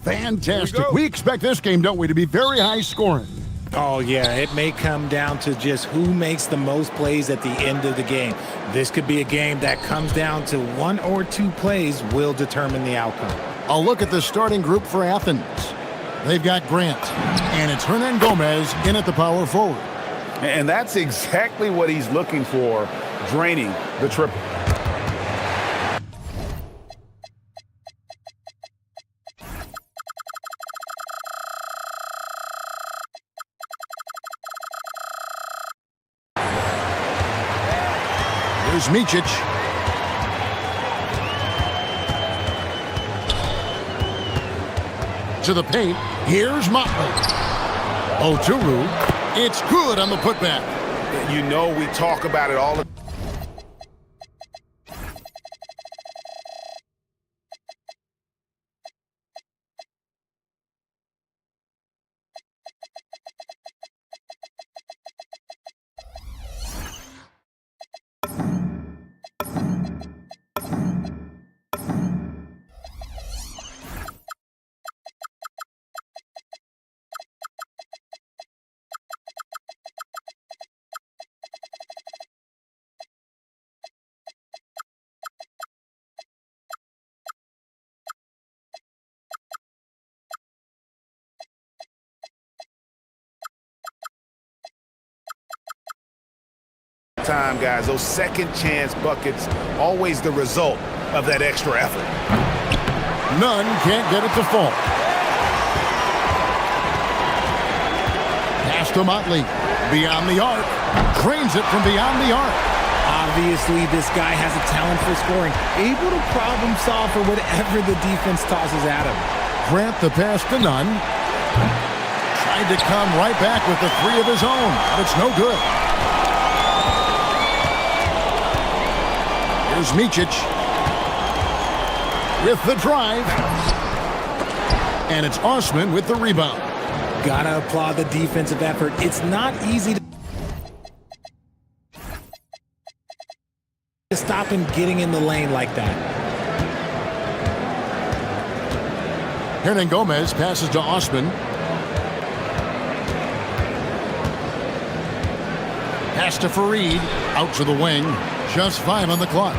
Fantastic. We expect this game, don't we, to be very high scoring. Oh, yeah, it may come down to just who makes the most plays at the end of the game. This could be a game that comes down to one or two plays will determine the outcome. A look at the starting group for Athens. They've got Grant, and it's Hernan Gomez in at the power forward. And that's exactly what he's looking for, draining the triple. Here's Micic. To the paint. Here's Motley. Oturu. It's good on the putback. You know we talk about it all the time. Time, guys, those second chance buckets, always the result of that extra effort. None can't get it to fall. Pass to Motley. Beyond the arc. Drains it from beyond the arc. Obviously, this guy has a talent for scoring, able to problem solve for whatever the defense tosses at him. Grant the pass to Nunn. Tried to come right back with the three of his own, but it's no good. Here's Micic with the drive. And it's Osman with the rebound. Gotta applaud the defensive effort. It's not easy to stop him getting in the lane like that. Hernan Gomez passes to Osman. Pass to Fareed. Out to the wing. Just 5 on the clock.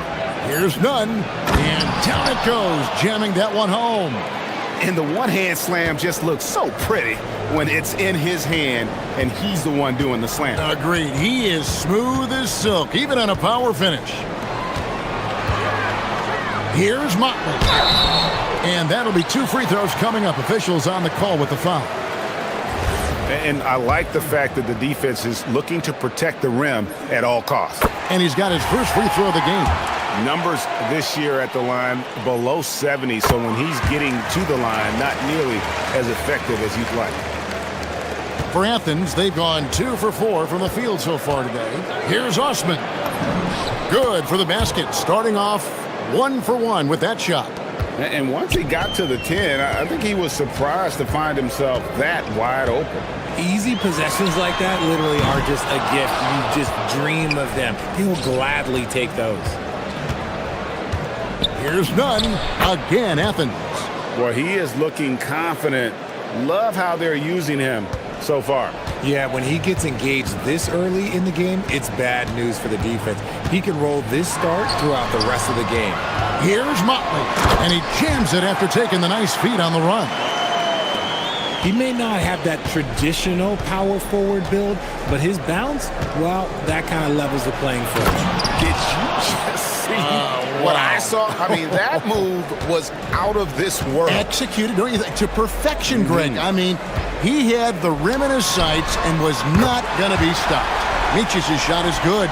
Here's Nunn. And down it goes, jamming that one home. And the one-hand slam just looks so pretty when it's in his hand and he's the one doing the slam. Agreed. He is smooth as silk, even on a power finish. Here's Motley. And that'll be 2 free throws coming up. Officials on the call with the foul. And I like the fact that the defense is looking to protect the rim at all costs. And he's got his first free throw of the game. Numbers this year at the line below 70, so when he's getting to the line, not nearly as effective as you'd like. For Athens, they've gone 2 for 4 from the field so far today. Here's Osman. Good for the basket, starting off 1 for 1 with that shot. And once he got to the 10, I think he was surprised to find himself that wide open. Easy possessions like that literally are just a gift. You just dream of them. He will gladly take those. Here's Nunn. Again, Athens. Well, he is looking confident. Love how they're using him so far. Yeah, when he gets engaged this early in the game, it's bad news for the defense. He can roll this start throughout the rest of the game. Here's Motley, and he jams it after taking the nice feed on the run. He may not have that traditional power forward build, but his bounce, well, that kind of levels the playing field. Did you just see what I saw? I mean, that move was out of this world. Executed, don't you think, to perfection, Greg. I mean, he had the rim in his sights and was not going to be stopped. Micic's shot is good.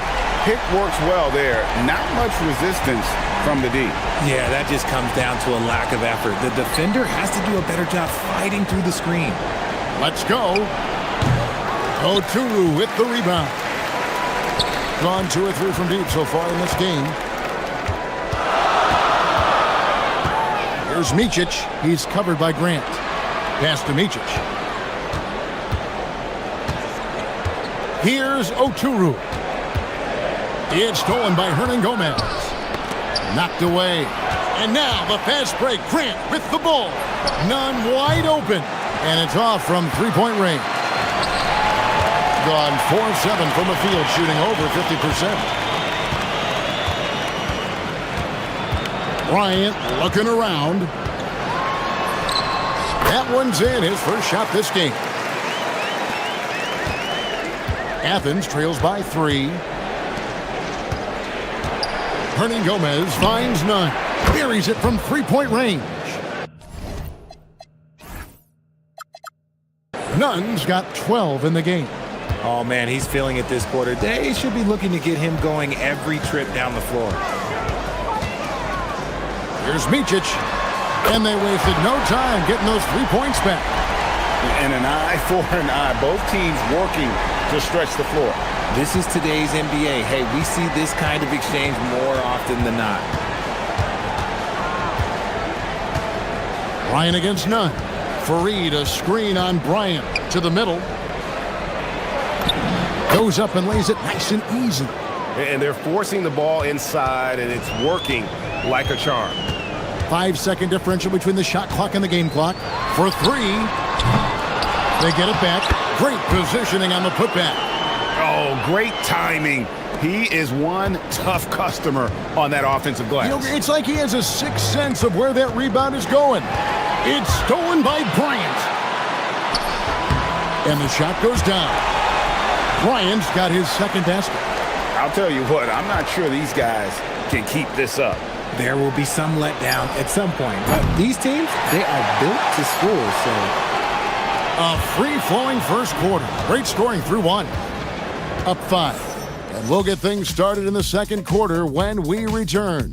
Pick works well there. Not much resistance from the D. Yeah, that just comes down to a lack of effort. The defender has to do a better job fighting through the screen. Let's go. Oturu with the rebound. Gone 2 or 3 from deep so far in this game. Here's Micic. He's covered by Grant. Pass to Micic. Here's Oturu. It's stolen by Hernan Gomez. Knocked away. And now the fast break. Grant with the ball. None wide open. And it's off from three-point range. Gone 4-7 from the field, shooting over 50%. Bryant looking around. That one's in, his first shot this game. Athens trails by 3. Hernan Gomez finds none. Buries it from three-point range. Nunn's got 12 in the game. Oh, man, he's feeling it this quarter. They should be looking to get him going every trip down the floor. Here's Micic. And they wasted no time getting those 3 points back. And an eye for an eye. Both teams working to stretch the floor. This is today's NBA. Hey, we see this kind of exchange more often than not. Bryant against Nunn. Fareed, a screen on Bryant to the middle. Goes up and lays it nice and easy. And they're forcing the ball inside, and it's working like a charm. 5-second differential between the shot clock and the game clock. For 3. They get it back. Great positioning on the putback. Oh, great timing. He is one tough customer on that offensive glass. You know, it's like he has a sixth sense of where that rebound is going. It's stolen by Bryant. And the shot goes down. Bryant's got his second basket. I'll tell you what, I'm not sure these guys can keep this up. There will be some letdown at some point. But these teams, they are built to score, so... A free-flowing first quarter. Great scoring through 1. Up 5. And we'll get things started in the second quarter when we return.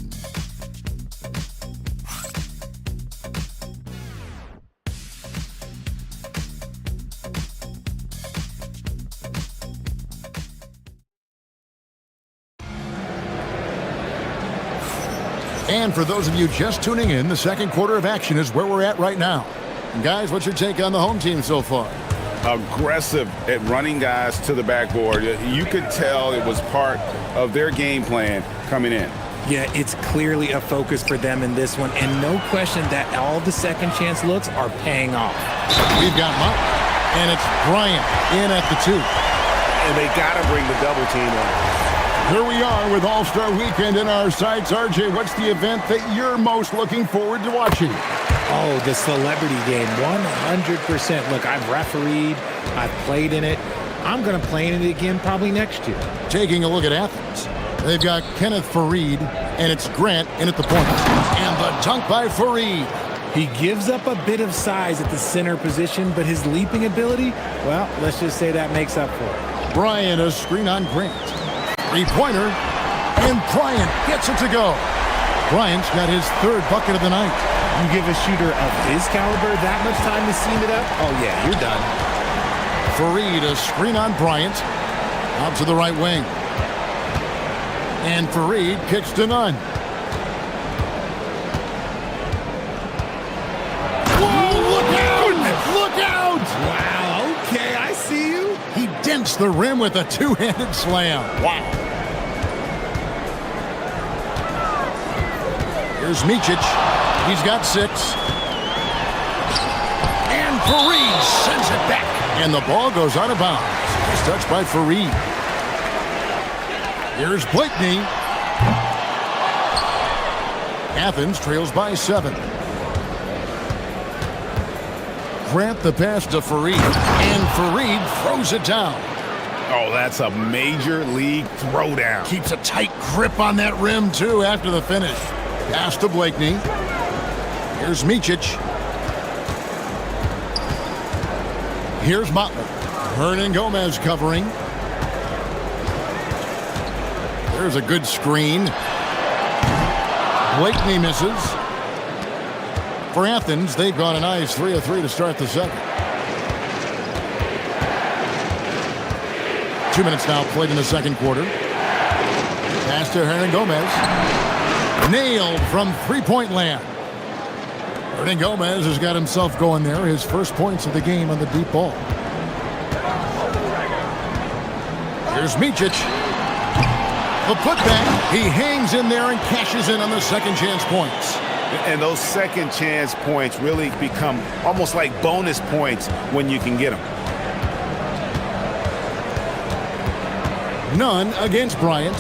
And for those of you just tuning in, the second quarter of action is where we're at right now. And guys, what's your take on the home team so far? Aggressive at running guys to the backboard. You could tell it was part of their game plan coming in. Yeah, it's clearly a focus for them in this one, and no question that all the second chance looks are paying off. We've got Mott, and it's Bryant in at the 2. And they got to bring the double team on. Here we are with All-Star Weekend in our sights. RJ, what's the event that you're most looking forward to watching? Oh, the celebrity game, 100%. Look, I've refereed, I've played in it. I'm going to play in it again probably next year. Taking a look at Athens. They've got Kenneth Fareed, and it's Grant in at the point. And the dunk by Fareed. He gives up a bit of size at the center position, but his leaping ability, well, let's just say that makes up for it. Bryant, a screen on Grant. Three-pointer, and Bryant gets it to go. Bryant's got his 3rd bucket of the night. You give a shooter of his caliber that much time to seam it up, oh yeah, you're done. Fareed, a screen on Bryant. Out to the right wing. And Fareed kicks to Nunn. Whoa, look out! Look out! Wow, okay, I see you. He dents the rim with a two-handed slam. Wow. Here's Micic. He's got 6. And Fareed sends it back. And the ball goes out of bounds. It's touched by Fareed. Here's Blakeney. Athens trails by 7. Grant the pass to Fareed. And Fareed throws it down. Oh, that's a major league throwdown. Keeps a tight grip on that rim, too, after the finish. Pass to Blakeney. Here's Micic. Here's Motley. Hernan Gomez covering. There's a good screen. Blakeney misses. For Athens, they've gone a nice 3 of 3 to start the second. 2 minutes now played in the second quarter. Pass to Hernan Gomez. Nailed from three-point land. Hernan Gomez has got himself going there. His first points of the game on the deep ball. Here's Micic. The putback. He hangs in there and cashes in on the second chance points. And those second chance points really become almost like bonus points when you can get them. None against Bryant.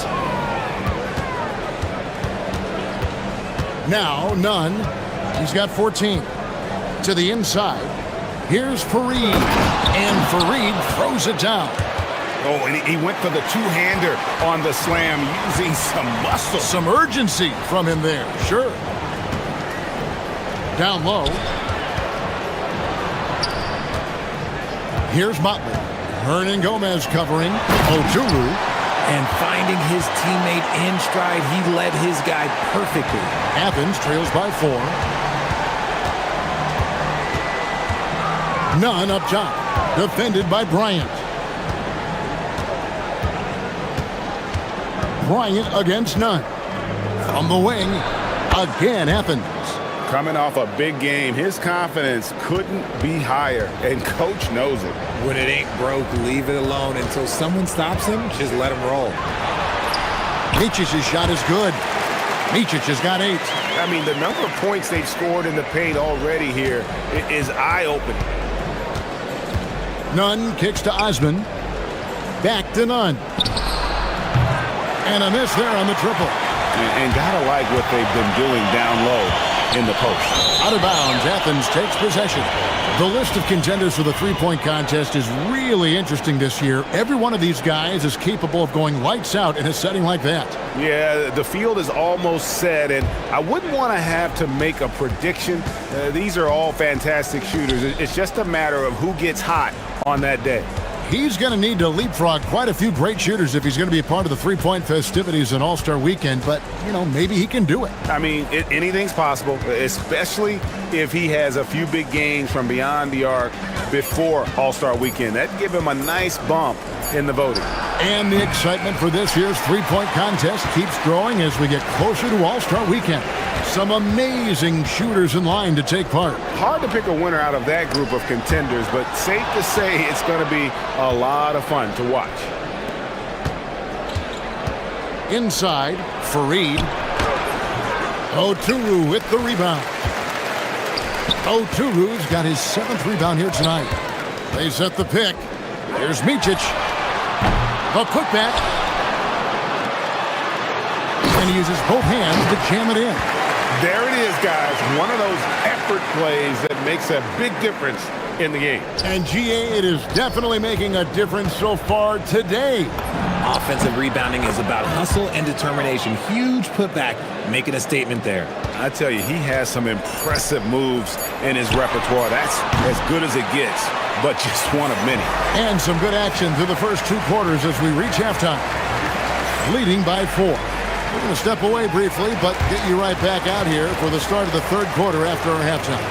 Now Nunn. He's got 14. To the inside. Here's Fareed. And Fareed throws it down. Oh, and he went for the two-hander on the slam using some muscle. Some urgency from him there, sure. Down low. Here's Motley. Hernan Gomez covering. Oturu. And finding his teammate in stride, he led his guy perfectly. Athens trails by 4. Nunn up top. Defended by Bryant. Bryant against Nunn. From the wing, again Athens. Coming off a big game, his confidence couldn't be higher, and coach knows it. When it ain't broke, leave it alone until someone stops him. Just let him roll. Micic's shot is good. Micic has got 8. I mean, the number of points they've scored in the paint already here is eye-opening. Nunn kicks to Osman. Back to Nunn. And a miss there on the triple. And gotta like what they've been doing down low in the post. Out of bounds, Athens takes possession. The list of contenders for the three-point contest is really interesting this year. Every one of these guys is capable of going lights out in a setting like that. Yeah, the field is almost set, and I wouldn't want to have to make a prediction. These are all fantastic shooters. It's just a matter of who gets hot on that day. He's going to need to leapfrog quite a few great shooters if he's going to be a part of the three-point festivities in All-Star Weekend, but, you know, maybe he can do it. I mean, anything's possible, especially if he has a few big games from beyond the arc before All-Star Weekend. That'd give him a nice bump in the voting. And the excitement for this year's three-point contest keeps growing as we get closer to All-Star Weekend. Some amazing shooters in line to take part. Hard to pick a winner out of that group of contenders, but safe to say it's going to be a lot of fun to watch. Inside, Fareed. Oturu with the rebound. Oturu's got his 7th rebound here tonight. They set the pick. Here's Micic. A putback. And he uses both hands to jam it in. There it is, guys. One of those effort plays that makes a big difference in the game. And GA, it is definitely making a difference so far today. Offensive rebounding is about hustle and determination. Huge putback, making a statement there. I tell you, he has some impressive moves in his repertoire. That's as good as it gets, but just one of many. And some good action through the first 2 quarters as we reach halftime. Leading by 4. We're going to step away briefly, but get you right back out here for the start of the 3rd quarter after our halftime.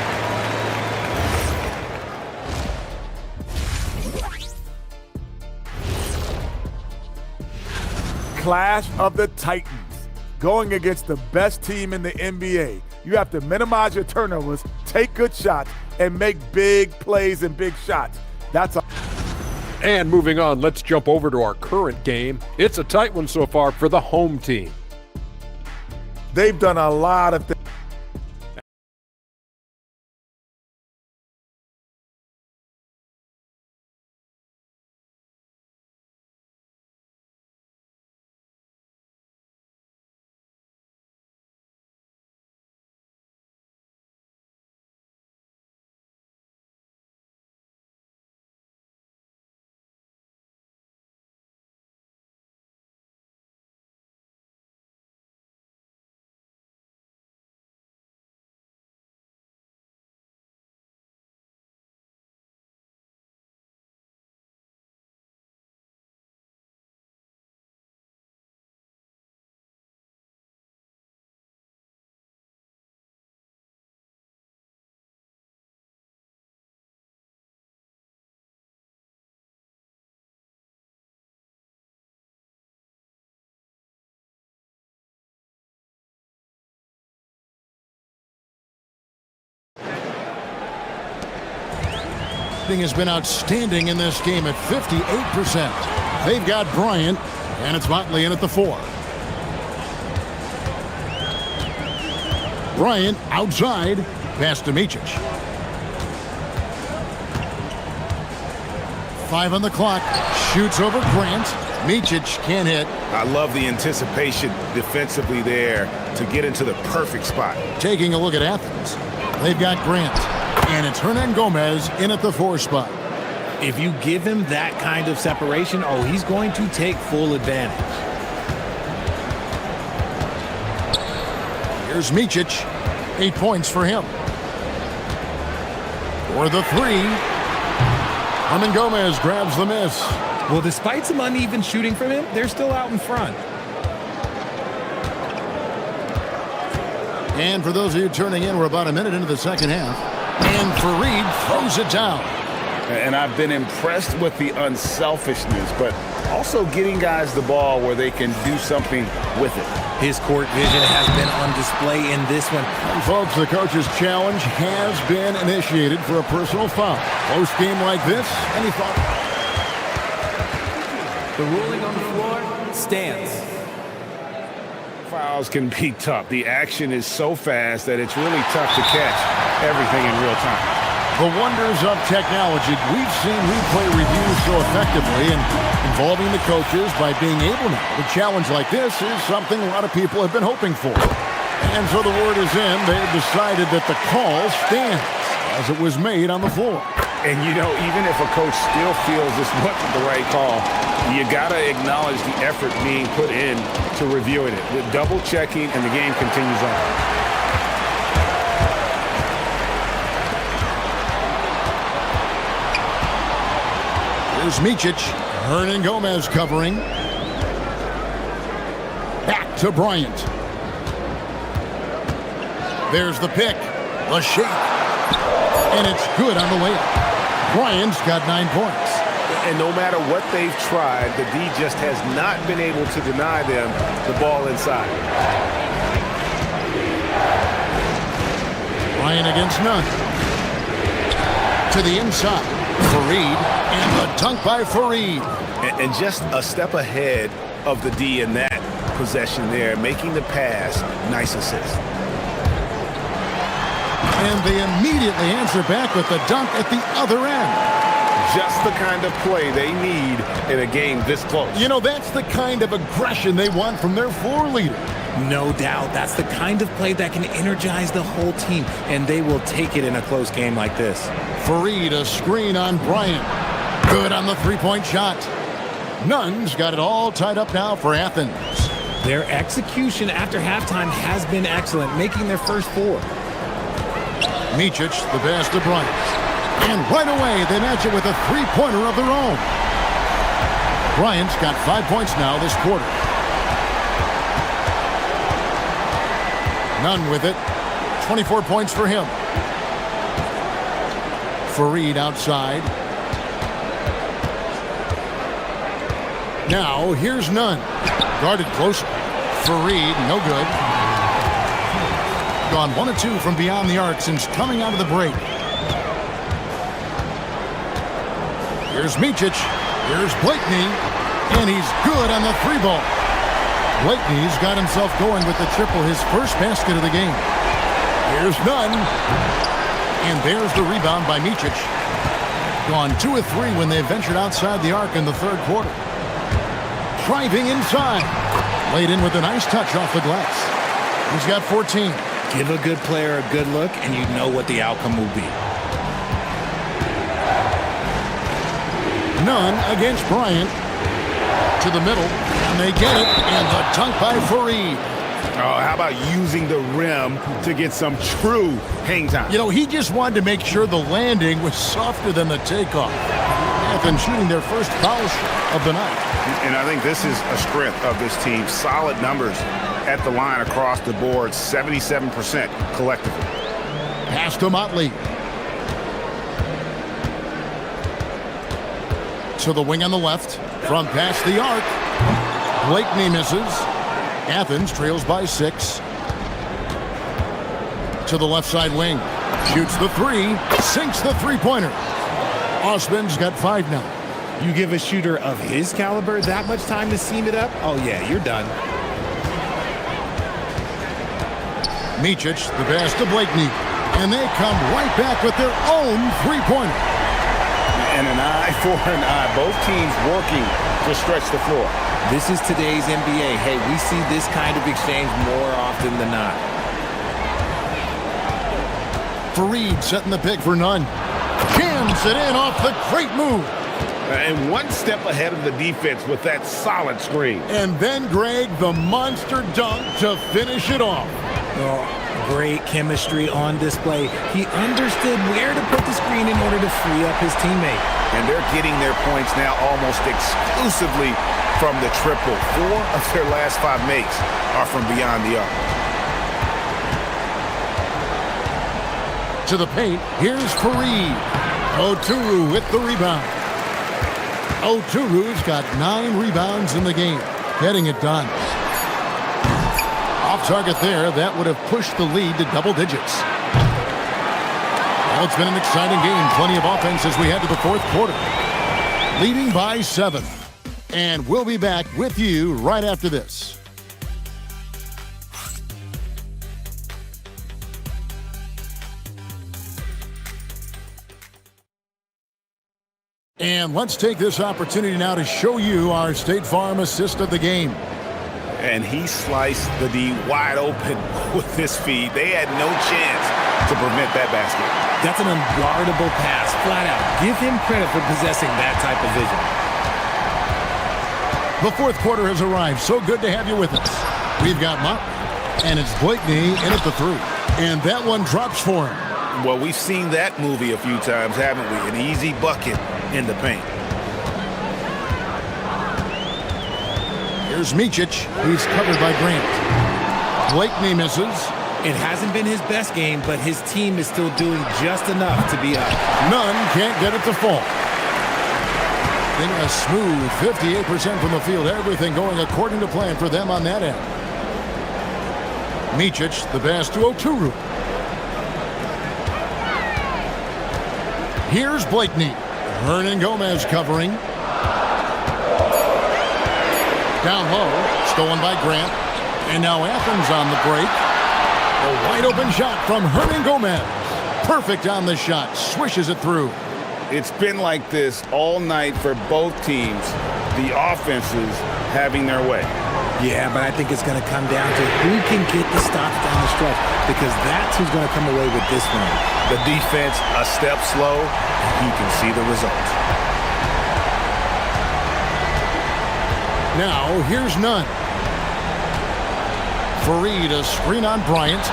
Clash of the Titans. Going against the best team in the NBA. You have to minimize your turnovers, take good shots, and make big plays and big shots. That's a And moving on, let's jump over to our current game. It's a tight one so far for the home team. They've done a lot of things. Has been outstanding in this game at 58%. They've got Bryant, and it's Motley in at the 4. Bryant outside. Pass to Micic. 5 on the clock. Shoots over Grant. Micic can't hit. I love the anticipation defensively there to get into the perfect spot. Taking a look at Athens. They've got Grant. And it's Hernan Gomez in at the 4 spot. If you give him that kind of separation, oh, he's going to take full advantage. Here's Micic. 8 points for him. For the 3. Hernan Gomez grabs the miss. Well, despite some uneven shooting from him, they're still out in front. And for those of you turning in, we're about a minute into the second half. And Fareed throws it down. And I've been impressed with the unselfishness, but also getting guys the ball where they can do something with it. His court vision has been on display in this one. And folks, the coach's challenge has been initiated for a personal foul. Close game like this, any thought? The ruling on the floor stands. Fouls can be tough. The action is so fast that it's really tough to catch everything in real time. The wonders of technology. We've seen replay reviews so effectively and involving the coaches by being able now. A challenge like this is something a lot of people have been hoping for. And so the word is in. They've decided that the call stands as it was made on the floor. And, you know, even if a coach still feels this wasn't the right call, you got to acknowledge the effort being put in to reviewing it. The double checking, and the game continues on. Here's Micic. Hernan Gomez covering. Back to Bryant. There's the pick. The shake. And it's good on the layup. Bryant's got 9 points. And no matter what they've tried, the D just has not been able to deny them the ball inside. Bryant against none. To the inside. Fareed. And the dunk by Fareed. And just a step ahead of the D in that possession there, making the pass. Nice assist. And they immediately answer back with the dunk at the other end. Just the kind of play they need in a game this close. You know, that's the kind of aggression they want from their floor leader. No doubt. That's the kind of play that can energize the whole team, and they will take it in a close game like this. Fareed, a screen on Bryant. Good on the three-point shot. Nunn's got it all tied up now for Athens. Their execution after halftime has been excellent, making their first 4. Micic, the pass to Bryant. And right away, they match it with a three-pointer of their own. Bryant's got 5 points now this quarter. Nunn with it. 24 points for him. Fareed outside. Now, here's Nunn. Guarded closer. Fareed, no good. Gone 1 of 2 from beyond the arc since coming out of the break. Here's Micic. Here's Blakeney. And he's good on the 3-ball. Blakeney's got himself going with the triple, his first basket of the game. Here's Nunn. And there's the rebound by Micic. Gone 2 of 3 when they ventured outside the arc in the third quarter. Driving inside. Laid in with a nice touch off the glass. He's got 14. Give a good player a good look, and you know what the outcome will be. Nunn against Bryant. To the middle. And they get it. And the dunk by Fareed. Oh, how about using the rim to get some true hang time? You know, he just wanted to make sure the landing was softer than the takeoff. Athens shooting their first foul shot of the night. And I think this is a strength of this team. Solid numbers at the line across the board. 77% collectively. Pass to Motley. To the wing on the left. From past the arc. Blakeney misses. Athens trails by 6. To the left side wing. Shoots the 3. Sinks the three-pointer. Osman's got 5 now. You give a shooter of his caliber that much time to seam it up? Oh, yeah, you're done. Micic, the pass to Blakeney. And they come right back with their own three-pointer. And an eye for an eye. Both teams working to stretch the floor. This is today's NBA. Hey, we see this kind of exchange more often than not. Fareed setting the pick for Nunn. Jams it in off the great move. And one step ahead of the defense with that solid screen. And then Greg, the monster dunk to finish it off. Oh, great chemistry on display. He understood where to put the screen in order to free up his teammate. And they're getting their points now almost exclusively from the triple. 4 of their last 5 makes are from beyond the arc. To the paint, here's Fareed. Oturu with the rebound. Oturu's got 9 rebounds in the game, getting it done. Off target there, that would have pushed the lead to double digits. Well, it's been an exciting game. Plenty of offense as we head to the fourth quarter. Leading by 7. And we'll be back with you right after this. And let's take this opportunity now to show you our State Farm assist of the game. And he sliced the D wide open with this feed. They had no chance to prevent that basket. That's an unguardable pass, flat out. Give him credit for possessing that type of vision. The fourth quarter has arrived. So good to have you with us. We've got Motley, and it's Blakeney in at the 3. And that one drops for him. Well, we've seen that movie a few times, haven't we? An easy bucket in the paint. Here's Micic. He's covered by Grant. Blakeney misses. It hasn't been his best game, but his team is still doing just enough to be up. Nunn can't get it to fall. In a smooth 58% from the field. Everything going according to plan for them on that end. Micic, the pass to Oturu. Here's Blakeney. Hernan Gomez covering. Down low, stolen by Grant. And now Athens on the break. A wide open shot from Hernan Gomez. Perfect on the shot, swishes it through. It's been like this all night for both teams. The offenses having their way. Yeah, but I think it's going to come down to who can get the stops down the stretch, because that's who's going to come away with this one. The defense a step slow, and you can see the results. Now, here's Nunn. Fareed, a screen on Bryant.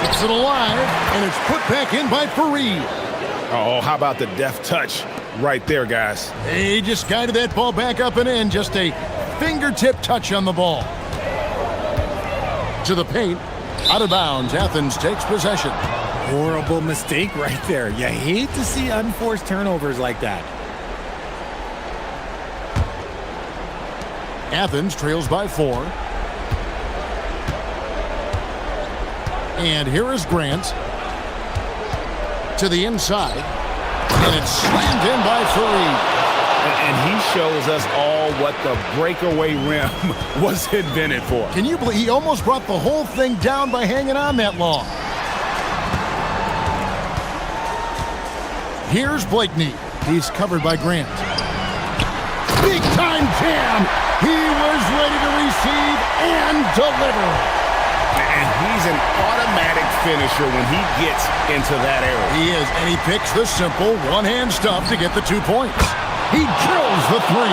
Gets it alive, and it's put back in by Fareed. Oh, how about the deft touch right there, guys? He just guided that ball back up and in. Just a fingertip touch on the ball. To the paint. Out of bounds. Athens takes possession. Horrible mistake right there. You hate to see unforced turnovers like that. Athens trails by 4. And here is Grant. To the inside. And it's slammed in by Fareed. And he shows us all what the breakaway rim was invented for. Can you believe he almost brought the whole thing down by hanging on that long? Here's Blakeney. He's covered by Grant. Big time jam. He was ready to receive and deliver. And he's an automatic finisher when he gets into that area. He is, and he picks the simple one-hand stuff to get the 2 points. He drills the 3.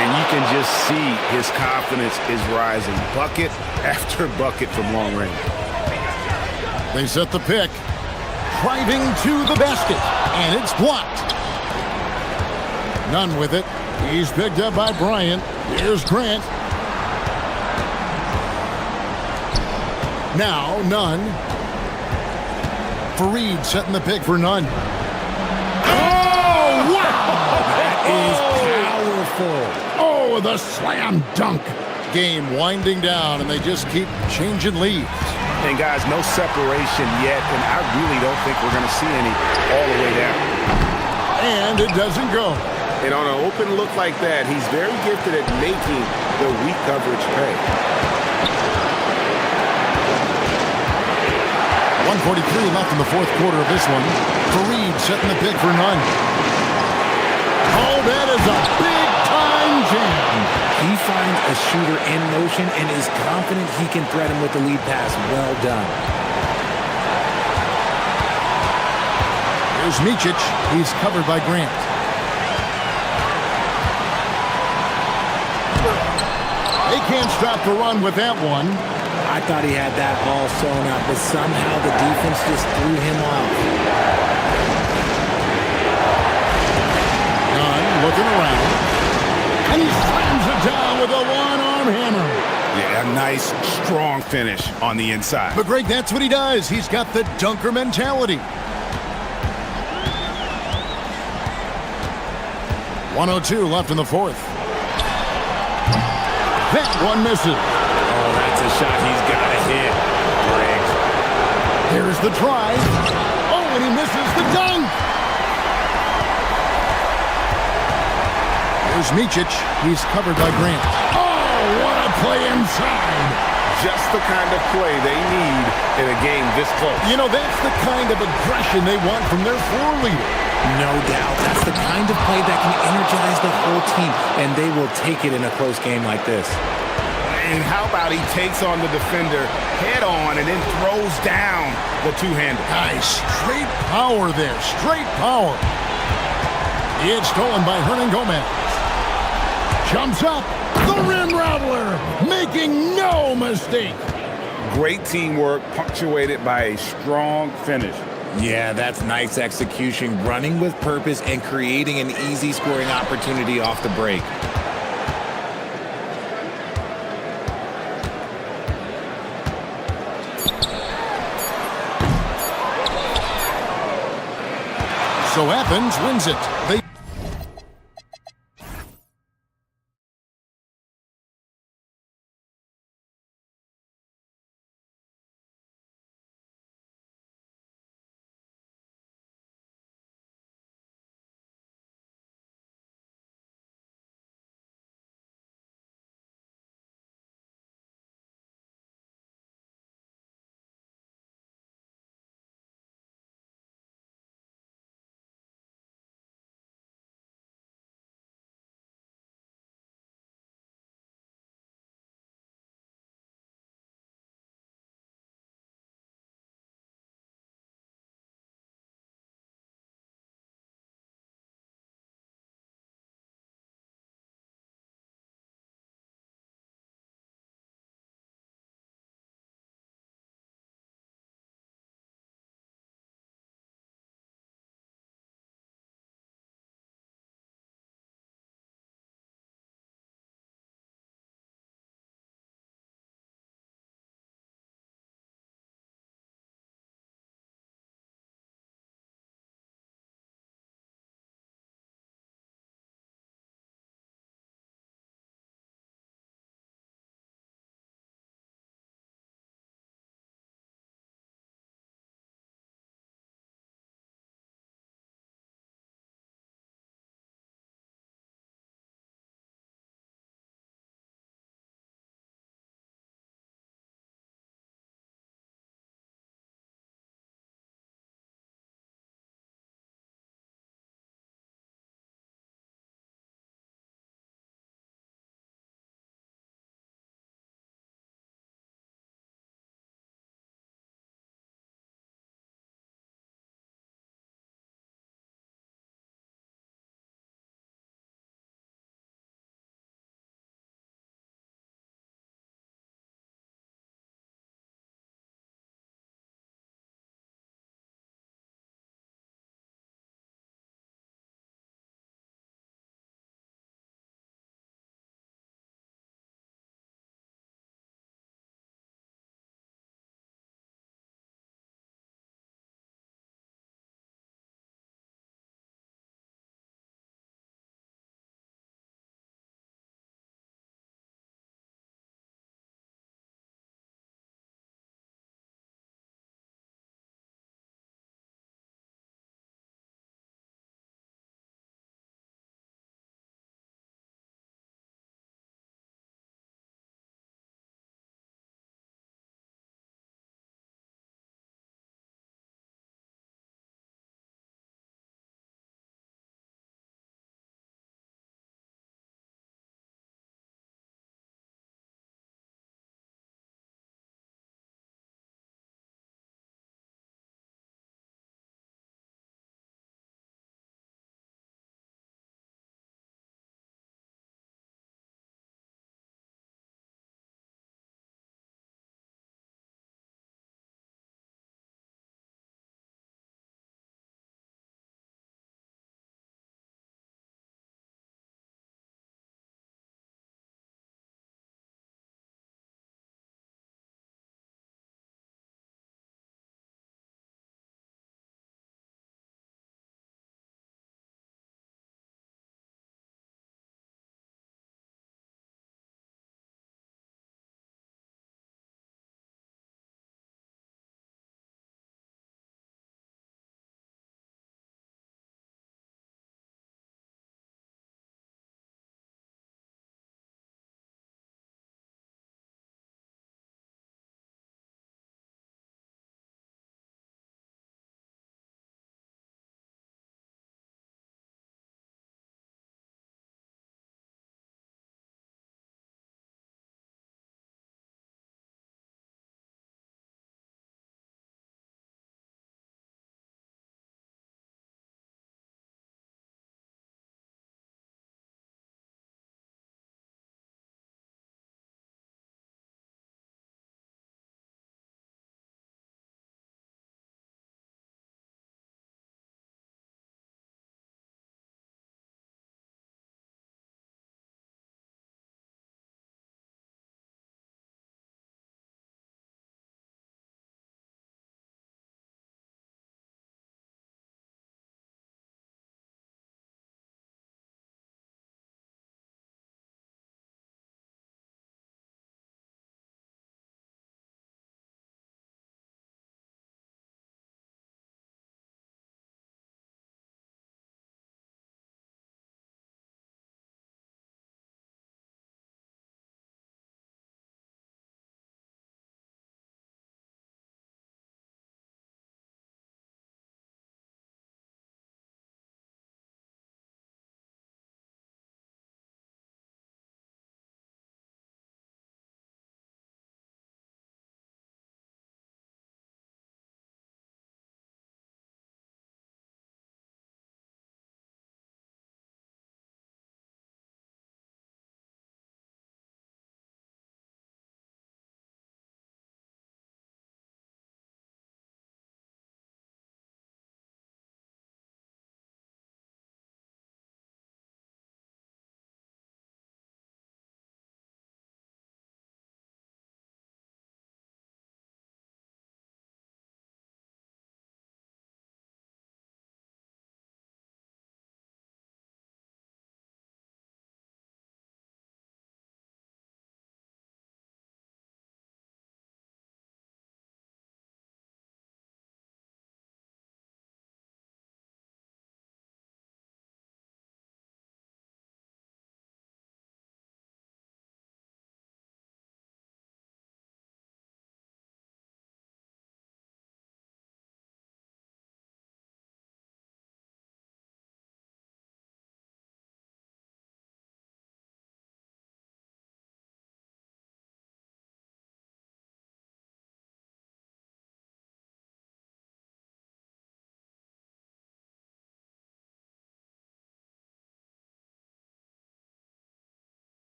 And you can just see his confidence is rising. Bucket after bucket from long range. They set the pick. Driving to the basket. And it's blocked. Nunn with it. He's picked up by Bryant. Here's Grant. Now Nunn. Fareed setting the pick for Nunn. Oh, wow! Is powerful. Oh, the slam dunk. Game winding down, and they just keep changing leads. And guys, no separation yet, and I really don't think we're going to see any all the way down. And it doesn't go. And on an open look like that, he's very gifted at making the weak coverage pay. 1:43 left in the fourth quarter of this one. Fareed setting the pick for none. Oh, that is a big-time jam. He finds a shooter in motion and is confident he can thread him with the lead pass. Well done. Here's Micic. He's covered by Grant. They can't stop the run with that one. I thought he had that all sewn up, but somehow the defense just threw him off. Nunn looking around. And he slams it down with a one-arm hammer. Yeah, a nice, strong finish on the inside. But Greg, that's what he does. He's got the dunker mentality. 1:02 left in the fourth. That one misses. Oh, that's a shot he's got to hit. Briggs. Here's the try. Oh, and he misses the dunk. Here's Micic. He's covered by Grant. Oh, what a play inside. Just the kind of play they need in a game this close. You know, that's the kind of aggression they want from their floor leader. No doubt. That's the kind of play that can energize the whole team, and they will take it in a close game like this. And how about he takes on the defender head on and then throws down the two-hander. Nice. Straight power there. Straight power. It's stolen by Hernan Gomez. Jumps up. The rim rattler. Making no mistake. Great teamwork punctuated by a strong finish. Yeah, that's nice execution, running with purpose and creating an easy scoring opportunity off the break. So Athens wins it. They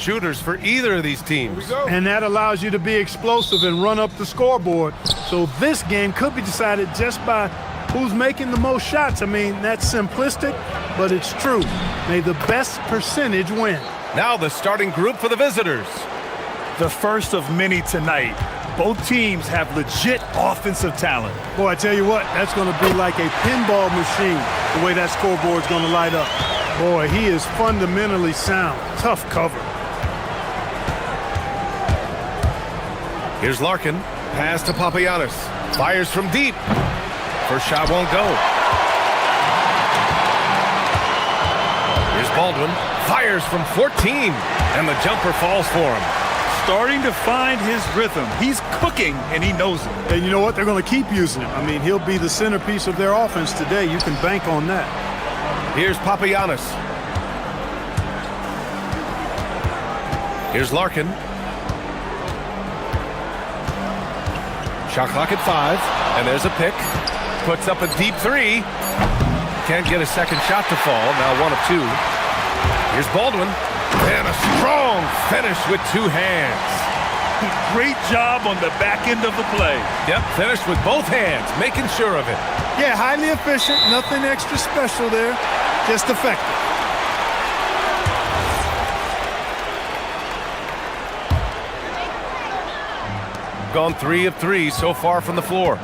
shooters for either of these teams. And that allows you to be explosive and run up the scoreboard. So this game could be decided just by who's making the most shots. I mean, that's simplistic, but it's true. May the best percentage win. Now the starting group for the visitors. The first of many tonight. Both teams have legit offensive talent. Boy, I tell you what, that's going to be like a pinball machine, the way that scoreboard's going to light up. Boy, he is fundamentally sound. Tough cover. Here's Larkin. Pass to Papagiannis. Fires from deep. First shot won't go. Here's Baldwin. Fires from 14. And the jumper falls for him. Starting to find his rhythm. He's cooking, and he knows it. And you know what? They're going to keep using him. I mean, he'll be the centerpiece of their offense today. You can bank on that. Here's Papagiannis. Here's Larkin. Shot clock at 5, and there's a pick. Puts up a deep three. Can't get a second shot to fall. Now 1 of 2. Here's Baldwin. And a strong finish with 2 hands. Great job on the back end of the play. Yep, finished with both hands, making sure of it. Yeah, highly efficient. Nothing extra special there. Just effective. Gone 3 of 3 so far from the floor.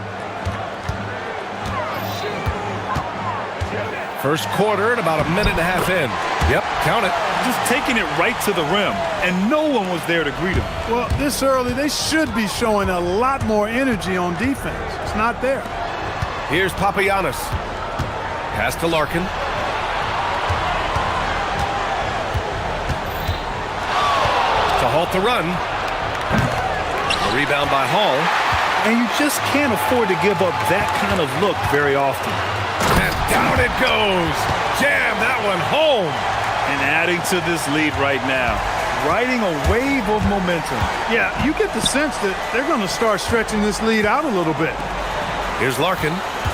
First quarter and about a minute and a half in. Yep, count it. Just taking it right to the rim, and no one was there to greet him. Well, this early, they should be showing a lot more energy on defense. It's not there. Here's Papagiannis. Pass to Larkin. To halt the run. A rebound by Hall. And you just can't afford to give up that kind of look very often. And down it goes. Jam that one home. And adding to this lead right now. Riding a wave of momentum. Yeah, you get the sense that they're going to start stretching this lead out a little bit. Here's Larkin,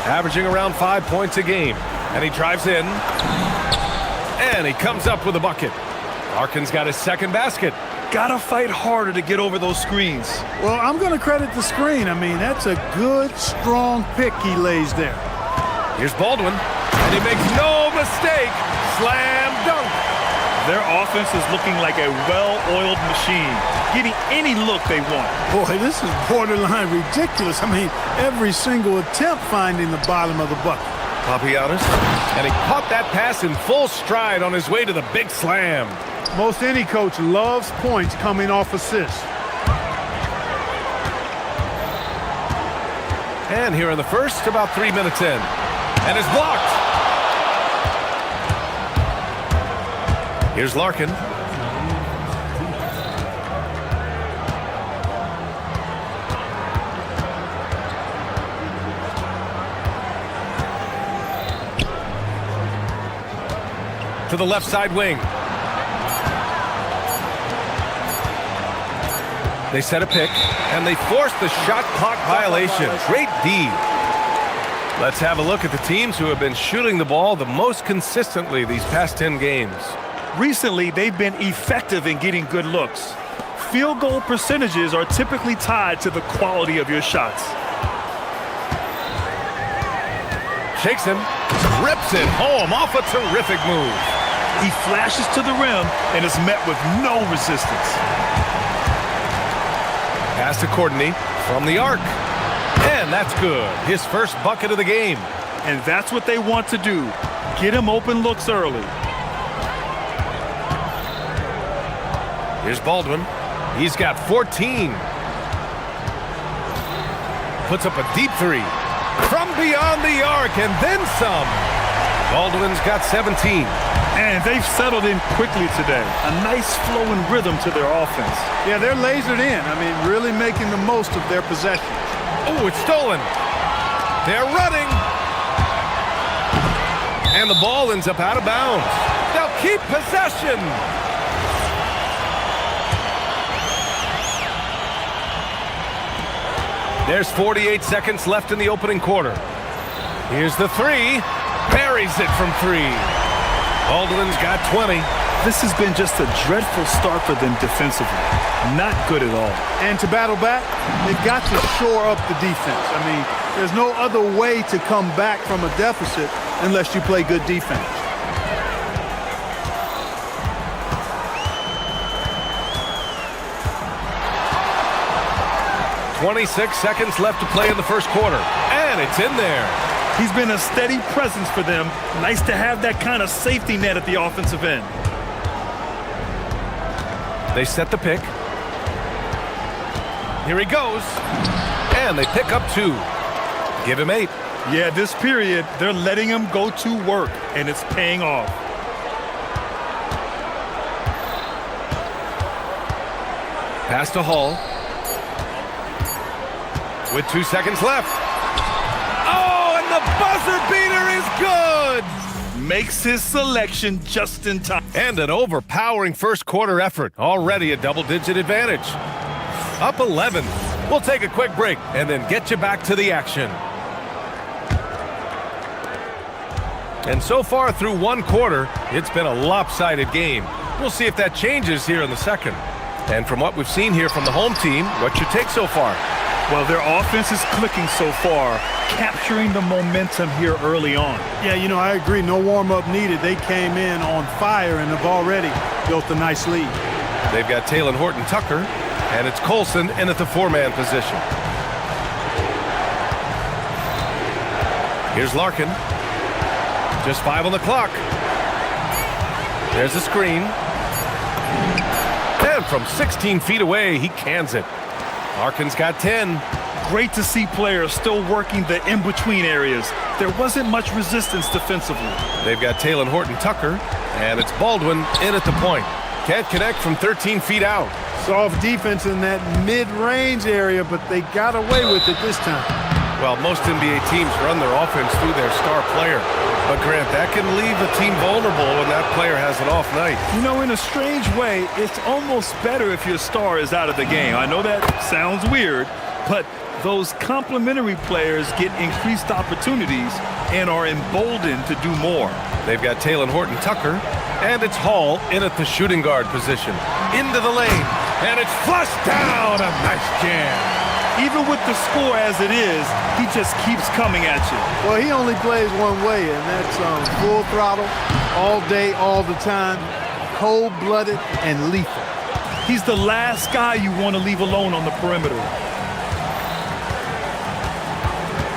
averaging around 5 points a game. And he drives in. And he comes up with a bucket. Larkin's got his second basket. Gotta fight harder to get over those screens. Well, I'm going to credit the screen. I mean, that's a good, strong pick he lays there. Here's Baldwin, and he makes no mistake. Slam dunk. Their offense is looking like a well-oiled machine, getting any look they want. Boy, this is borderline ridiculous. I mean, every single attempt finding the bottom of the bucket. Papagiannis, and he caught that pass in full stride on his way to the big slam. Most any coach loves points coming off assists. And here in the first, about 3 minutes in. And is blocked. Here's Larkin. To the left side wing. They set a pick, and they force the shot clock violation. Great D. Let's have a look at the teams who have been shooting the ball the most consistently these past 10 games. Recently, they've been effective in getting good looks. Field goal percentages are typically tied to the quality of your shots. Shakes him, rips it home off a terrific move. He flashes to the rim and is met with no resistance. Pass to Courtney from the arc. And that's good. His first bucket of the game. And that's what they want to do. Get him open looks early. Here's Baldwin. He's got 14. Puts up a deep three. From beyond the arc and then some. Baldwin's got 17. And they've settled in quickly today. A nice flowing rhythm to their offense. Yeah, they're lasered in. I mean, really making the most of their possession. Oh, it's stolen. They're running. And the ball ends up out of bounds. They'll keep possession. There's 48 seconds left in the opening quarter. Here's the three. Buries it from 3. Baldwin's got 20. This has been just a dreadful start for them defensively. Not good at all. And to battle back, they've got to shore up the defense. I mean, there's no other way to come back from a deficit unless you play good defense. "26 seconds left to play in the first quarter, and it's in there." He's been a steady presence for them. Nice to have that kind of safety net at the offensive end. They set the pick. Here he goes. And they pick up 2. Give him 8. Yeah, this period, they're letting him go to work, and it's paying off. Pass to Hall. With 2 seconds left. Oh, and the buzzer beater is good! Makes his selection just in time. And an overpowering first quarter effort. Already a double-digit advantage. Up 11. We'll take a quick break and then get you back to the action. And so far through one quarter, it's been a lopsided game. We'll see if that changes here in the second. And from what we've seen here from the home team, what's your take so far? Well, their offense is clicking so far, capturing the momentum here early on. Yeah, you know, I agree. No warm-up needed. They came in on fire and have already built a nice lead. They've got Taylor Horton-Tucker, and it's Colson in at the 4-man position. Here's Larkin. Just 5 on the clock. There's a screen. And from 16 feet away, he cans it. Larkin's got 10. Great to see players still working the in-between areas. There wasn't much resistance defensively. They've got Taylor Horton-Tucker, and it's Baldwin in at the point. Can't connect from 13 feet out. Soft defense in that mid-range area, but they got away with it this time. Well, most NBA teams run their offense through their star player. But, Grant, that can leave the team vulnerable when that player has an off night. You know, in a strange way, it's almost better if your star is out of the game. I know that sounds weird, but those complementary players get increased opportunities and are emboldened to do more. They've got Taylor Horton-Tucker, and it's Hall in at the shooting guard position. Into the lane, and it's flushed down. A nice jam. Even with the score as it is, he just keeps coming at you. Well, he only plays one way, and that's full throttle, all day, all the time, cold-blooded and lethal. He's the last guy you want to leave alone on the perimeter.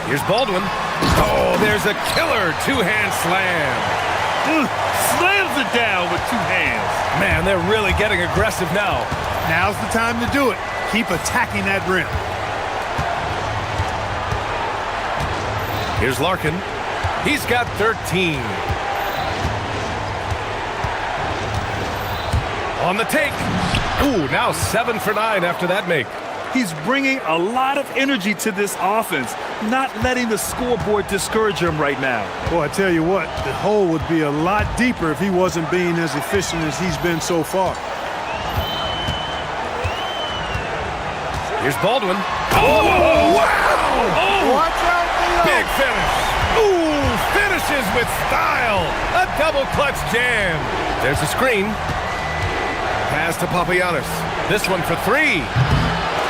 Here's Baldwin. Oh, there's a killer two-hand slam. Slams it down with 2 hands. Man, they're really getting aggressive now. Now's the time to do it. Keep attacking that rim. Here's Larkin. He's got 13. On the take. Ooh, now 7 for 9 after that make. He's bringing a lot of energy to this offense, not letting the scoreboard discourage him right now. Boy, I tell you what, the hole would be a lot deeper if he wasn't being as efficient as he's been so far. Here's Baldwin. Oh, wow! Oh, watch out, Theo. Big finish. Ooh, finishes with style. A double clutch jam. There's a screen. Pass to Papagiannis. This one for 3.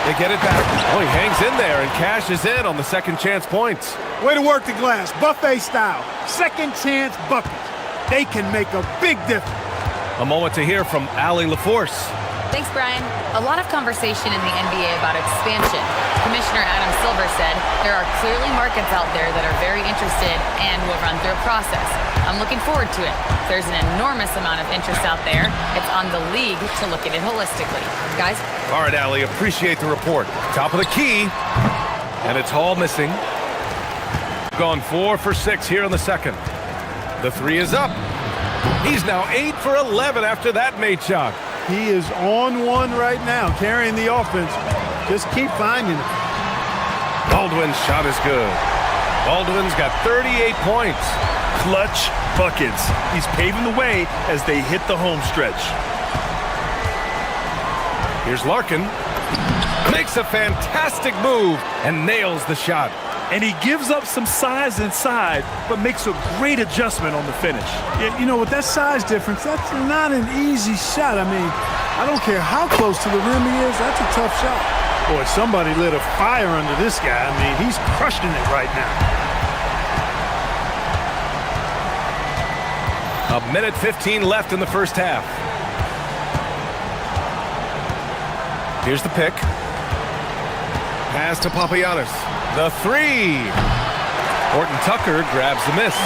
They get it back. Oh, he hangs in there and cashes in on the second chance points. Way to work the glass, buffet style. Second chance buckets. They can make a big difference. A moment to hear from Allie LaForce. Thanks, Brian. A lot of conversation in the NBA about expansion. Commissioner Adam Silver said there are clearly markets out there that are very interested and will run through a process. I'm looking forward to it. There's an enormous amount of interest out there. It's on the league to look at it holistically. Guys? All right, Allie, appreciate the report. Top of the key. And it's Hall missing. Gone 4 for 6 here in the second. The 3 is up. He's now 8 for 11 after that made shot. He is on one right now, carrying the offense. Just keep finding it. Baldwin's shot is good. Baldwin's got 38 points. Clutch buckets. He's paving the way as they hit the home stretch. Here's Larkin. Makes a fantastic move and nails the shot. And he gives up some size inside, but makes a great adjustment on the finish. Yeah, you know, with that size difference, that's not an easy shot. I mean, I don't care how close to the rim he is, that's a tough shot. Boy, somebody lit a fire under this guy. I mean, he's crushing it right now. 1:15 left in the first half. Here's the pick. Pass to Papagiannis. The three. Horton Tucker grabs the miss.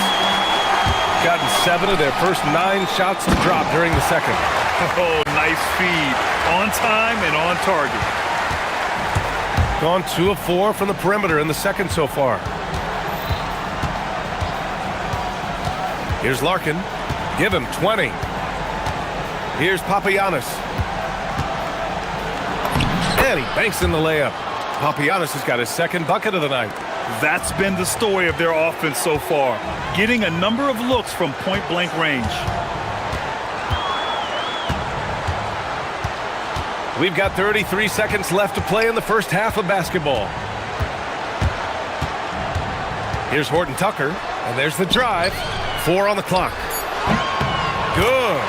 Gotten 7 of their first 9 shots to drop during the second. Oh, nice feed. On time and on target. Gone 2 of 4 from the perimeter in the second so far. Here's Larkin. Give him 20. Here's Papagiannis. And he banks in the layup. Papagiannis has got his second bucket of the night. That's been the story of their offense so far, getting a number of looks from point-blank range. We've got 33 seconds left to play in the first half of basketball. Here's Horton Tucker, and there's the drive. 4 on the clock. Good.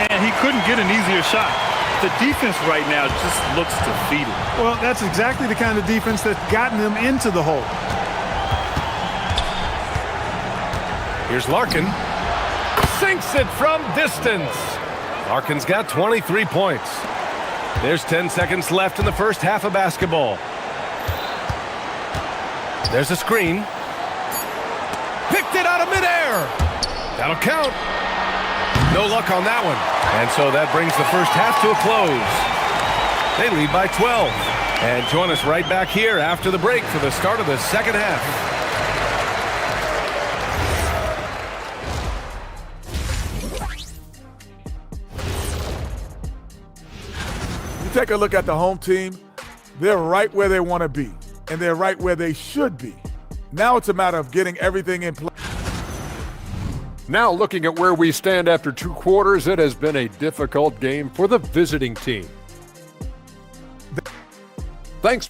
And he couldn't get an easier shot. The defense right now just looks defeated. Well, that's exactly the kind of defense that's gotten them into the hole. Here's Larkin. Sinks it from distance. Larkin's got 23 points. There's 10 seconds left in the first half of basketball. There's a screen. Picked it out of midair. That'll count. No luck on that one. And so that brings the first half to a close. They lead by 12. And join us right back here after the break for the start of the second half. You take a look at the home team, they're right where they want to be, and they're right where they should be. Now it's a matter of getting everything in place. Now looking at where we stand after 2 quarters, it has been a difficult game for the visiting team. Thanks.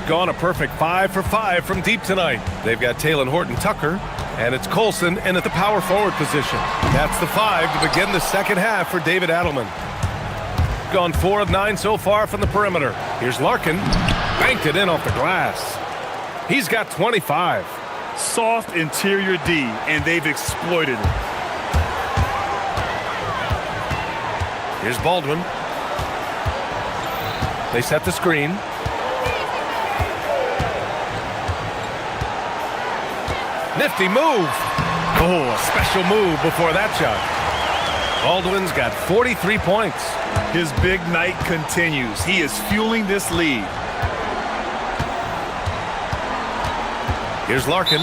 Gone a perfect 5 for 5 from deep tonight. They've got Talen Horton-Tucker, and it's Colson in at the power forward position. That's the 5 to begin the second half for David Adelman. Gone 4 of 9 so far from the perimeter. Here's Larkin. Banked it in off the glass. He's got 25. Soft interior D, and they've exploited it. Here's Baldwin. They set the screen. Nifty move. Oh, a special move before that shot. Baldwin's got 43 points. His big night continues. He is fueling this lead. Here's Larkin.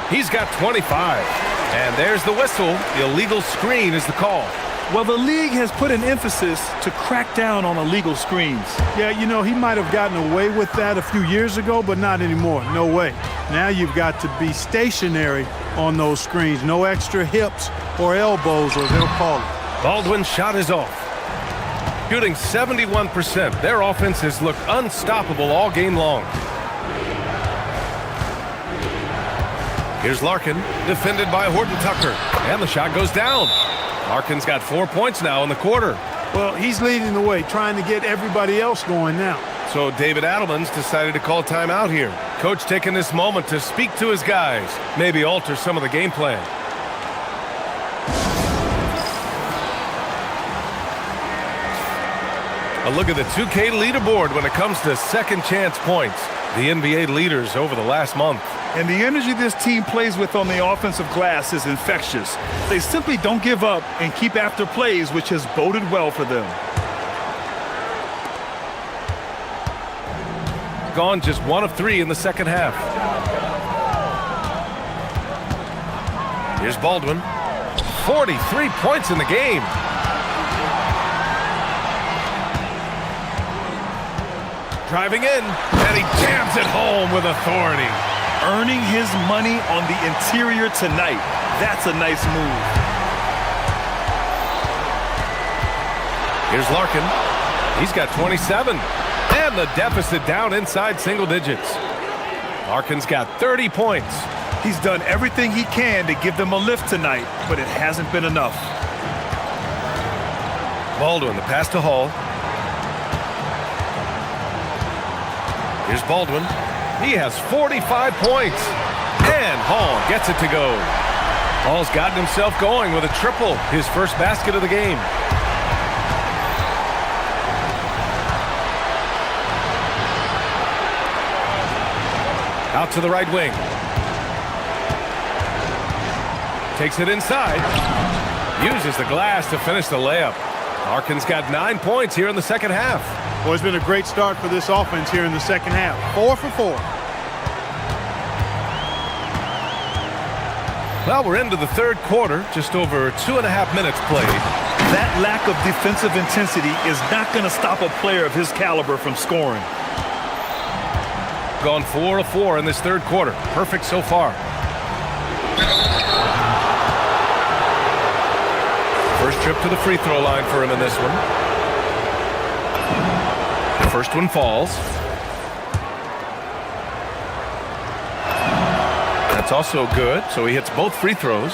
He's got 25. And there's the whistle. The illegal screen is the call. Well, the league has put an emphasis to crack down on illegal screens. Yeah, you know, he might have gotten away with that a few years ago, but not anymore. No way. Now you've got to be stationary on those screens. No extra hips or elbows, or they'll call it. Baldwin's shot is off. Shooting 71%. Their offense has looked unstoppable all game long. Here's Larkin, defended by Horton-Tucker. And the shot goes down. Larkin's got 4 points now in the quarter. Well, he's leading the way, trying to get everybody else going now. So David Adelman's decided to call timeout here. Coach taking this moment to speak to his guys, maybe alter some of the game plan. A look at the 2K leaderboard when it comes to second chance points. The NBA leaders over the last month. And the energy this team plays with on the offensive glass is infectious. They simply don't give up and keep after plays, which has boded well for them. Gone just 1 of 3 in the second half. Here's Baldwin. 43 points in the game. Driving in, and he jams it home with authority. Earning his money on the interior tonight. That's a nice move. Here's Larkin. He's got 27. And the deficit down inside single digits. Larkin's got 30 points. He's done everything he can to give them a lift tonight, but it hasn't been enough. Baldwin, the pass to Hall. Here's Baldwin. He has 45 points. And Hall gets it to go. Hall's gotten himself going with a triple, his first basket of the game. Out to the right wing. Takes it inside. Uses the glass to finish the layup. Larkin's got 9 points here in the second half. Well, it's been a great start for this offense here in the second half. 4 for 4. Well, we're into the third quarter, just over 2.5 minutes played. That lack of defensive intensity is not going to stop a player of his caliber from scoring. Gone 4 of 4 in this third quarter. Perfect so far. First trip to the free throw line for him in this one. The first one falls. That's also good, so he hits both free throws.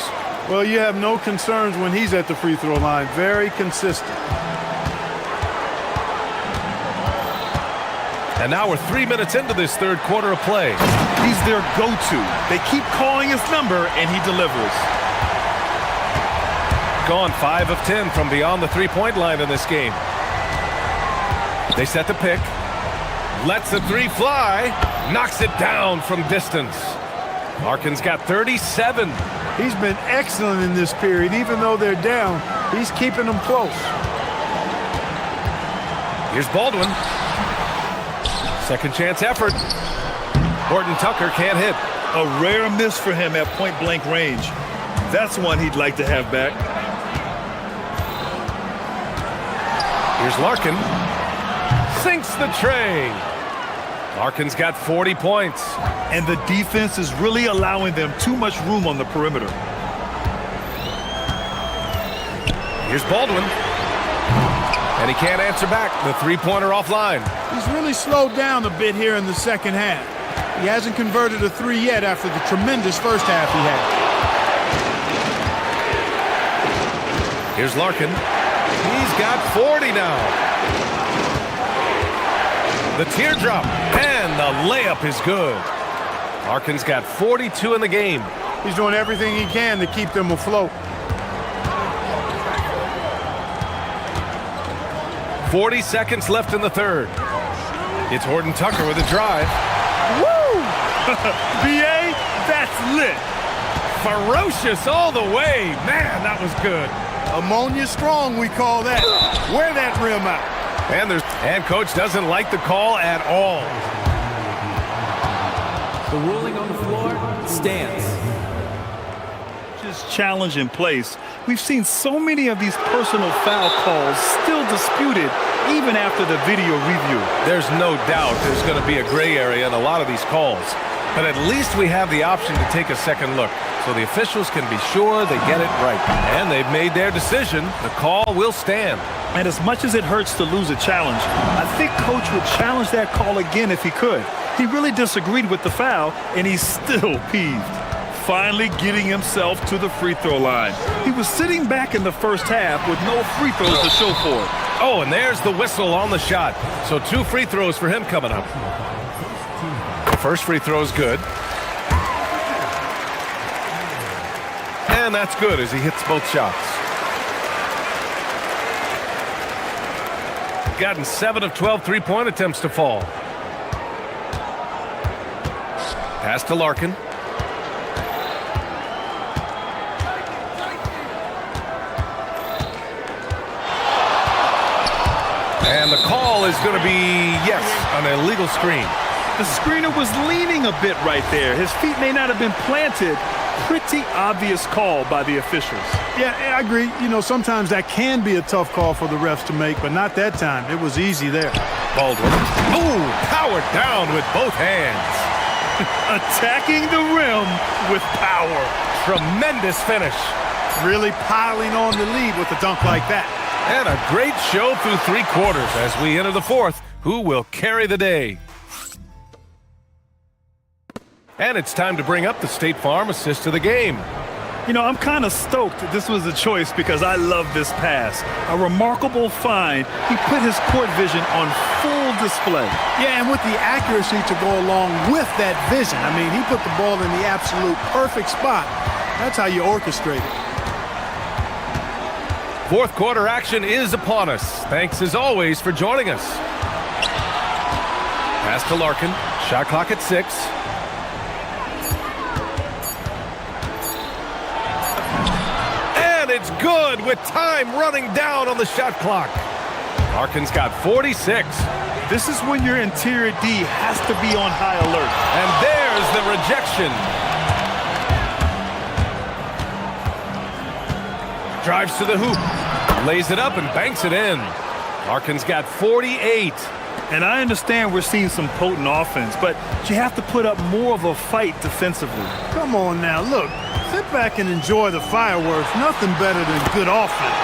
Well, you have no concerns when he's at the free throw line. Very consistent. And now we're 3 minutes into this third quarter of play. He's their go-to. They keep calling his number, and he delivers. Gone 5 of 10 from beyond the three-point line in this game. They set the pick. Lets the three fly. Knocks it down from distance. Larkin's got 37. He's been excellent in this period. Even though they're down, he's keeping them close. Here's Baldwin. Second chance effort. Horton Tucker can't hit. A rare miss for him at point-blank range. That's one he'd like to have back. Here's Larkin. Sinks the tray. Larkin's got 40 points. And the defense is really allowing them too much room on the perimeter. Here's Baldwin. And he can't answer back. The three-pointer offline. He's really slowed down a bit here in the second half. He hasn't converted a three yet after the tremendous first half he had. Here's Larkin. He's got 40 now. The teardrop. And the layup is good. Larkin's got 42 in the game. He's doing everything he can to keep them afloat. 40 seconds left in the third. It's Horton Tucker with a drive. Woo! BA, that's lit. Ferocious all the way. Man, that was good. Ammonia strong, we call that. Wear that rim out. And coach doesn't like the call at all. The ruling on the floor stands. Just challenge in place. We've seen so many of these personal foul calls still disputed even after the video review. There's no doubt there's going to be a gray area in a lot of these calls. But at least we have the option to take a second look, so the officials can be sure they get it right. And they've made their decision. The call will stand. And as much as it hurts to lose a challenge, I think coach would challenge that call again if he could. He really disagreed with the foul, and he's still peeved. Finally getting himself to the free throw line. He was sitting back in the first half with no free throws to show for it. Oh, and there's the whistle on the shot. So 2 free throws for him coming up. The first free throw is good. And that's good as he hits both shots. Gotten 7 of 12 three-point attempts to fall. Pass to Larkin. And the call is going to be, yes, an illegal screen. The screener was leaning a bit right there. His feet may not have been planted. Pretty obvious call by the officials. Yeah, I agree. You know, sometimes that can be a tough call for the refs to make, but not that time. It was easy there. Baldwin. Ooh, powered down with both hands. Attacking the rim with power. Tremendous finish. Really piling on the lead with a dunk like that. And a great show through 3 quarters as we enter the 4th. Who will carry the day? And it's time to bring up the State Farm assist of the game. You know, I'm kind of stoked that this was a choice because I love this pass. A remarkable find. He put his court vision on full display. Yeah, and with the accuracy to go along with that vision. I mean, he put the ball in the absolute perfect spot. That's how you orchestrate it. 4th quarter action is upon us. Thanks as always for joining us. Pass to Larkin. Shot clock at 6. And it's good with time running down on the shot clock. Larkin's got 46. This is when your interior D has to be on high alert. And there's the rejection. Drives to the hoop, lays it up and banks it in. Larkin's got 48. And I understand we're seeing some potent offense, but you have to put up more of a fight defensively. Come on now, look. Sit back and enjoy the fireworks. Nothing better than good offense.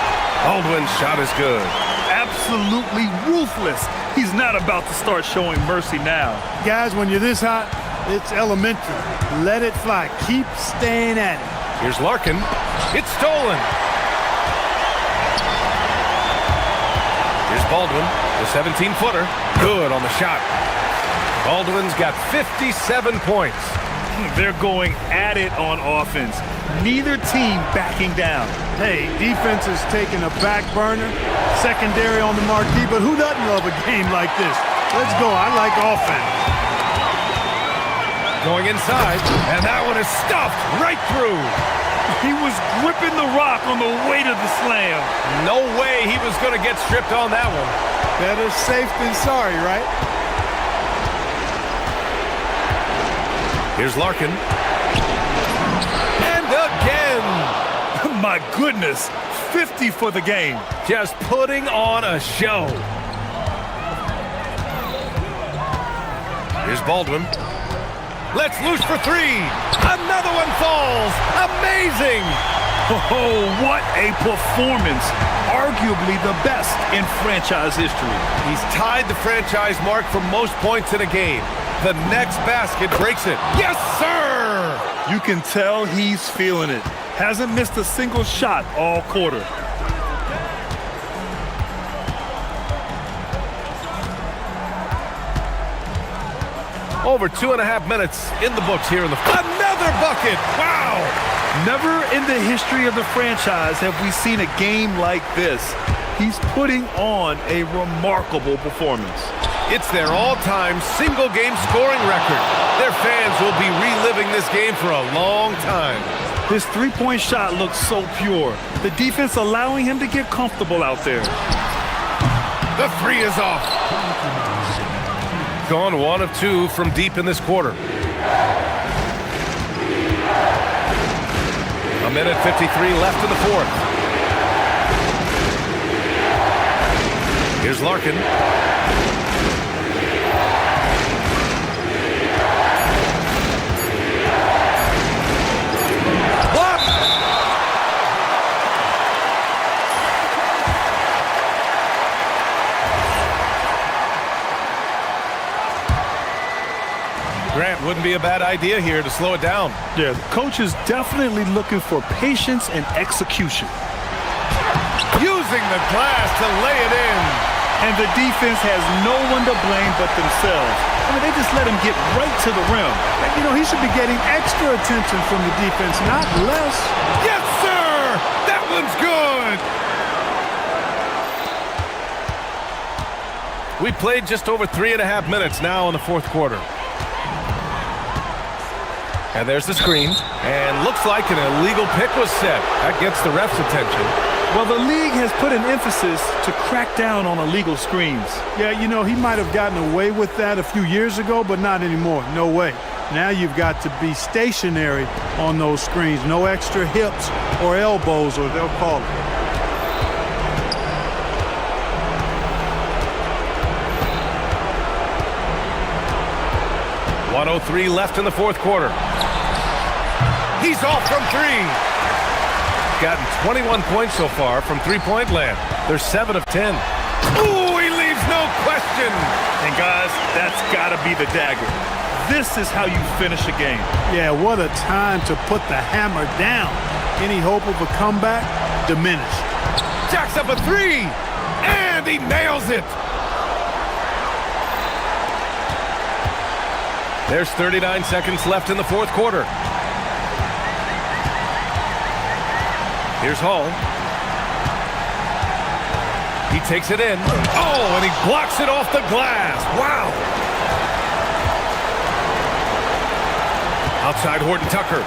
Baldwin's shot is good. Absolutely ruthless. He's not about to start showing mercy now. Guys, when you're this hot, it's elementary. Let it fly. Keep staying at it. Here's Larkin. It's stolen. Here's Baldwin, the 17-footer. Good on the shot. Baldwin's got 57 points. They're going at it on offense. Neither team backing down. Hey, defense is taking a back burner, secondary on the marquee, but who doesn't love a game like this? Let's go. I like offense. Going inside, and that one is stuffed right through. He was gripping the rock on the weight of the slam. No way he was going to get stripped on that one. Better safe than sorry, right? Here's Larkin. And again. My goodness, 50 for the game. Just putting on a show. Here's Baldwin. Let's loose for 3. Another one falls. Amazing. Oh, what a performance. Arguably the best in franchise history. He's tied the franchise mark for most points in a game. The next basket breaks it. Yes, sir! You can tell he's feeling it. Hasn't missed a single shot all quarter. Over 2.5 minutes in the books here in the... Another bucket! Wow! Never in the history of the franchise have we seen a game like this. He's putting on a remarkable performance. It's their all-time single-game scoring record. Their fans will be reliving this game for a long time. His three-point shot looks so pure. The defense allowing him to get comfortable out there. The 3 is off. Gone 1 of 2 from deep in this quarter. A minute 53 left in the 4th. Here's Larkin. Blocked! Grant, wouldn't be a bad idea here to slow it down. Yeah, the coach is definitely looking for patience and execution. Uses using the glass to lay it in. And the defense has no one to blame but themselves. I mean, they just let him get right to the rim. And, you know, he should be getting extra attention from the defense, not less. Yes, sir! That one's good! We played just over 3.5 minutes now in the fourth quarter. And there's the screen. And looks like an illegal pick was set. That gets the ref's attention. Well, the league has put an emphasis to crack down on illegal screens. Yeah, you know, he might have gotten away with that a few years ago, but not anymore. No way. Now you've got to be stationary on those screens. No extra hips or elbows, or they'll call it. .103 left in the fourth quarter. He's off from three. Gotten 21 points so far from three-point land. They're 7 of 10. Ooh, he leaves no question. And guys, that's got to be the dagger. This is how you finish a game. Yeah, what a time to put the hammer down. Any hope of a comeback? Diminished. Jacks up a three, and he nails it. There's 39 seconds left in the fourth quarter. Here's Hall. He takes it in. Oh, and he blocks it off the glass. Wow. Outside Horton Tucker.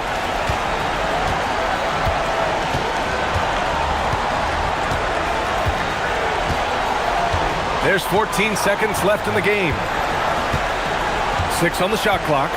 There's 14 seconds left in the game. 6 on the shot clock.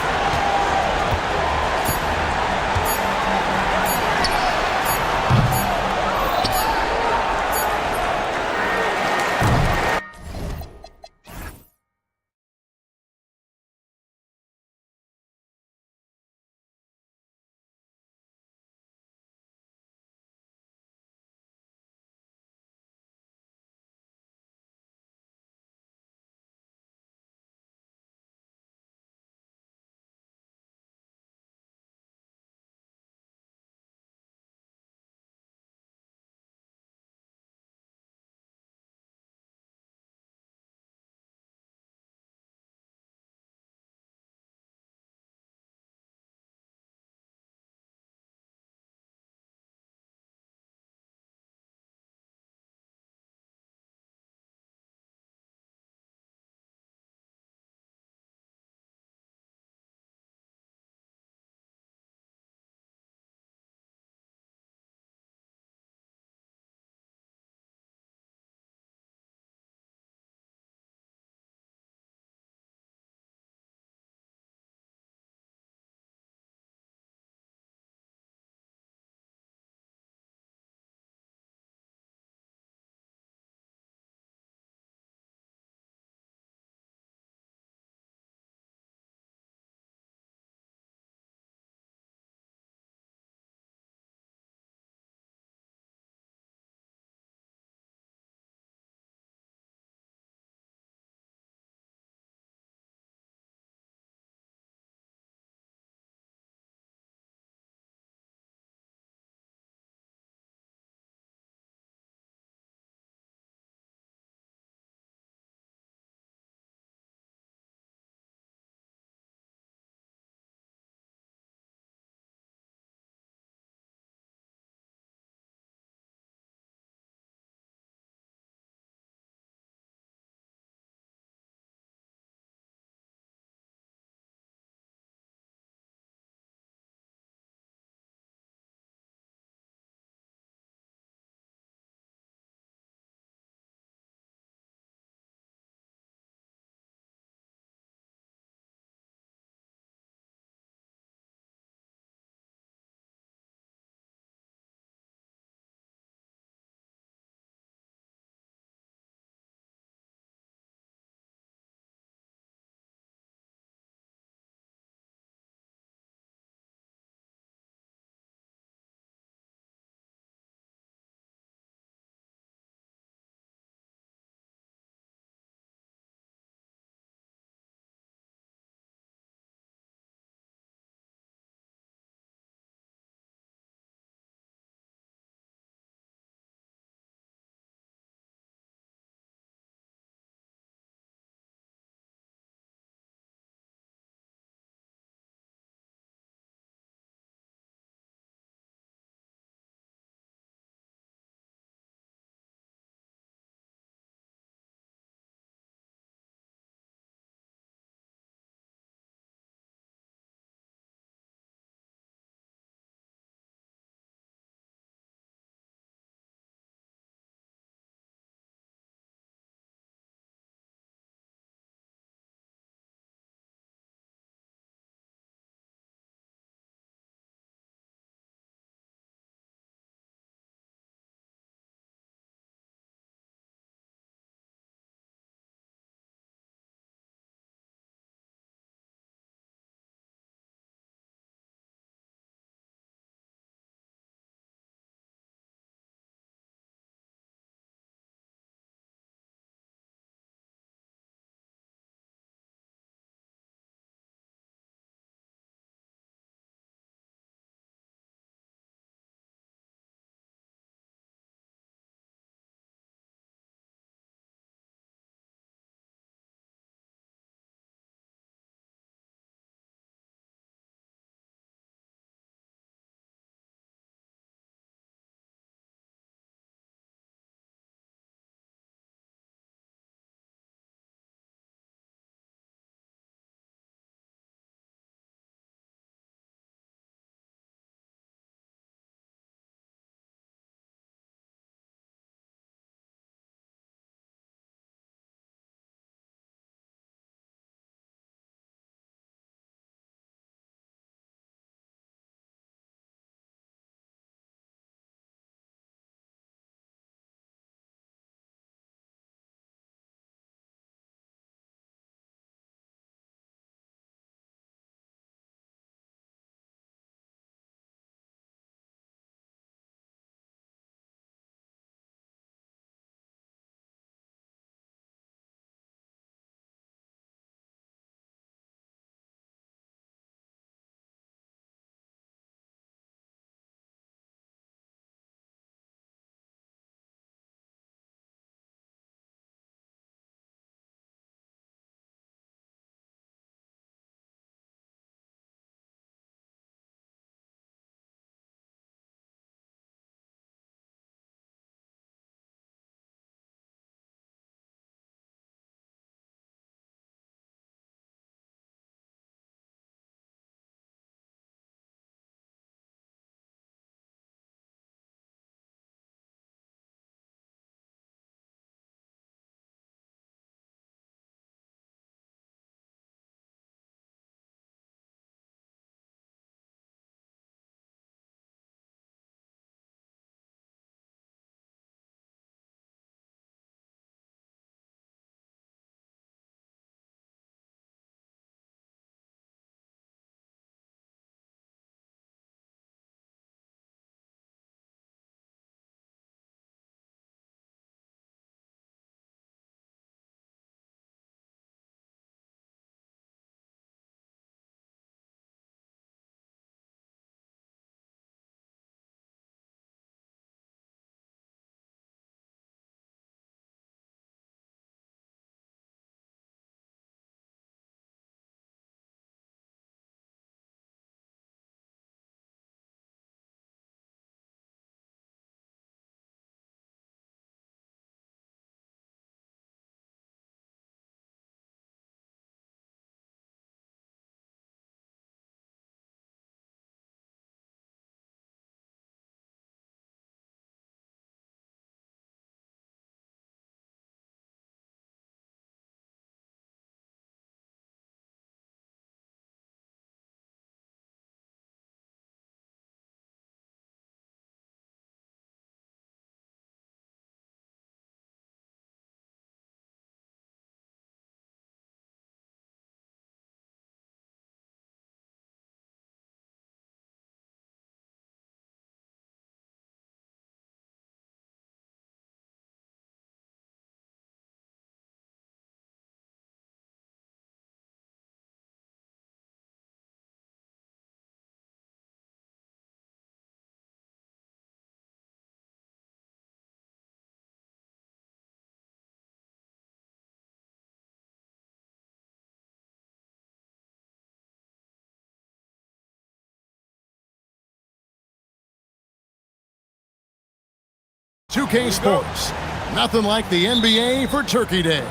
2K Sports. Nothing like the NBA for Turkey Day.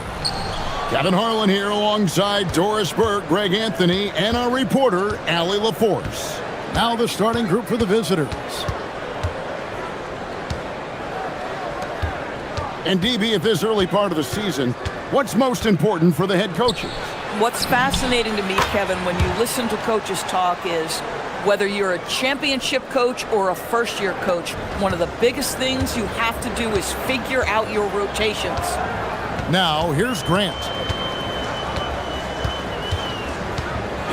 Kevin Harlan here alongside Doris Burke, Greg Anthony, and our reporter, Allie LaForce. Now the starting group for the visitors. And DB, at this early part of the season, what's most important for the head coaches? What's fascinating to me, Kevin, when you listen to coaches talk is whether you're a championship coach or a first-year coach, one of the biggest things you have to do is figure out your rotations. Now, here's Grant.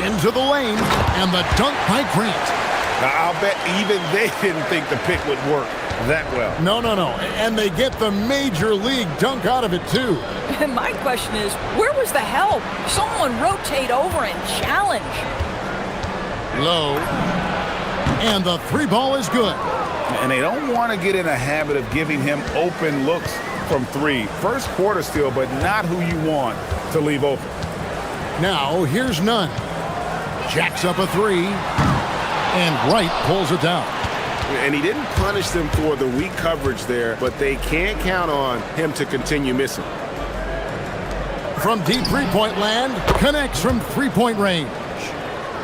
Into the lane, and the dunk by Grant. Now, I'll bet even they didn't think the pick would work that well. No. And they get the major league dunk out of it, too. And my question is, where was the help? Someone rotate over and challenge. Low. And the three ball is good. And they don't want to get in a habit of giving him open looks from three. First quarter still, but not who you want to leave open. Now, here's Nunn. Jacks up a three. And Wright pulls it down. And he didn't punish them for the weak coverage there, but they can't count on him to continue missing. From deep three-point land, connects from three-point range.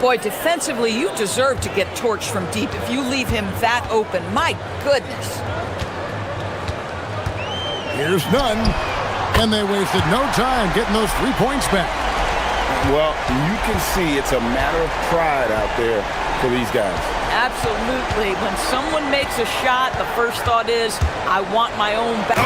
Boy, defensively, you deserve to get torched from deep if you leave him that open. My goodness. Here's Nunn. And they wasted no time getting those 3 points back. Well, you can see it's a matter of pride out there for these guys. Absolutely. When someone makes a shot, the first thought is, I want my own back.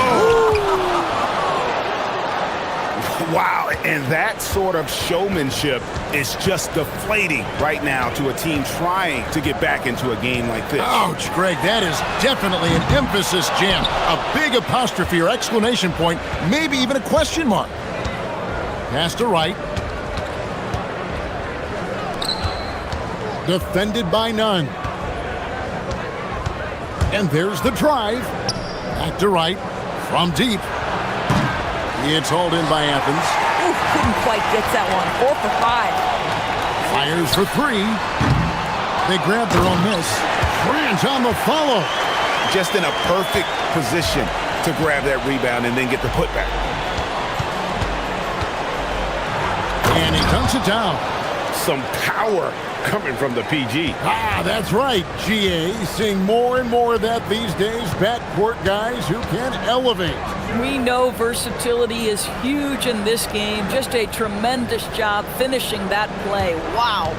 Wow, and that sort of showmanship is just deflating right now to a team trying to get back into a game like this. Ouch, Greg, that is definitely an emphasis jam. A big apostrophe or exclamation point, maybe even a question mark. Pass to Wright. Defended by Nunn. And there's the drive. Back to Wright. From deep. It's hauled in by Athens. Ooh, couldn't quite get that one. 4 for 5. Fires for three. They grab their own miss. Grant on the follow. Just in a perfect position to grab that rebound and then get the putback. And he dunks it down. Some power coming from the PG. That's right, GA. Seeing more and more of that these days. Backcourt guys who can elevate. We know versatility is huge in this game. Just a tremendous job finishing that play. Wow.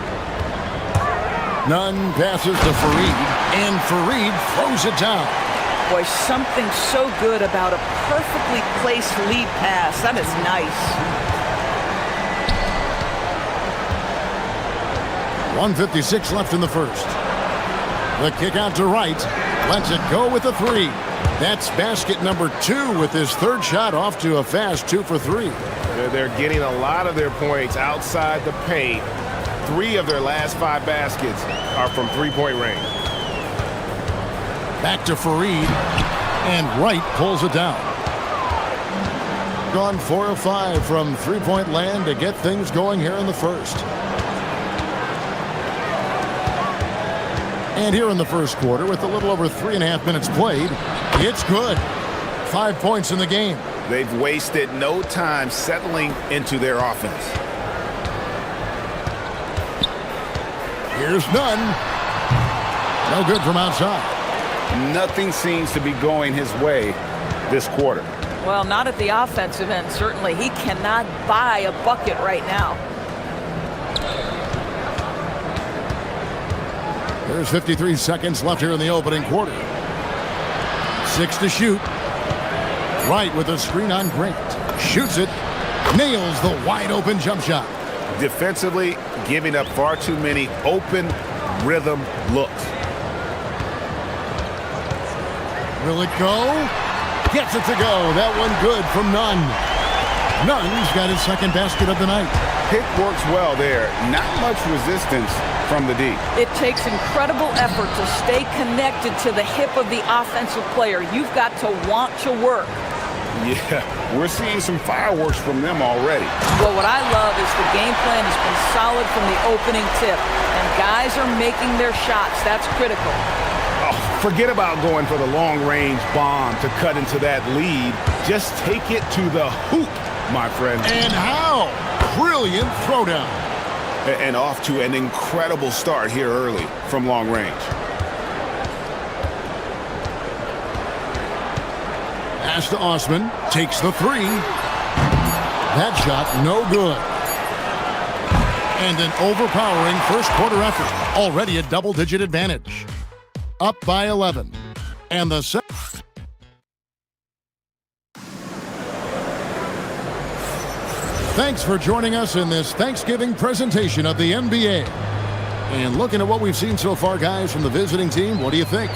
Nunn passes to Fareed, and Fareed throws it down. Boy, something so good about a perfectly placed lead pass. That is nice. 1:56 left in the first. The kick out to Wright. Lets it go with a three. That's basket number 2 with his third shot off to a fast 2 for 3. They're getting a lot of their points outside the paint. 3 of their last 5 baskets are from three-point range. Back to Fareed. And Wright pulls it down. Gone 4 of 5 from three-point land to get things going here in the first. And here in the first quarter, with a little over 3.5 minutes played, it's good. 5 points in the game. They've wasted no time settling into their offense. Here's Nunn. No good from outside. Nothing seems to be going his way this quarter. Well, not at the offensive end, certainly. He cannot buy a bucket right now. There's 53 seconds left here in the opening quarter. 6 to shoot. Wright with a screen on Grant. Shoots it. Nails the wide open jump shot. Defensively, giving up far too many open rhythm looks. Will it go? Gets it to go. That one good from Nunn. Nunn's got his second basket of the night. Pick works well there. Not much resistance from the D. It takes incredible effort to stay connected to the hip of the offensive player. You've got to want to work. Yeah, we're seeing some fireworks from them already. Well, what I love is the game plan has been solid from the opening tip, and guys are making their shots. That's critical. Oh, Forget about going for the long-range bomb to cut into that lead. Just take it to the hoop, my friend. And how? Brilliant throwdown. And off to an incredible start here early from long range. Pass to Osman. Takes the three. That shot no good. And an overpowering first quarter effort. Already a double-digit advantage. Up by 11. And the set. Thanks for joining us in this Thanksgiving presentation of the NBA. And looking at what we've seen so far, guys, from the visiting team, what do you think?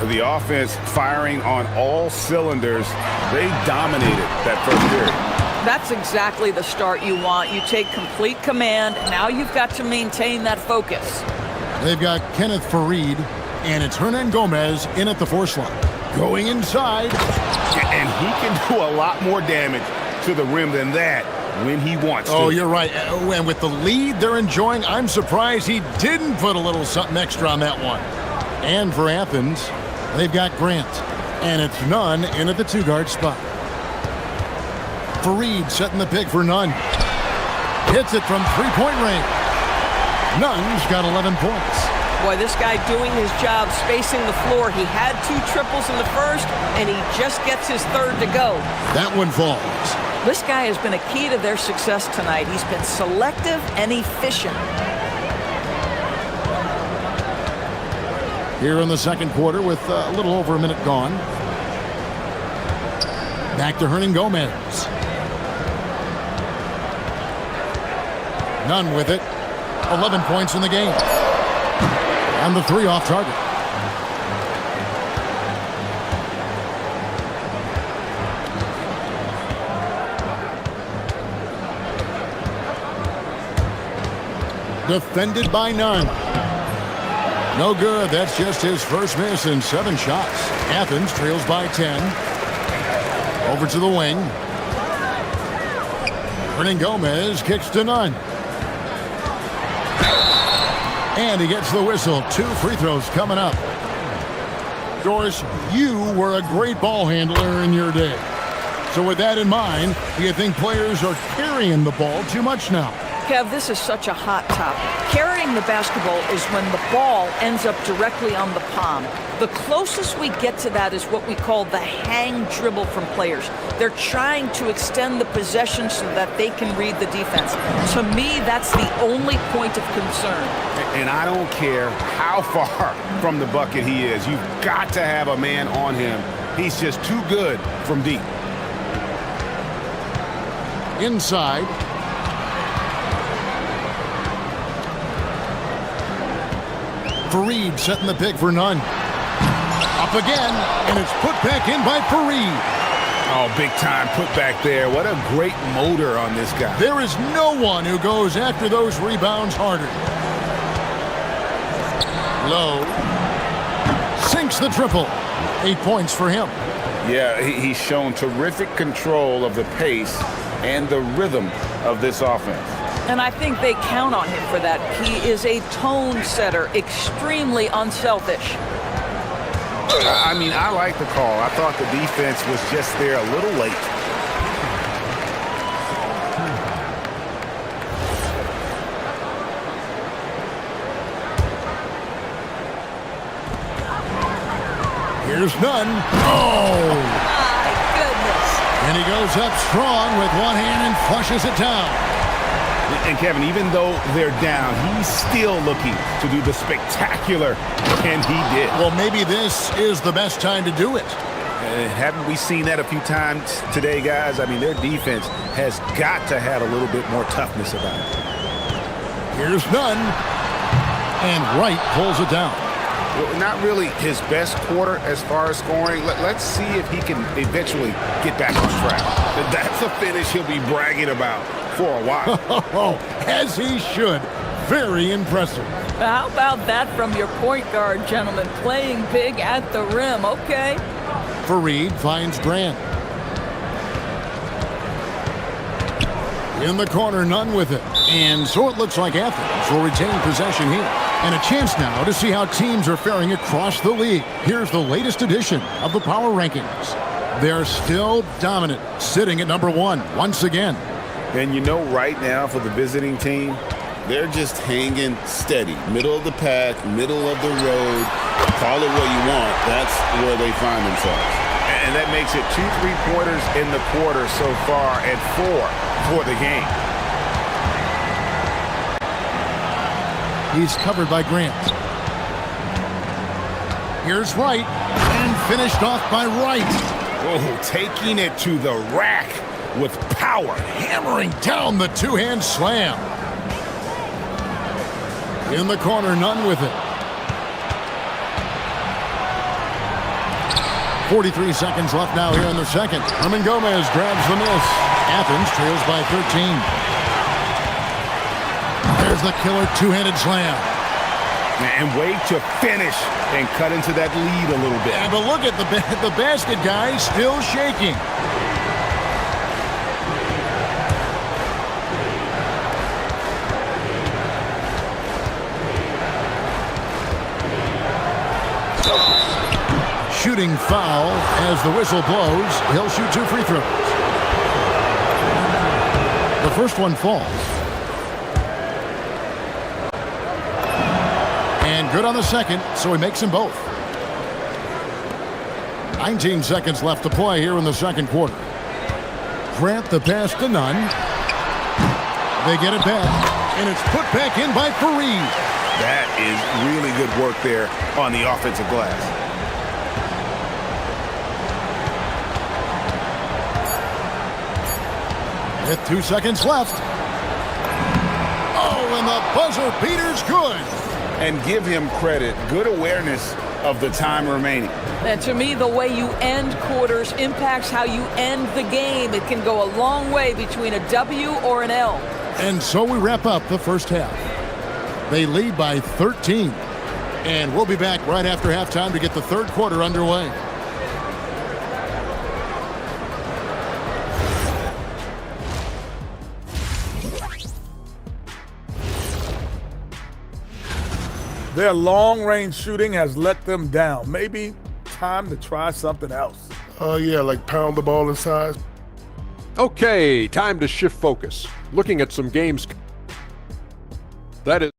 The offense firing on all cylinders. They dominated that first period. That's exactly the start you want. You take complete command. Now you've got to maintain that focus. They've got Kenneth Faried, and it's Hernan Gomez in at the 4 slot. Going inside. And he can do a lot more damage to the rim than that when he wants to. Oh, you're right. And with the lead they're enjoying, I'm surprised he didn't put a little something extra on that one. And for Athens, they've got Grant. And it's Nunn in at the 2-guard spot. Faried setting the pick for Nunn. Hits it from 3-point range. Nunn's got 11 points. Boy, this guy doing his job spacing the floor. He had 2 triples in the first, and he just gets his 3rd to go. That one falls. This guy has been a key to their success tonight. He's been selective and efficient. Here in the second quarter with a little over a minute gone. Back to Hernan Gomez. Nunn with it. 11 points in the game. And the 3 off target. Defended by Nunn. No good. That's just his first miss in 7 shots. Athens trails by 10. Over to the wing. Hernan Gomez kicks to Nunn. And he gets the whistle. 2 free throws coming up. Doris, you were a great ball handler in your day. So with that in mind, do you think players are carrying the ball too much now? Kev, this is such a hot topic. Carrying the basketball is when the ball ends up directly on the palm. The closest we get to that is what we call the hang dribble from players. They're trying to extend the possession so that they can read the defense. To me, that's the only point of concern. And I don't care how far from the bucket he is. You've got to have a man on him. He's just too good from deep. Inside. Faried setting the pick for Nunn. Up again, and it's put back in by Faried. Oh, big time put back there. What a great motor on this guy. There is no one who goes after those rebounds harder. Low. Sinks the triple. 8 points for him. Yeah, he's shown terrific control of the pace and the rhythm of this offense. And I think they count on him for that. He is a tone setter, extremely unselfish. I mean, I like the call. I thought the defense was just there a little late. Here's Nunn. Oh! My goodness. And he goes up strong with one hand and flushes it down. And Kevin, even though they're down, he's still looking to do the spectacular, and he did. Well, maybe this is the best time to do it. Haven't we seen that a few times today, guys? I mean, their defense has got to have a little bit more toughness about it. Here's Nunn. And Wright pulls it down. Well, not really his best quarter as far as scoring. Let's see if he can eventually get back on track. That's a finish he'll be bragging about for a while. As he should. Very impressive. How about that from your point guard, gentlemen? Playing big at the rim. Okay. Faried finds Grant. In the corner, Nunn with it. And so it looks like Athens will retain possession here. And a chance now to see how teams are faring across the league. Here's the latest edition of the Power Rankings. They're still dominant, sitting at number 1 once again. And you know right now for the visiting team, they're just hanging steady. Middle of the pack, middle of the road. Call it what you want. That's where they find themselves. And that makes it 2 3-pointers in the quarter so far and 4 for the game. He's covered by Grant. Here's Wright, and finished off by Wright. Oh, taking it to the rack with power. Hammering down the two-hand slam. In the corner, none with it. 43 seconds left now here in the second. Herman Gomez grabs the miss. Athens trails by 13. There's the killer two-handed slam. And wait to finish and cut into that lead a little bit. But look at the basket guy still shaking. Shooting foul as the whistle blows. He'll shoot 2 free throws. The first one falls. And good on the second, so he makes them both. 19 seconds left to play here in the second quarter. Grant the pass to Nunn. They get it back, and it's put back in by Fareed. That is really good work there on the offensive glass. With 2 seconds left. Oh, and the buzzer beater's good. And give him credit. Good awareness of the time remaining. And to me, the way you end quarters impacts how you end the game. It can go a long way between a W or an L. And so we wrap up the first half. They lead by 13. And we'll be back right after halftime to get the third quarter underway. Their long-range shooting has let them down. Maybe time to try something else. Yeah, like pound the ball inside. Okay, time to shift focus. Looking at some games. That is.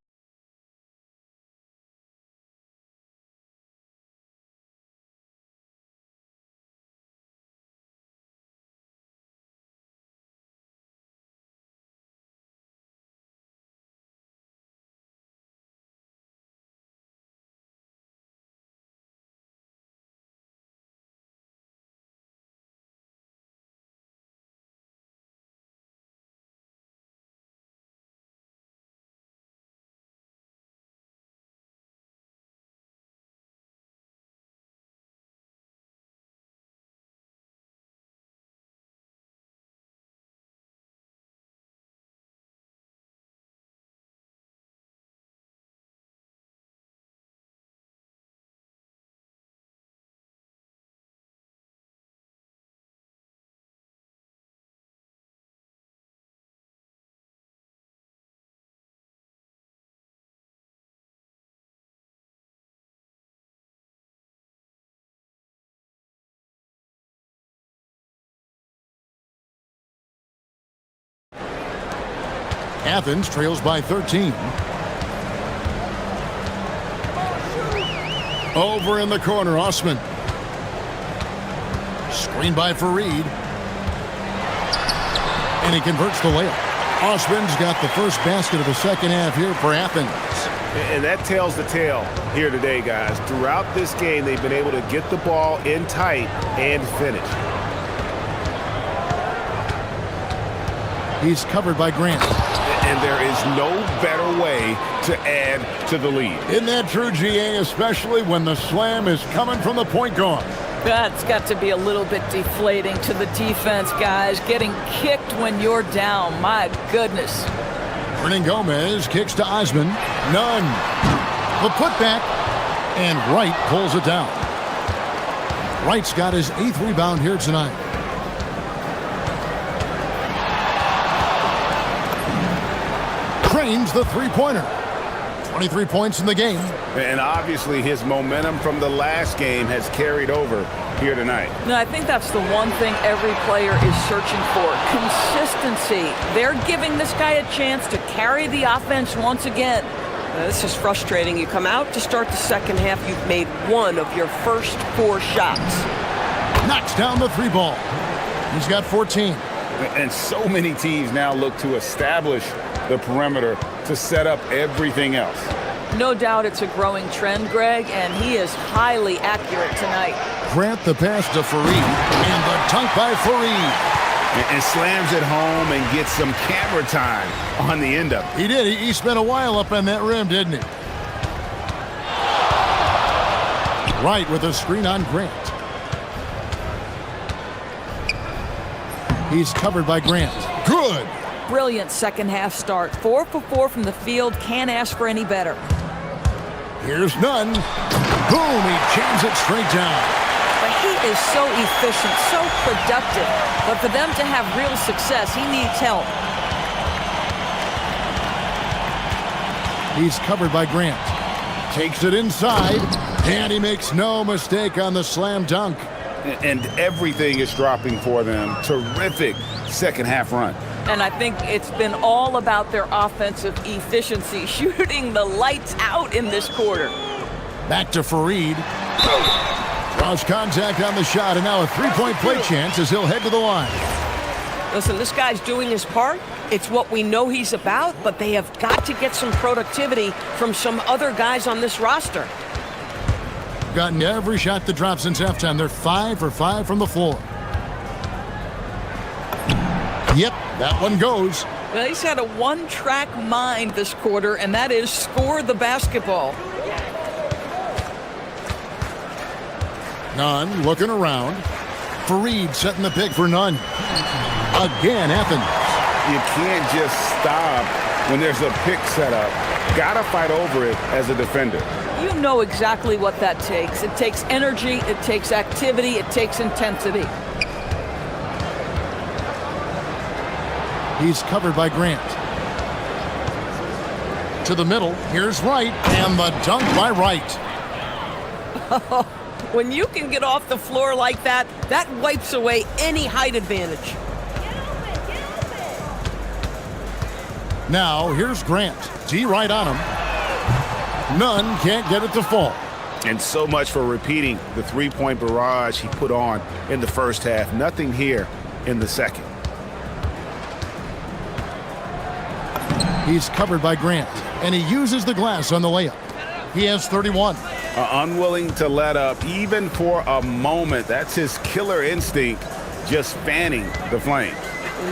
Athens trails by 13. Over in the corner, Osman. Screen by Fareed. And he converts the layup. Osman's got the first basket of the second half here for Athens. And that tells the tale here today, guys. Throughout this game, they've been able to get the ball in tight and finish. He's covered by Grant. And there is no better way to add to the lead. Isn't that true, GA, especially when the slam is coming from the point guard? That's got to be a little bit deflating to the defense, guys. Getting kicked when you're down. My goodness. Hernan Gomez kicks to Osman. None. The putback. And Wright pulls it down. Wright's got his 8th rebound here tonight. Trains the three-pointer. 23 points in the game. And obviously his momentum from the last game has carried over here tonight. No, I think that's the one thing every player is searching for. Consistency. They're giving this guy a chance to carry the offense once again. This is frustrating. You come out to start the second half, you've made one of your first 4 shots. Knocks down the 3 ball. He's got 14. And so many teams now look to establish the perimeter to set up everything else. No doubt it's a growing trend, Greg, and he is highly accurate tonight. Grant the pass to Fareed, and the dunk by Fareed. And slams it home and gets some camera time on the end of it. He did. He spent a while up on that rim, didn't he? Right with a screen on Grant. He's covered by Grant. Good. Brilliant second half start. 4 for 4 from the field. Can't ask for any better. Here's Nunn. Boom, he jams it straight down. But he is so efficient, so productive. But for them to have real success, he needs help. He's covered by Grant. Takes it inside, and he makes no mistake on the slam dunk. And everything is dropping for them. Terrific second half run. And I think it's been all about their offensive efficiency, shooting the lights out in this quarter. Back to Fareed. Draws contact on the shot, and now a 3-point play chance as he'll head to the line. Listen, this guy's doing his part. It's what we know he's about, but they have got to get some productivity from some other guys on this roster. Gotten every shot that dropped since halftime. They're 5 for 5 from the floor. Yep, that one goes. Well, he's had a one-track mind this quarter, and that is score the basketball. Nunn looking around. Fareed setting the pick for Nunn. Again, Athens. You can't just stop when there's a pick set up. Gotta fight over it as a defender. You know exactly what that takes. It takes energy, it takes activity, it takes intensity. He's covered by Grant. To the middle, here's Wright, and the dunk by Wright. When you can get off the floor like that, that wipes away any height advantage. Now, here's Grant. D right on him. Nunn can't get it to fall. And so much for repeating the 3-point barrage he put on in the first half. Nothing here in the second. He's covered by Grant, and he uses the glass on the layup. He has 31. Unwilling to let up even for a moment. That's his killer instinct, just fanning the flames.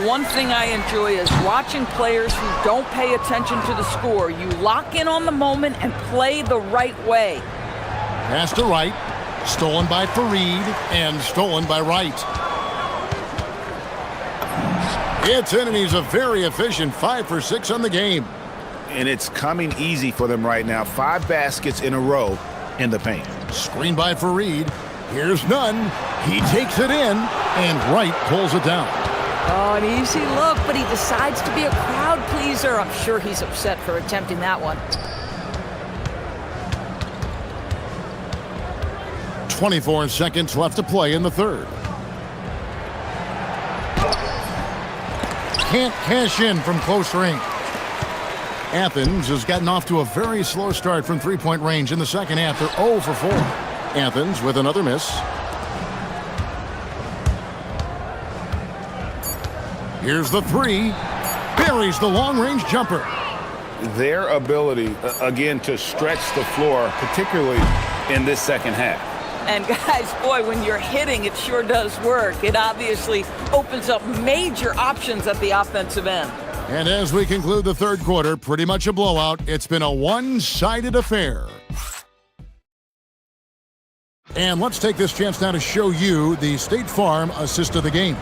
One thing I enjoy is watching players who don't pay attention to the score. You lock in on the moment and play the right way. Pass to Wright. Stolen by Fareed and stolen by Wright. It's in, and he's a very efficient 5 for 6 on the game. And it's coming easy for them right now. 5 baskets in a row in the paint. Screen by Fareed. Here's Nunn. He takes it in, and Wright pulls it down. Oh, an easy look, but he decides to be a crowd pleaser. I'm sure he's upset for attempting that one. 24 seconds left to play in the third. Can't cash in from close range. Athens has gotten off to a very slow start from 3-point range in the second half. They're 0 for 4. Athens with another miss. Here's the 3. Buries the long-range jumper. Their ability, again, to stretch the floor, particularly in this second half. And guys, boy, when you're hitting, it sure does work. It obviously opens up major options at the offensive end. And as we conclude the third quarter, pretty much a blowout. It's been a one-sided affair. And let's take this chance now to show you the State Farm assist of the game.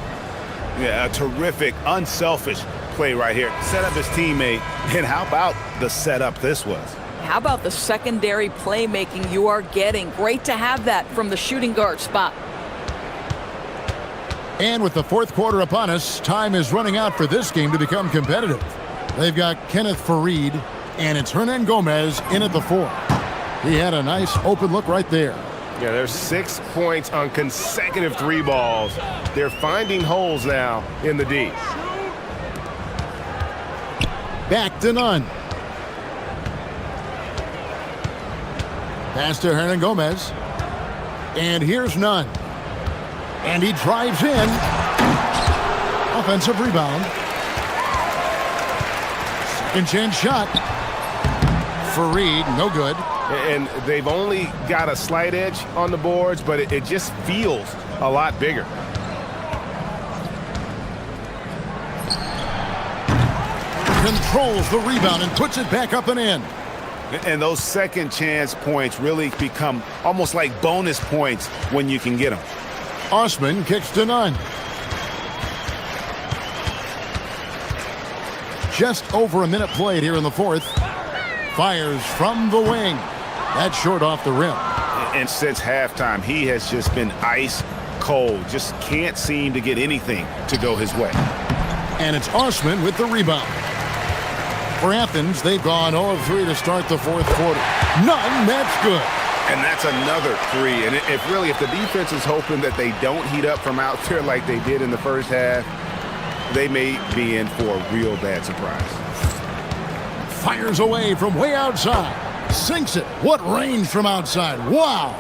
Yeah, a terrific, unselfish play right here. Set up his teammate, and how about the setup this was? How about the secondary playmaking you are getting? Great to have that from the shooting guard spot. And with the fourth quarter upon us, time is running out for this game to become competitive. They've got Kenneth Fareed, And it's Hernan Gomez in at the 4. He had a nice open look right there. Yeah, there's 6 points on consecutive 3 balls. They're finding holes now in the D. Back to none. Pass to Hernan Gomez. And here's none. And he drives in. Offensive rebound. Second chance shot. Fareed, no good. And they've only got a slight edge on the boards, but it just feels a lot bigger. Controls the rebound and puts it back up and in. And those second chance points really become almost like bonus points when you can get them. Osman kicks to none. Just over a minute played here in the 4th. Fires from the wing. That's short off the rim. And since halftime, he has just been ice cold. Just can't seem to get anything to go his way. And it's Osman with the rebound. For Athens, they've gone 0 of 3 to start the 4th quarter. None, that's good. And that's another 3. And if the defense is hoping that they don't heat up from out there like they did in the first half, they may be in for a real bad surprise. Fires away from way outside. Sinks it. What range from outside. Wow.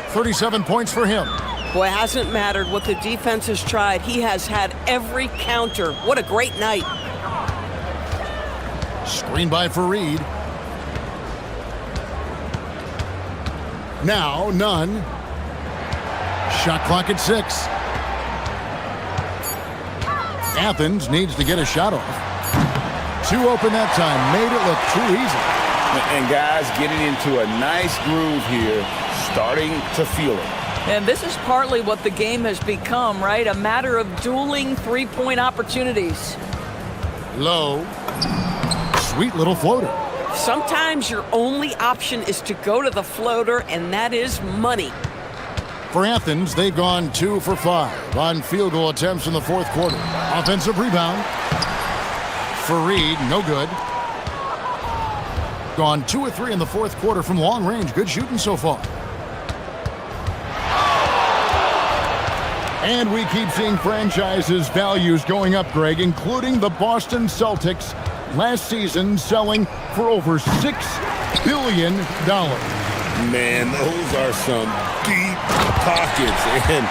37 points for him. Boy, it hasn't mattered what the defense has tried. He has had every counter. What a great night. Screen by Fareed. Now, none. Shot clock at 6. Athens needs to get a shot off. 2 open that time. Made it look too easy. And guys getting into a nice groove here, starting to feel it. And this is partly what the game has become, right? A matter of dueling 3-point opportunities. Low. Sweet little floater. Sometimes your only option is to go to the floater, and that is money. For Athens, they've gone 2 for 5 on field goal attempts in the 4th quarter. Offensive rebound. Fareed, no good. Gone 2 of 3 in the 4th quarter from long range. Good shooting so far. And we keep seeing franchises' values going up, Greg, including the Boston Celtics last season selling for over $6 billion. Man, those are some deep pockets. And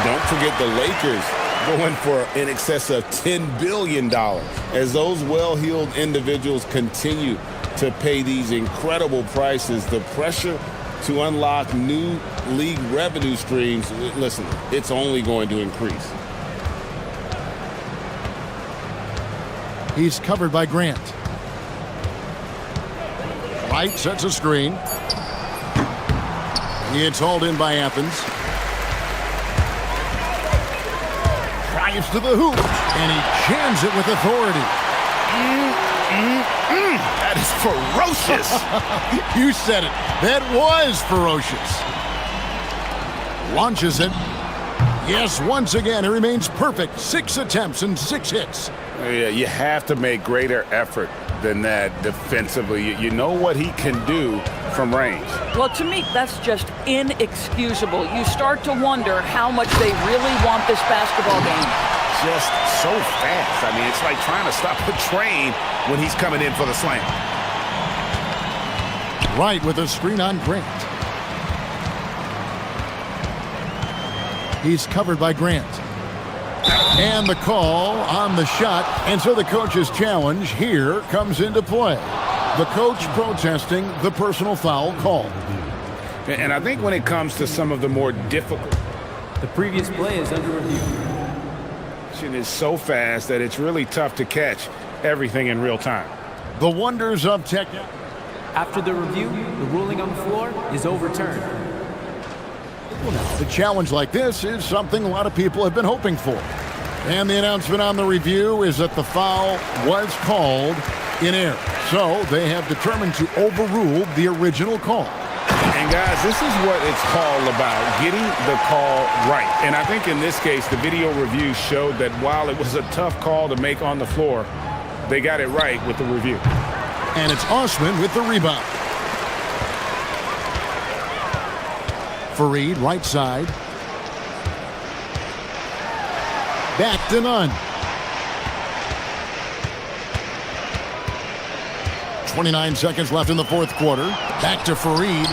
don't forget the Lakers going for in excess of $10 billion. As those well-heeled individuals continue to pay these incredible prices, the pressure to unlock new league revenue streams, listen, it's only going to increase. He's covered by Grant. Wright sets a screen. It's hauled in by Athens. Drives to the hoop, and he jams it with authority. That is ferocious. You said it. That was ferocious. Launches it. Yes, once again, it remains perfect. 6 attempts and 6 hits. Yeah, you have to make greater effort than that defensively. You know what he can do from range. Well, to me, that's just inexcusable. You start to wonder how much they really want this basketball game. Just so fast. I mean, it's like trying to stop a train when he's coming in for the slam. Right with a screen on Grant. He's covered by Grant. And the call on the shot. And so the coach's challenge here comes into play. The coach protesting the personal foul call. And I think when it comes to some of the more difficult, The previous play is under review. is so fast that it's really tough to catch everything in real time. The wonders of technology. After the review, the ruling on the floor is overturned. The challenge like this is something a lot of people have been hoping for. And the announcement on the review is that the foul was called in error. So they have determined to overrule the original call. And guys, this is what it's all about, getting the call right. And I think in this case, the video review showed that while it was a tough call to make on the floor, they got it right with the review. And it's Osman with the rebound. Fareed, right side. Back to none. 29 seconds left in the fourth quarter. Back to Fareed.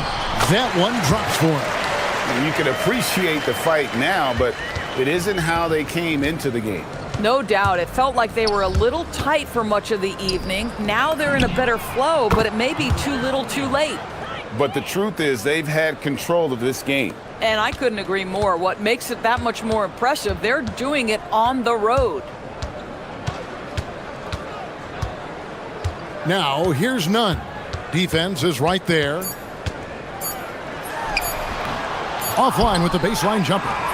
That one drops for him. You can appreciate the fight now, but it isn't how they came into the game. No doubt. It felt like they were a little tight for much of the evening. Now they're in a better flow, but it may be too little too late. But the truth is they've had control of this game. And I couldn't agree more. What makes it that much more impressive, they're doing it on the road. Now, here's none. Defense is right there. Offline with the baseline jumper.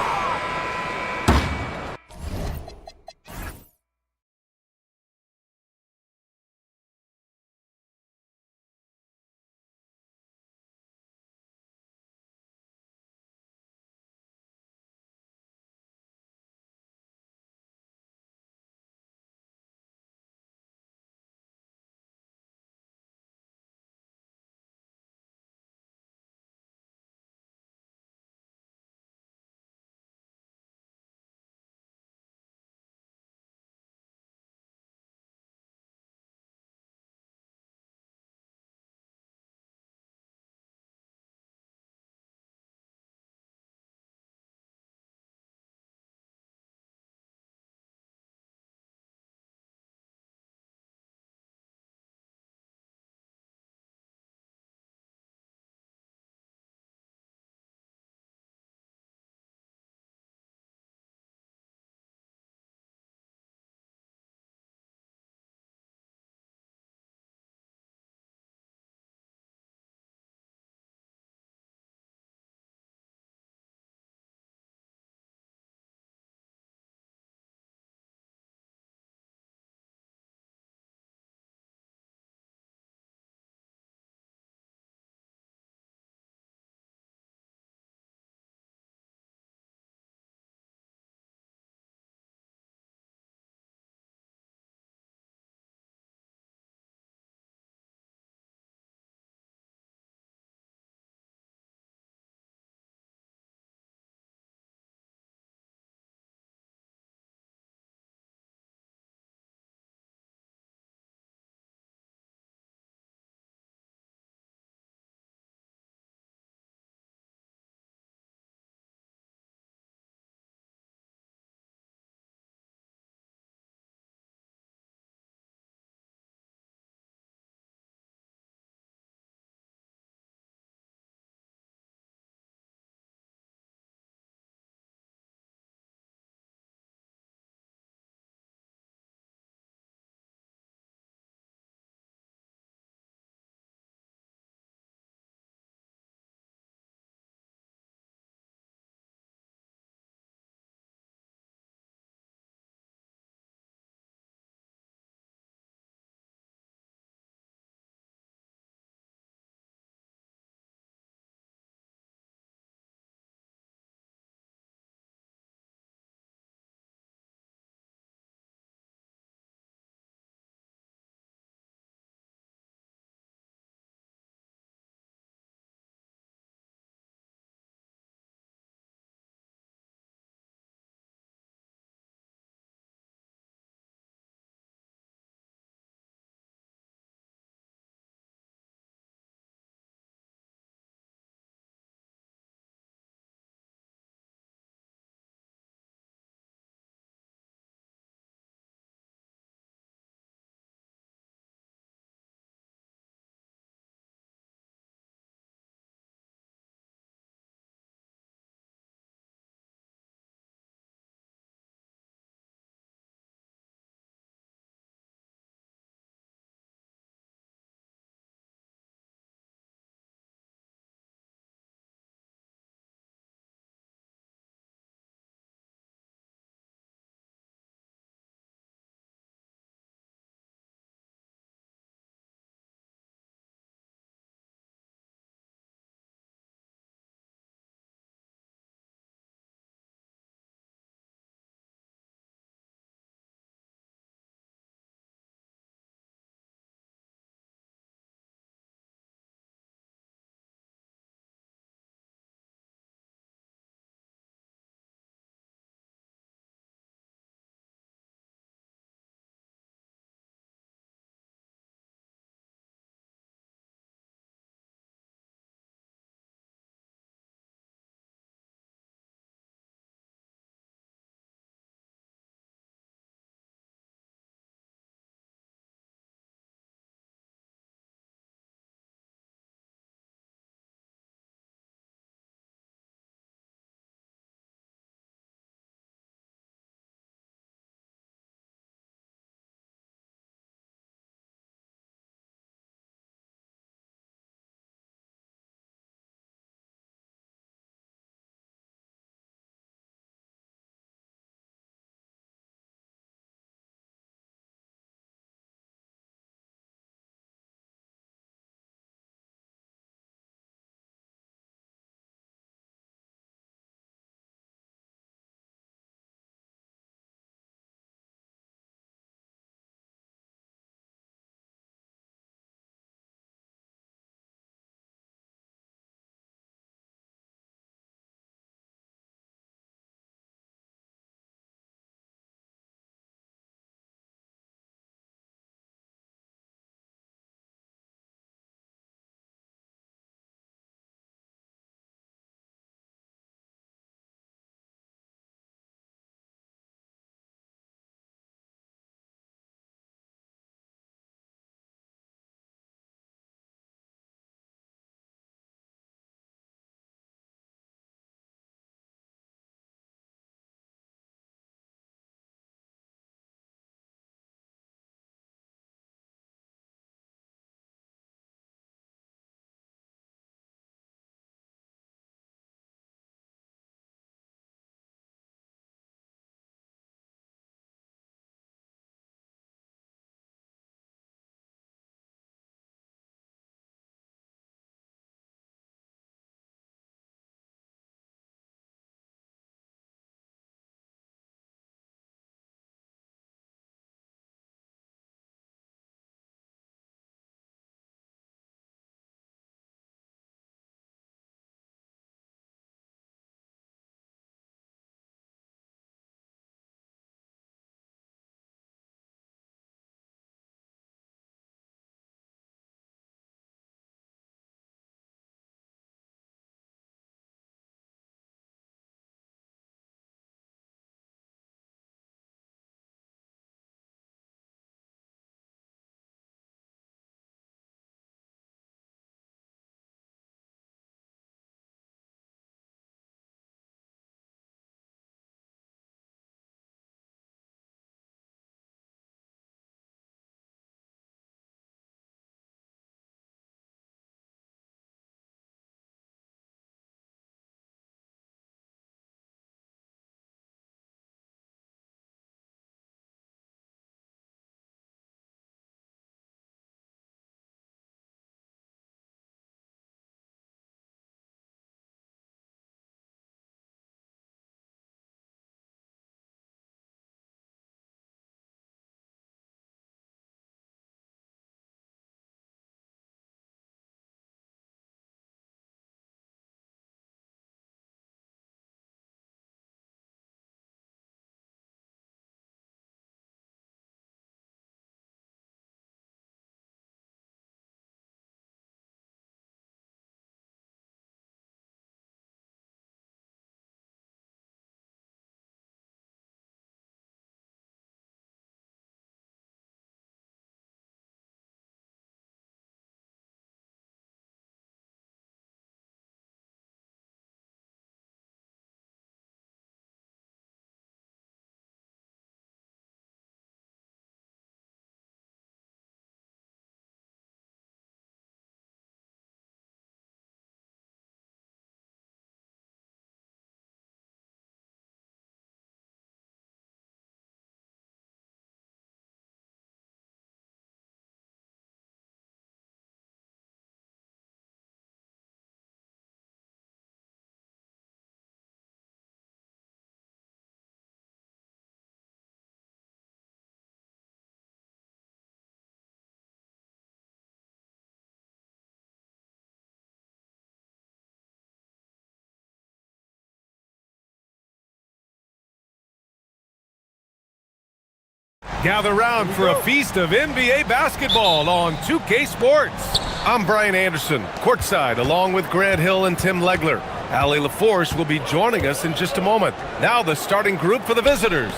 Gather round for a feast of NBA basketball on 2K Sports. I'm Brian Anderson, courtside, along with Grant Hill and Tim Legler. Allie LaForce will be joining us in just a moment. Now the starting group for the visitors.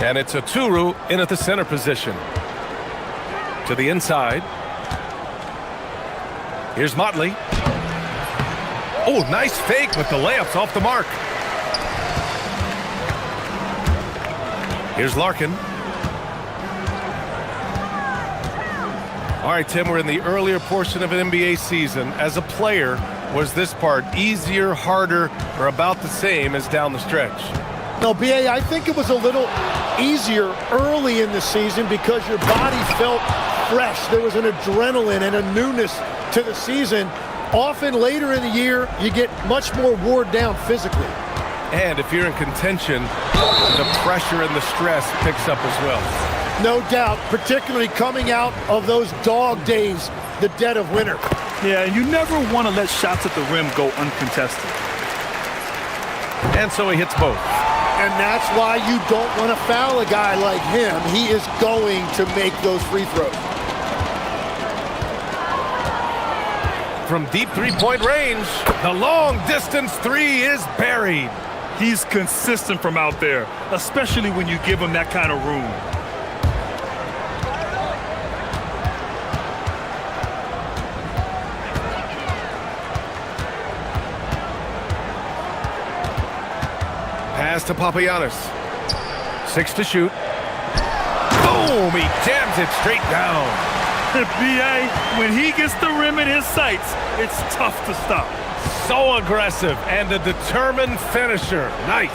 And it's Oturu in at the center position. To the inside. Here's Motley. Oh, nice fake, but the layup's off the mark. Here's Larkin. All right, Tim, we're in the earlier portion of an NBA season. As a player, was this part easier, harder, or about the same as down the stretch? No, B.A., I think it was a little easier early in the season because your body felt fresh. There was an adrenaline and a newness to the season. Often later in the year, you get much more wore down physically. And if you're in contention, the pressure and the stress picks up as well. No doubt, particularly coming out of those dog days, the dead of winter. Yeah, and you never want to let shots at the rim go uncontested. And so he hits both. And that's why you don't want to foul a guy like him. He is going to make those free throws. From deep three-point range, the long-distance three is buried. He's consistent from out there, especially when you give him that kind of room. Pass to Papagiannis. 6 to shoot. Boom! He jams it straight down. B.A., when he gets the rim in his sights, it's tough to stop. So aggressive and a determined finisher. Nice.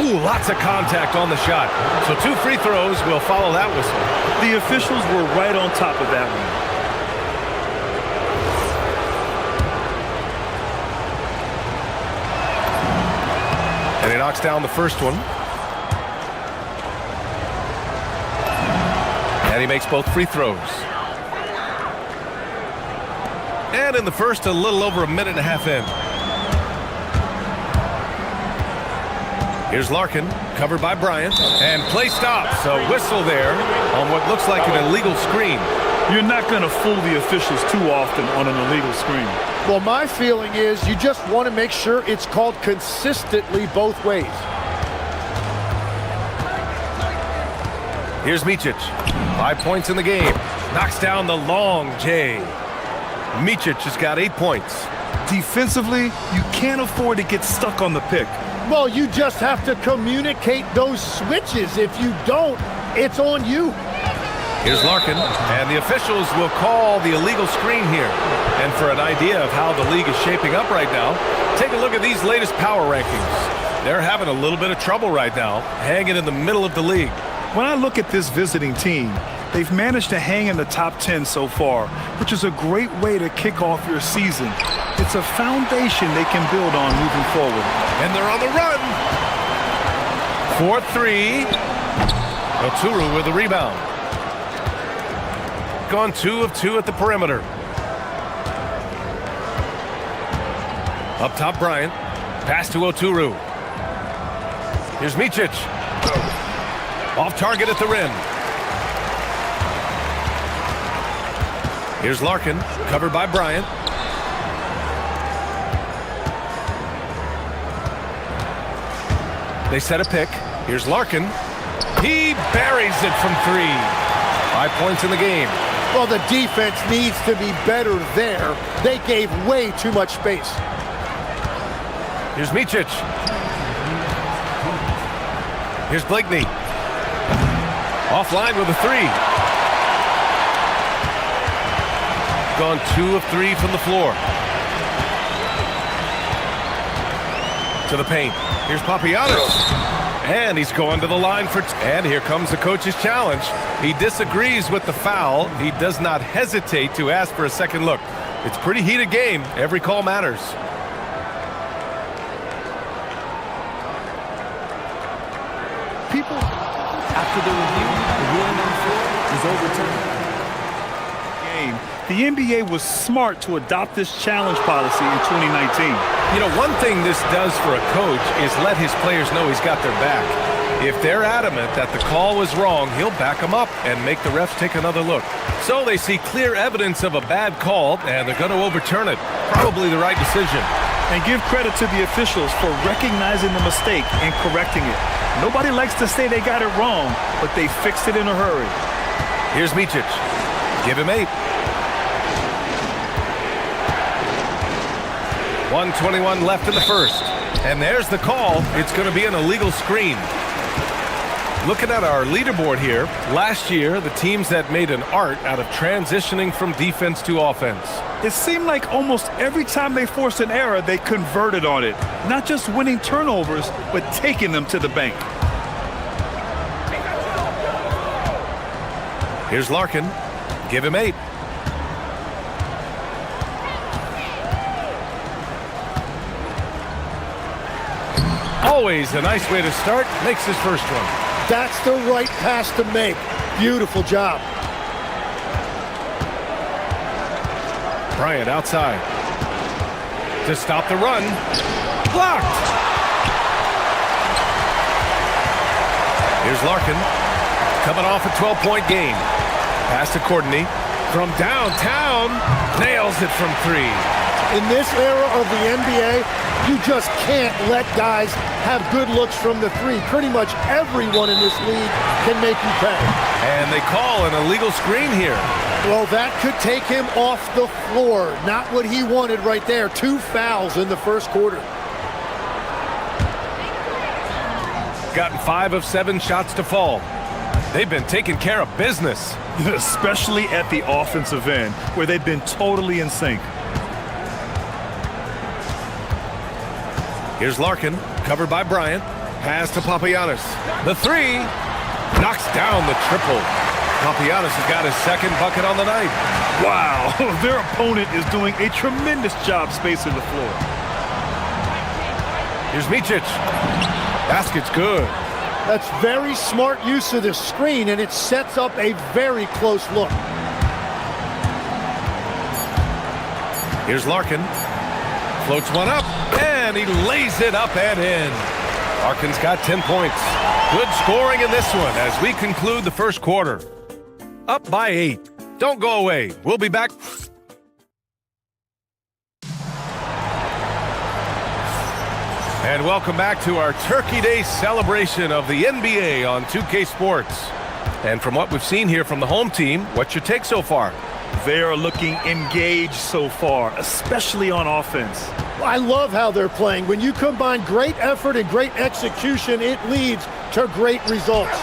Ooh, lots of contact on the shot. So 2 free throws will follow that whistle. The officials were right on top of that one. And he knocks down the first one. And he makes both free throws. And in the first, a little over a minute and a half in. Here's Larkin, covered by Bryant, and play stops. A whistle there on what looks like an illegal screen. You're not going to fool the officials too often on an illegal screen. Well, my feeling is you just want to make sure it's called consistently both ways. Here's Micic. 5 points in the game. Knocks down the long J. Micic has got 8 points. Defensively, you can't afford to get stuck on the pick. Well, you just have to communicate those switches. If you don't, it's on you. Here's Larkin, and the officials will call the illegal screen here. And for an idea of how the league is shaping up right now, take a look at these latest power rankings. They're having a little bit of trouble right now, hanging in the middle of the league. When I look at this visiting team, they've managed to hang in the top 10 so far, which is a great way to kick off your season. It's a foundation they can build on moving forward. And they're on the run. 4-3. Oturu with the rebound. Gone 2 of 2 at the perimeter. Up top, Bryant. Pass to Oturu. Here's Micic. Off target at the rim. Here's Larkin, covered by Bryant. They set a pick. Here's Larkin. He buries it from 3. 5 points in the game. Well, the defense needs to be better there. They gave way too much space. Here's Micic. Here's Blakeney. Offline with a 3. Gone 2 of 3 from the floor. To the paint. Here's Papagiannis. And he's going to the line for... And here comes the coach's challenge. He disagrees with the foul. He does not hesitate to ask for a second look. It's a pretty heated game. Every call matters. People, after the review, the ruling on the floor is overturned. The NBA was smart to adopt this challenge policy in 2019. You know, one thing this does for a coach is let his players know he's got their back. If they're adamant that the call was wrong, he'll back them up and make the refs take another look. So they see clear evidence of a bad call, and they're going to overturn it. Probably the right decision. And give credit to the officials for recognizing the mistake and correcting it. Nobody likes to say they got it wrong, but they fixed it in a hurry. Here's Micic. Give him 8. 1:21 left in the first. And there's the call. It's going to be an illegal screen. Looking at our leaderboard here, last year, the teams that made an art out of transitioning from defense to offense. It seemed like almost every time they forced an error, they converted on it. Not just winning turnovers, but taking them to the bank. Here's Larkin. Give him 8. Always a nice way to start. Makes his first one. That's the right pass to make. Beautiful job. Bryant outside. To stop the run. Blocked. Here's Larkin. Coming off a 12-point game. Pass to Courtney. From downtown. Nails it from 3. In this era of the NBA, you just can't let guys have good looks from the 3. Pretty much everyone in this league can make you pay. And they call an illegal screen here. Well, that could take him off the floor. Not what he wanted right there. 2 fouls in the first quarter. Gotten 5 of 7 shots to fall. They've been taking care of business. Especially at the offensive end, where they've been totally in sync. Here's Larkin, covered by Bryant. Pass to Papagiannis. The 3 knocks down the triple. Papagiannis has got his second bucket on the night. Wow, their opponent is doing a tremendous job spacing the floor. Here's Micic. Basket's good. That's very smart use of the screen, and it sets up a very close look. Here's Larkin. Floats one up, and he lays it up and in. Larkin's got 10 points. Good scoring in this one as we conclude the first quarter. Up by 8. Don't go away. We'll be back. And welcome back to our Turkey Day celebration of the NBA on 2K Sports. And from what we've seen here from the home team, what's your take so far? They are looking engaged so far, especially on offense. I love how they're playing. When you combine great effort and great execution, it leads to great results.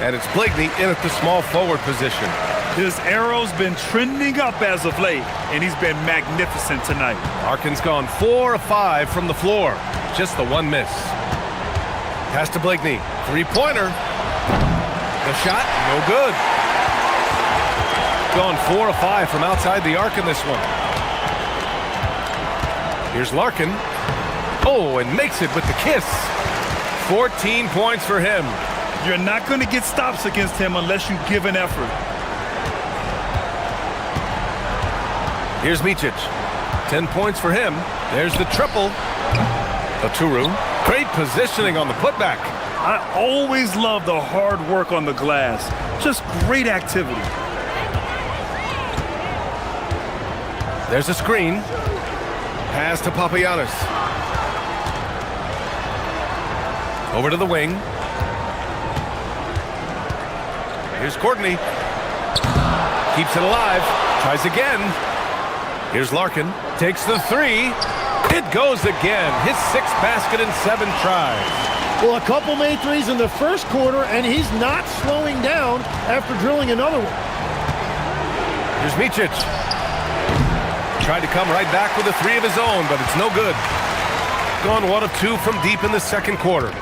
And it's Blakeney in at the small forward position. His arrow's been trending up as of late, and he's been magnificent tonight. Larkin's gone 4 of 5 from the floor. Just the 1 miss. Pass to Blakeney. 3-pointer. The shot, no good. Gone 4 of 5 from outside the arc in this one. Here's Larkin. Oh, and makes it with the kiss. 14 points for him. You're not going to get stops against him unless you give an effort. Here's Micic. 10 points for him. There's the triple. Aturu. Great positioning on the putback. I always love the hard work on the glass. Just great activity. There's a screen. Pass to Papagiannis. Over to the wing. Here's Courtney. Keeps it alive. Tries again. Here's Larkin. Takes the 3. It goes again. His 6th basket in 7 tries. Well, a couple made threes in the first quarter, and he's not slowing down after drilling another one. Here's Micic. Tried to come right back with a 3 of his own, but it's no good. Gone 1 of 2 from deep in the second quarter.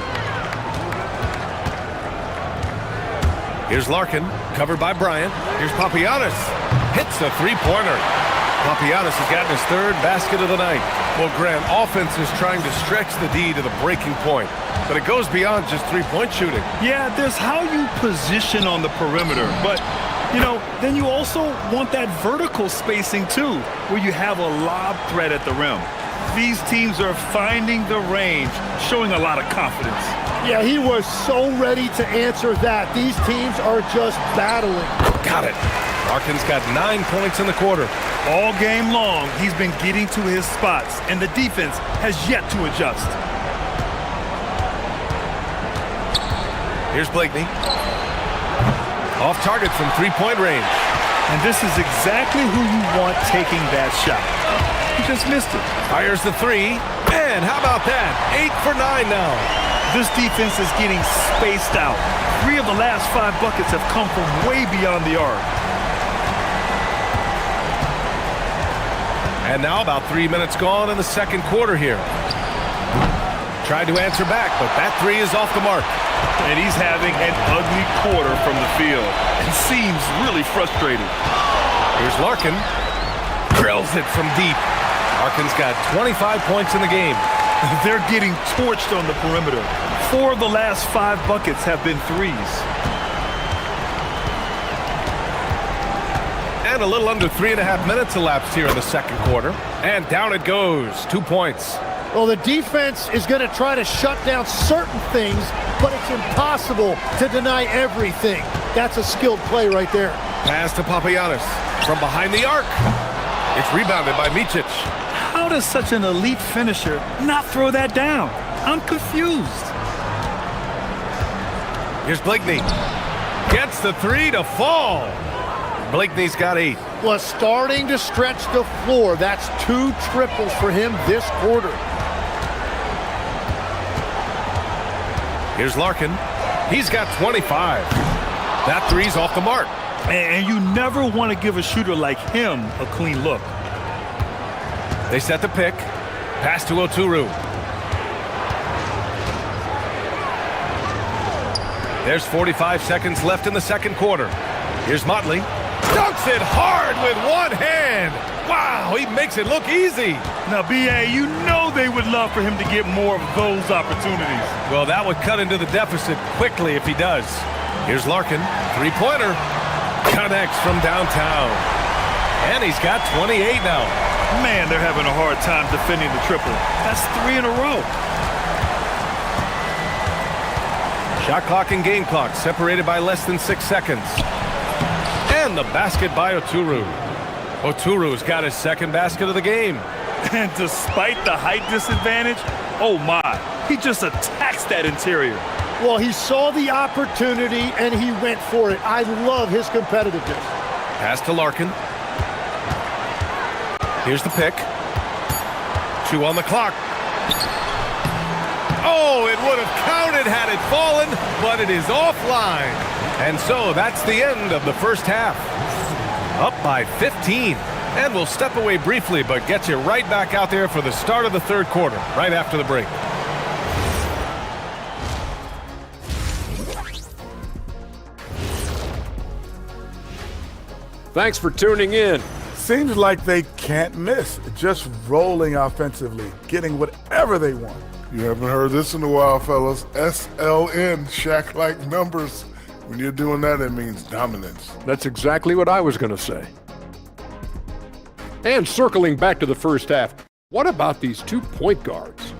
Here's Larkin, covered by Bryant. Here's Papagiannis. Hits a 3-pointer. Papagiannis has gotten his 3rd basket of the night. Well, Grant, offense is trying to stretch the D to the breaking point, but it goes beyond just 3-point shooting. Yeah, there's how you position on the perimeter, but you know, then you also want that vertical spacing too, where you have a lob threat at the rim. These teams are finding the range, showing a lot of confidence. Yeah, he was so ready to answer that. These teams are just battling. Got it. Larkin's got 9 points in the quarter. All game long, he's been getting to his spots, and the defense has yet to adjust. Here's Blakeney. Off target from three-point range. And this is exactly who you want taking that shot. He just missed it. Fires the three. And how about that? 8 for 9 now. This defense is getting spaced out. 3 of the last 5 buckets have come from way beyond the arc. And now about 3 minutes gone in the second quarter here. Tried to answer back, but that three is off the mark. And he's having an ugly quarter from the field. And seems really frustrated. Here's Larkin. Drills it from deep. Larkin's got 25 points in the game. They're getting torched on the perimeter. 4 of the last 5 buckets have been threes. And a little under 3.5 minutes elapsed here in the second quarter. And down it goes. 2 points. Well, the defense is going to try to shut down certain things, but it's impossible to deny everything. That's a skilled play right there. Pass to Papagiannis from behind the arc. It's rebounded by Micic. How does such an elite finisher not throw that down? I'm confused. Here's Blakeney. Gets the three to fall. Blakeney's got 8. Was starting to stretch the floor. That's 2 triples for him this quarter. Here's Larkin. He's got 25. That three's off the mark. And you never want to give a shooter like him a clean look. They set the pick. Pass to Oturu. There's 45 seconds left in the second quarter. Here's Motley. Dunks it hard with one hand. Wow, he makes it look easy. Now, B.A., you know they would love for him to get more of those opportunities. Well, that would cut into the deficit quickly if he does. Here's Larkin. Three-pointer. Connects from downtown. And he's got 28 now. Man, they're having a hard time defending the triple. That's 3 in a row. Shot clock and game clock separated by less than 6 seconds. And the basket by Oturu. Oturu's got his second basket of the game. And despite the height disadvantage, oh my, he just attacks that interior. Well, he saw the opportunity and he went for it. I love his competitiveness. Pass to Larkin. Here's the pick. 2 on the clock. Oh, it would have counted had it fallen, but it is offline. And so that's the end of the first half. Up by 15. And we'll step away briefly, but get you right back out there for the start of the third quarter, right after the break. Thanks for tuning in. Seems like they can't miss. Just rolling offensively, getting whatever they want. You haven't heard this in a while, fellas. SLN, Shaq-like numbers. When you're doing that, it means dominance. That's exactly what I was going to say. And circling back to the first half, what about these 2 point guards?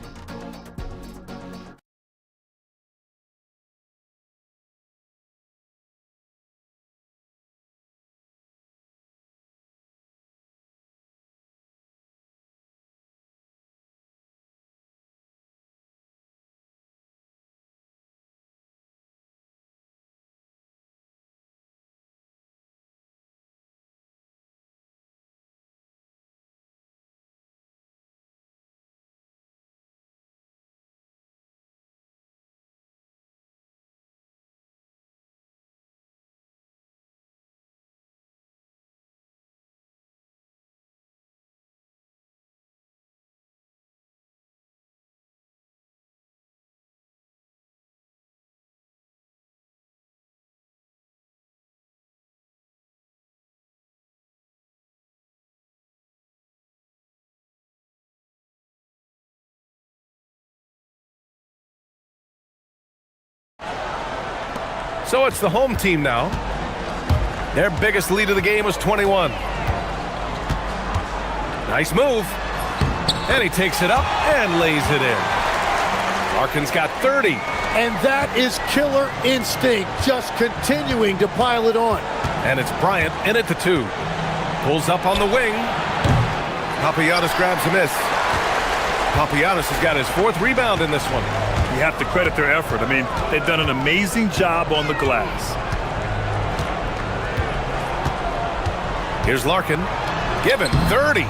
So it's the home team now. Their biggest lead of the game was 21. Nice move. And he takes it up and lays it in. Larkin's got 30. And that is killer instinct, just continuing to pile it on. And it's Bryant in at the 2. Pulls up on the wing. Papagiannis grabs a miss. Papagiannis has got his 4th rebound in this one. You have to credit their effort. I mean, they've done an amazing job on the glass. Here's Larkin. Given 30.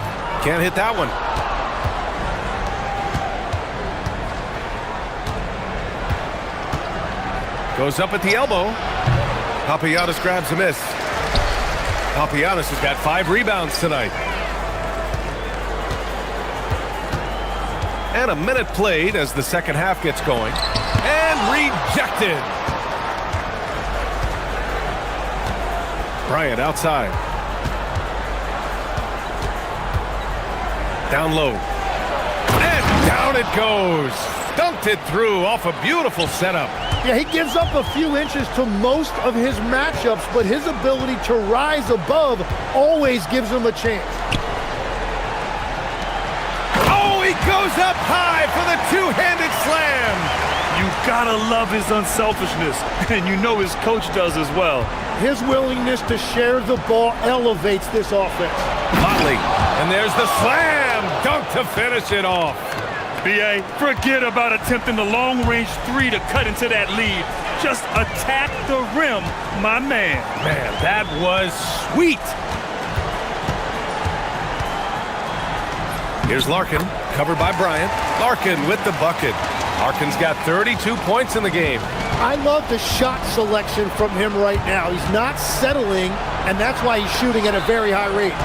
Can't hit that one. Goes up at the elbow. Papagiannis grabs a miss. Papagiannis has got 5 rebounds tonight. And a minute played as the second half gets going. And rejected. Bryant outside. Down low. And down it goes. Dunked it through off a beautiful setup. Yeah, he gives up a few inches to most of his matchups, but his ability to rise above always gives him a chance. Oh, he goes up high for the 2-handed slam. You gotta love his unselfishness, and you know his coach does as well. His willingness to share the ball elevates this offense. Motley, and there's the slam dunk to finish it off. B.A., forget about attempting the long-range 3 to cut into that lead. Just attack the rim, my man. Man, that was sweet. Here's Larkin, covered by Bryant. Larkin with the bucket. Larkin's got 32 points in the game. I love the shot selection from him right now. He's not settling, and that's why he's shooting at a very high rate.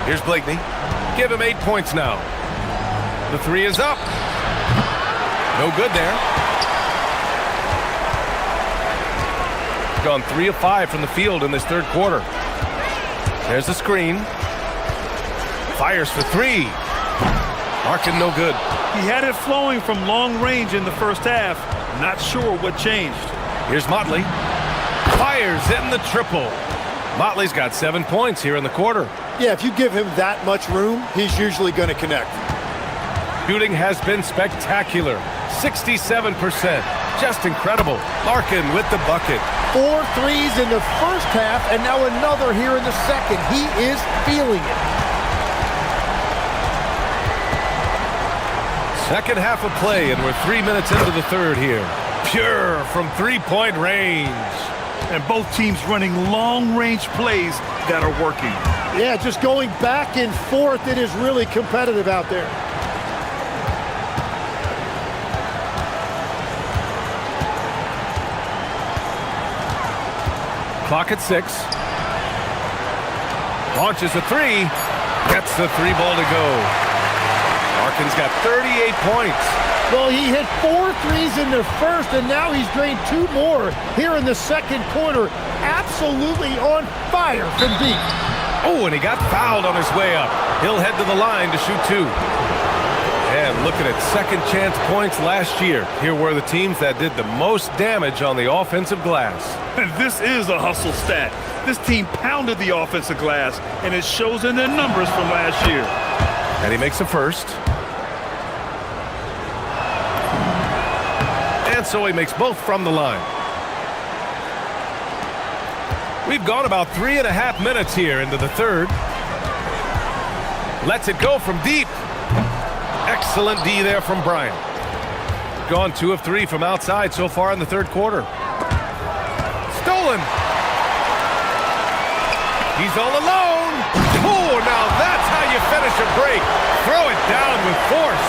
Here's Blakeney. Give him 8 points now. The 3 is up. No good there. Gone 3 of 5 from the field in this third quarter. There's the screen. Fires for 3. Larkin no good. He had it flowing from long range in the first half. Not sure what changed. Here's Motley. Fires in the triple. Motley's got 7 points here in the quarter. Yeah, if you give him that much room, he's usually going to connect. Shooting has been spectacular. 67%. Just incredible. Larkin with the bucket. 4 threes in the first half, and now another here in the second. He is feeling it. Second half of play, and we're 3 minutes into the third here. Pure from 3-point range. And both teams running long-range plays that are working. Yeah, just going back and forth. It is really competitive out there. Clock at 6. Launches a 3. Gets the 3 ball to go. Larkin's got 38 points. Well, he hit 4 threes in the first, and now he's drained 2 more here in the second quarter. Absolutely on fire from deep. Oh, and he got fouled on his way up. He'll head to the line to shoot 2. And looking at second chance points last year, here were the teams that did the most damage on the offensive glass. And this is a hustle stat. This team pounded the offensive glass, and it shows in their numbers from last year. And he makes a first. And so he makes both from the line. We've gone about 3.5 minutes here into the third. Lets it go from deep. Excellent D there from Bryant. Gone 2 of 3 from outside so far in the third quarter. Stolen. He's all alone. Oh, now that's how you finish a break. Throw it down with force.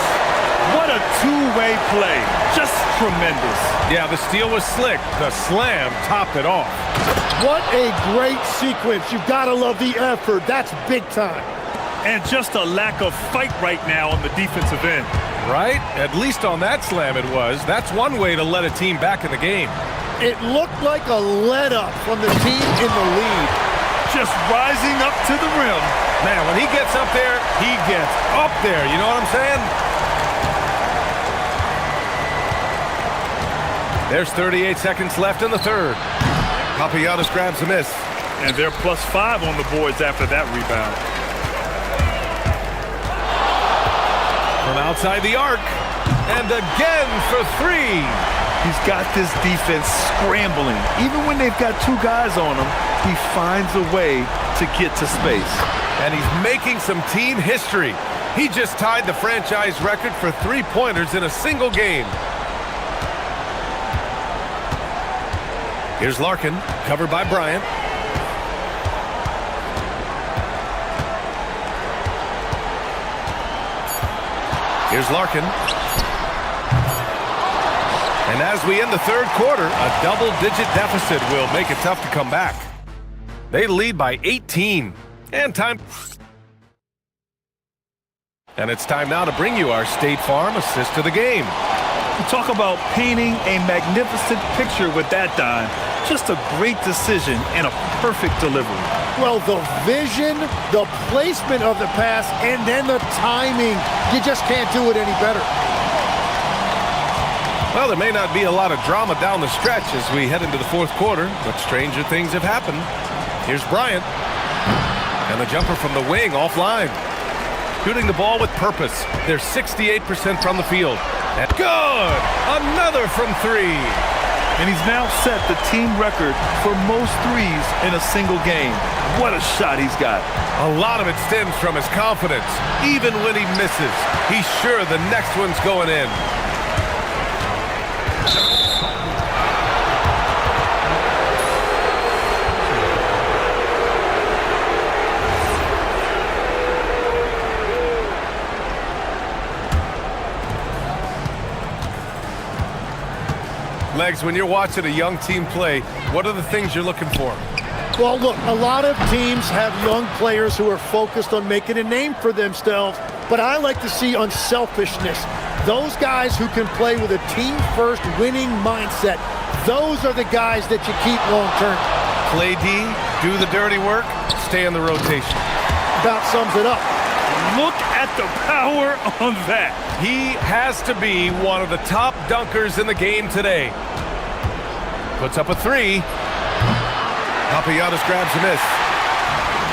What a two-way play. Just tremendous. Yeah, the steal was slick. The slam topped it off. What a great sequence. You've got to love the effort. That's big time. And just a lack of fight right now on the defensive end. Right? At least on that slam it was. That's one way to let a team back in the game. It looked like a let-up from the team in the lead. Just rising up to the rim. Man, when he gets up there, he gets up there. You know what I'm saying? There's 38 seconds left in the third. Papagiannis grabs a miss. And they're +5 on the boards after that rebound. From outside the arc, And again for three. He's got this defense scrambling. Even when they've got two guys on him, he finds a way to get to space. And he's making some team history. He just tied the franchise record for three-pointers in a single game. Here's Larkin, covered by Bryant. Here's Larkin. And as we end the third quarter, a double-digit deficit will make it tough to come back. They lead by 18. And it's time now to bring you our State Farm assist of the game. You talk about painting a magnificent picture with that dime. Just a great decision and a perfect delivery. Well, the vision, the placement of the pass, and then the timing. You just can't do it any better. Well, there may not be a lot of drama down the stretch as we head into the fourth quarter, but stranger things have happened. Here's Bryant. And the jumper from the wing offline. Shooting the ball with purpose. They're 68% from the field. And good! Another from three. And he's now set the team record for most threes in a single game. What a shot he's got. A lot of it stems from his confidence. Even when he misses, he's sure the next one's going in. Legs, when you're watching a young team play, what are the things you're looking for? Well, look, a lot of teams have young players who are focused on making a name for themselves, but I like to see unselfishness. Those guys who can play with a team-first winning mindset, those are the guys that you keep long-term. Play D, do the dirty work, stay in the rotation. About sums it up. Look at the power on that. He has to be one of the top dunkers in the game today. Puts up a three. Papagiannis grabs a miss.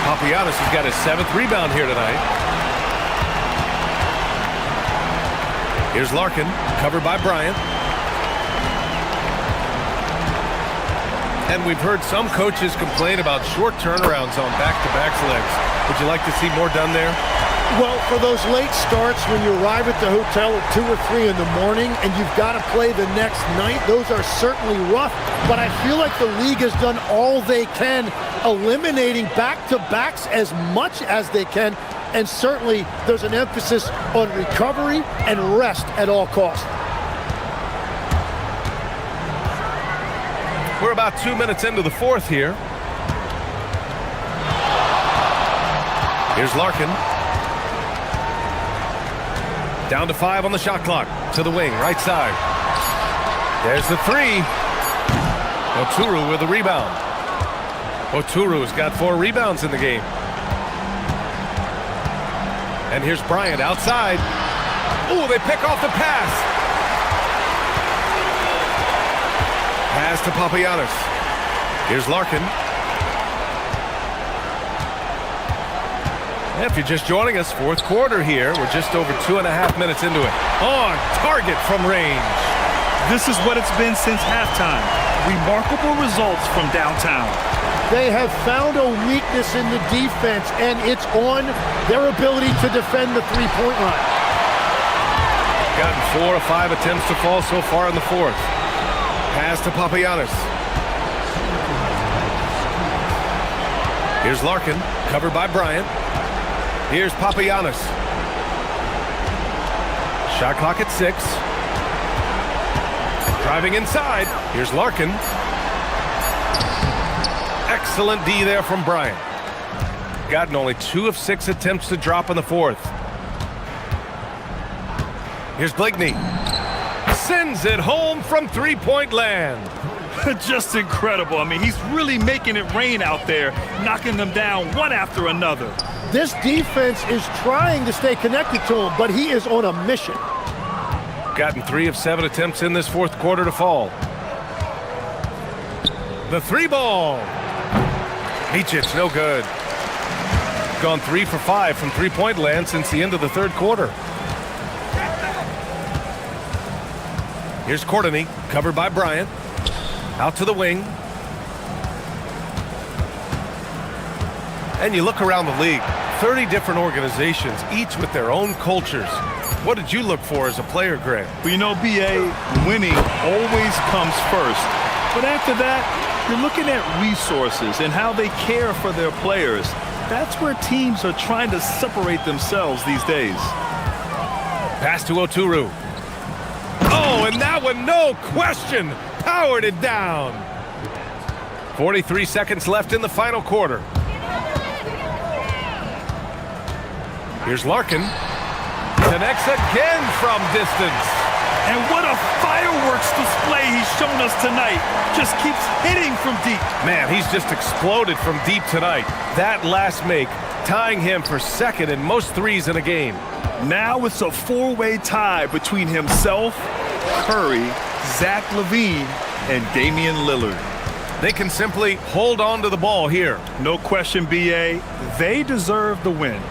Papagiannis has got his 7th rebound here tonight. Here's Larkin, covered by Bryant. And we've heard some coaches complain about short turnarounds on back-to-backs legs. Would you like to see more done there? Well, for those late starts when you arrive at the hotel at 2 or 3 in the morning and you've got to play the next night, those are certainly rough. But I feel like the league has done all they can, eliminating back-to-backs as much as they can. And certainly there's an emphasis on recovery and rest at all costs. We're about 2 minutes into the fourth here. Here's Larkin. Down to 5 on the shot clock. To the wing, right side. There's the three. Oturu with a rebound. Oturu's got 4 rebounds in the game. And here's Bryant outside. Oh, they pick off the pass. Pass to Papagiannis. Here's Larkin. If you're just joining us, fourth quarter here. We're just over 2.5 minutes into it. On target from range. This is what it's been since halftime. Remarkable results from downtown. They have found a weakness in the defense, and it's on their ability to defend the three-point line. Gotten 4 of 5 attempts to fall so far in the fourth. Pass to Papagiannis. Here's Larkin, covered by Bryant. Here's Papagiannis. Shot clock at 6. Driving inside. Here's Larkin. Excellent D there from Bryant. Gotten only 2 of 6 attempts to drop in the fourth. Here's Blakeney. Sends it home from three-point land. Just incredible. I mean, he's really making it rain out there, knocking them down one after another. This defense is trying to stay connected to him, but he is on a mission. Gotten 3 of 7 attempts in this fourth quarter to fall. The 3 ball. Micic, no good. Gone 3 for 5 from three-point land since the end of the third quarter. Here's Courtney, covered by Bryant. Out to the wing. And you look around the league, 30 different organizations, each with their own cultures. What did you look for as a player, Greg? Well, you know, BA, winning always comes first. But after that, you're looking at resources and how they care for their players. That's where teams are trying to separate themselves these days. Pass to Oturu. Oh, and that one, no question, powered it down. 43 seconds left in the final quarter. Here's Larkin. Connects again from distance. And what a fireworks display he's shown us tonight. Just keeps hitting from deep. Man, he's just exploded from deep tonight. That last make, tying him for second in most threes in a game. Now it's a four-way tie between himself, Curry, Zach LaVine, and Damian Lillard. They can simply hold on to the ball here. No question, BA. They deserve the win.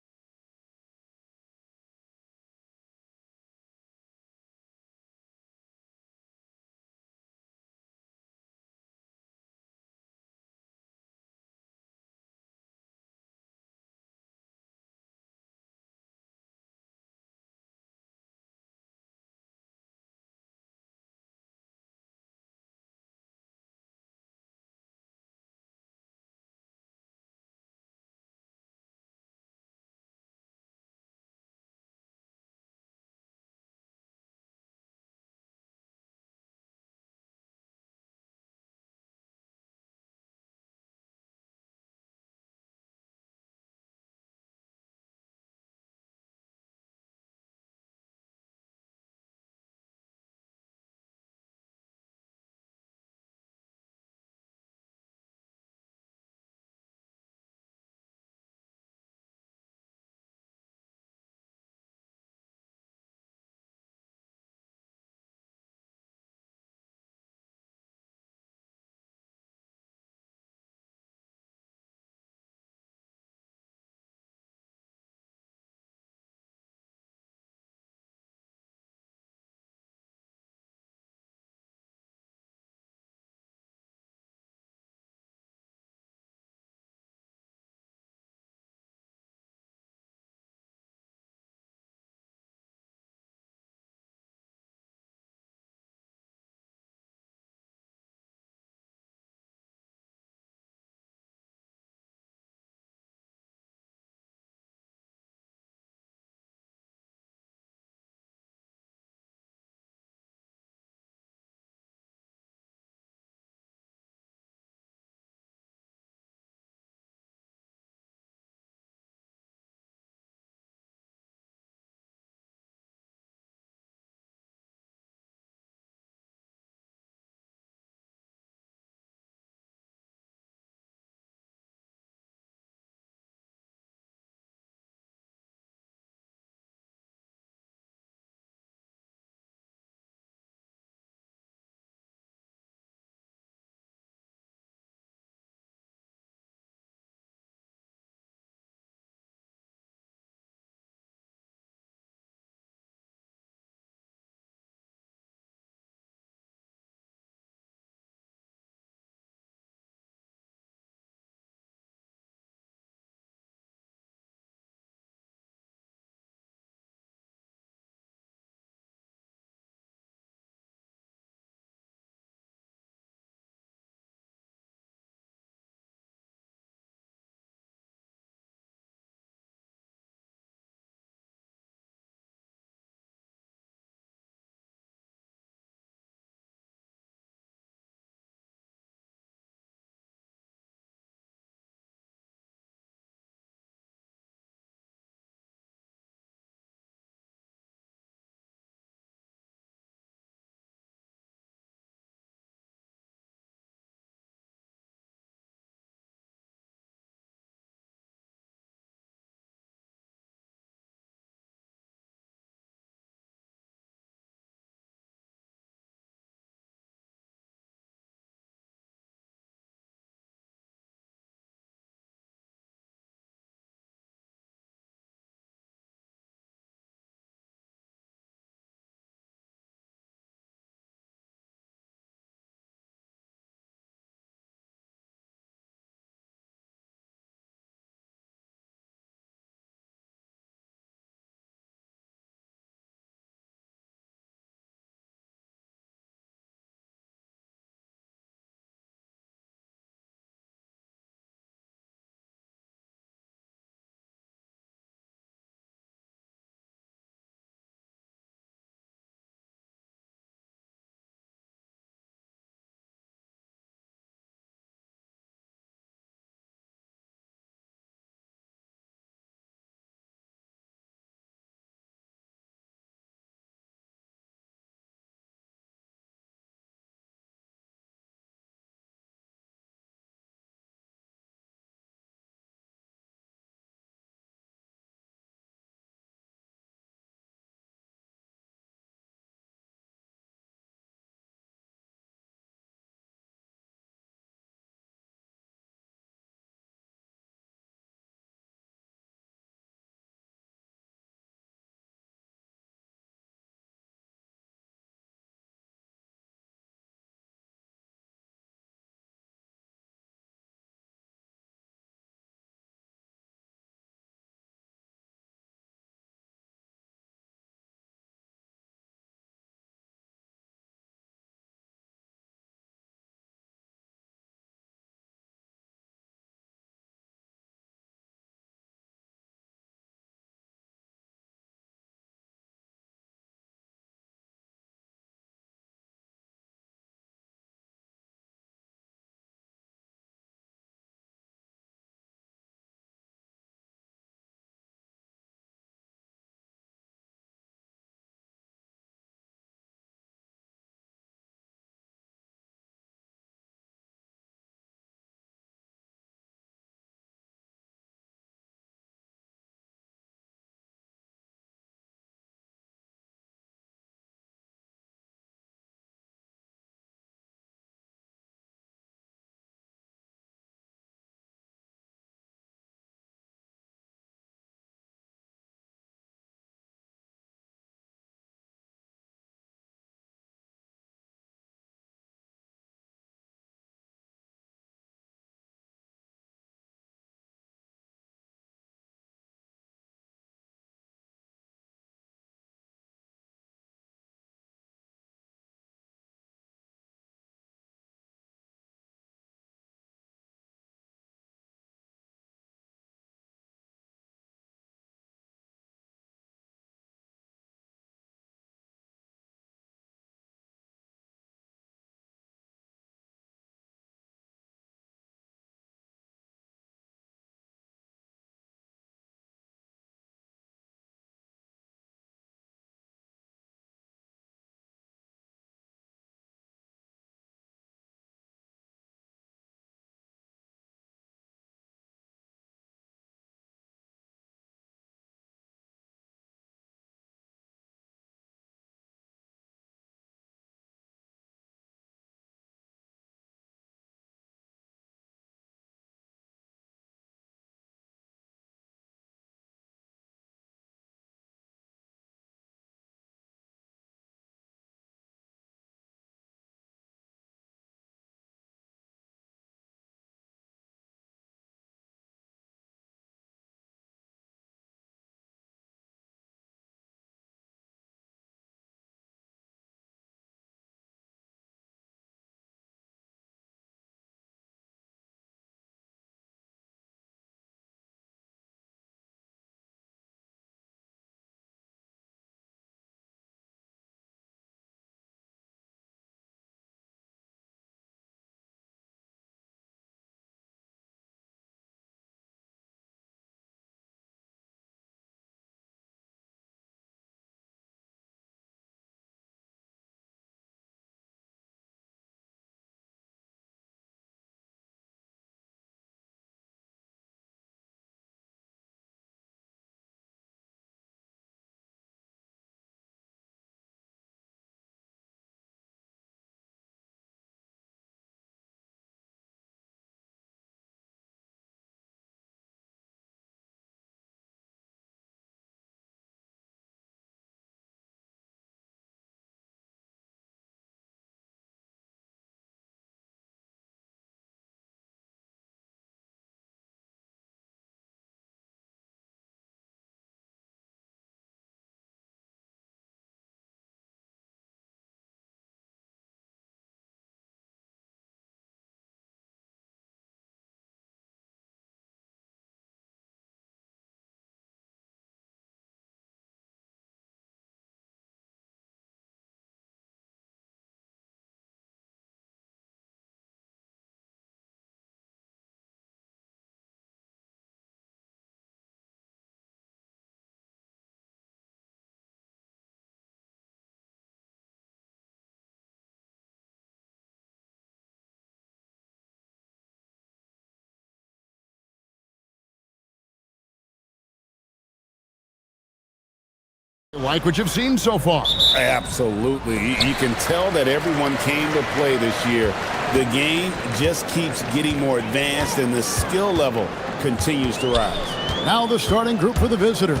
Like what you've seen so far. Absolutely. You can tell that everyone came to play this year. The game just keeps getting more advanced and the skill level continues to rise. Now the starting group for the visitors.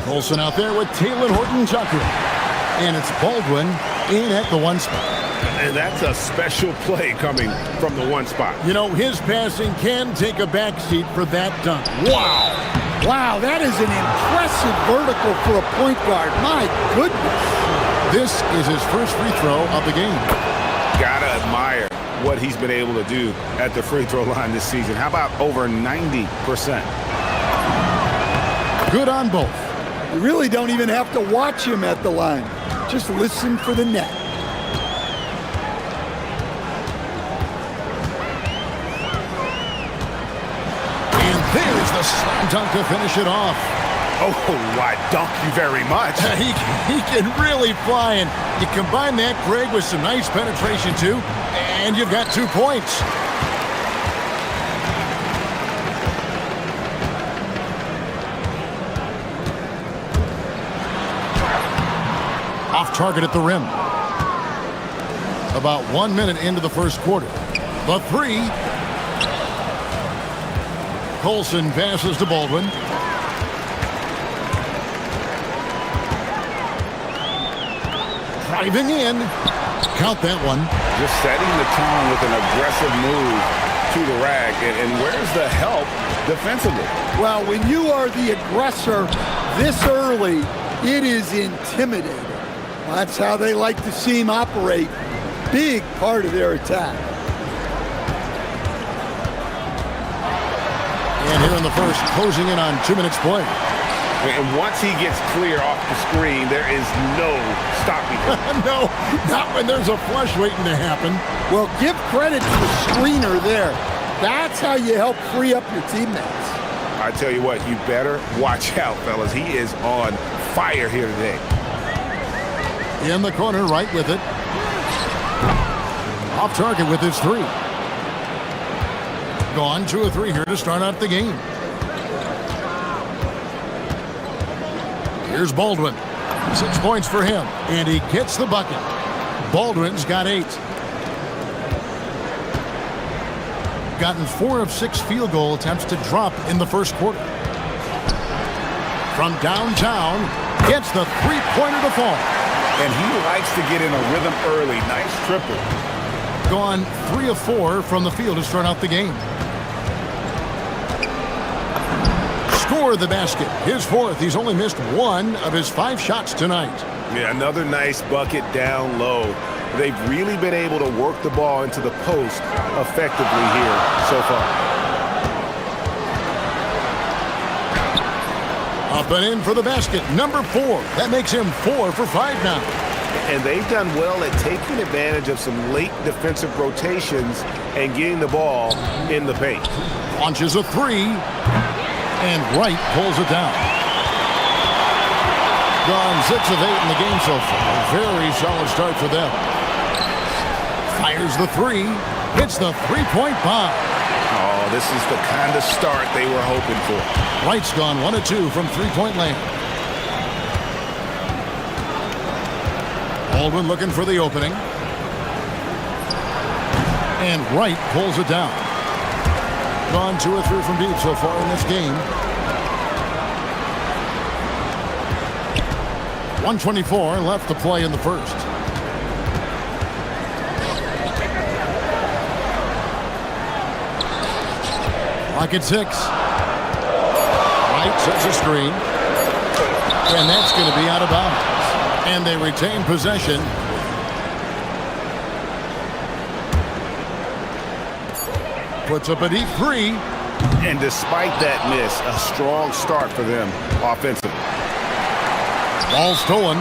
Colson out there with Taylor Horton-Tucker. And it's Baldwin in at the one spot. And that's a special play coming from the one spot. You know, his passing can take a backseat for that dunk. Wow. Wow, that is an impressive vertical for a point guard. My goodness. This is his first free throw of the game. Gotta admire what he's been able to do at the free throw line this season. How about over 90%? Good on both. You really don't even have to watch him at the line. Just listen for the net. And there's the slam dunk to finish it off. Oh, I dunk you very much. He can really fly, and you combine that, Greg, with some nice penetration, too, and you've got 2 points. Off target at the rim. About 1 minute into the first quarter. The three. Colson passes to Baldwin. Driving in. Count that one. Just setting the tone with an aggressive move to the rack. And where's the help defensively? Well, when you are the aggressor this early, it is intimidating. That's how they like to see him operate. Big part of their attack. And here in the first, closing in on 2 minutes play. And once he gets clear off the screen, there is no stopping him. No, not when there's a flush waiting to happen. Well, give credit to the screener there. That's how you help free up your teammates. I tell you what, you better watch out, fellas. He is on fire here today. In the corner, right with it. Off target with his three. Gone 2 of 3 here to start out the game. Here's Baldwin. 6 points for him, and he gets the bucket. Baldwin's got 8. Gotten 4 of 6 field goal attempts to drop in the first quarter. From downtown, gets the three-pointer to fall. And he likes to get in a rhythm early. Nice triple. Gone 3 of 4 from the field to start out the game. Score the basket. His 4th. He's only missed 1 of his 5 shots tonight. Yeah, another nice bucket down low. They've really been able to work the ball into the post effectively here so far. Up and in for the basket, number 4. That makes him 4 for 5 now. And they've done well at taking advantage of some late defensive rotations and getting the ball in the paint. Launches a 3, and Wright pulls it down. Gone 6 of 8 in the game so far. Very solid start for them. Fires the 3, hits the three-point bomb. Oh, this is the kind of start they were hoping for. Wright's gone 1 of 2 from three-point land. Baldwin looking for the opening. And Wright pulls it down. Gone 2 of 3 from deep so far in this game. 1:24 left to play in the first. Clock at 6. Wright sets a screen. And that's going to be out of bounds. And they retain possession. Puts up a deep 3. And despite that miss, a strong start for them offensively. Ball stolen.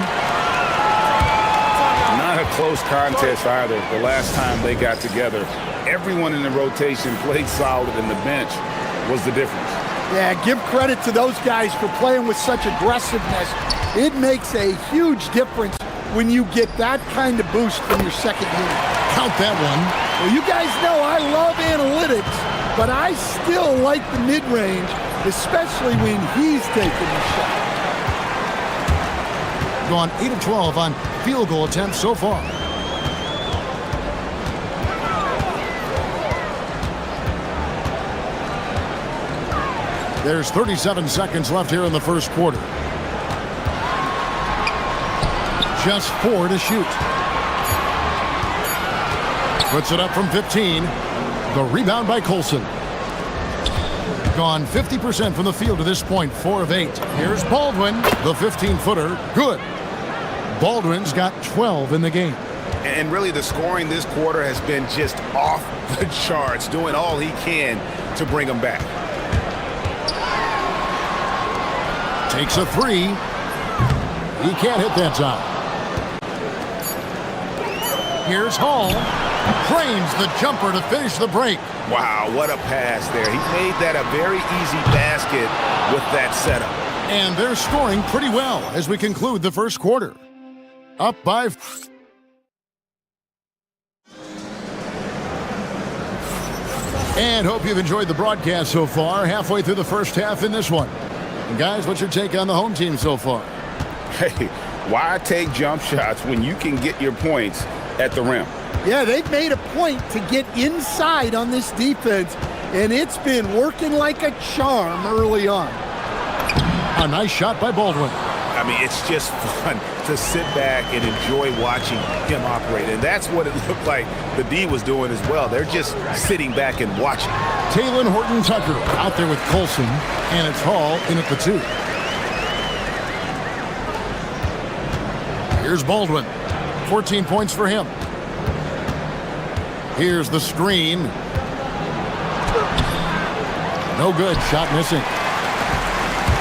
Not a close contest either. The last time they got together, everyone in the rotation played solid, and the bench was the difference. Yeah, give credit to those guys for playing with such aggressiveness. It makes a huge difference when you get that kind of boost from your second unit. Count that one. Well, you guys know I love analytics, but I still like the mid-range, especially when he's taking the shot. Gone 8 of 12 on field goal attempts so far. There's 37 seconds left here in the first quarter. Just 4 to shoot. Puts it up from 15. The rebound by Colson. Gone 50% from the field to this point, 4 of 8. Here's Baldwin, the 15-footer. Good. Baldwin's got 12 in the game. And really the scoring this quarter has been just off the charts, doing all he can to bring them back. Takes a 3. He can't hit that time. Here's Hall. Cranes the jumper to finish the break. Wow, what a pass there. He made that a very easy basket with that setup. And they're scoring pretty well as we conclude the first quarter. Up by... And hope you've enjoyed the broadcast so far. Halfway through the first half in this one. And guys, what's your take on the home team so far? Hey, why take jump shots when you can get your points at the rim? Yeah, they've made a point to get inside on this defense, and it's been working like a charm early on. A nice shot by Baldwin. I mean, it's just fun to sit back and enjoy watching him operate. And that's what it looked like the D was doing as well. They're just sitting back and watching. Taylor Horton-Tucker out there with Colson, and it's Hall in at the 2. Here's Baldwin. 14 points for him. Here's the screen. No good. Shot missing.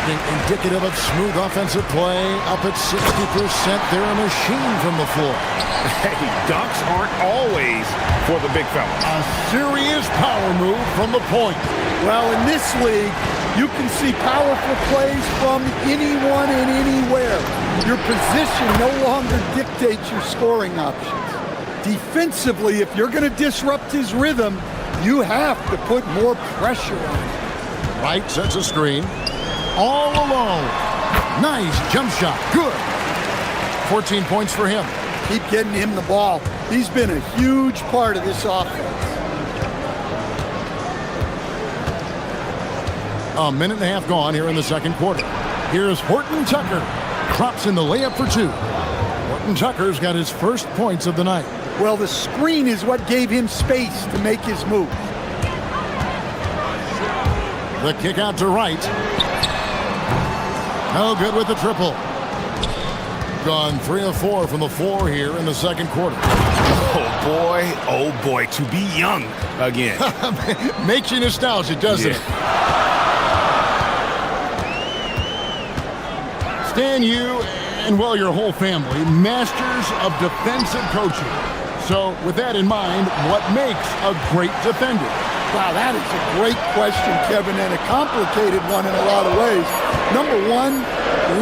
Indicative of smooth offensive play. Up at 60%. They're a machine from the floor. Hey, dunks aren't always for the big fellas. A serious power move from the point. Well, in this league, you can see powerful plays from anyone and anywhere. Your position no longer dictates your scoring options. Defensively, if you're going to disrupt his rhythm, you have to put more pressure on him. Wright sets a screen. All alone. Nice jump shot. Good. 14 points for him. Keep getting him the ball. He's been a huge part of this offense. A minute and a half gone here in the second quarter. Here's Horton-Tucker. Drops in the layup for 2. Horton-Tucker's got his first points of the night. Well, the screen is what gave him space to make his move. The kick out to Wright. No good with the triple. Gone 3 of 4 from the floor here in the second quarter. Oh boy, to be young again. Makes you nostalgic, doesn't it? Stan, you and, well, your whole family, masters of defensive coaching. So, with that in mind, what makes a great defender? Wow, that is a great question, Kevin, and a complicated one in a lot of ways. Number one,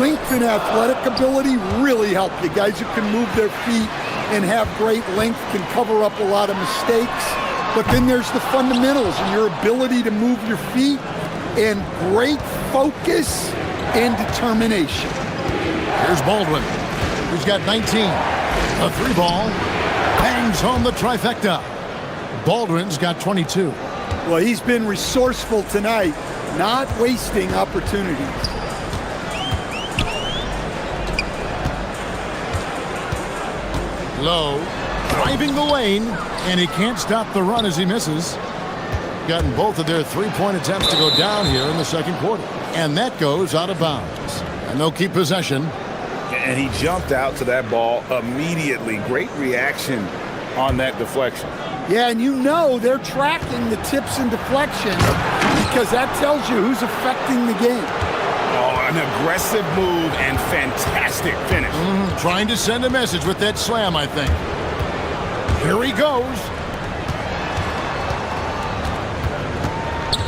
length and athletic ability really help you. Guys who can move their feet and have great length can cover up a lot of mistakes. But then there's the fundamentals and your ability to move your feet and great focus and determination. Here's Baldwin. He's got 19. A 3-ball. Bangs home the trifecta. Baldwin's got 22. Well, he's been resourceful tonight, not wasting opportunities. Low, driving the lane, and he can't stop the run as he misses. Gotten both of their 3-point attempts to go down here in the second quarter. And that goes out of bounds. And they'll keep possession. And he jumped out to that ball immediately. Great reaction on that deflection. Yeah, and you know they're tracking the tips and deflections because that tells you who's affecting the game. Oh, an aggressive move and fantastic finish. Trying to send a message with that slam, I think. Here he goes.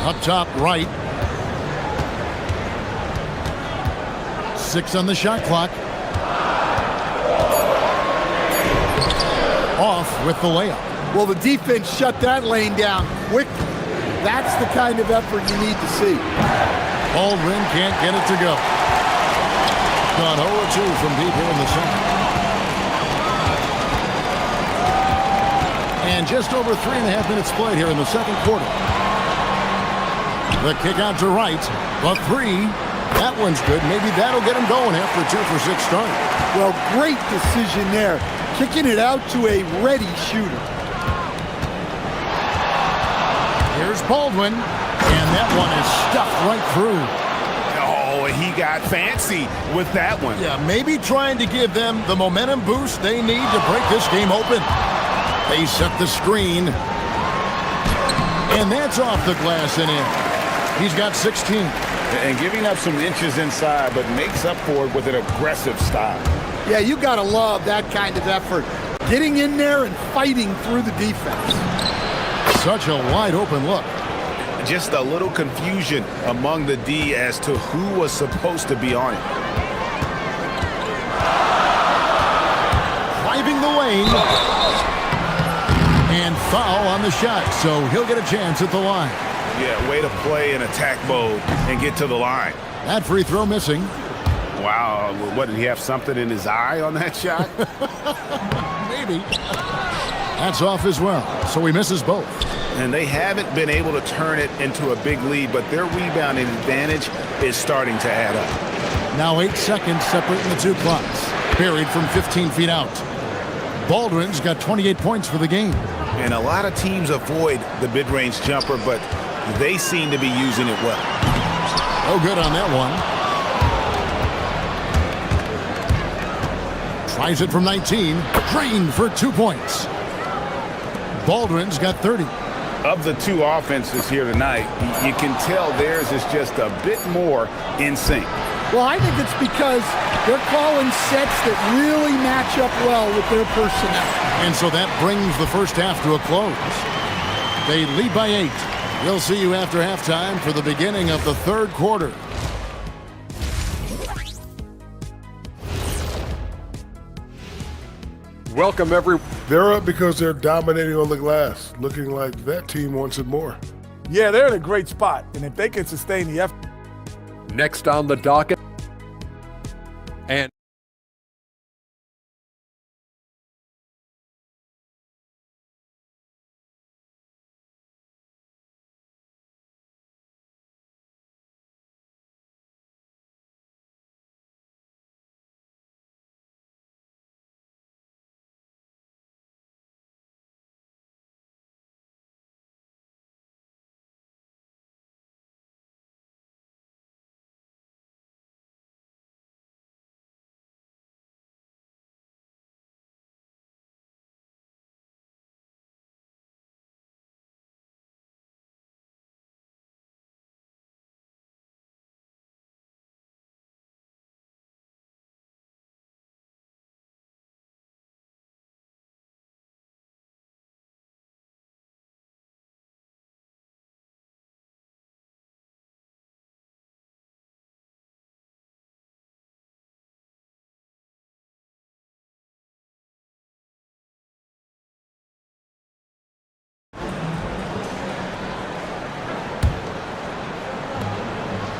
Up top right. 6 on the shot clock. Off with the layup. Well, the defense shut that lane down quickly. That's the kind of effort you need to see. Baldwin can't get it to go. Gone 0-2 from deep here in the second. And just over 3.5 minutes played here in the second quarter. The kick out to right. The three. That one's good. Maybe that'll get him going after a 2-for-6 start. Well, great decision there. Kicking it out to a ready shooter. Here's Baldwin. And that one is stuffed right through. Oh, he got fancy with that one. Yeah, maybe trying to give them the momentum boost they need to break this game open. They set the screen. And that's off the glass and in. He's got 16. And giving up some inches inside, but makes up for it with an aggressive style. Yeah, you got to love that kind of effort. Getting in there and fighting through the defense. Such a wide open look. Just a little confusion among the D as to who was supposed to be on it. Driving the lane. And foul on the shot, so he'll get a chance at the line. Yeah, way to play in attack mode and get to the line. That free throw missing. Wow, what, did he have something in his eye on that shot? Maybe. That's off as well, so he misses both. And they haven't been able to turn it into a big lead, but their rebounding advantage is starting to add up. Now 8 seconds separating the two clocks. Buried from 15 feet out. Baldwin's got 28 points for the game. And a lot of teams avoid the mid-range jumper, but they seem to be using it well. Oh, good on that one. Tries it from 19. Drained for 2 points. Baldwin's got 30. Of the two offenses here tonight, you can tell theirs is just a bit more in sync. Well, I think it's because they're calling sets that really match up well with their personnel. And so that brings the first half to a close. They lead by 8. We'll see you after halftime for the beginning of the third quarter. Welcome, everyone. They're up because they're dominating on the glass, looking like that team wants it more. Yeah, they're in a great spot, and if they can sustain the effort. Next on the docket. And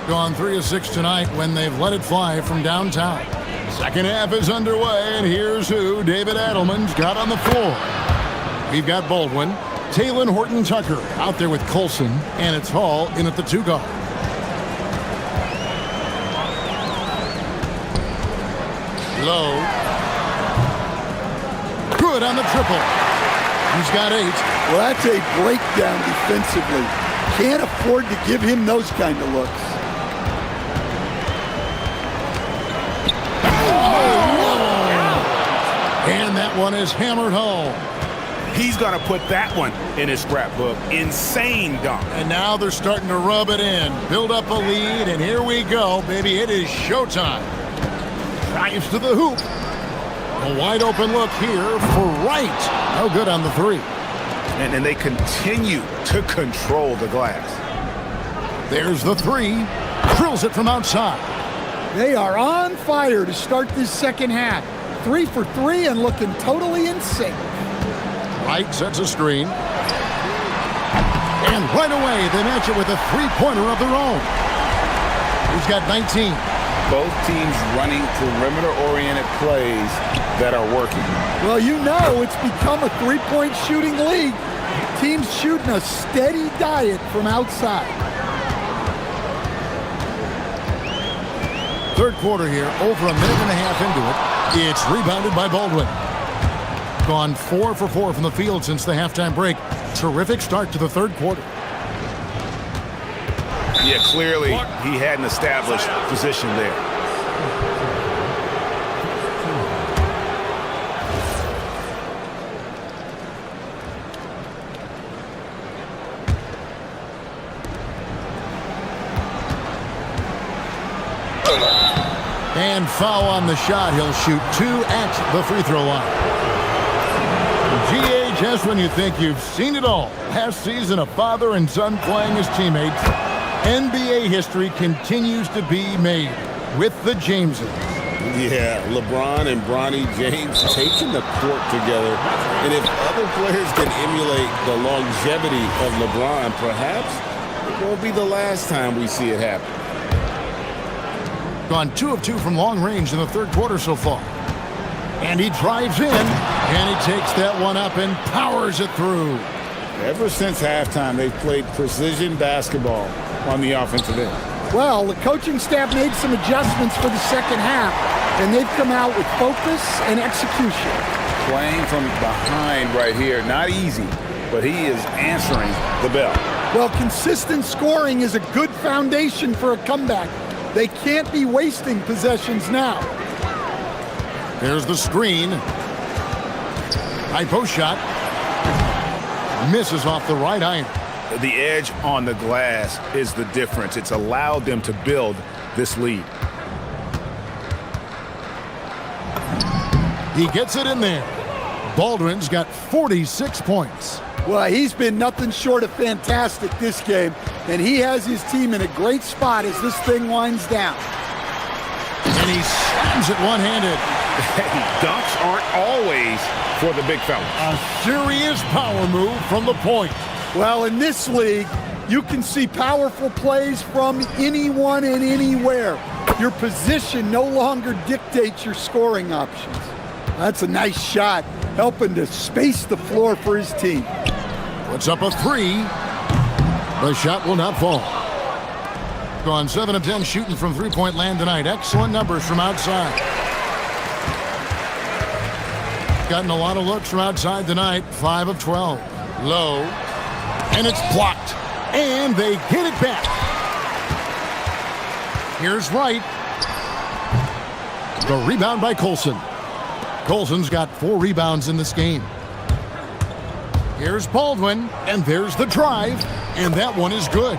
Gone 3 of 6 tonight when they've let it fly from downtown. Second half is underway, and here's who David Adelman's got on the floor. We've got Baldwin, Taylor Horton-Tucker out there with Colson, and it's Hall in at the 2 guard. Low. Good on the triple. He's got 8. Well, that's a breakdown defensively. Can't afford to give him those kind of looks. And that one is hammered home. He's going to put that one in his scrapbook. Insane dunk. And now they're starting to rub it in. Build up a lead, and here we go, baby. It is showtime. Drives to the hoop. A wide open look here for Wright. No good on the 3. And they continue to control the glass. There's the 3. Drills it from outside. They are on fire to start this second half. 3 for 3 and looking totally in sync. Wright sets a screen. And right away, they match it with a 3-pointer of their own. He's got 19. Both teams running perimeter-oriented plays that are working. Well, you know it's become a three-point shooting league. Teams shooting a steady diet from outside. Third quarter here, over a minute and a half into it. It's rebounded by Baldwin. Gone 4 for 4 from the field since the halftime break. Terrific start to the third quarter. Yeah, clearly he had an established position there. And foul on the shot. He'll shoot 2 at the free throw line. GA, just when you think you've seen it all. Last season, a father and son playing as teammates. NBA history continues to be made with the Jameses. Yeah, LeBron and Bronny James taking the court together. And if other players can emulate the longevity of LeBron, perhaps it won't be the last time we see it happen. Gone 2 of 2 from long range in the third quarter so far. And he drives in, and he takes that one up and powers it through. Ever since halftime, they've played precision basketball on the offensive end. Well, the coaching staff made some adjustments for the second half, and they've come out with focus and execution. Playing from behind right here, not easy, but he is answering the bell. Well, consistent scoring is a good foundation for a comeback. They can't be wasting possessions now. There's the screen. High post shot. Misses off the right iron. The edge on the glass is the difference. It's allowed them to build this lead. He gets it in there. Baldwin's got 46 points. Well, he's been nothing short of fantastic this game, and he has his team in a great spot as this thing winds down. And he slams it one-handed. Dunks aren't always for the big fellas. A serious power move from the point. Well, in this league, you can see powerful plays from anyone and anywhere. Your position no longer dictates your scoring options. That's a nice shot, helping to space the floor for his team. Puts up a 3. The shot will not fall. Gone 7 of 10 shooting from three-point land tonight. Excellent numbers from outside. Gotten a lot of looks from outside tonight. 5 of 12. Low. And it's blocked. And they get it back. Here's Wright. The rebound by Colson. Colson's got 4 rebounds in this game. Here's Baldwin, and there's the drive, and that one is good.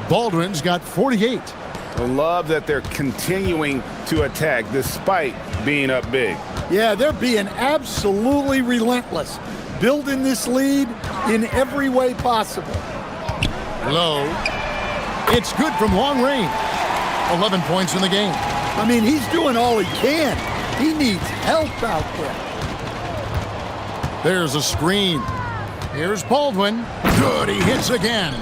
Baldwin's got 48. I love that they're continuing to attack despite being up big. Yeah, they're being absolutely relentless, building this lead in every way possible. Low. It's good from long range. 11 points in the game. I mean, he's doing all he can. He needs help out there. There's a screen. Here's Baldwin. Good, he hits again.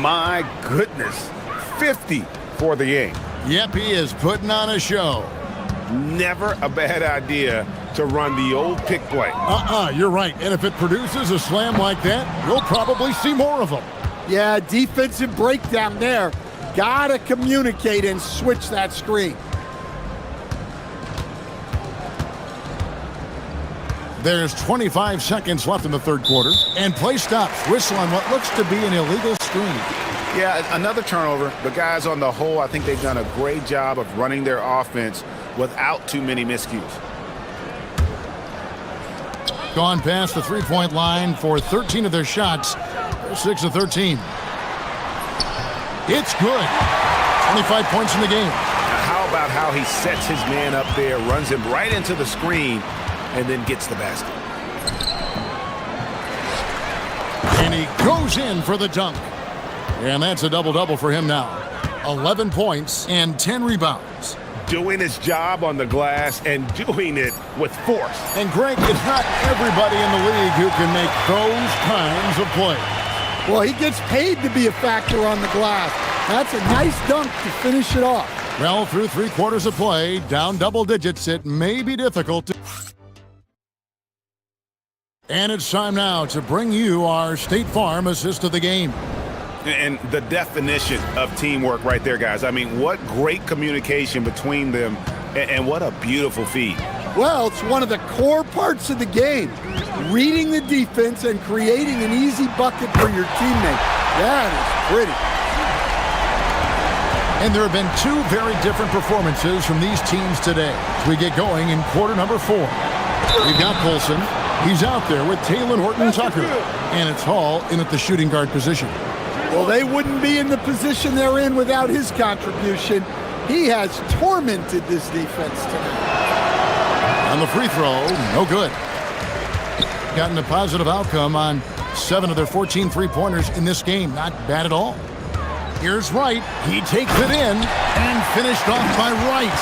My goodness, 50 for the game. Yep, he is putting on a show. Never a bad idea to run the old pick play. You're right. And if it produces a slam like that, you'll probably see more of them. Yeah, defensive breakdown there. Gotta communicate and switch that screen. There's 25 seconds left in the third quarter, and play stops. Whistle on what looks to be an illegal screen. Yeah, another turnover. The guys on the whole, I think they've done a great job of running their offense without too many miscues. Gone past the three-point line for 13 of their shots. They're 6 of 13. It's good. 25 points in the game. Now how about how he sets his man up there, runs him right into the screen, and then gets the basket. And he goes in for the dunk. And that's a double-double for him now. 11 points and 10 rebounds. Doing his job on the glass and doing it with force. And Greg, it's not everybody in the league who can make those kinds of plays. Well, he gets paid to be a factor on the glass. That's a nice dunk to finish it off. Well, through 3 quarters of play, down double digits, it may be difficult to... And it's time now to bring you our State Farm assist of the game. And the definition of teamwork right there, guys. I mean, what great communication between them, and what a beautiful feed. Well, it's one of the core parts of the game. Reading the defense and creating an easy bucket for your teammate. That is pretty. And there have been 2 very different performances from these teams today. As we get going in quarter number 4. We've got Colson. He's out there with Taylor Horton-Tucker. And it's Hall in at the shooting guard position. Well, they wouldn't be in the position they're in without his contribution. He has tormented this defense tonight. On the free throw, no good. Gotten a positive outcome on 7 of their 14 three-pointers in this game. Not bad at all. Here's Wright. He takes it in and finished off by Wright.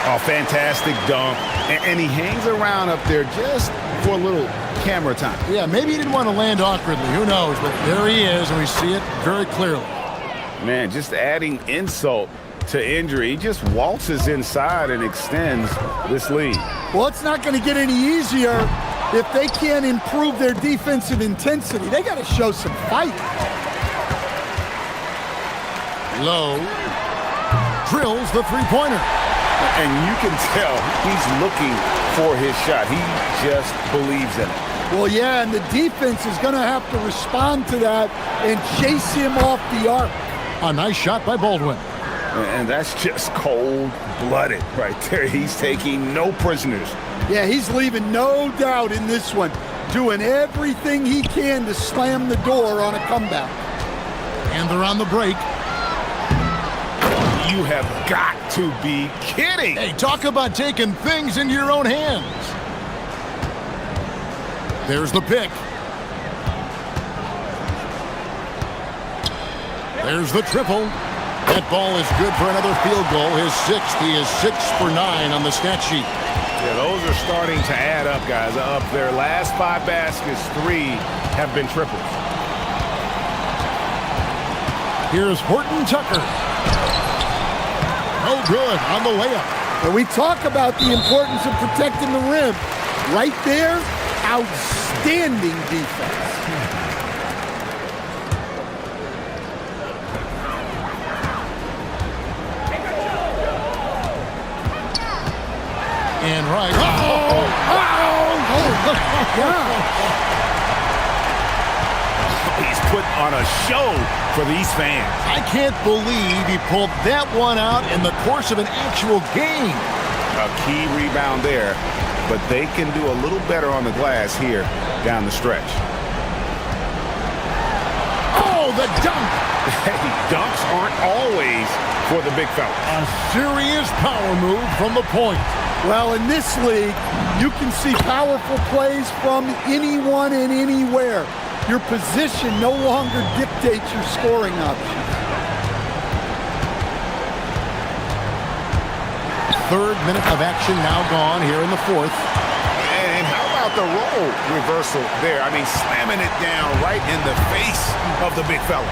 Oh, fantastic dunk. And he hangs around up there just for a little camera time. Yeah, maybe he didn't want to land awkwardly. Who knows? But there he is, and we see it very clearly. Man, just adding insult to injury. He just waltzes inside and extends this lead. Well, it's not going to get any easier if they can't improve their defensive intensity. They got to show some fight. Low drills the three-pointer. And you can tell he's looking for his shot. He just believes in it. Well, yeah, and the defense is going to have to respond to that and chase him off the arc. A nice shot by Baldwin. And that's just cold-blooded right there. He's taking no prisoners. Yeah, he's leaving no doubt in this one, doing everything he can to slam the door on a comeback. And they're on the break. You have got to be kidding. Hey, talk about taking things into your own hands. There's the pick. There's the triple. That ball is good for another field goal. His 6th. He is 6 for 9 on the stat sheet. Yeah, those are starting to add up, guys. Up their last 5 baskets, 3 have been triples. Here's Horton-Tucker. Oh, good on the layup. And we talk about the importance of protecting the rim. Right there, outstanding defense. And right. Oh my God. He's put on a show for these fans. I can't believe he pulled that one out in the course of an actual game. A key rebound there, but they can do a little better on the glass here down the stretch. Oh, the dunk! Hey, dunks aren't always for the big fella. A serious power move from the point. Well, in this league, you can see powerful plays from anyone and anywhere. Your position no longer dictates your scoring options. 3rd minute of action now gone here in the 4th. And how about the role reversal there? I mean, slamming it down right in the face of the big fella.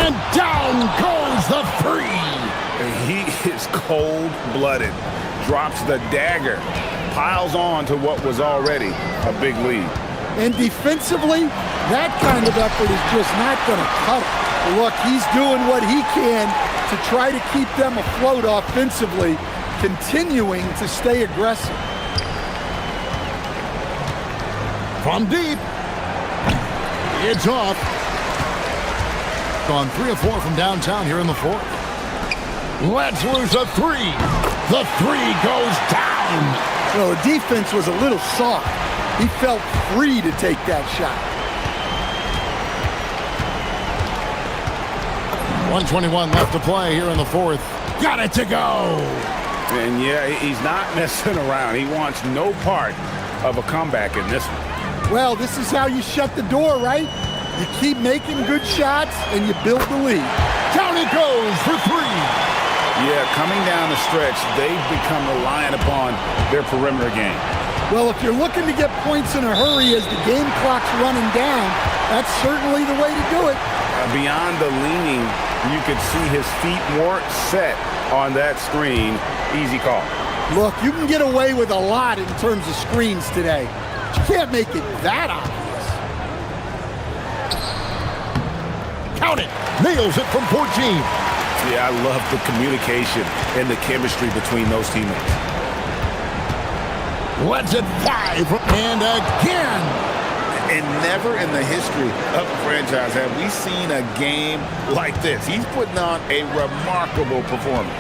And down goes the 3. He is cold-blooded. Drops the dagger. Piles on to what was already a big lead. And defensively, that kind of effort is just not going to cut it. Look, he's doing what he can to try to keep them afloat offensively, continuing to stay aggressive. From deep. It's off. Gone 3 of 4 from downtown here in the 4th. Let's lose a 3. The 3 goes down. Well, the defense was a little soft. He felt free to take that shot. 1:21 left to play here in the 4th. Got it to go. And yeah, he's not messing around. He wants no part of a comeback in this one. Well, this is how you shut the door, right? You keep making good shots and you build the lead. Down it goes for 3. Yeah, coming down the stretch, they've become reliant upon their perimeter game. Well, if you're looking to get points in a hurry as the game clock's running down, that's certainly the way to do it. Beyond the leaning, you could see his feet weren't set on that screen. Easy call. Look, you can get away with a lot in terms of screens today. You can't make it that obvious. Count it. Nails it from 14. Yeah, I love the communication and the chemistry between those teammates. Let's it 5. And again. And never in the history of the franchise have we seen a game like this. He's putting on a remarkable performance.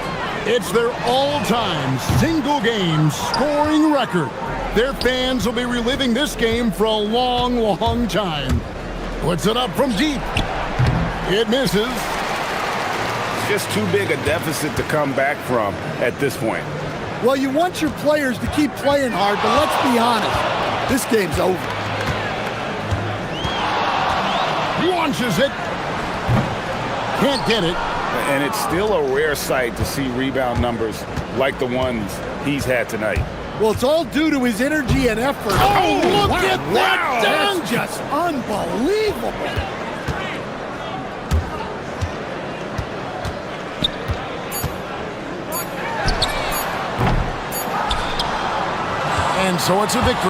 It's their all-time single-game scoring record. Their fans will be reliving this game for a long, long time. Puts it up from deep. It misses. Just too big a deficit to come back from at this point. Well, you want your players to keep playing hard, but let's be honest. This game's over. Launches it. Can't get it. And it's still a rare sight to see rebound numbers like the ones he's had tonight. Well, it's all due to his energy and effort. Oh, look wow, at that wow. dunk! Just unbelievable. And so it's a victory.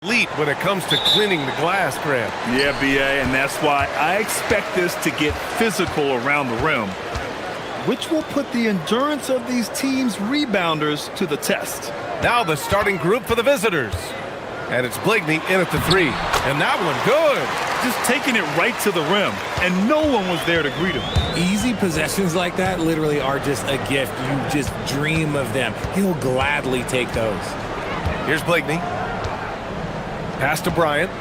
elite when it comes to cleaning the glass, Grant. Yeah, BA, and that's why I expect this to get physical around the rim, which will put the endurance of these teams' rebounders to the test. Now the starting group for the visitors. And it's Blakeney in at the three. And that one, good. Just taking it right to the rim, and no one was there to greet him. Easy possessions like that literally are just a gift. You just dream of them. He'll gladly take those. Here's Blakeney. Pass to Bryant.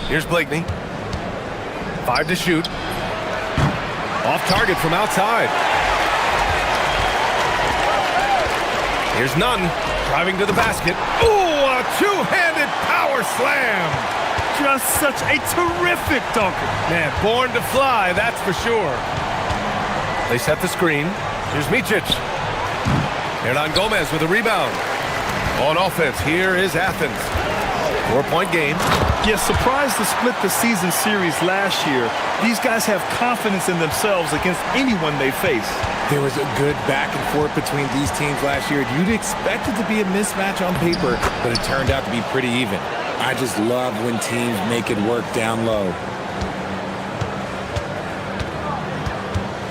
Here's Blakeney. 5 to shoot. Off target from outside. Here's Nunn, driving to the basket. Ooh, a two-handed power slam. Just such a terrific dunker. Man, born to fly, that's for sure. They set the screen. Here's Micic. Hernan Gomez with a rebound. On offense, here is Athens. 4-point game. Yeah, surprised to split the season series last year. These guys have confidence in themselves against anyone they face. There was a good back and forth between these teams last year. You'd expect it to be a mismatch on paper, but it turned out to be pretty even. I just love when teams make it work down low.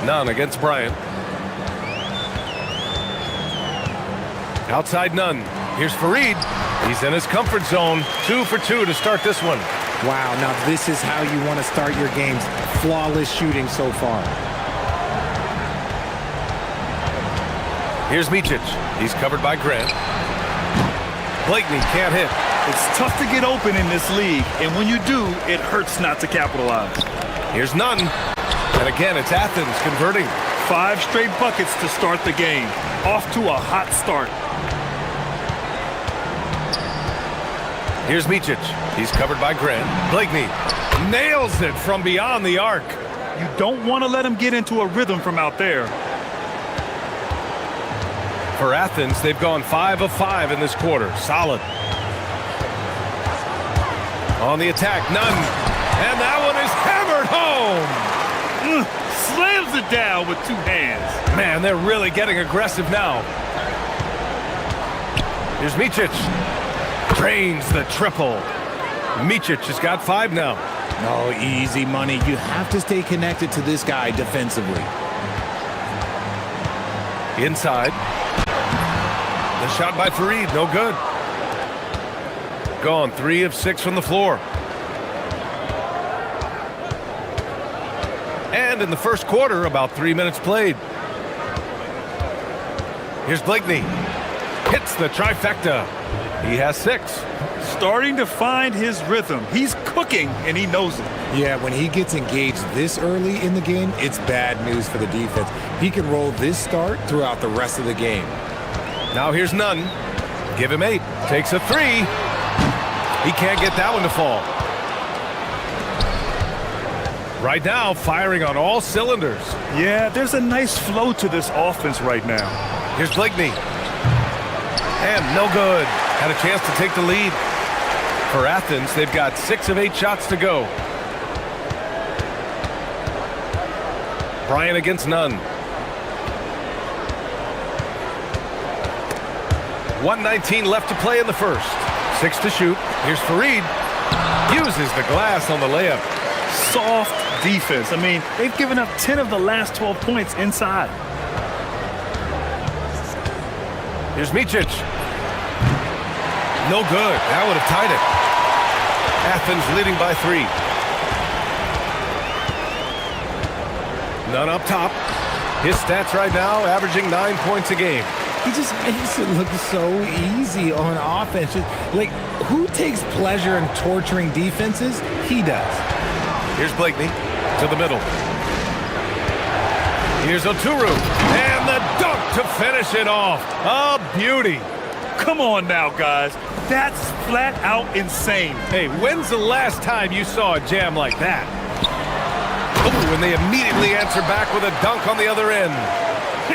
Nunn against Bryant. Outside Nunn. Here's Fareed. He's in his comfort zone. 2 for 2 to start this one. Wow, now this is how you want to start your games. Flawless shooting so far. Here's Micic. He's covered by Grant. Blakeney can't hit. It's tough to get open in this league, and when you do, it hurts not to capitalize. Here's Nunn. And again, it's Athens converting. 5 straight buckets to start the game. Off to a hot start. Here's Micic. He's covered by Grant. Blakeney nails it from beyond the arc. You don't want to let him get into a rhythm from out there. For Athens, they've gone 5 of 5 in this quarter. Solid. On the attack, Nunn. And that one is hammered home. Slams it down with 2 hands. Man, they're really getting aggressive now. Here's Micic. Drains the triple. Micic has got 5 now. No, easy money. You have to stay connected to this guy defensively. Inside. The shot by Fareed, no good. Gone 3 of 6 from the floor. And in the first quarter, about 3 minutes played. Here's Blakeney. Hits the trifecta. He has 6. Starting to find his rhythm. He's cooking, and he knows it. Yeah, when he gets engaged this early in the game, it's bad news for the defense. He can roll this start throughout the rest of the game. Now here's Nunn. Give him 8. Takes a 3. He can't get that one to fall. Right now, firing on all cylinders. Yeah, there's a nice flow to this offense right now. Here's Blakeney. And no good. Had a chance to take the lead. For Athens, they've got 6 of 8 shots to go. Bryant against Nunn. 1:19 left to play in the first. 6 to shoot. Here's Fareed. Uses the glass on the layup. Soft defense. I mean, they've given up 10 of the last 12 points inside. Here's Micic. No good. That would have tied it. Athens leading by 3. Nunn up top. His stats right now averaging 9 points a game. He just makes it look so easy on offense. Like, who takes pleasure in torturing defenses? He does. Here's Blakeney to the middle. Here's Oturu. And the dunk to finish it off. A beauty. Come on now, guys. That's flat out insane. Hey, when's the last time you saw a jam like that? Ooh, and they immediately answer back with a dunk on the other end.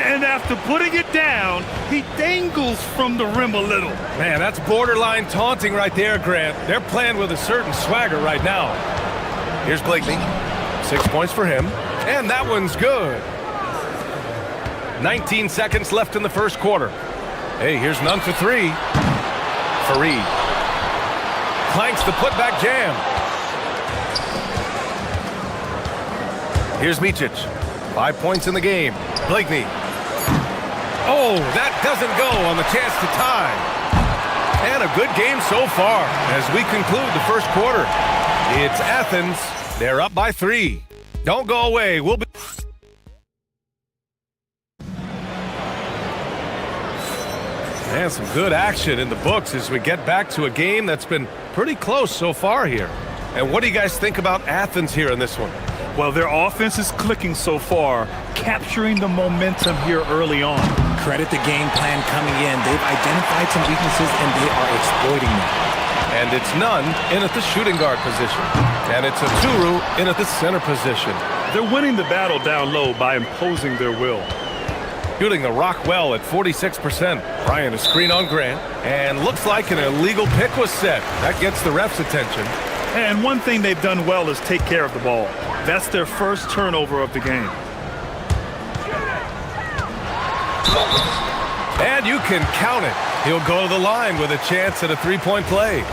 And after putting it down, he dangles from the rim a little. Man, that's borderline taunting right there, Grant. They're playing with a certain swagger right now. Here's Blakeney. 6 points for him. And that one's good. 19 seconds left in the first quarter. Hey, here's none for three. Fareed clanks the putback jam. Here's Micic. 5 points in the game. Blakeney. Oh, that doesn't go on the chance to tie. And a good game so far as we conclude the first quarter. It's Athens. They're up by 3. Don't go away. We'll be... And some good action in the books as we get back to a game that's been pretty close so far here. And what do you guys think about Athens here in this one? Well, their offense is clicking so far, capturing the momentum here early on. Credit the game plan coming in. They've identified some weaknesses and they are exploiting them. And it's Nunn in at the shooting guard position. And it's Aturu in at the center position. They're winning the battle down low by imposing their will. Shooting the rock well at 46%. Bryant a screen on Grant. And looks like an illegal pick was set. That gets the ref's attention. And one thing they've done well is take care of the ball. That's their first turnover of the game. And you can count it. He'll go to the line with a chance at a three-point play.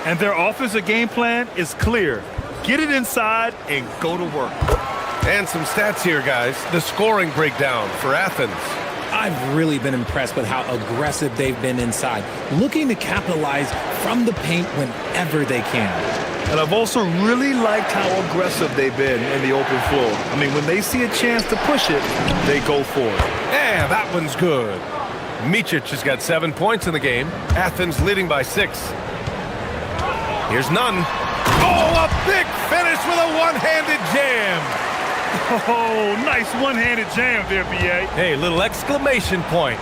And their offensive game plan is clear. Get it inside and go to work. And some stats here, guys. The scoring breakdown for Athens. I've really been impressed with how aggressive they've been inside, looking to capitalize from the paint whenever they can. And I've also really liked how aggressive they've been in the open floor. I mean, when they see a chance to push it, they go for it. Yeah, that one's good. Micic has got 7 points in the game. Athens leading by 6. Here's Nunn. Oh, a big finish with a one-handed jam. Oh, nice one-handed jam there, B.A. Hey, little exclamation point.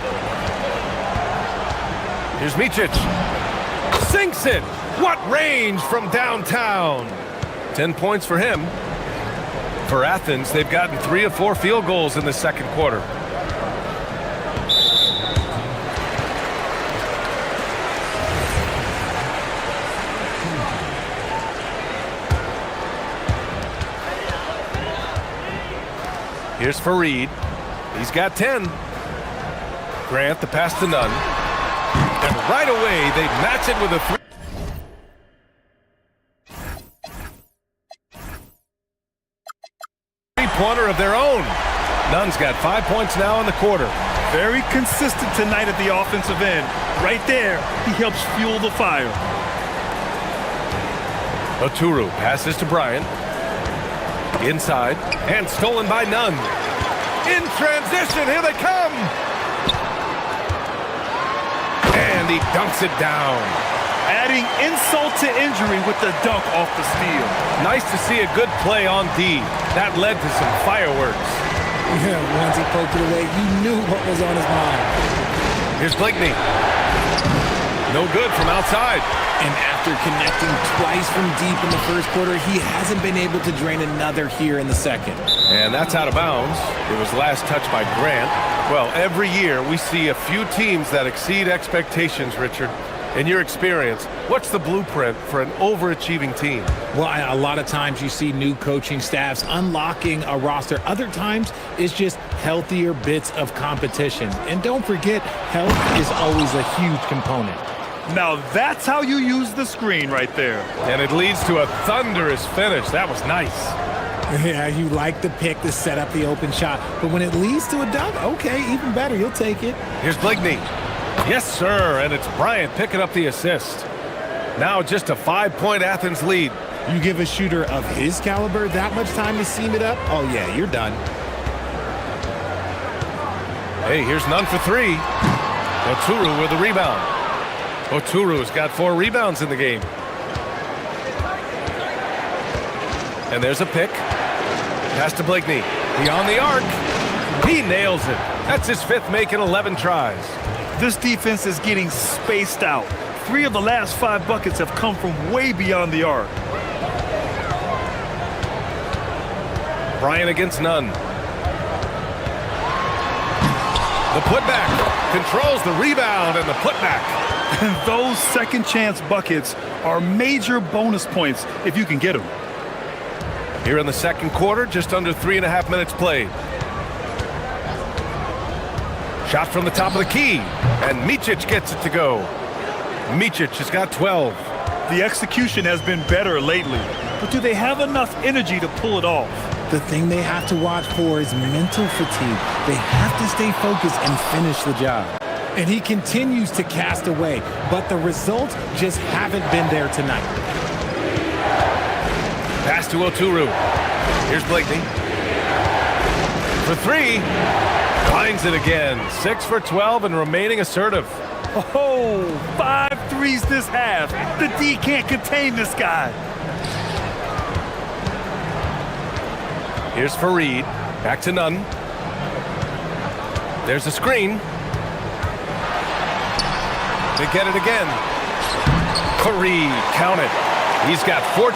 Here's Micic. Sinks it. What range from downtown. 10 points for him. For Athens, they've gotten 3 of 4 field goals in the second quarter. Here's Fareed. He's got 10. Grant the pass to Nunn. And right away, they match it with a three-pointer of their own. Nunn's got 5 points now in the quarter. Very consistent tonight at the offensive end. Right there, he helps fuel the fire. Aturu passes to Bryant. Inside, and stolen by Nunn. In transition, here they come! And he dunks it down. Adding insult to injury with the dunk off the steal. Nice to see a good play on D. That led to some fireworks. Yeah, once he poked it away, you knew what was on his mind. Here's Blakeney. No good from outside. And after connecting twice from deep in the first quarter, he hasn't been able to drain another here in the second. And that's out of bounds. It was last touched by Grant. Well, every year we see a few teams that exceed expectations, Richard. In your experience, what's the blueprint for an overachieving team? Well, a lot of times you see new coaching staffs unlocking a roster. Other times it's just healthier bits of competition. And don't forget, health is always a huge component. Now that's how you use the screen right there. And it leads to a thunderous finish. That was nice. Yeah, you like the pick to set up the open shot. But when it leads to a dunk, okay, even better. You'll take it. Here's Blakeney. Yes, sir. And it's Bryant picking up the assist. Now just a 5-point Athens lead. You give a shooter of his caliber that much time to seam it up? Oh, yeah, you're done. Hey, here's Nunn for 3. Aturu with the rebound. Oturu's got 4 rebounds in the game. And there's a pick. Pass to Blakeney. Beyond the arc. He nails it. That's his 5th make in 11 tries. This defense is getting spaced out. 3 of the last 5 buckets have come from way beyond the arc. Bryant against Nunn. The putback. Controls the rebound and the putback. And those second chance buckets are major bonus points if you can get them. Here in the second quarter, just under 3.5 minutes played. Shot from the top of the key, and Micic gets it to go. Micic has got 12. The execution has been better lately, but do they have enough energy to pull it off? The thing they have to watch for is mental fatigue. They have to stay focused and finish the job. And he continues to cast away, but the results just haven't been there tonight. Pass to Oturu. Here's Blakeney. For three. Finds it again. 6 for 12 and remaining assertive. Oh, 5 threes this half. The D can't contain this guy. Here's Fareed. Back to Nunn. There's a screen. They get it again. Fareed, count it. He's got 14.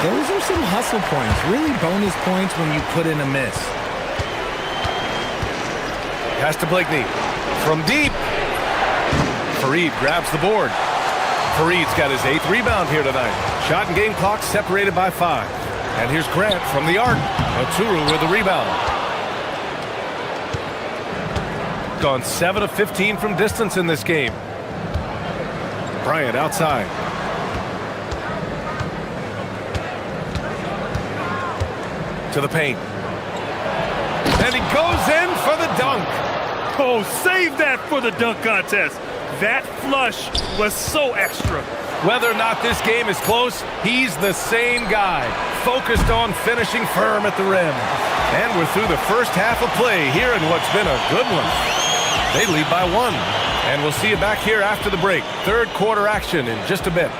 Those are some hustle points. Really bonus points when you put in a miss. Pass to Blakeney. From deep. Fareed grabs the board. Fareed's got his 8th rebound here tonight. Shot and game clock separated by 5. And here's Grant from the arc. Oturu with the rebound. Gone 7 of 15 from distance in this game. Bryant outside. To the paint. And he goes in for the dunk. Oh, save that for the dunk contest. That flush was so extra. Whether or not this game is close, he's the same guy, focused on finishing firm at the rim. And we're through the first half of play here in what's been a good one. They lead by 1. And we'll see you back here after the break. Third quarter action in just a bit.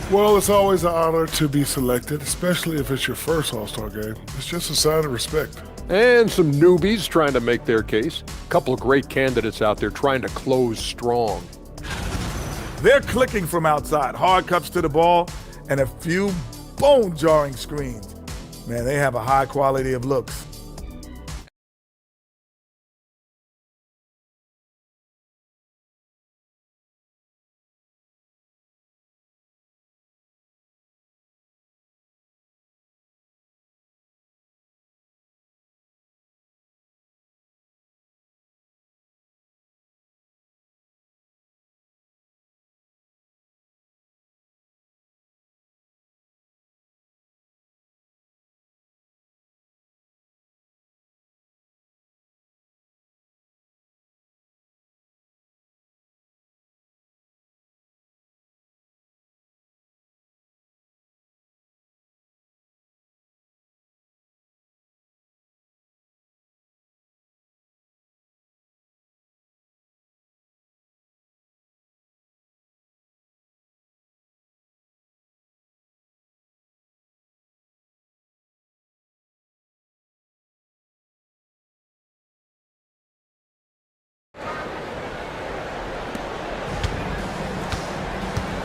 Well, it's always an honor to be selected, especially if it's your first All-Star game. It's just a sign of respect. And some newbies trying to make their case. A couple of great candidates out there trying to close strong. They're clicking from outside, hard cuts to the ball, and a few bone-jarring screens. Man, they have a high quality of looks.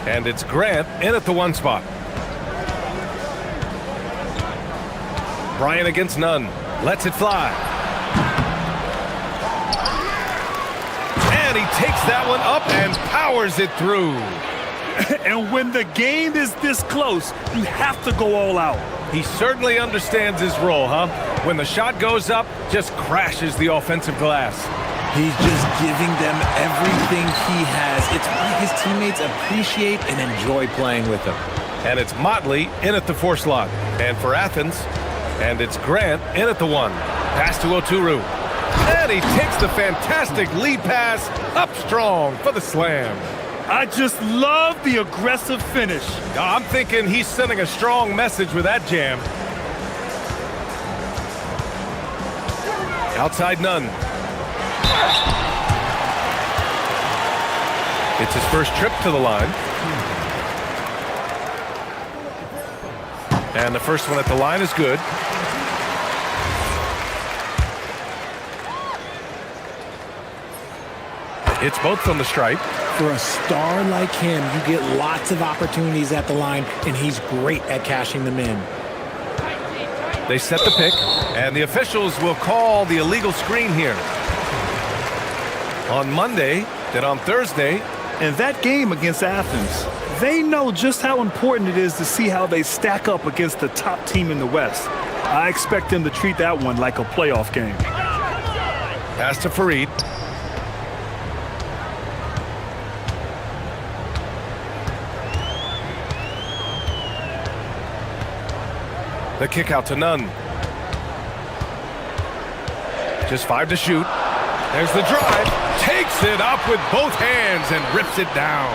And it's Grant in at the 1 spot. Bryant against Nunn. Lets it fly. And he takes that one up and powers it through. And when the game is this close, you have to go all out. He certainly understands his role, huh? When the shot goes up, just crashes the offensive glass. He's just giving them everything he has. It's why his teammates appreciate and enjoy playing with him. And it's Motley in at the 4 slot. And for Athens, and it's Grant in at the 1. Pass to Oturu. And he takes the fantastic lead pass up strong for the slam. I just love the aggressive finish. I'm thinking he's sending a strong message with that jam. Outside Nunn. It's his first trip to the line. And the first one at the line is good. It's both from the stripe. For a star like him, you get lots of opportunities at the line, and he's great at cashing them in. They set the pick, and the officials will call the illegal screen here. On Monday, then on Thursday. In that game against Athens, they know just how important it is to see how they stack up against the top team in the West. I expect them to treat that one like a playoff game. Pass to Fareed. The kick out to Nunn. Just 5 to shoot. There's the drive. Takes it up with both hands and rips it down.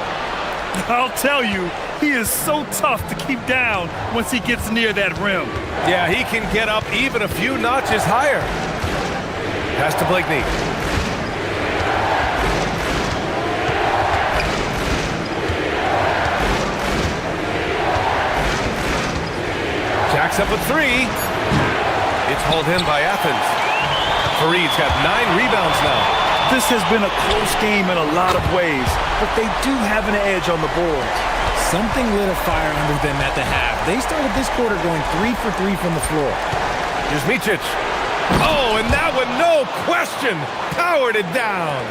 I'll tell you, he is so tough to keep down once he gets near that rim. Yeah, he can get up even a few notches higher. Pass to Blakeney. Jacks up a 3. It's hauled in by Athens. Fareed's got 9 rebounds now. This has been a close game in a lot of ways, but they do have an edge on the board. Something lit a fire under them at the half. They started this quarter going 3 for 3 from the floor. Here's Micic. Oh, and that one, no question, powered it down.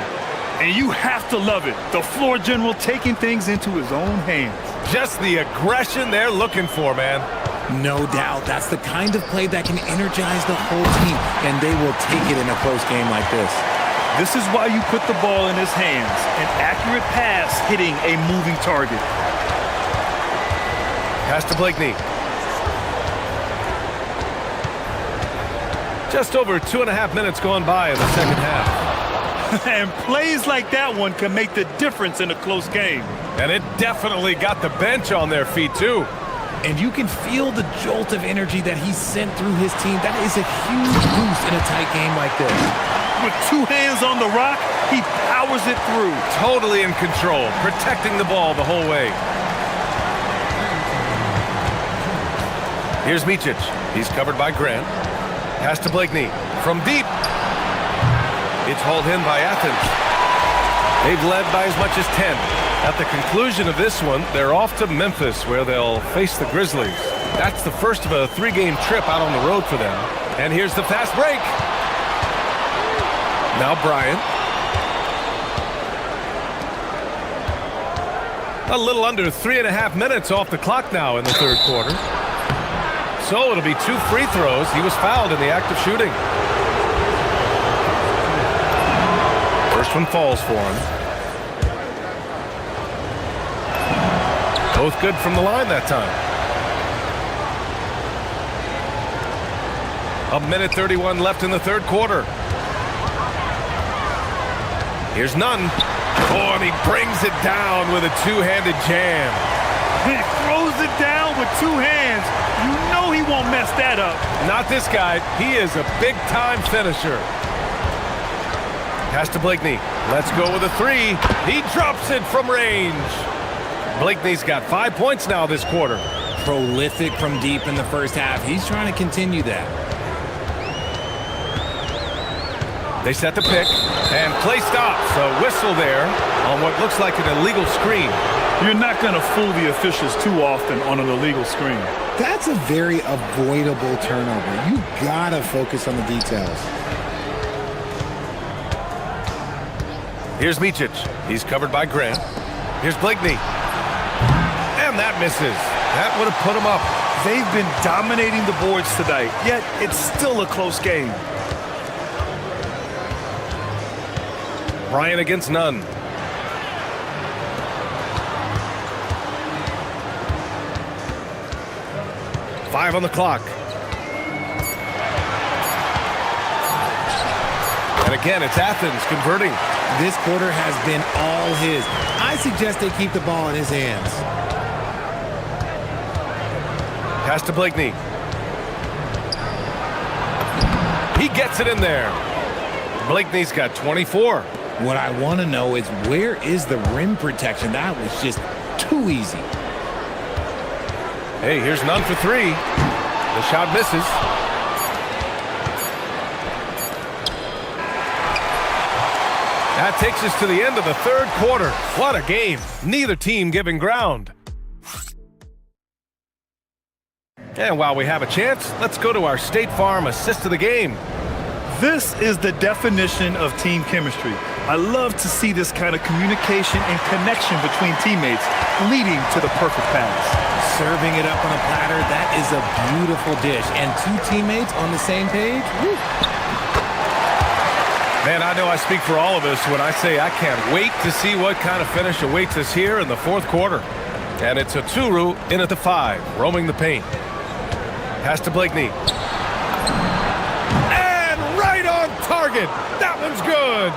And you have to love it. The floor general taking things into his own hands. Just the aggression they're looking for, man. No doubt. That's the kind of play that can energize the whole team, and they will take it in a close game like this. This is why you put the ball in his hands. An accurate pass hitting a moving target. Pass to Blakeney. Just over 2.5 minutes gone by in the second half. And plays like that one can make the difference in a close game. And it definitely got the bench on their feet, too. And you can feel the jolt of energy that he sent through his team. That is a huge boost in a tight game like this. With 2 hands on the rock, he powers it through. Totally in control, protecting the ball the whole way. Here's Micic. He's covered by Grant. Pass to Blakeney. From deep. It's hauled in by Athens. They've led by as much as 10. At the conclusion of this one, they're off to Memphis, where they'll face the Grizzlies. That's the first of a 3-game trip out on the road for them. And here's the fast break. Now Bryant. A little under 3.5 minutes off the clock now in the third quarter. So it'll be 2 free throws. He was fouled in the act of shooting. First one falls for him. Both good from the line that time. 1:31 left in the third quarter. Here's Nunn. Oh, and he brings it down with a 2-handed jam. He throws it down with 2 hands. You know he won't mess that up. Not this guy. He is a big-time finisher. Pass to Blakeney. Let's go with a 3. He drops it from range. Blakeney's got 5 points now this quarter. Prolific from deep in the first half. He's trying to continue that. They set the pick, and play stops. A whistle there on what looks like an illegal screen. You're not going to fool the officials too often on an illegal screen. That's a very avoidable turnover. You gotta focus on the details. Here's Micic. He's covered by Grant. Here's Blakeney. And that misses. That would have put him up. They've been dominating the boards tonight, yet it's still a close game. Bryant against Nunn. Five on the clock. And again, it's Athens converting. This quarter has been all his. I suggest they keep the ball in his hands. Pass to Blakeney. He gets it in there. Blakeney's got 24. What I want to know is, where is the rim protection? That was just too easy. Hey, here's Nunn for 3. The shot misses. That takes us to the end of the third quarter. What a game. Neither team giving ground. And while we have a chance, let's go to our State Farm assist of the game. This is the definition of team chemistry. I love to see this kind of communication and connection between teammates leading to the perfect pass. Serving it up on a platter, that is a beautiful dish. And two teammates on the same page? Woo. Man, I know I speak for all of us when I say I can't wait to see what kind of finish awaits us here in the fourth quarter. And it's Oturu in at the 5, roaming the paint. Pass to Blakeney. And right on target. That one's good.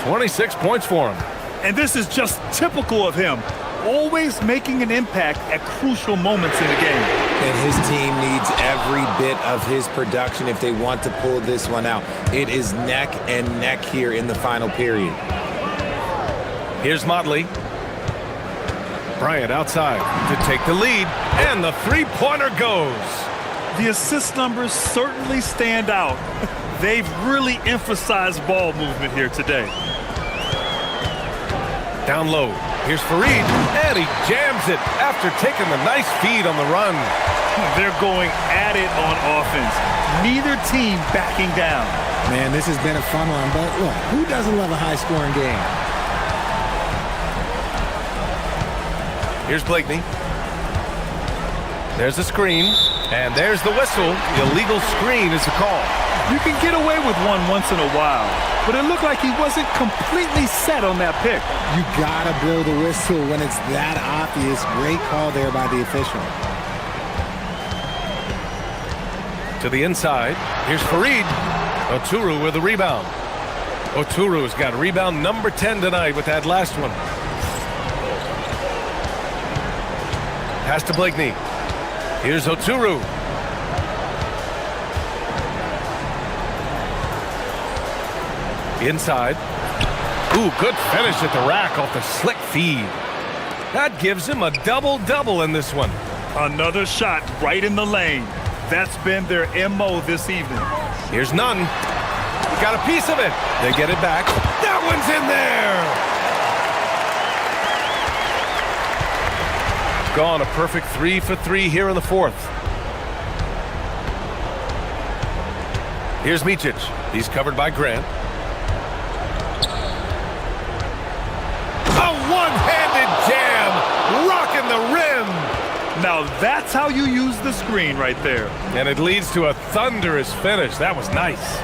26 points for him. And this is just typical of him. Always making an impact at crucial moments in the game. And his team needs every bit of his production if they want to pull this one out. It is neck and neck here in the final period. Here's Motley. Bryant outside to take the lead, and the three-pointer goes. The assist numbers certainly stand out. They've really emphasized ball movement here today. Down low. Here's Fareed, and he jams it after taking the nice feed on the run. They're going at it on offense. Neither team backing down. Man, this has been a fun one, but look, who doesn't love a high-scoring game? Here's Blakeney. There's the screen, and there's the whistle. Illegal screen is the call. You can get away with one once in a while, but it looked like he wasn't completely set on that pick. You gotta blow the whistle when it's that obvious. Great call there by the official. To the inside. Here's Fareed. Oturu with the rebound. Oturu's got rebound number 10 tonight with that last one. Pass to Blakeney. Here's Oturu. Inside. Ooh, good finish at the rack off the slick feed. That gives him a double-double in this one. Another shot right in the lane. That's been their MO this evening. Here's Nunn. He got a piece of it. They get it back. That one's in there. Gone a perfect 3 for 3 here in the fourth. Here's Micic. He's covered by Grant. A one-handed jam, rocking the rim. Now that's how you use the screen right there. And it leads to a thunderous finish. That was nice.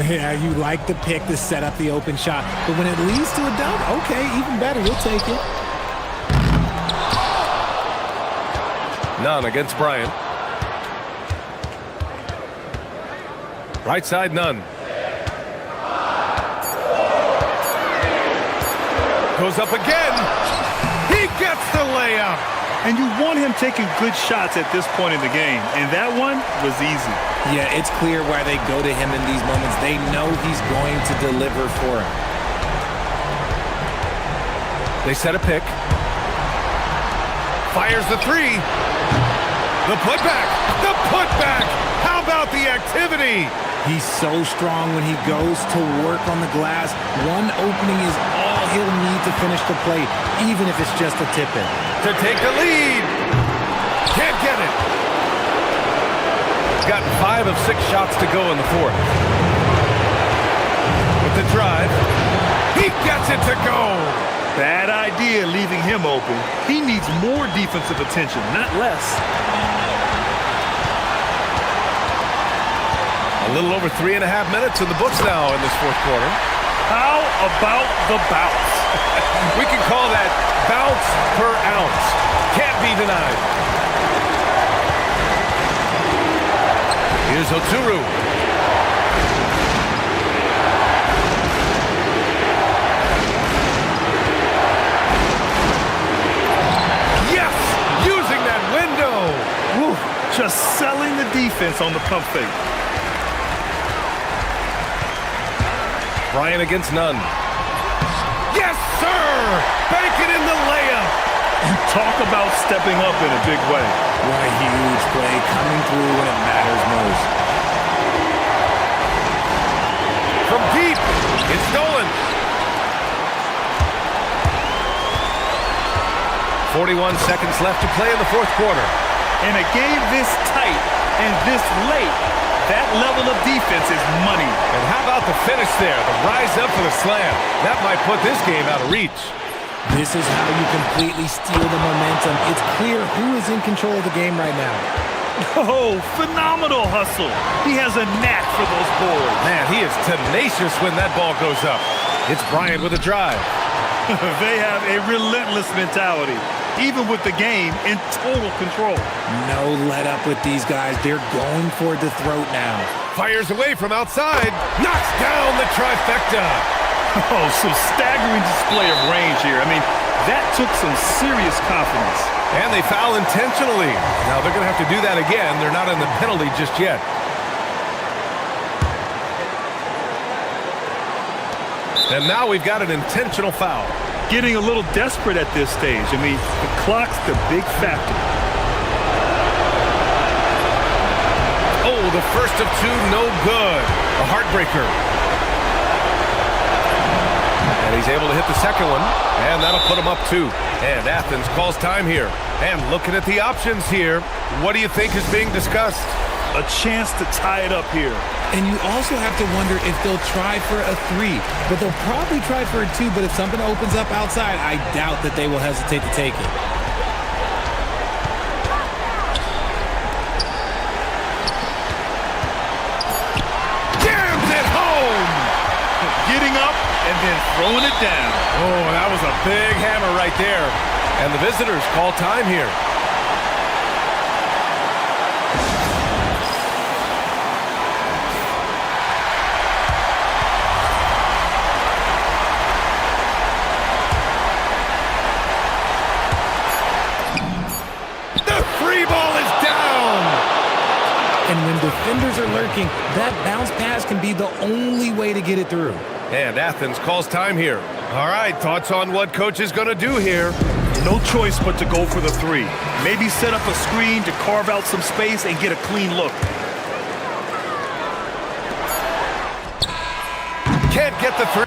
Yeah, you like the pick to set up the open shot, but when it leads to a dunk, okay, even better, you'll take it. Nunn against Bryant. Right side, Nunn. Goes up again. He gets the layup. And you want him taking good shots at this point in the game. And that one was easy. Yeah, it's clear why they go to him in these moments. They know he's going to deliver for him. They set a pick. Fires the three. The putback. The putback. How about the activity? He's so strong when he goes to work on the glass. One opening is all he'll need to finish the play, even if it's just a tip-in. To take the lead. Can't get it. He's got 5 of 6 shots to go in the fourth. With the drive. He gets it to go. Bad idea leaving him open. He needs more defensive attention, not less. A little over 3.5 minutes in the books now in this fourth quarter. How about the bounce? We can call that bounce per ounce. Can't be denied. Here's Oturu. Yes! Using that window! Woo, just selling the defense on the pump fake. Bryant against Nunn. Yes, sir! Bank it in the layup! And talk about stepping up in a big way. What a huge play coming through when it matters most. From deep, it's stolen. 41 seconds left to play in the fourth quarter. In a game this tight and this late, that level of defense is money. And how about the finish there? The rise up for the slam. That might put this game out of reach. This is how you completely steal the momentum. It's clear who is in control of the game right now. Oh, phenomenal hustle. He has a knack for those boards. Man, he is tenacious when that ball goes up. It's Bryant with a drive. They have a relentless mentality, even with the game in total control. No let up with these guys. They're going for the throat now. Fires away from outside. Knocks down the trifecta. Oh, some staggering display of range here. I mean, that took some serious confidence. And they foul intentionally. Now they're going to have to do that again. They're not in the penalty just yet. And now we've got an intentional foul. Getting a little desperate at this stage. I mean, the clock's the big factor. Oh, the first of two, no good. A heartbreaker. And he's able to hit the second one, and that'll put him up 2. And Athens calls time here. And looking at the options here, what do you think is being discussed? A chance to tie it up here. And you also have to wonder if they'll try for a 3. But they'll probably try for a 2, but if something opens up outside, I doubt that they will hesitate to take it. Jams it home! Getting up and then throwing it down. Oh, that was a big hammer right there. And the visitors call time here. The free ball is down! And when defenders are lurking, that bounce pass can be the only way to get it through. And Athens calls time here. All right, thoughts on what coach is going to do here? No choice but to go for the 3. Maybe set up a screen to carve out some space and get a clean look. Can't get the 3.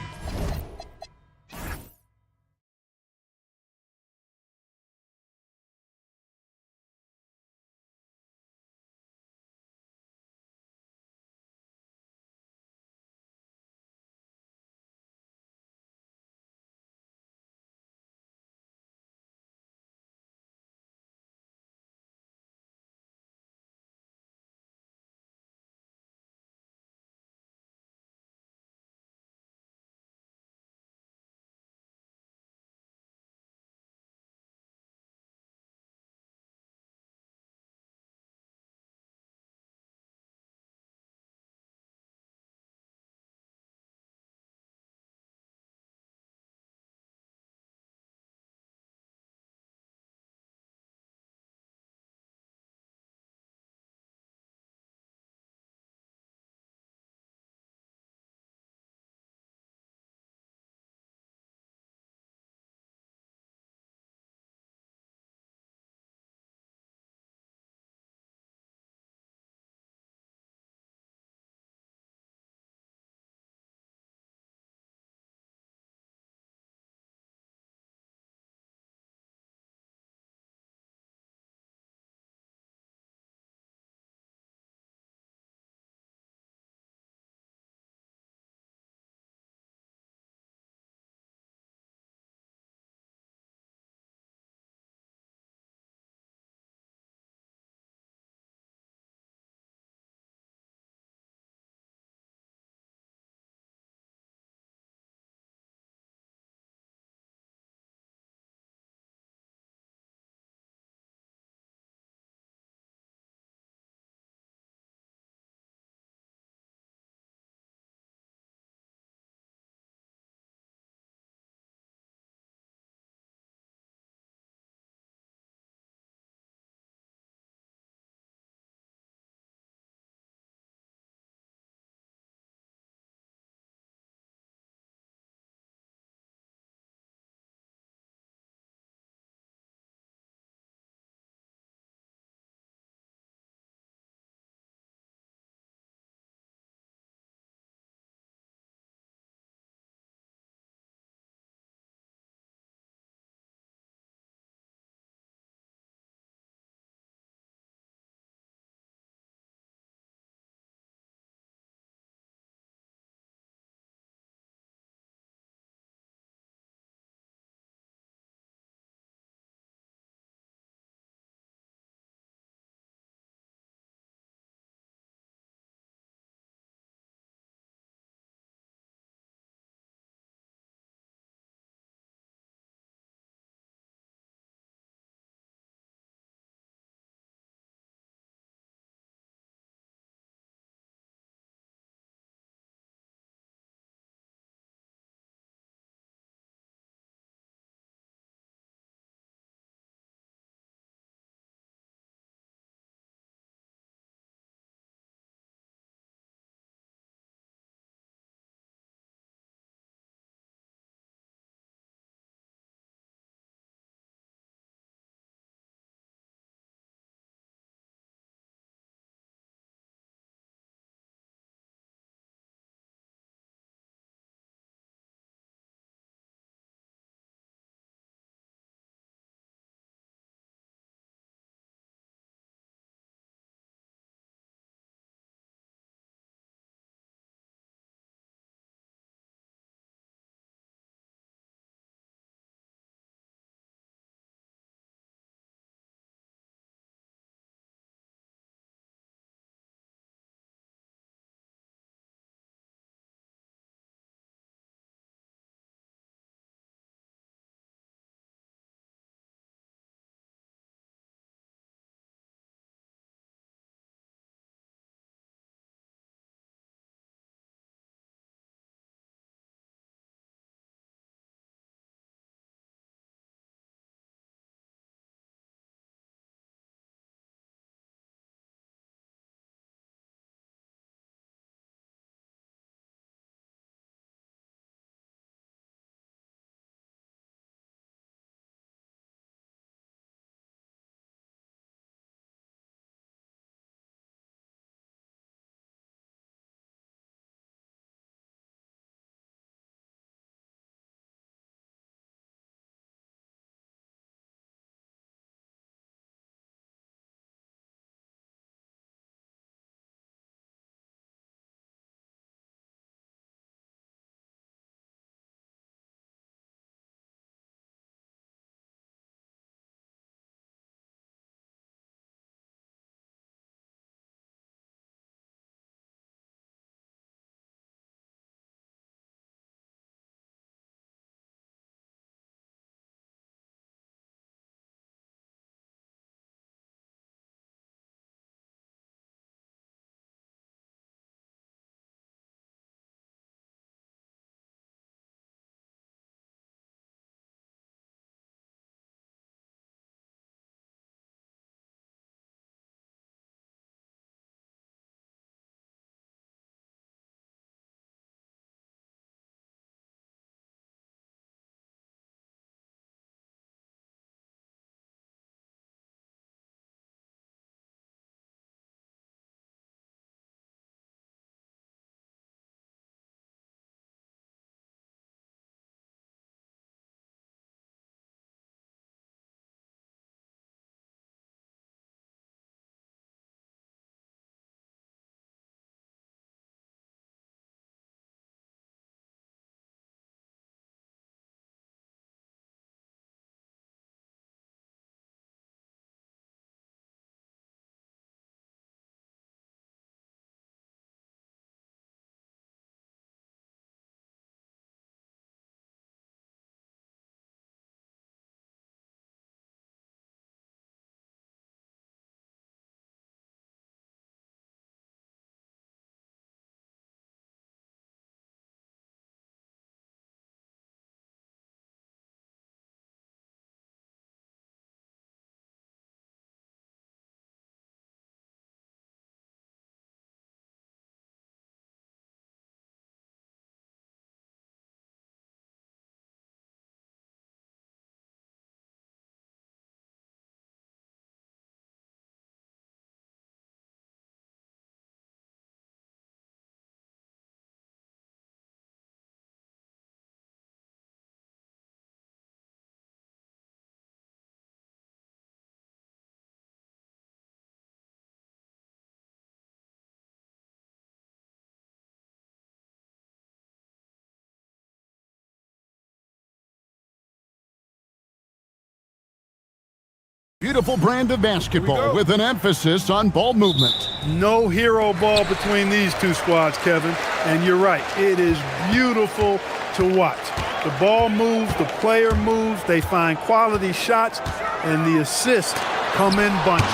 beautiful brand of basketball with an emphasis on ball movement. No hero ball between these two squads, Kevin. And you're right, it is beautiful to watch. The ball moves, the player moves, they find quality shots, and the assists come in bunches.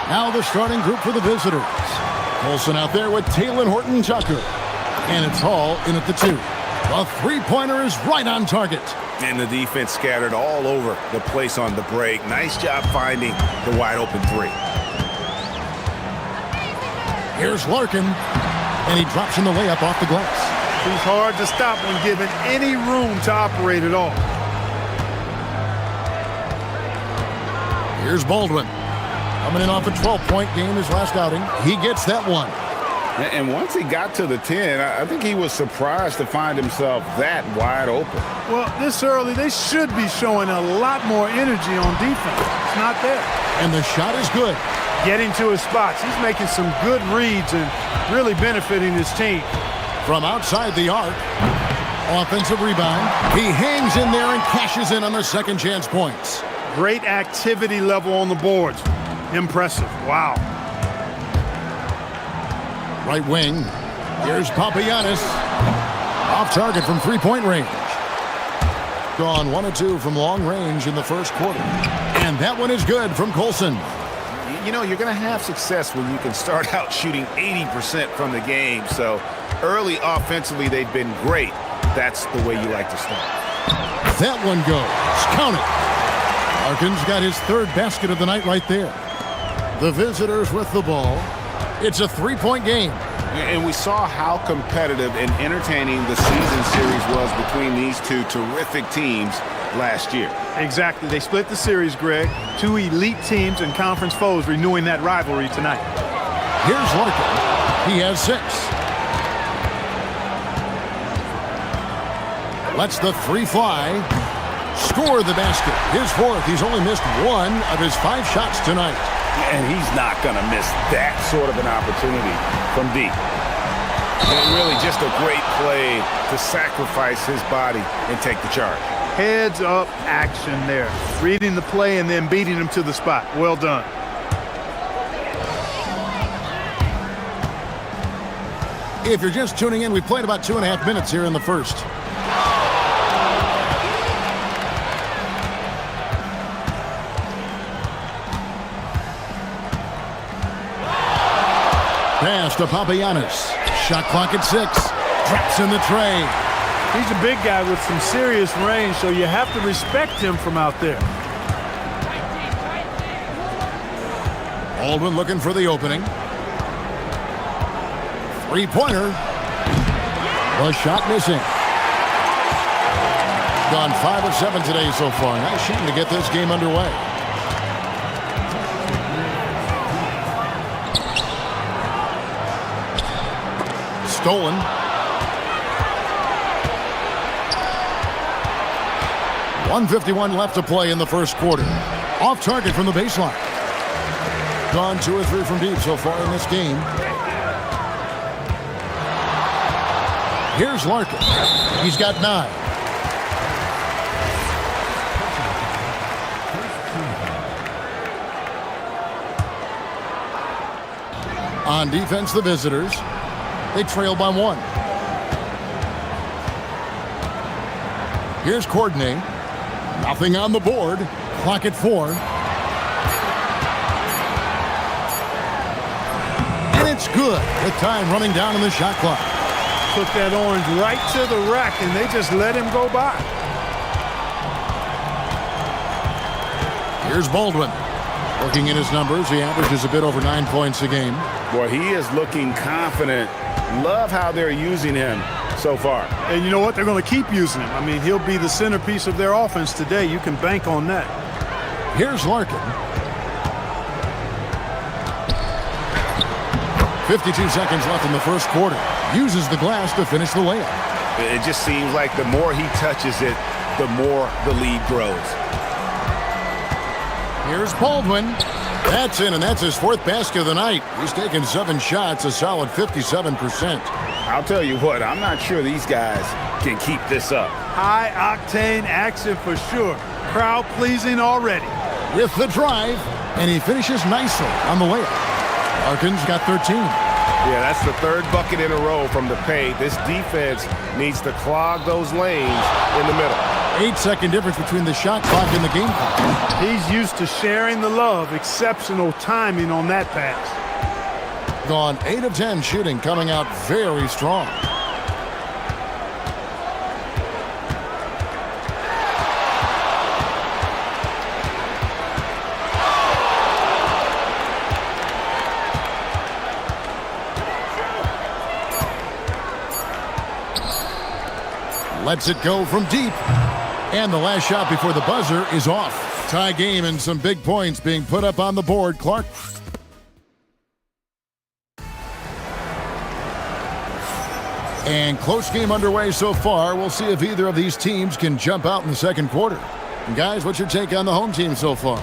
Now the starting group for the visitors. Colson out there with Taylor Horton-Tucker. And it's Hall in at the 2. The three-pointer is right on target. And the defense scattered all over the place on the break. Nice job finding the wide-open 3. Here's Larkin, and he drops in the layup off the glass. He's hard to stop when given any room to operate at all. Here's Baldwin. Coming in off a 12-point game his last outing. He gets that one. And once he got to the 10, I think he was surprised to find himself that wide open. Well, this early, they should be showing a lot more energy on defense. It's not there. And the shot is good. Getting to his spots. He's making some good reads and really benefiting his team. From outside the arc, offensive rebound. He hangs in there and cashes in on the second chance points. Great activity level on the boards. Impressive. Wow. Right wing. Here's Papagiannis. Off target from three-point range. Gone 1 of 2 from long range in the first quarter. And that one is good from Colson. You know, you're going to have success when you can start out shooting 80% from the game. So early offensively, they've been great. That's the way you like to start. That one goes. Count it. Larkin's got his third basket of the night right there. The visitors with the ball. It's a three-point game. And we saw how competitive and entertaining the season series was between these two terrific teams last year. Exactly. They split the series, Greg. Two elite teams and conference foes renewing that rivalry tonight. Here's Larkin. He has 6. Lets the 3 fly. Score the basket. His 4th. He's only missed 1 of his 5 shots tonight. And he's not going to miss that sort of an opportunity from deep. And really just a great play to sacrifice his body and take the charge. Heads up action there. Reading the play and then beating him to the spot. Well done. If you're just tuning in, we played about 2.5 minutes here in the first. Pass to Papagiannis. Shot clock at 6. Drops in the tray. He's a big guy with some serious range, so you have to respect him from out there. Baldwin looking for the opening. Three-pointer. The shot missing. Gone 5 of 7 today so far. Nice shooting to get this game underway. Stolen. .151 left to play in the first quarter. Off target from the baseline. Gone 2 or 3 from deep so far in this game. Here's Larkin. He's got 9. On defense, the visitors. They trail by 1. Here's Courtney. Nothing on the board. Clock at 4. And it's good with time running down in the shot clock. Took that orange right to the rack, and they just let him go by. Here's Baldwin. Looking at his numbers, he averages a bit over 9 points a game. Boy, he is looking confident. Love how they're using him so far. And you know what? They're going to keep using him. I mean, he'll be the centerpiece of their offense today. You can bank on that. Here's Larkin. 52 seconds left in the first quarter. Uses the glass to finish the layup. It just seems like the more he touches it, the more the lead grows. Here's Baldwin. That's in, and that's his 4th basket of the night. He's taken 7 shots, a solid 57%. I'll tell you what, I'm not sure these guys can keep this up. High-octane action for sure. Crowd pleasing already. with the drive, and he finishes nicely on the layup. Larkin's got 13. Yeah, that's the third bucket in a row from the paint. This defense needs to clog those lanes in the middle. 8-second difference between the shot clock and the game clock. He's used to sharing the love. Exceptional timing on that pass. Gone 8 of 10 shooting, coming out very strong. Lets it go from deep. And the last shot before the buzzer is off. Tie game and some big points being put up on the board. Clark. And close game underway so far. We'll see if either of these teams can jump out in the second quarter. And guys, what's your take on the home team so far?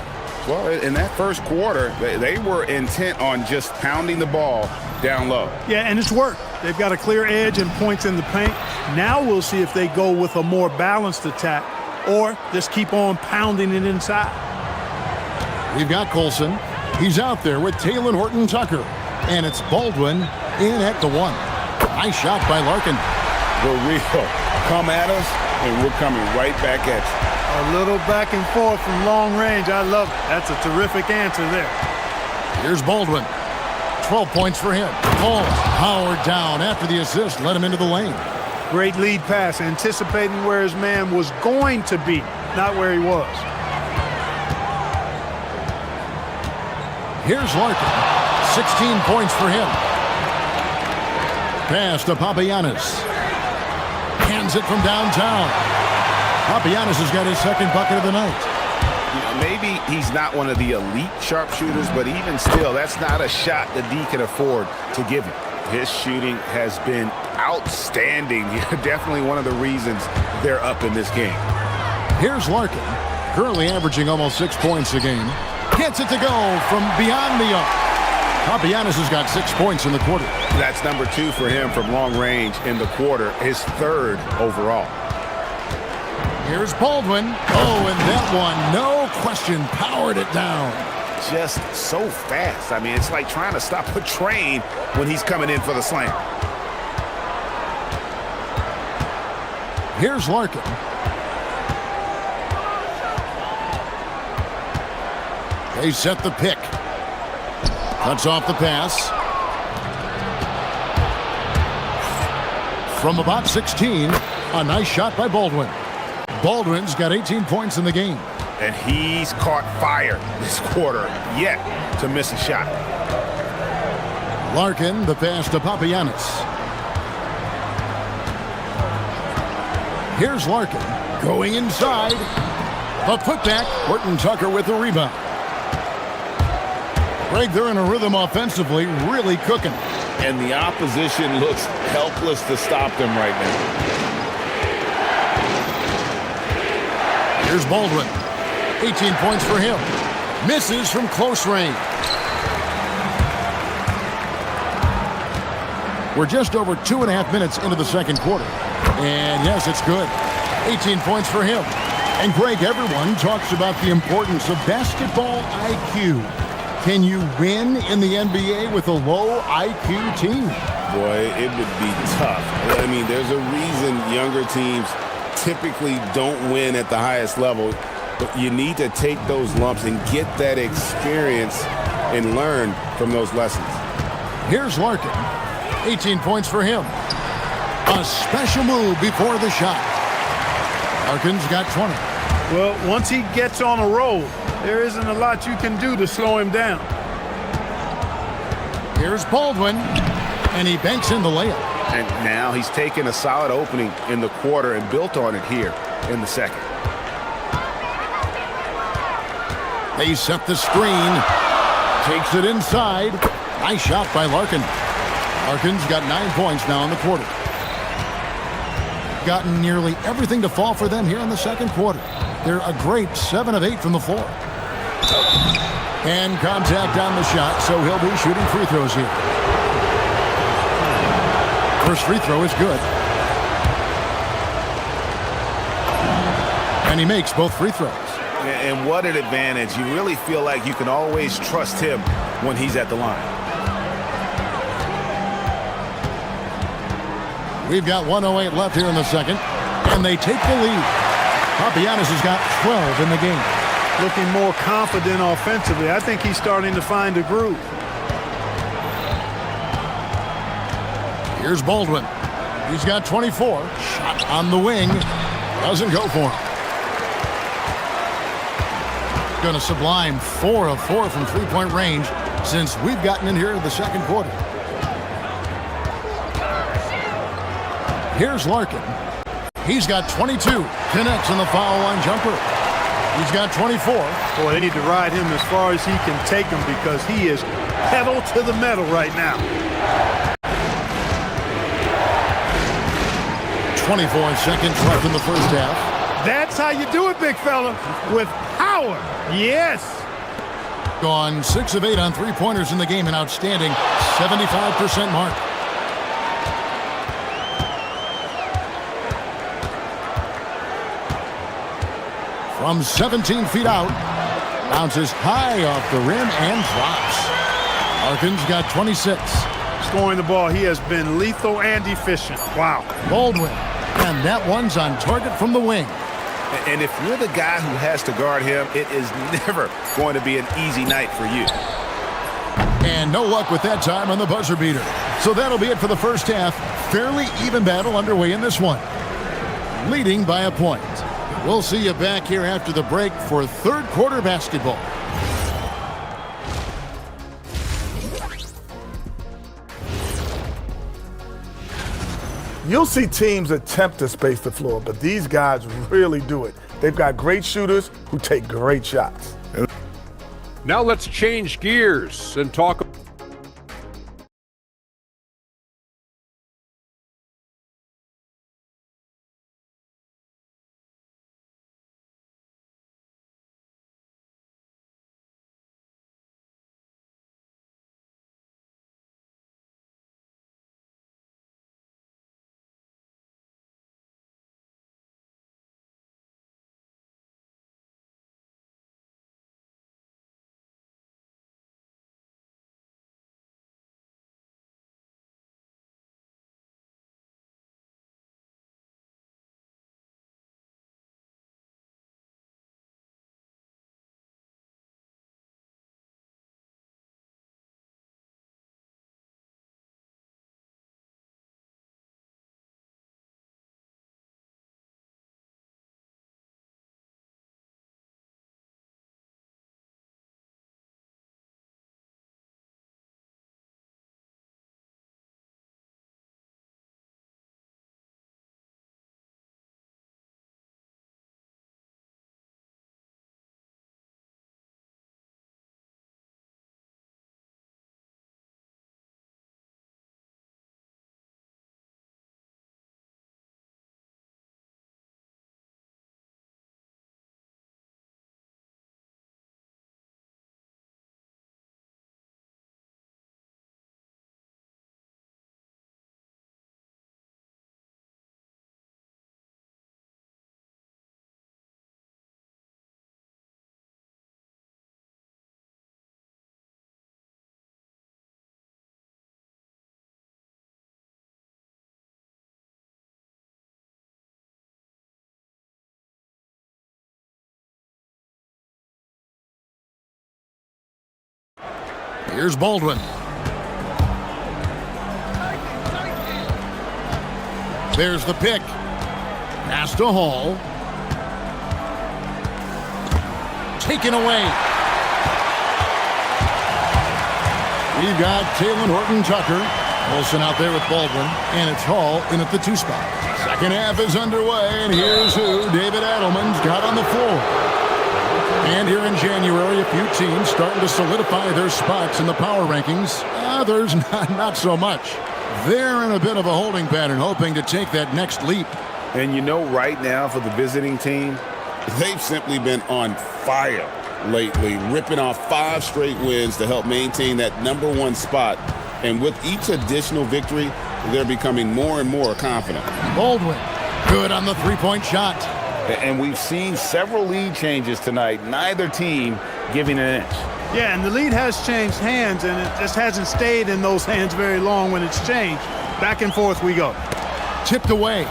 Well, in that first quarter, they were intent on just pounding the ball down low. Yeah, and it's worked. They've got a clear edge and points in the paint. Now we'll see if they go with a more balanced attack or just keep on pounding it inside. We've got Colson. He's out there with Taylor Horton-Tucker. And it's Baldwin in at the 1. Nice shot by Larkin. For real. Come at us, and we're coming right back at you. A little back and forth from long range. I love it. That's a terrific answer there. Here's Baldwin. 12 points for him. Oh, Howard down after the assist. Let him into the lane. Great lead pass, anticipating where his man was going to be, not where he was. Here's Larkin. 16 points for him. Pass to Papagiannis. Hands it from downtown. Papagiannis has got his second bucket of the night. You know, maybe he's not one of the elite sharpshooters, but even still, that's not a shot that D can afford to give him. His shooting has been outstanding. Definitely one of the reasons they're up in this game. Here's Larkin, currently averaging almost 6 points a game. Gets it to go from beyond the arc. Papagiannis has got 6 points in the quarter. That's number 2 for him from long range in the quarter, his 3rd overall. Here's Baldwin. Oh, and that one, no question, powered it down. Just so fast. I mean, it's like trying to stop a train when he's coming in for the slam. Here's Larkin. They set the pick. Cuts off the pass. From about 16, a nice shot by Baldwin. Baldwin's got 18 points in the game. And he's caught fire this quarter, yet to miss a shot. Larkin, the pass to Papagiannis. Here's Larkin, going inside. A putback, Horton-Tucker with the rebound. Greg, they're in a rhythm offensively, really cooking. And the opposition looks helpless to stop them right now. Here's Baldwin. 18 points for him. Misses from close range. We're just over 2.5 minutes into the second quarter. And yes, it's good. 18 points for him. And Greg, everyone talks about the importance of basketball IQ. Can you win in the NBA with a low IQ team? Boy, it would be tough. I mean, there's a reason younger teams typically don't win at the highest level, but you need to take those lumps and get that experience and learn from those lessons. Here's Larkin. 18 points for him. A special move before the shot. Larkin's got 20. Well, once he gets on a roll, there isn't a lot you can do to slow him down. Here's Baldwin, and he banks in the layup. And now he's taken a solid opening in the quarter and built on it here in the second. They set the screen. Takes it inside. Nice shot by Larkin. Larkin's got 9 points now in the quarter. Gotten nearly everything to fall for them here in the second quarter. They're a great 7 of 8 from the floor. And contact on the shot, so he'll be shooting free throws here. First free throw is good. And he makes both free throws. And what an advantage. You really feel like you can always trust him when he's at the line. We've got 1:08 left here in the second, and they take the lead. Papagiannis has got 12 in the game. Looking more confident offensively. I think he's starting to find a groove. Here's Baldwin. He's got 24. Shot on the wing. Doesn't go for him. Going to sublime 4 of 4 from three-point range since we've gotten in here in the second quarter. Here's Larkin. He's got 22. Connects on the foul line jumper. He's got 24. Boy, they need to ride him as far as he can take him because he is pedal to the metal right now. 24 seconds left in the first half. That's how you do it, big fella, with power. Yes. Gone 6 of 8 on three-pointers in the game, an outstanding 75% mark. From 17 feet out, bounces high off the rim and drops. Larkin's got 26. Scoring the ball, he has been lethal and efficient. Wow. Baldwin, and that one's on target from the wing. And if you're the guy who has to guard him, it is never going to be an easy night for you. And no luck with that time on the buzzer beater. So that'll be it for the first half. Fairly even battle underway in this one. Leading by a point. We'll see you back here after the break for third quarter basketball. You'll see teams attempt to space the floor, but these guys really do it. They've got great shooters who take great shots. Now let's change gears and talk. Here's Baldwin. There's the pick. Pass to Hall. Taken away. We've got Taylor Horton-Tucker. Wilson out there with Baldwin. And it's Hall in at the 2 spot. Second half is underway, and here's who David Adelman's got on the floor. And here in January, a few teams starting to solidify their spots in the power rankings. Others, not so much. They're in a bit of a holding pattern, hoping to take that next leap. And you know, right now for the visiting team, they've simply been on fire lately, ripping off 5 straight wins to help maintain that #1 spot. And with each additional victory, they're becoming more and more confident. Baldwin, good on the three-point shot. And we've seen several lead changes tonight, neither team giving an inch. Yeah, and the lead has changed hands, and it just hasn't stayed in those hands very long when it's changed. Back and forth we go. Tipped away.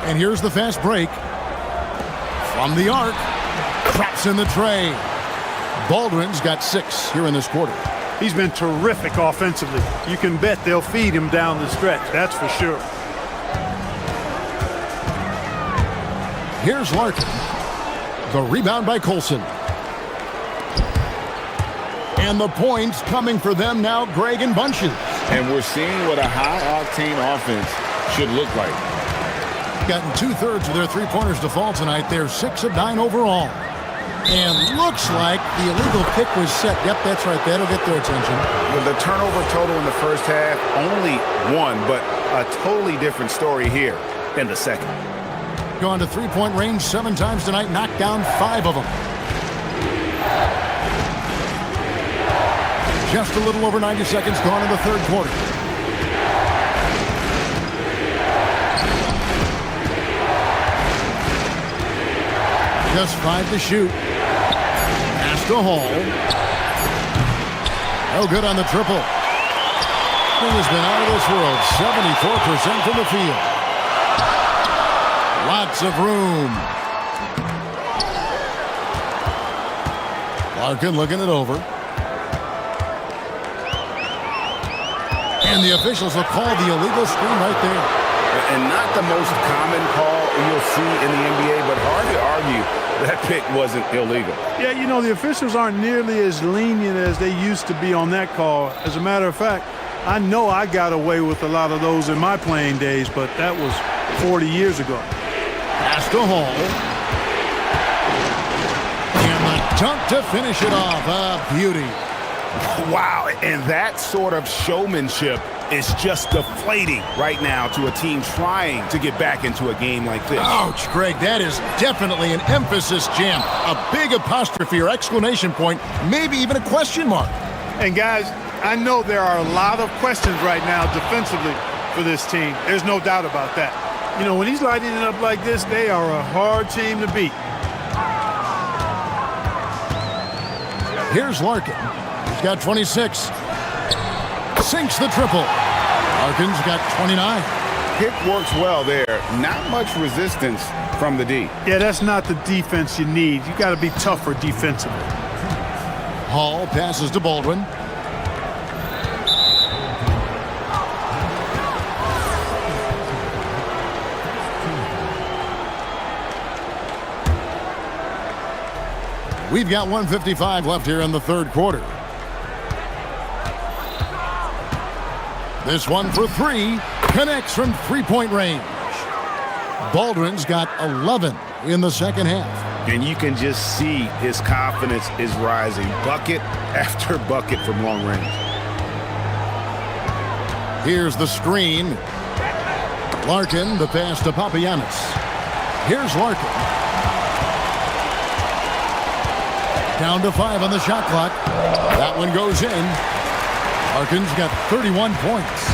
And here's the fast break. From the arc. Traps in the tray. Baldwin's got 6 here in this quarter. He's been terrific offensively. You can bet they'll feed him down the stretch, that's for sure. Here's Larkin. The rebound by Colson. And the points coming for them now, Greg and Bunches. And we're seeing what a high-octane offense should look like. Gotten 2/3 of their three-pointers to fall tonight. They're 6 of 9 overall. And looks like the illegal kick was set. Yep, that's right. That'll get their attention. With the turnover total in the first half, only 1, but a totally different story here in the second. Gone to three-point range 7 times tonight, knocked down 5 of them. Just a little over 90 seconds gone in the third quarter. Just 5 to shoot. Pass to Hall. No good on the triple. Thing has been out of this world. 74% from the field. Lots of room. Larkin looking it over. And the officials will call the illegal screen right there. And not the most common call you'll see in the NBA, but hard to argue that pick wasn't illegal. Yeah, you know, the officials aren't nearly as lenient as they used to be on that call. As a matter of fact, I know I got away with a lot of those in my playing days, but that was 40 years ago. Pass to Hall. And the dunk to finish it off. A beauty. Wow, and that sort of showmanship is just deflating right now to a team trying to get back into a game like this. Ouch, Greg, that is definitely an emphasis jam. A big apostrophe or exclamation point, maybe even a question mark. And guys, I know there are a lot of questions right now defensively for this team. There's no doubt about that. You know, when he's lighting it up like this, they are a hard team to beat. Here's Larkin. He's got 26. Sinks the triple. Larkin's got 29. Pick works well there. Not much resistance from the D. Yeah, that's not the defense you need. You got to be tougher defensively. Hall passes to Baldwin. We've got 1:55 left here in the third quarter. This one for 3, connects from three-point range. Baldwin's got 11 in the second half. And you can just see his confidence is rising, bucket after bucket from long range. Here's the screen. Larkin, the pass to Papagiannis. Here's Larkin. Down to 5 on the shot clock. That one goes in. Larkin's got 31 points.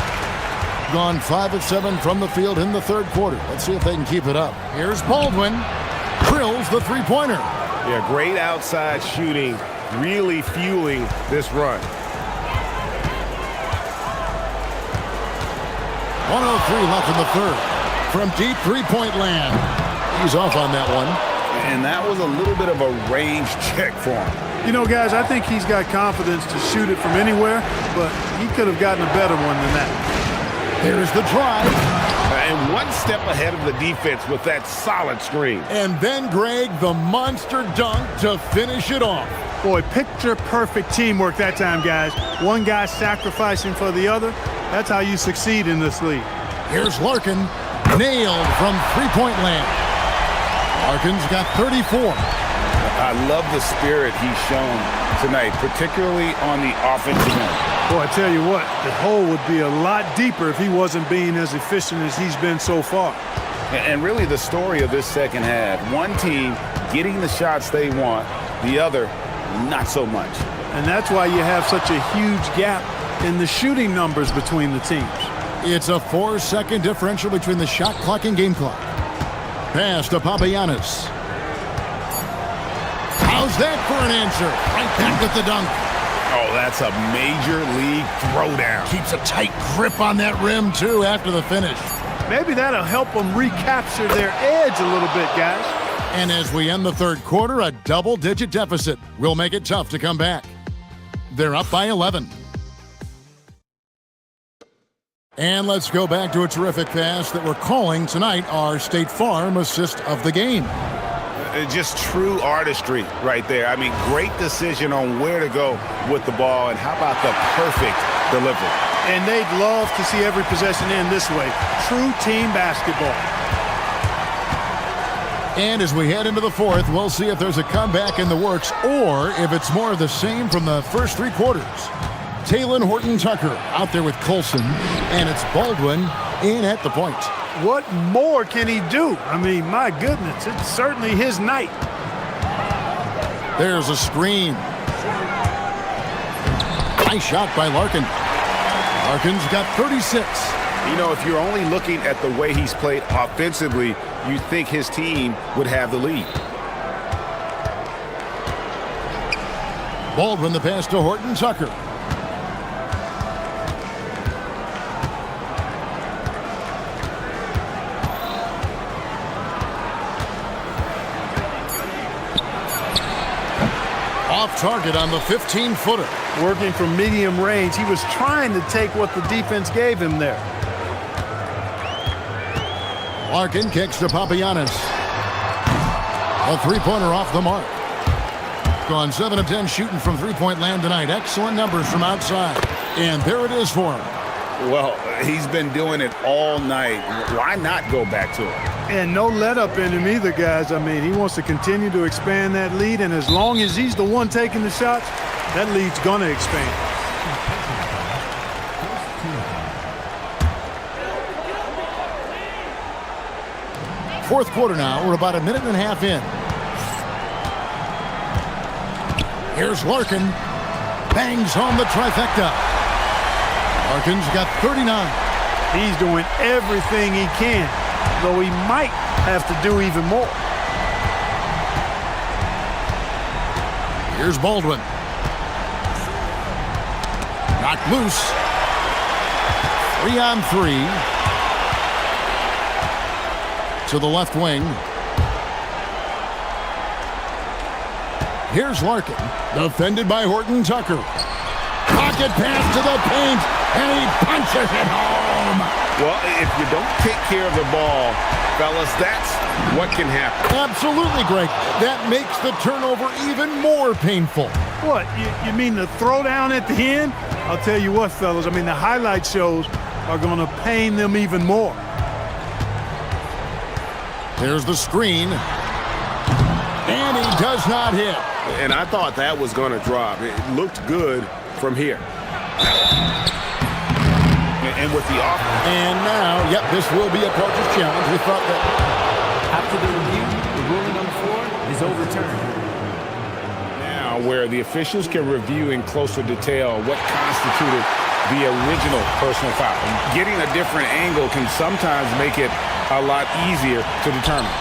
Gone 5 of 7 from the field in the third quarter. Let's see if they can keep it up. Here's Baldwin. Drills the three-pointer. Yeah, great outside shooting, really fueling this run. 1:03 left in the third. From deep three-point land. He's off on that one. And that was a little bit of a range check for him. You know, guys, I think he's got confidence to shoot it from anywhere, but he could have gotten a better one than that. Here's the drive. And one step ahead of the defense with that solid screen. And then, Greg, the monster dunk to finish it off. Boy, picture-perfect teamwork that time, guys. One guy sacrificing for the other. That's how you succeed in this league. Here's Larkin. Nailed from three-point land. Larkin's got 34. I love the spirit he's shown tonight, particularly on the offensive end. Boy, I tell you what, the hole would be a lot deeper if he wasn't being as efficient as he's been so far. And really the story of this second half, one team getting the shots they want, the other not so much. And that's why you have such a huge gap in the shooting numbers between the teams. It's a 4-second differential between the shot clock and game clock. Pass to Papagiannis. How's that for an answer? Right back with the dunk. Oh, that's a major league throwdown. Keeps a tight grip on that rim, too, after the finish. Maybe that'll help them recapture their edge a little bit, guys. And as we end the third quarter, a double-digit deficit will make it tough to come back. They're up by 11. And let's go back to a terrific pass that we're calling tonight our State Farm assist of the game. Just true artistry right there. I mean, great decision on where to go with the ball, and how about the perfect delivery? And they'd love to see every possession end this way. True team basketball. And as we head into the fourth, we'll see if there's a comeback in the works or if it's more of the same from the first three quarters. Taylor Horton-Tucker out there with Colson, and it's Baldwin in at the point. What more can he do? I mean, my goodness, it's certainly his night. There's a screen. Nice shot by Larkin. Larkin's got 36. You know, if you're only looking at the way he's played offensively, you'd think his team would have the lead. Baldwin the pass to Horton-Tucker. Off target on the 15-footer. Working from medium range, he was trying to take what the defense gave him there. Larkin kicks to Papagiannis. A three-pointer off the mark. Gone 7 of 10 shooting from three-point land tonight. Excellent numbers from outside. And there it is for him. Well, he's been doing it all night. Why not go back to it? And no let-up in him either, guys. I mean, he wants to continue to expand that lead, and as long as he's the one taking the shots, that lead's going to expand. Fourth quarter now. We're about a minute and a half in. Here's Larkin. Bangs home the trifecta. Larkin's got 39. He's doing everything he can, though he might have to do even more. Here's Baldwin. Knocked loose. 3-on-3. To the left wing. Here's Larkin. Defended by Horton-Tucker. Pocket pass to the paint, and he punches it home. Well, if you don't take care of the ball, fellas, that's what can happen. Absolutely, Greg. That makes the turnover even more painful. What, you mean the throwdown at the end? I'll tell you what, fellas, I mean, the highlight shows are going to pain them even more. There's the screen. And he does not hit. And I thought that was going to drop. It looked good from here. And with the off. And now, yep, this will be a coach's challenge. We thought that. After the review, the ruling on the floor is overturned. Now, where the officials can review in closer detail what constituted the original personal foul. Getting a different angle can sometimes make it a lot easier to determine.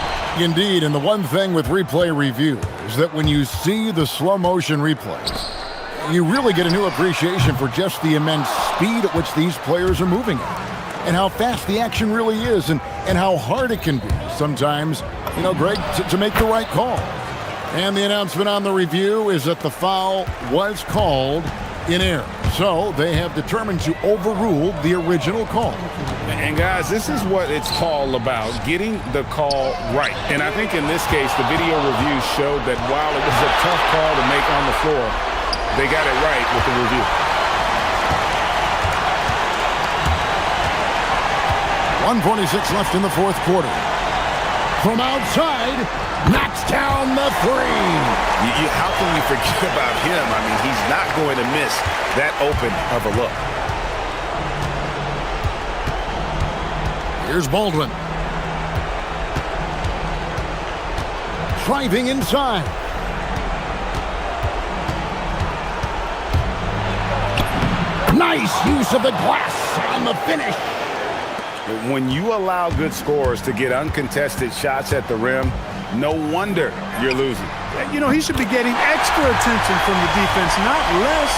Indeed, and the one thing with replay review is that when you see the slow motion replays, you really get a new appreciation for just the immense speed at which these players are moving at, and how fast the action really is, and how hard it can be sometimes, you know, Greg, to make the right call. And the announcement on the review is that the foul was called in error. So they have determined to overrule the original call. And guys, this is what it's all about, getting the call right. And I think in this case, the video review showed that while it was a tough call to make on the floor, they got it right with the review. 1:46 left in the fourth quarter. From outside, knocks down the three. How can you forget about him? I mean, he's not going to miss that open of a look. Here's Baldwin. Driving inside. Nice use of the glass on the finish. When you allow good scorers to get uncontested shots at the rim, no wonder you're losing. You know, he should be getting extra attention from the defense, not less.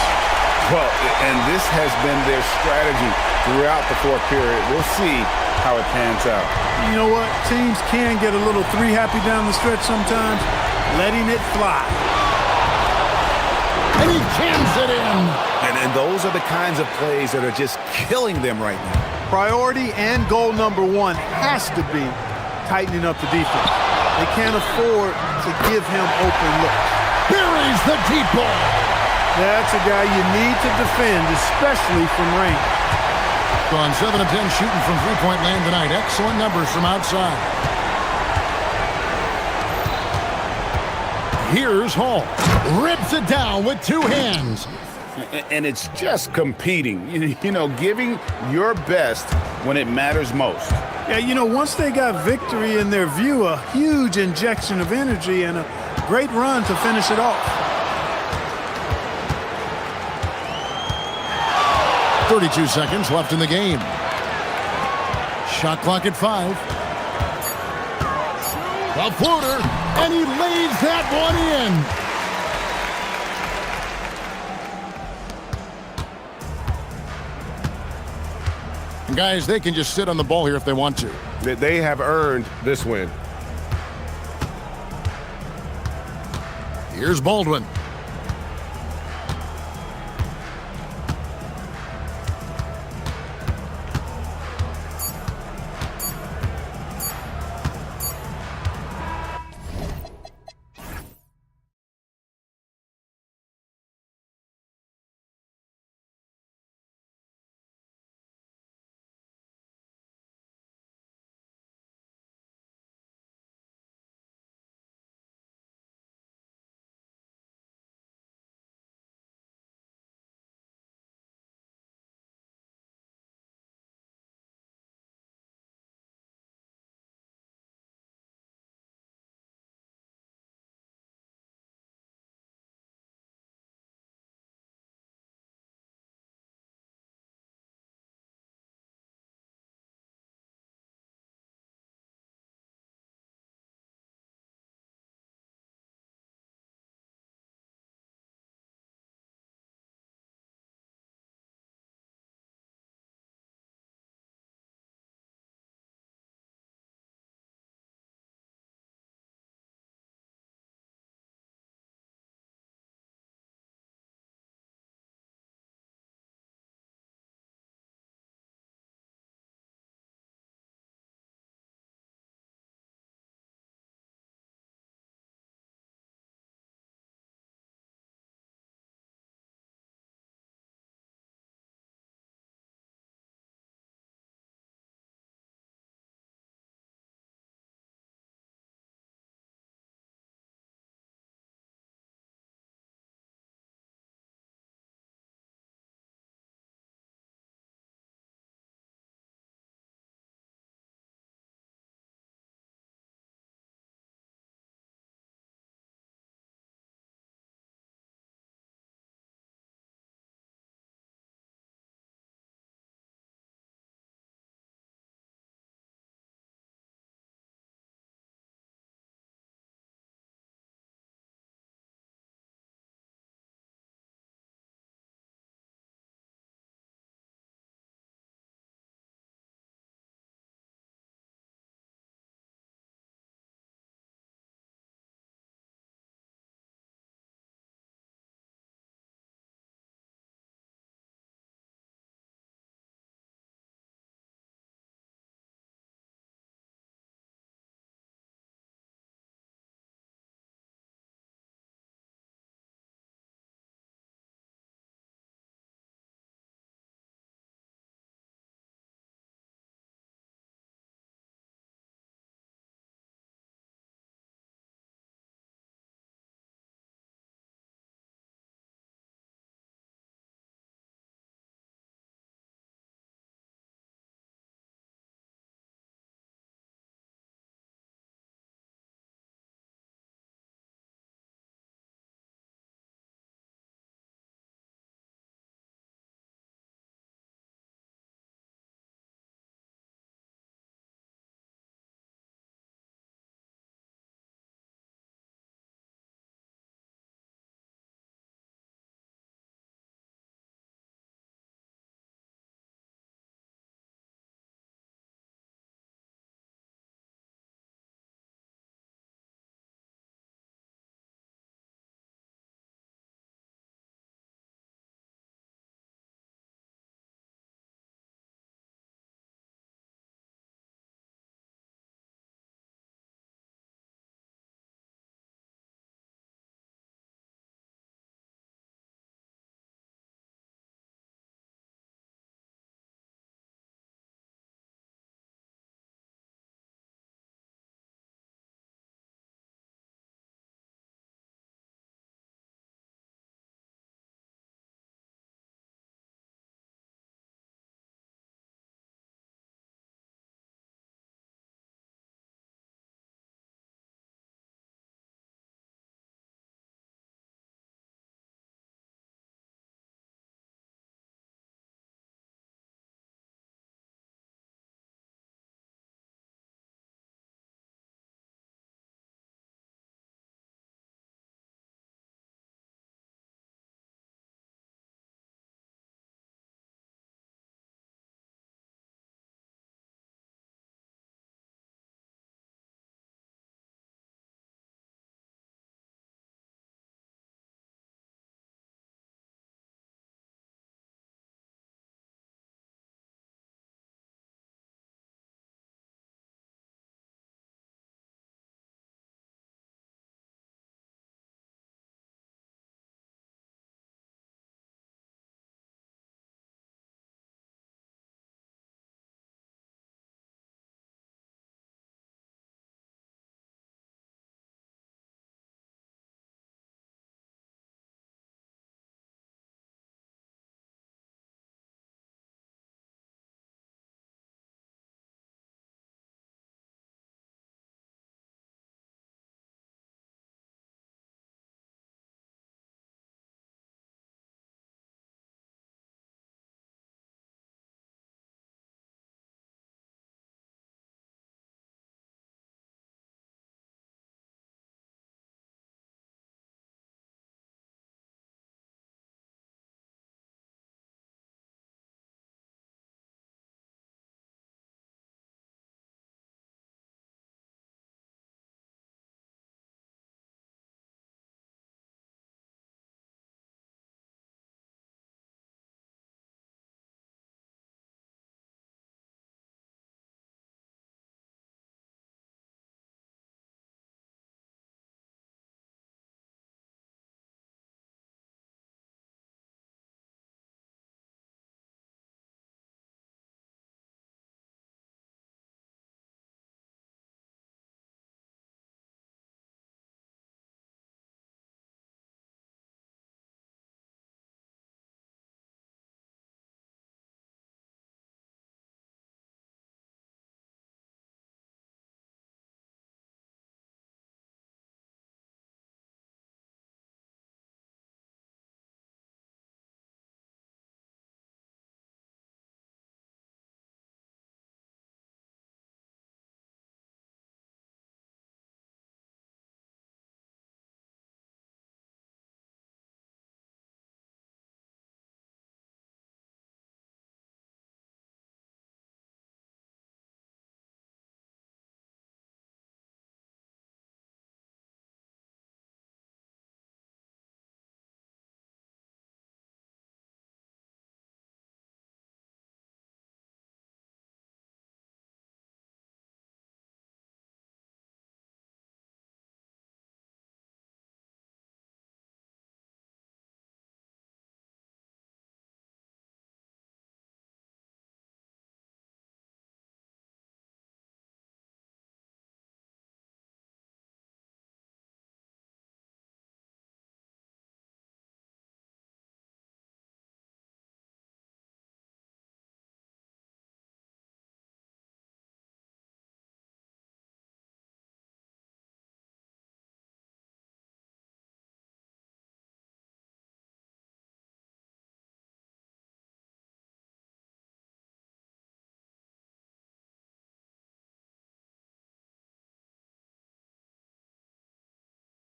Well, and this has been their strategy throughout the fourth period. We'll see how it pans out. You know what? Teams can get a little three happy down the stretch sometimes, letting it fly. And he jams it in. And those are the kinds of plays that are just killing them right now. Priority and goal number one has to be tightening up the defense. They can't afford to give him open looks. Buries the deep ball. That's a guy you need to defend, especially from range. Gone 7 of 10 shooting from three-point land tonight. Excellent numbers from outside. Here's Hall. Rips it down with two hands. And it's just competing, you know, giving your best when it matters most. Yeah, you know, once they got victory in their view, a huge injection of energy and a great run to finish it off. 32 seconds left in the game. Shot clock at 5. A floater, and he lays that one in. And guys, they can just sit on the ball here if they want to. They have earned this win. Here's Baldwin.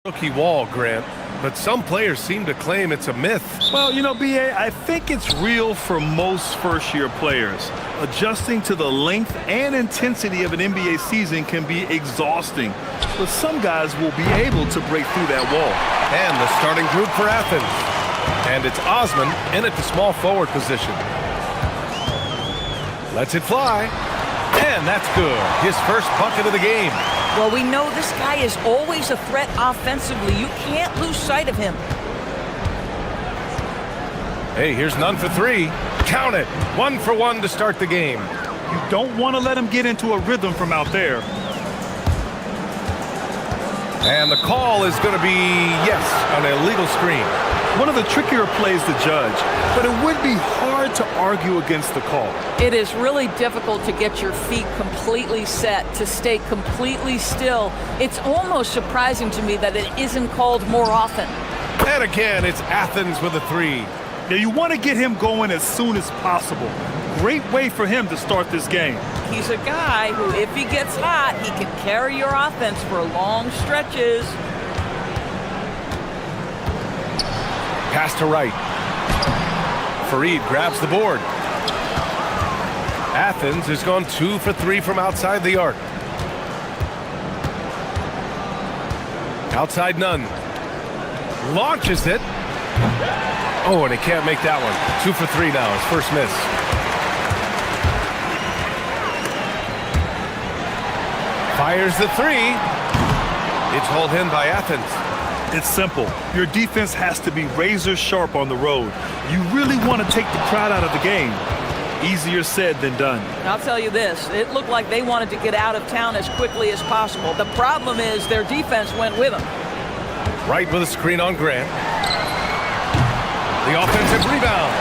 Rookie wall, Grant, but some players seem to claim it's a myth. Well, you know, B.A., I think it's real for most first-year players. Adjusting to the length and intensity of an NBA season can be exhausting, but some guys will be able to break through that wall. And the starting group for Athens. And it's Osman in at the small forward position. Lets it fly. And that's good. His first bucket of the game. Well, we know this guy is always a threat offensively. You can't lose sight of him. Hey, here's none for three. Count it. 1 for 1 to start the game. You don't want to let him get into a rhythm from out there. And the call is going to be, yes, an illegal screen. One of the trickier plays to judge, but it would be hard to argue against the call. It is really difficult to get your feet completely set, to stay completely still. It's almost surprising to me that it isn't called more often. And again, it's Athens with a three. Yeah, you want to get him going as soon as possible. Great way for him to start this game. He's a guy who, if he gets hot, he can carry your offense for long stretches. Pass to right. Fareed grabs the board. Athens has gone 2 for 3 from outside the arc. Outside none. Launches it. Oh, and he can't make that one. 2 for 3 now, his first miss. Fires the three. It's hauled in by Athens. It's simple. Your defense has to be razor sharp on the road. You really want to take the crowd out of the game. Easier said than done. And I'll tell you this, it looked like they wanted to get out of town as quickly as possible. The problem is their defense went with them. Right with a screen on Grant. The offensive rebound.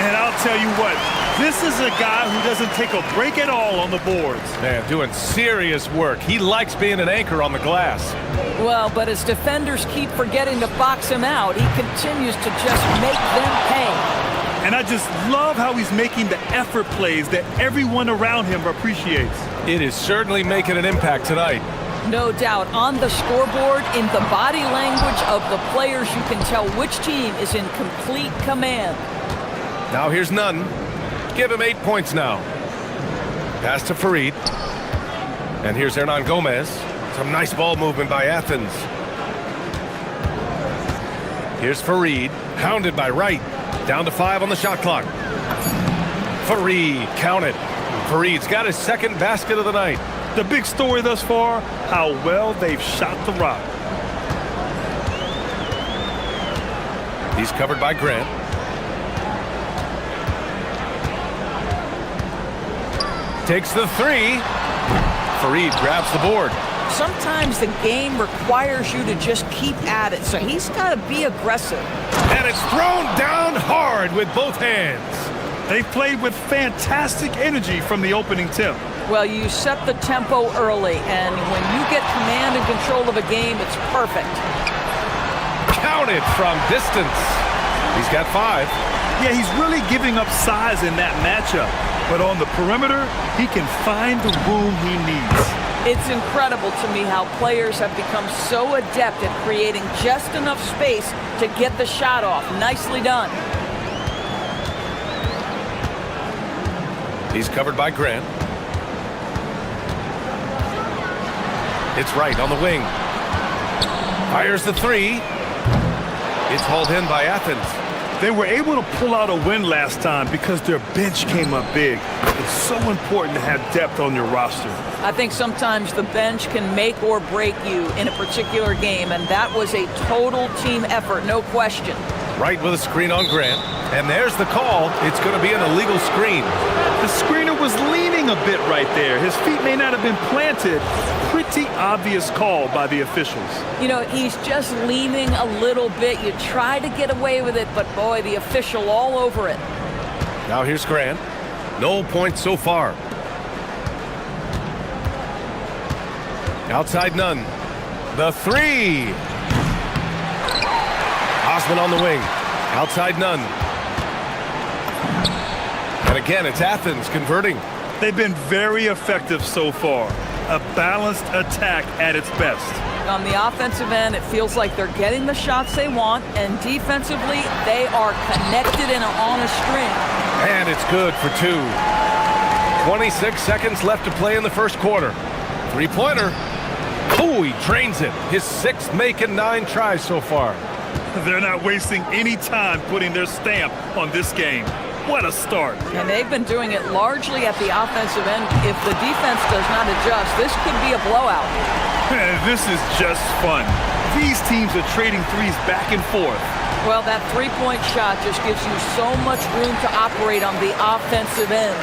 And I'll tell you what, this is a guy who doesn't take a break at all on the boards. Man, doing serious work. He likes being an anchor on the glass. Well, but as defenders keep forgetting to box him out, he continues to just make them pay. And I just love how he's making the effort plays that everyone around him appreciates. It is certainly making an impact tonight. No doubt. On the scoreboard, in the body language of the players, you can tell which team is in complete command. Now here's none. Give him 8 points now. Pass to Fareed. And here's Hernan Gomez. Some nice ball movement by Athens. Here's Fareed, hounded by Wright. Down to 5 on the shot clock. Fareed, count it. Fareed's got his second basket of the night. The big story thus far, how well they've shot the rock. He's covered by Grant. Takes the three. Fareed grabs the board. Sometimes the game requires you to just keep at it, so he's got to be aggressive. And it's thrown down hard with both hands. They played with fantastic energy from the opening tip. Well, you set the tempo early, and when you get command and control of a game, it's perfect. Counted from distance. He's got 5. Yeah, he's really giving up size in that matchup. But on the perimeter, he can find the room he needs. It's incredible to me how players have become so adept at creating just enough space to get the shot off. Nicely done. He's covered by Grant. It's Wright on the wing. Fires the three. It's hauled in by Athens. They were able to pull out a win last time because their bench came up big. It's so important to have depth on your roster. I think sometimes the bench can make or break you in a particular game, and that was a total team effort, no question. Wright with a screen on Grant. And there's the call. It's going to be an illegal screen. The screener was leaning a bit right there. His feet may not have been planted. Pretty obvious call by the officials. You know, he's just leaning a little bit. You try to get away with it, but boy, the official all over it. Now here's Grant. No points so far. Outside none. The three. Osman on the wing. Outside none. And again, it's Athens converting. They've been very effective so far. A balanced attack at its best. on the offensive end, it feels like they're getting the shots they want, and defensively, they are connected and on a string. And it's good for 2. 26 seconds left to play in the first quarter. Three-pointer. Oh, he drains it. His 6th make in 9 tries so far. They're not wasting any time putting their stamp on this game. What a start. And they've been doing it largely at the offensive end. If the defense does not adjust, this could be a blowout. This is just fun. These teams are trading threes back and forth. Well, that three-point shot just gives you so much room to operate on the offensive end.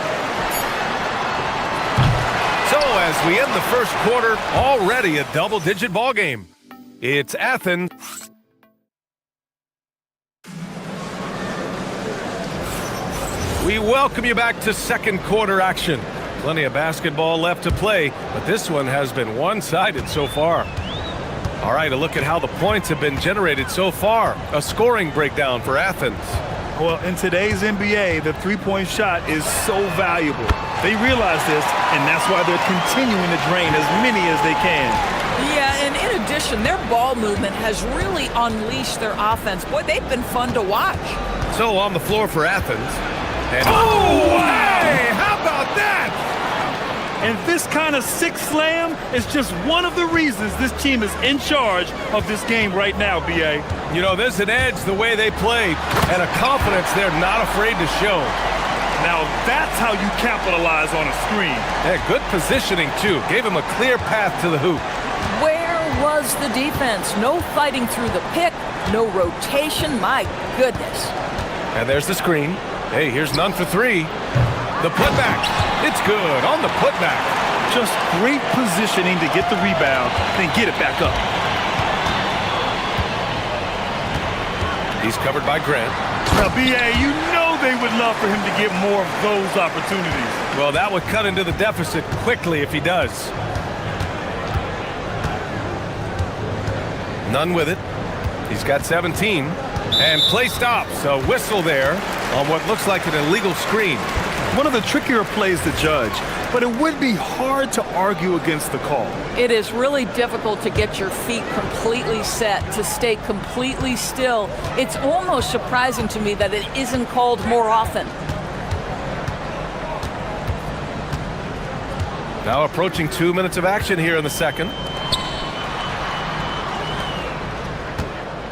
So as we end the first quarter, already a double-digit ball game. It's Athens. We welcome you back to second quarter action. Plenty of basketball left to play, but this one has been one-sided so far. All right, a look at how the points have been generated so far. A scoring breakdown for Athens. Well, in today's NBA, the three-point shot is so valuable. They realize this, and that's why they're continuing to drain as many as they can. Yeah, and in addition, their ball movement has really unleashed their offense. Boy, they've been fun to watch. So on the floor for Athens. And oh, hey, how about that? And this kind of six slam is just one of the reasons this team is in charge of this game right now, B.A. You know, there's an edge the way they play and a confidence they're not afraid to show. Now that's how you capitalize on a screen. Yeah, good positioning, too. Gave him a clear path to the hoop. Where was the defense? No fighting through the pick, no rotation. My goodness. And there's the screen. Hey, here's none for three. The putback. It's good on the putback. Just great positioning to get the rebound, then get it back up. He's covered by Grant. Now, B.A., you know they would love for him to get more of those opportunities. Well, that would cut into the deficit quickly if he does. None with it. He's got 17. And play stops. A whistle there on what looks like an illegal screen. One of the trickier plays to judge, but it would be hard to argue against the call. It is really difficult to get your feet completely set, to stay completely still. It's almost surprising to me that it isn't called more often. Now approaching 2 minutes of action here in the second.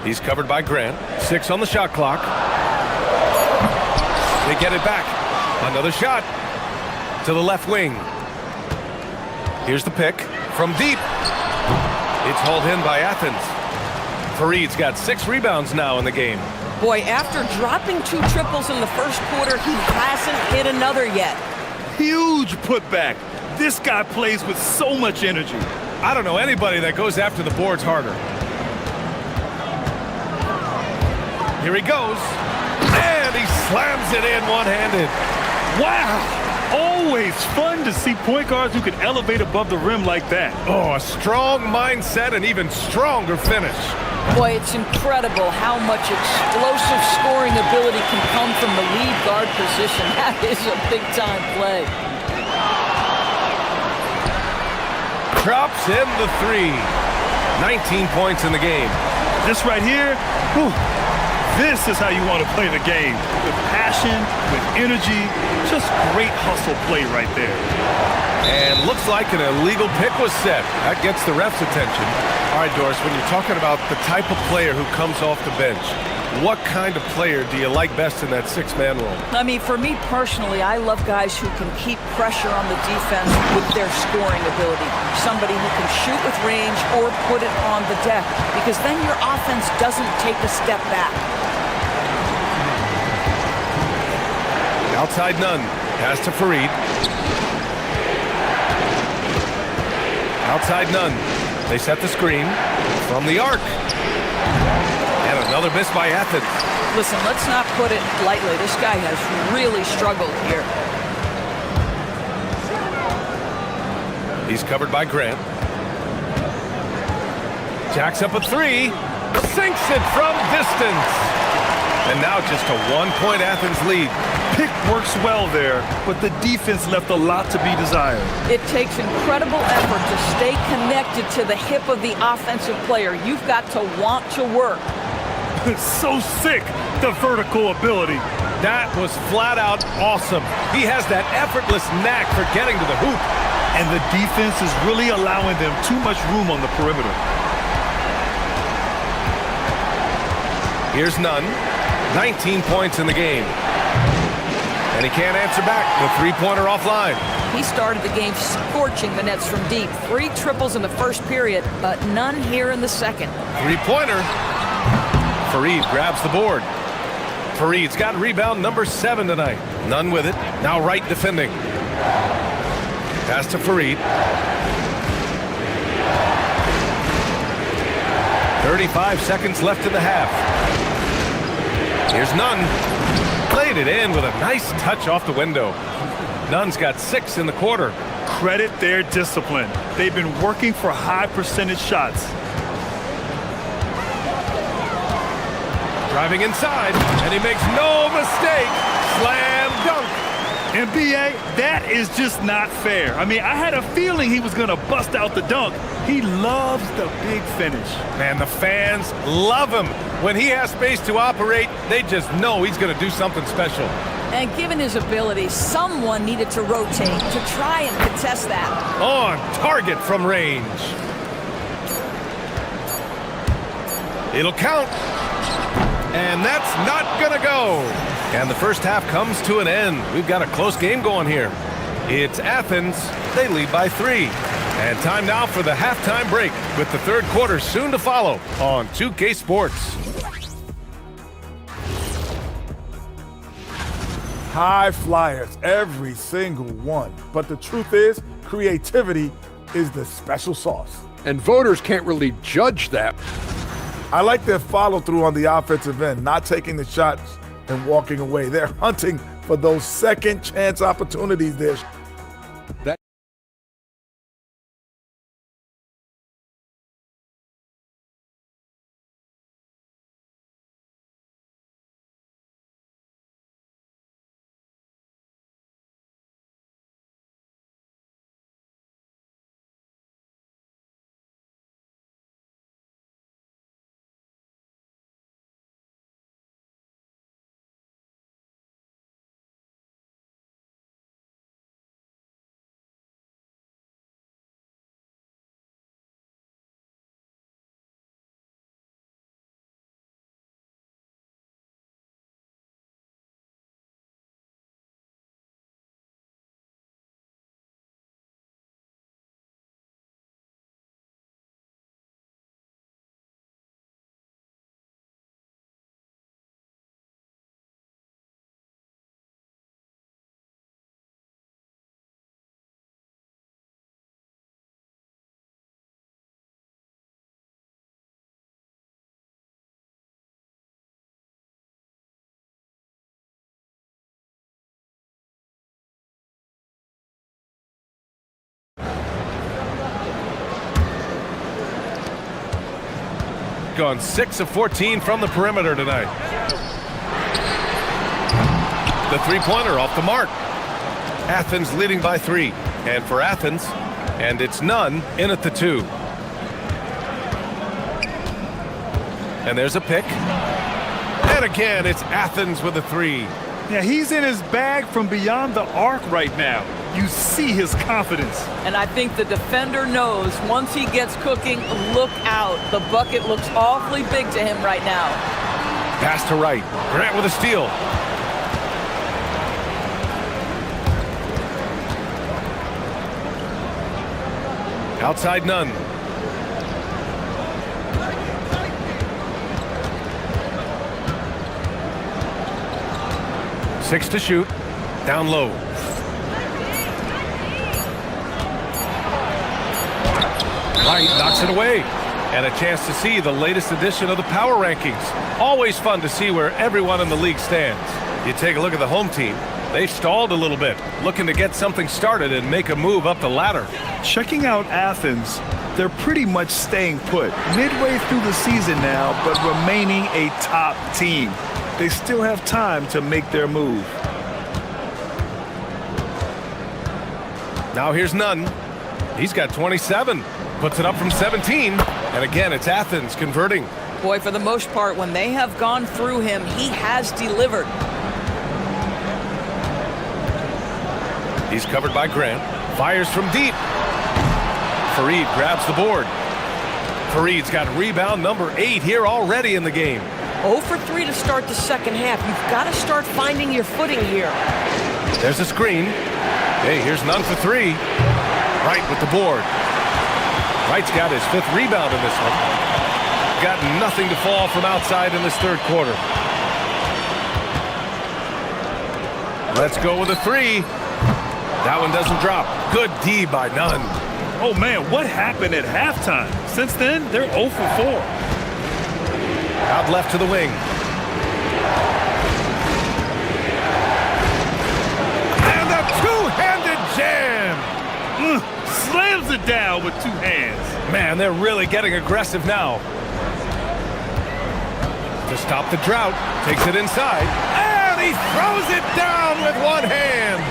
He's covered by Grant. 6 on the shot clock. They get it back. Another shot to the left wing. Here's the pick from deep. It's hauled in by Athens. Fareed's got 6 rebounds now in the game. Boy, after dropping 2 triples in the first quarter, he hasn't hit another yet. Huge putback. This guy plays with so much energy. I don't know anybody that goes after the boards harder. Here he goes. And he slams it in one-handed. Wow! Always fun to see point guards who can elevate above the rim like that. Oh, a strong mindset and even stronger finish. Boy, it's incredible how much explosive scoring ability can come from the lead guard position. That is a big-time play. Drops in the 3. 19 points in the game. This right here, whew. This is how you want to play the game. With passion, with energy, just great hustle play right there. And looks like an illegal pick was set. That gets the ref's attention. All right, Doris, when you're talking about the type of player who comes off the bench, what kind of player do you like best in that 6-man role? I mean, for me personally, I love guys who can keep pressure on the defense with their scoring ability. Somebody who can shoot with range or put it on the deck, because then your offense doesn't take a step back. Outside none. Pass to Fareed. Outside none. They set the screen from the arc. And another miss by Athens. Listen, let's not put it lightly. This guy has really struggled here. He's covered by Grant. Jacks up a 3. Sinks it from distance. And now just a 1-point Athens lead. pick works well there, but the defense left a lot to be desired. It takes incredible effort to stay connected to the hip of the offensive player. You've got to want to work. It's so sick, the vertical ability. That was flat out awesome. He has that effortless knack for getting to the hoop. And the defense is really allowing them too much room on the perimeter. Here's Nunn, 19 points in the game. And he can't answer back. The three-pointer offline. He started the game scorching the nets from deep. 3 triples in the first period, but none here in the second. Three-pointer. Fareed grabs the board. Fareed's got rebound number 7 tonight. Nunn with it. Now Wright defending. Pass to Fareed. 35 seconds left in the half. Here's Nunn. Played it in with a nice touch off the window. Nunn's got 6 in the quarter. Credit their discipline. They've been working for high percentage shots. Driving inside, and he makes no mistake. Slam dunk. NBA, that is just not fair. I mean, I had a feeling he was going to bust out the dunk. He loves the big finish. Man, the fans love him. When he has space to operate, they just know he's going to do something special. And given his ability, someone needed to rotate to try and contest that. On target from range. It'll count. And that's not gonna go. And the first half comes to an end. We've got a close game going here. It's Athens. They lead by 3. And time now for the halftime break, with the third quarter soon to follow on 2K Sports. High flyers, every single one. But the truth is, creativity is the special sauce. And voters can't really judge that. I like their follow-through on the offensive end, not taking the shots and walking away. They're hunting for those second chance opportunities there. That Gone 6 of 14 from the perimeter tonight. The three-pointer off the mark. Athens leading by 3. And for Athens, and it's Nunn in at the 2. And there's a pick. And again, it's Athens with a 3. Yeah, he's in his bag from beyond the arc right now. You see his confidence. And I think the defender knows once he gets cooking, look out. The bucket looks awfully big to him right now. Pass to Wright. Grant with a steal. Outside Nunn. Six to shoot. Down low. Wright knocks it away. And a chance to see the latest edition of the power rankings. Always fun to see where everyone in the league stands. You take a look at the home team. They stalled a little bit, looking to get something started and make a move up the ladder. Checking out Athens, they're pretty much staying put. Midway through the season now, but remaining a top team. They still have time to make their move. Now here's Nunn. He's got 27. Puts it up from 17. And again, it's Athens converting. Boy, for the most part, when they have gone through him, he has delivered. He's covered by Grant. Fires from deep. Fareed grabs the board. Fareed's got rebound number 8 here already in the game. 0 for 3 to start the second half. You've got to start finding your footing here. There's a screen. Hey, here's Nunn for 3. Wright with the board. Wright's got his 5th rebound in this one. Got nothing to fall from outside in this third quarter. Let's go with a 3. That one doesn't drop. Good D by Nunn. Oh, man, what happened at halftime? Since then, they're 0 for 4. Out left to the wing. And a two-handed jam. Slams it down with 2 hands. Man, they're really getting aggressive now. To stop the drought, takes it inside. And he throws it down with 1 hand.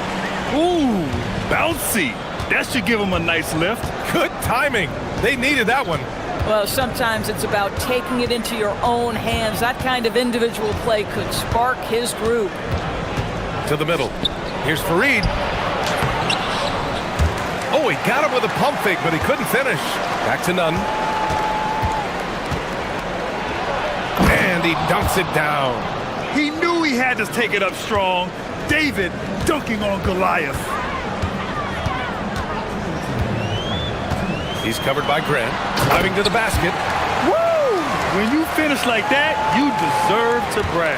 Ooh, bouncy. That should give him a nice lift. Good timing. They needed that one. Well, sometimes it's about taking it into your own hands. That kind of individual play could spark his group. To the middle. Here's Fareed. Oh, he got him with a pump fake, but he couldn't finish. Back to Nunn. And he dunks it down. He knew he had to take it up strong. David dunking on Goliath. He's covered by Grant. Driving to the basket. Woo! When you finish like that, you deserve to brag.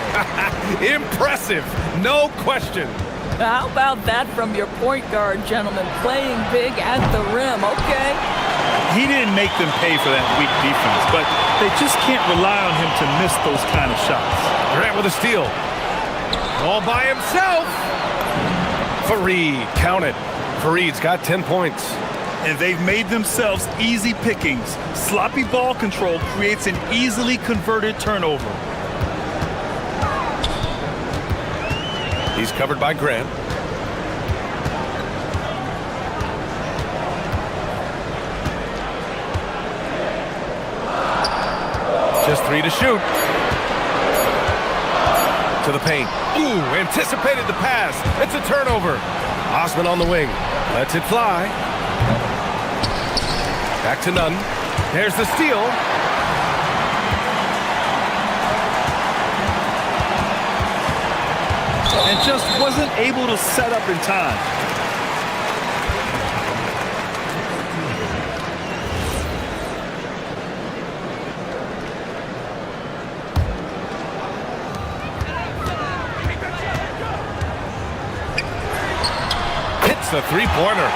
Impressive. No question. How about that from your point guard, gentlemen? Playing big at the rim, okay? He didn't make them pay for that weak defense, but they just can't rely on him to miss those kind of shots. Grant with a steal. All by himself. Fareed, count it. Fareed's got 10 points. And they've made themselves easy pickings. Sloppy ball control creates an easily converted turnover. He's covered by Grant. Just 3 to shoot. To the paint. Ooh, anticipated the pass. It's a turnover. Osman on the wing. Lets it fly. Back to Nunn. There's the steal. And just wasn't able to set up in time. Hits the three-pointer.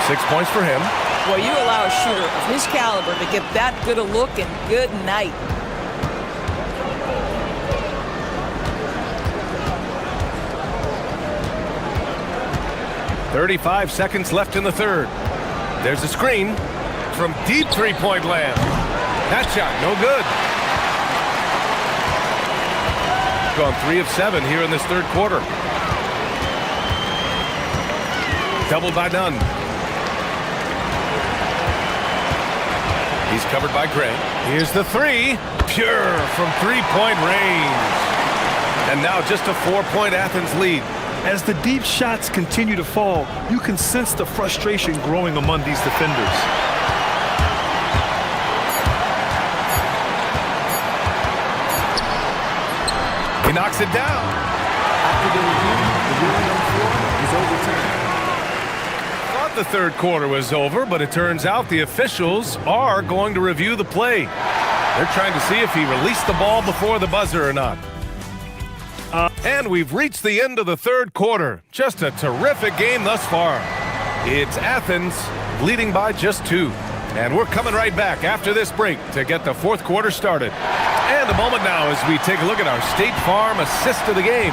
6 points for him. Well, you allow a shooter of his caliber to get that good a look, and good night. .35 seconds left in the third. There's a screen from deep three-point land. That shot, no good. Gone 3 of 7 here in this third quarter. Doubled by Nunn. He's covered by Grant. Here's the 3. Pure from three-point range. And now just a 4-point Athens lead. As the deep shots continue to fall, you can sense the frustration growing among these defenders. He knocks it down. After the review, the ruling on the floor is overturned. Thought the third quarter was over, but it turns out the officials are going to review the play. They're trying to see if he released the ball before the buzzer or not. And we've reached the end of the third quarter. Just a terrific game thus far. It's Athens leading by just 2. And we're coming right back after this break to get the fourth quarter started. And a moment now as we take a look at our State Farm assist of the game.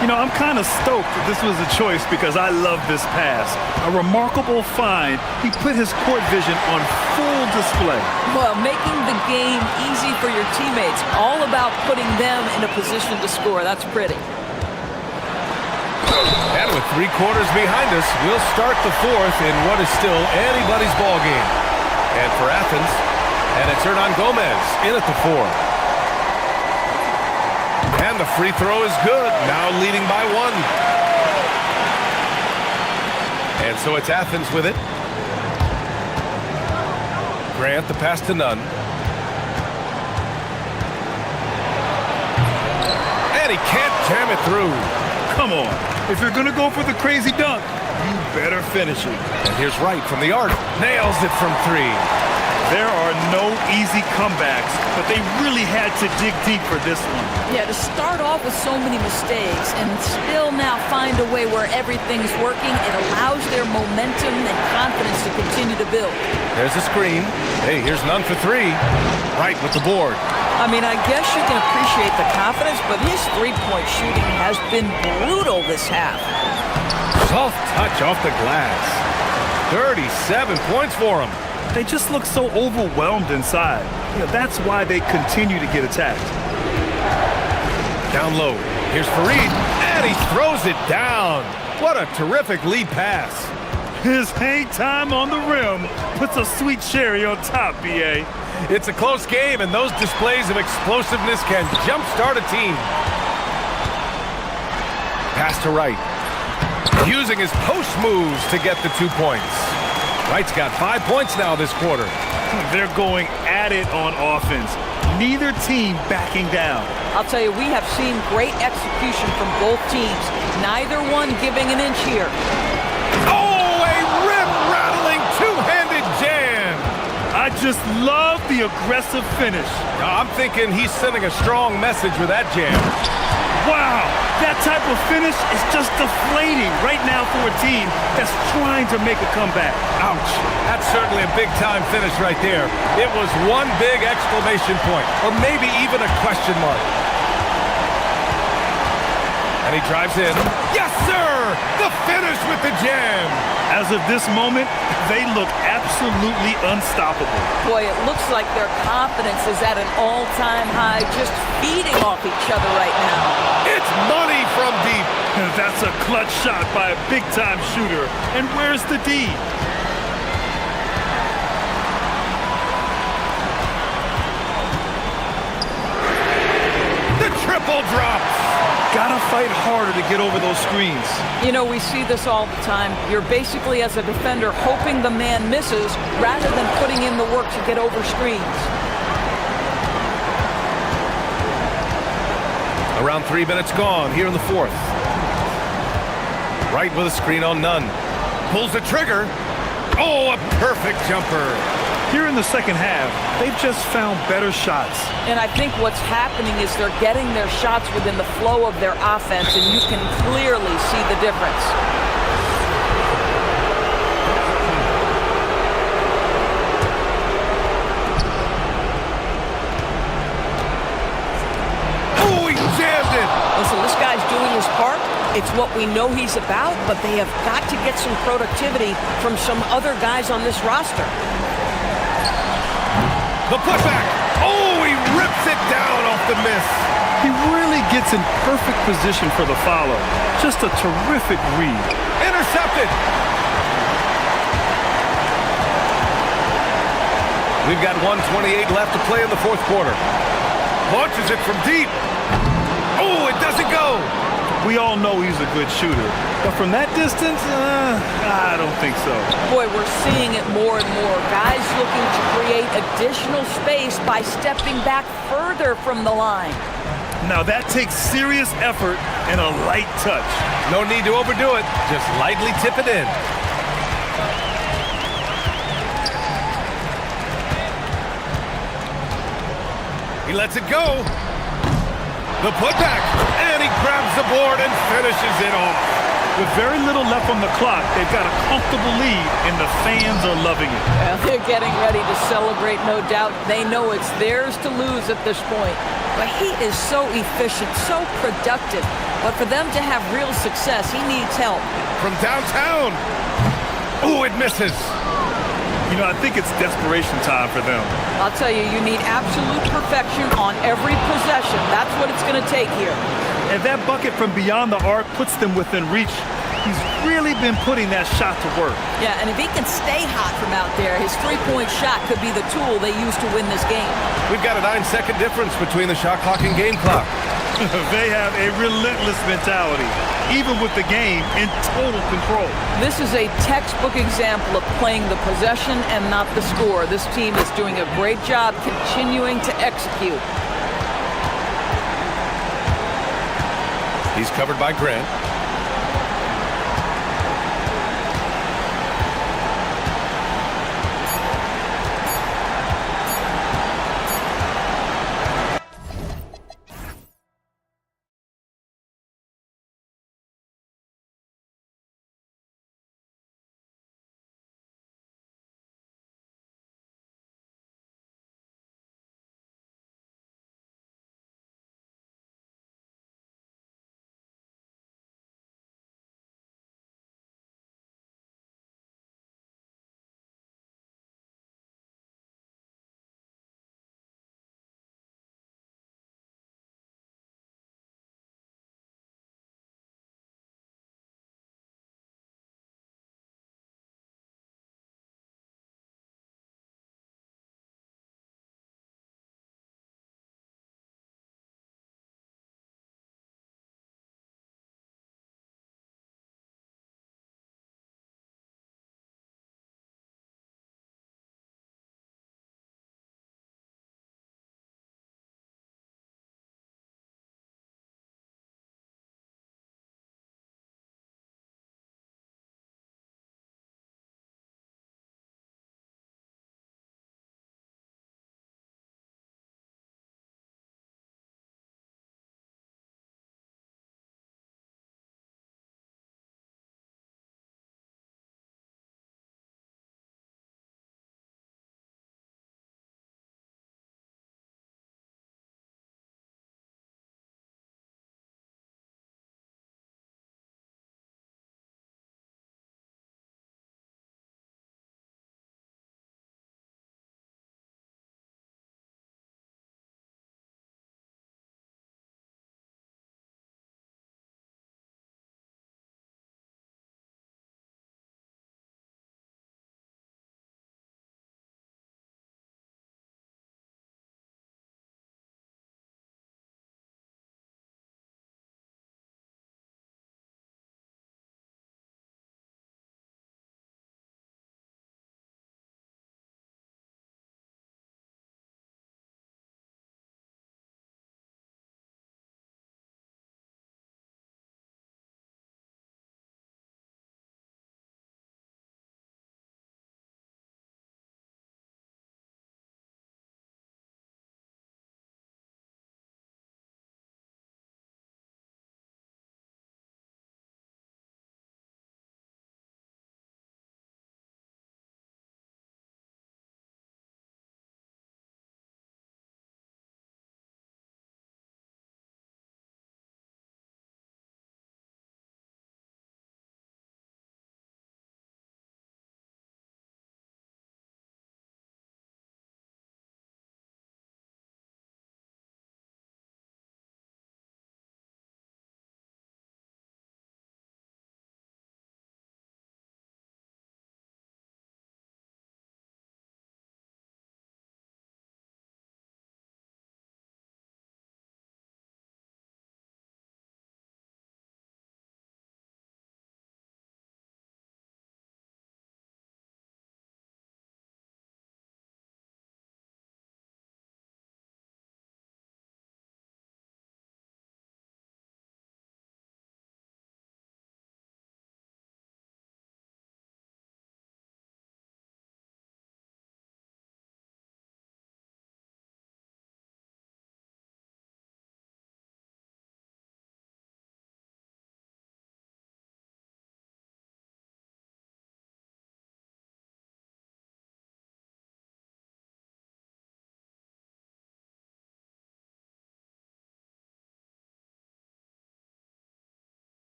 You know, I'm kind of stoked that this was a choice because I love this pass. A remarkable find. He put his court vision on full display. Well, making the game easy for your teammates. All about putting them in a position to score. That's pretty. And with 3 quarters behind us, we'll start the 4th in what is still anybody's ball game. And for Athens, and it's Hernan Gomez in at the 4. And the free throw is good, now leading by 1. And so it's Athens with it. Grant, the pass to Nunn. And he can't jam it through. Come on. If you're going to go for the crazy dunk, you better finish it. And here's Wright from the arc. Nails it from 3. There are no easy comebacks, but they really had to dig deep for this one. Yeah, to start off with so many mistakes and still now find a way where everything's working, it allows their momentum and confidence to continue to build. There's a screen. Hey, here's Nunn for 3. Wright with the board. I mean, I guess you can appreciate the confidence, but his three-point shooting has been brutal this half. Soft touch off the glass. 37 points for him. They just look so overwhelmed inside. You know, that's why they continue to get attacked. Down low. Here's Fareed, and he throws it down. What a terrific lead pass. His hang time on the rim puts a sweet cherry on top, B.A. It's a close game, and those displays of explosiveness can jumpstart a team. Pass to Wright. Using his post moves to get the 2 points. Wright's got 5 points now this quarter. They're going at it on offense. Neither team backing down. I'll tell you, we have seen great execution from both teams. Neither one giving an inch here. Oh, a rim-rattling two-handed jam. I just love the aggressive finish. I'm thinking he's sending a strong message with that jam. Wow, that type of finish is just deflating right now for a team that's trying to make a comeback. Ouch. That's certainly a big-time finish right there. It was one big exclamation point, or maybe even a question mark. And he drives in. Yes, sir! The finish with the jam! As of this moment, they look absolutely unstoppable. Boy, it looks like their confidence is at an all-time high, just feeding off each other right now. It's money from deep. That's a clutch shot by a big-time shooter. And where's the D? The triple drops. Gotta fight harder to get over those screens. You know, we see this all the time. You're basically, as a defender, hoping the man misses rather than putting in the work to get over screens. Around 3 minutes gone here in the 4th. Wright with a screen on Nunn. Pulls the trigger. Oh, a perfect jumper. Here in the second half, they've just found better shots. And I think what's happening is they're getting their shots within the flow of their offense, and you can clearly see the difference. Oh, he jammed it! Listen, this guy's doing his part. It's what we know he's about, but they have got to get some productivity from some other guys on this roster. The putback. Oh, he rips it down off the miss. He really gets in perfect position for the follow. Just a terrific read. Intercepted. We've got 1:28 left to play in the 4th quarter. Launches it from deep. Oh, it doesn't go. We all know he's a good shooter, but from that distance, I don't think so. Boy, we're seeing it more and more. Guys looking to create additional space by stepping back further from the line. Now that takes serious effort and a light touch. No need to overdo it. Just lightly tip it in. He lets it go. The putback, and he grabs the board and finishes it off. With very little left on the clock, they've got a comfortable lead, and the fans are loving it. Well, they're getting ready to celebrate, no doubt. They know it's theirs to lose at this point. But he is so efficient, so productive. But for them to have real success, he needs help. From downtown. Oh, it misses. You know, I think it's desperation time for them. I'll tell you, you need absolute perfection on every possession. That's what it's going to take here. And that bucket from beyond the arc puts them within reach. He's really been putting that shot to work. Yeah, and if he can stay hot from out there, his three-point shot could be the tool they use to win this game. We've got a 9-second difference between the shot clock and game clock. They have a relentless mentality, even with the game in total control. This is a textbook example of playing the possession and not the score. This team is doing a great job continuing to execute. He's covered by Grant.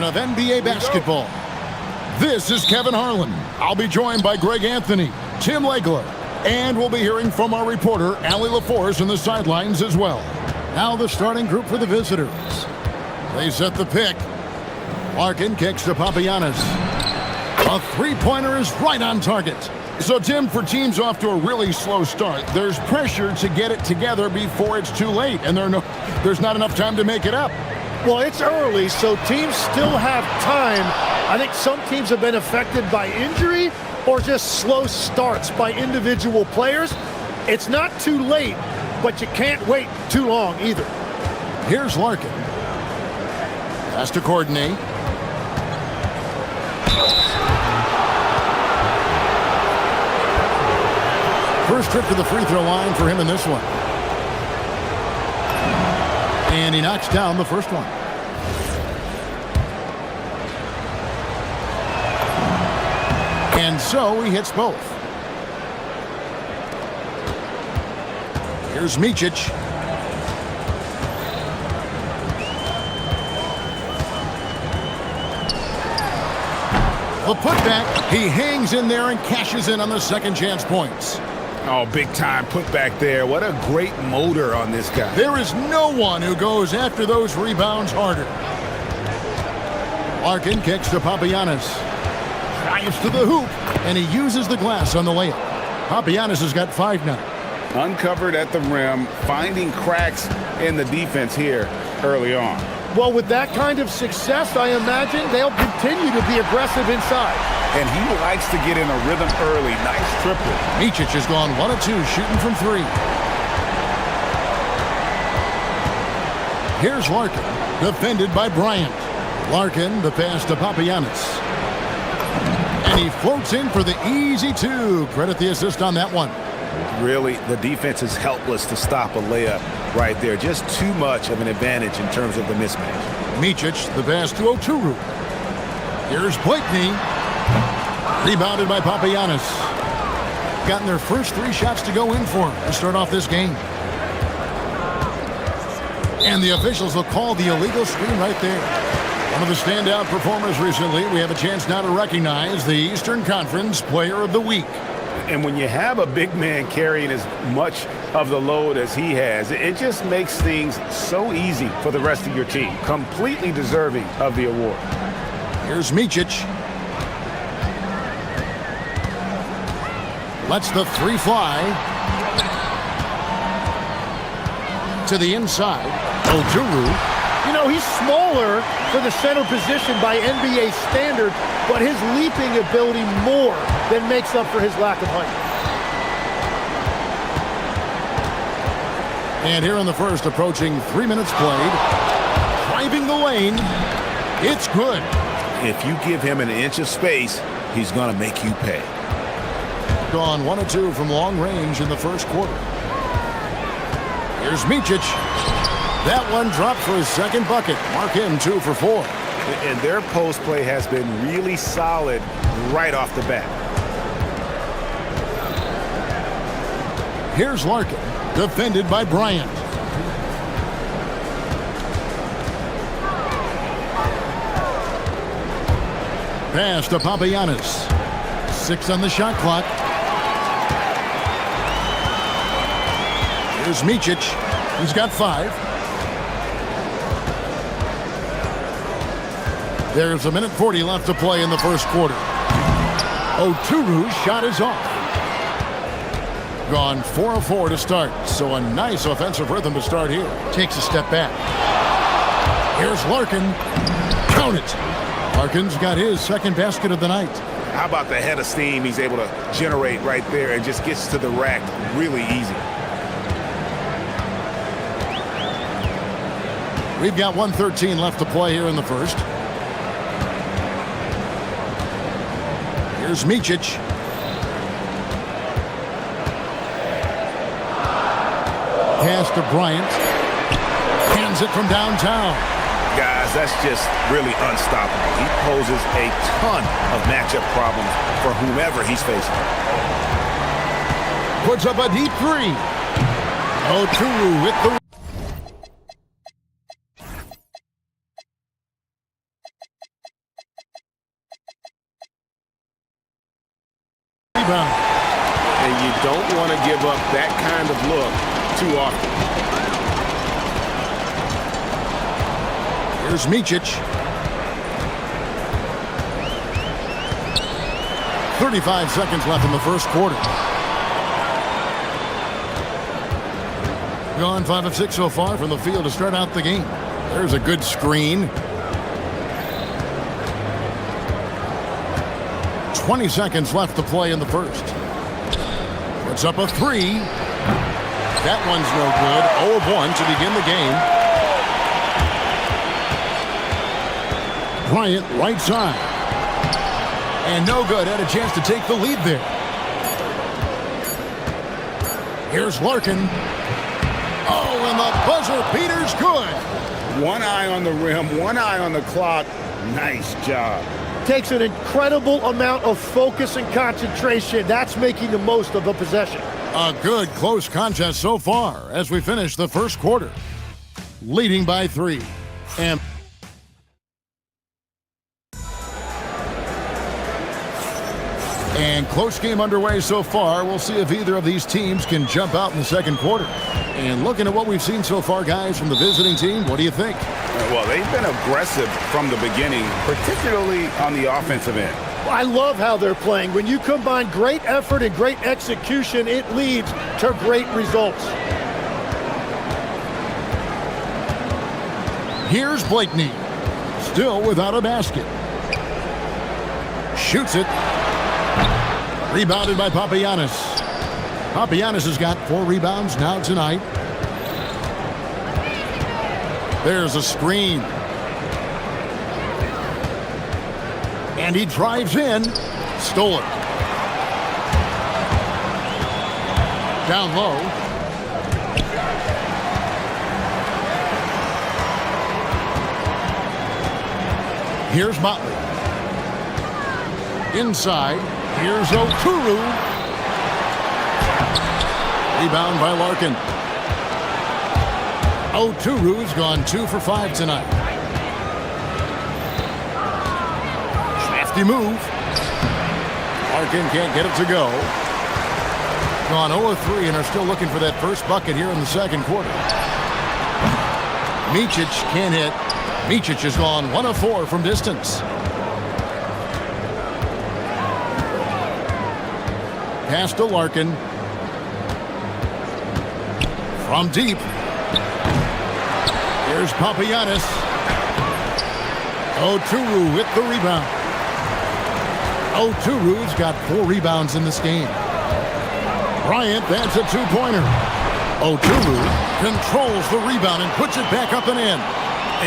of NBA basketball. This is Kevin Harlan. I'll be joined by Greg Anthony, Tim Legler, and we'll be hearing from our reporter, Allie LaForce, on the sidelines as well. Now the starting group for the visitors. They set the pick. Larkin kicks to Papagiannis. A three-pointer is right on target. So, Tim, for teams off to a really slow start, there's pressure to get it together before it's too late, and there's not enough time to make it up. Well, it's early, so teams still have time. I think some teams have been affected by injury or just slow starts by individual players. It's not too late, but you can't wait too long either. Here's Larkin. Has to coordinate. First trip to the free throw line for him in this one. And he knocks down the first one. And so he hits both. Here's Micic. The putback, he hangs in there and cashes in on the second chance points. Oh, big time putback there. What a great motor on this guy. There is no one who goes after those rebounds harder. Larkin kicks to Papagiannis. Drives to the hoop, and he uses the glass on the layup. Papagiannis has got 5 now. Uncovered at the rim, finding cracks in the defense here early on. Well, with that kind of success, I imagine they'll continue to be aggressive inside. And he likes to get in a rhythm early. Nice triple. Micic has gone 1 of 2, shooting from 3. Here's Larkin, defended by Bryant. Larkin, the pass to Papagiannis. And he floats in for the easy 2. Credit the assist on that one. Really, the defense is helpless to stop a layup right there. Just too much of an advantage in terms of the mismatch. Micic, the pass to Oturu. Here's Blakeney. Rebounded by Papagiannis. Gotten their first 3 shots to go in for him to start off this game. And the officials will call the illegal screen right there. One of the standout performers recently. We have a chance now to recognize the Eastern Conference Player of the Week. And when you have a big man carrying as much of the load as he has, it just makes things so easy for the rest of your team. Completely deserving of the award. Here's Micic. Lets the 3 fly. To the inside. Oturu. You know, he's smaller for the center position by NBA standard, but his leaping ability more than makes up for his lack of height. And here in the first, approaching 3 minutes played. Driving the lane. It's good. If you give him an inch of space, he's going to make you pay. Gone 1 of 2 from long range in the first quarter. Here's Micic. That one dropped for his second bucket. Mark him 2 for 4. And their post play has been really solid right off the bat. Here's Larkin, defended by Bryant. Pass to Papagiannis. 6 on the shot clock. Here's Micic. He's got 5. There's 1:40 left to play in the first quarter. Oturu's shot is off. Gone 4 of 4 to start, so a nice offensive rhythm to start here. Takes a step back. Here's Larkin. Count it. Larkin's got his second basket of the night. How about the head of steam he's able to generate right there and just gets to the rack really easy. We've got 1:13 left to play here in the first. Here's Micic. Pass to Bryant. Hands it from downtown. Guys, that's just really unstoppable. He poses a ton of matchup problems for whomever he's facing. Puts up a deep 3. Oturu with the don't want to give up that kind of look too often. Here's Micic. 35 seconds left in the first quarter. Gone 5 of 6 so far from the field to start out the game. There's a good screen. 20 seconds left to play in the first. Puts up a three. That one's no good. 0 of 1 to begin the game. Bryant right side. And no good. Had a chance to take the lead there. Here's Larkin. Oh, and the buzzer beater's good. One eye on the rim, one eye on the clock. Nice job. Takes an incredible amount of focus and concentration. That's making the most of a possession. A good close contest so far as we finish the first quarter. Leading by 3. And close game underway so far. We'll see if either of these teams can jump out in the second quarter. And looking at what we've seen so far, guys, from the visiting team, what do you think? Well, they've been aggressive from the beginning, particularly on the offensive end. I love how they're playing. When you combine great effort and great execution, it leads to great results. Here's Blakeney, still without a basket. Shoots it. Rebounded by Papagiannis. Papagiannis has got 4 rebounds now tonight. There's a screen. And he drives in. Stole it. Down low. Here's Motley. Inside. Here's Oturu. Rebound by Larkin. Oturu's gone 2 for 5 tonight. Crafty move. Larkin can't get it to go. Gone 0-3 and are still looking for that first bucket here in the second quarter. Micic can't hit. Micic has gone 1 of 4 from distance. Pass to Larkin. From deep. Here's Papagiannis. Oturu with the rebound. Oturu's got 4 rebounds in this game. Bryant, that's a 2-pointer. Oturu controls the rebound and puts it back up and in.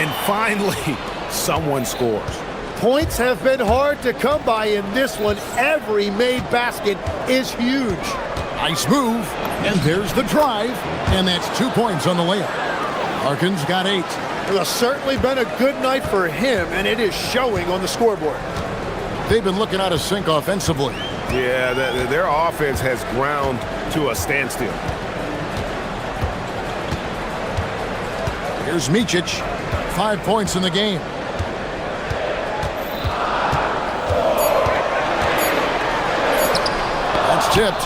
And finally, someone scores. Points have been hard to come by in this one. Every made basket is huge. Nice move. And there's the drive. And that's 2 points on the layup. Larkin's got 8. It's certainly been a good night for him, and it is showing on the scoreboard. They've been looking out of sync offensively. Yeah, their offense has ground to a standstill. Here's Micic. 5 points in the game. That's tipped.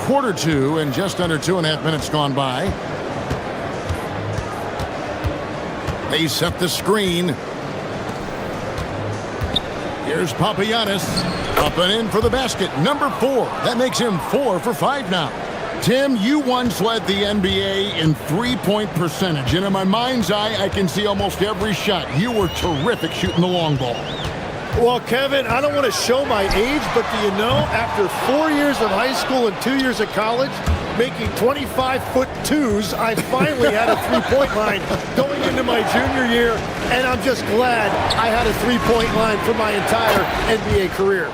Quarter 2 and just under 2.5 minutes gone by. They set the screen. Here's Papagiannis. Up and in for the basket. Number 4. That makes him 4 for 5 now. Tim, you once led the NBA in three-point percentage, and in my mind's eye, I can see almost every shot. You were terrific shooting the long ball. Well, Kevin, I don't want to show my age, but do you know, after 4 years of high school and 2 years of college, making 25-foot-2s, I finally had a three-point line going into my junior year, and I'm just glad I had a three-point line for my entire NBA career.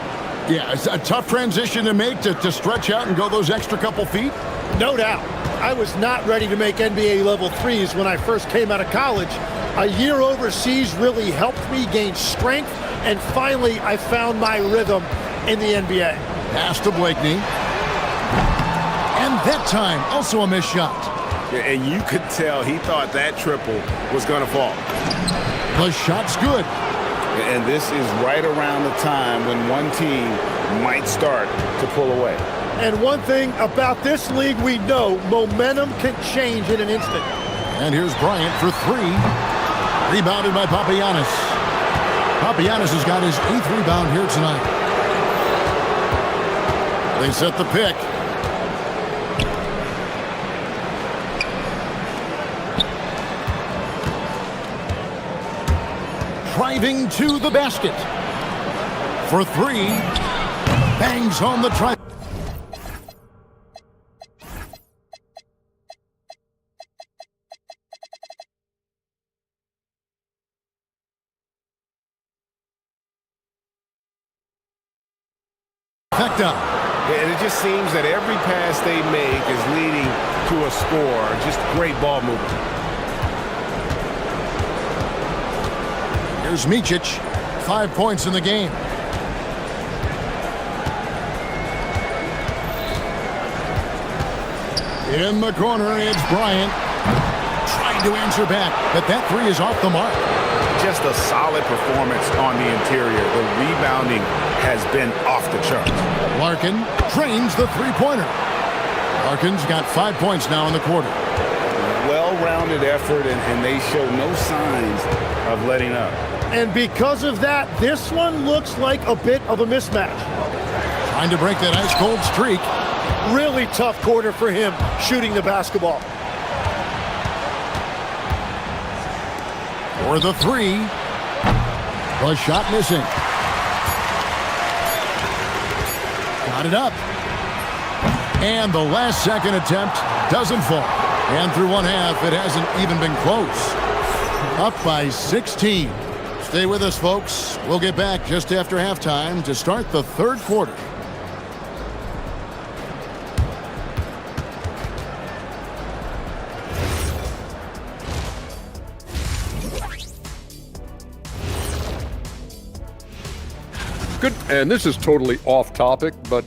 Yeah, it's a tough transition to make to stretch out and go those extra couple feet. No doubt. I was not ready to make NBA level 3s when I first came out of college. A year overseas really helped me gain strength, and finally I found my rhythm in the NBA. Pass to Blakeney. And that time, also a missed shot. Yeah, and you could tell he thought that triple was going to fall. The shot's good. And this is right around the time when one team might start to pull away. And one thing about this league we know, momentum can change in an instant. And here's Bryant for three. Rebounded by Papagiannis. Papagiannis has got his 8th rebound here tonight. They set the pick. Driving to the basket. For three. Bangs home the try. And it just seems that every pass they make is leading to a score. Just great ball movement. Here's Micic. 5 points in the game. In the corner, it's Bryant. Trying to answer back, but that three is off the mark. Just a solid performance on the interior. The rebounding has been off the charts. Larkin drains the three-pointer. Larkin's got 5 points now in the quarter. Well-rounded effort, and they show no signs of letting up. And because of that, this one looks like a bit of a mismatch. Trying to break that ice-cold streak. Really tough quarter for him shooting the basketball. For the three. The shot missing. Got it up. And the last second attempt doesn't fall. And through one half, it hasn't even been close. Up by 16. Stay with us, folks. We'll get back just after halftime to start the third quarter. Good, and this is totally off topic, but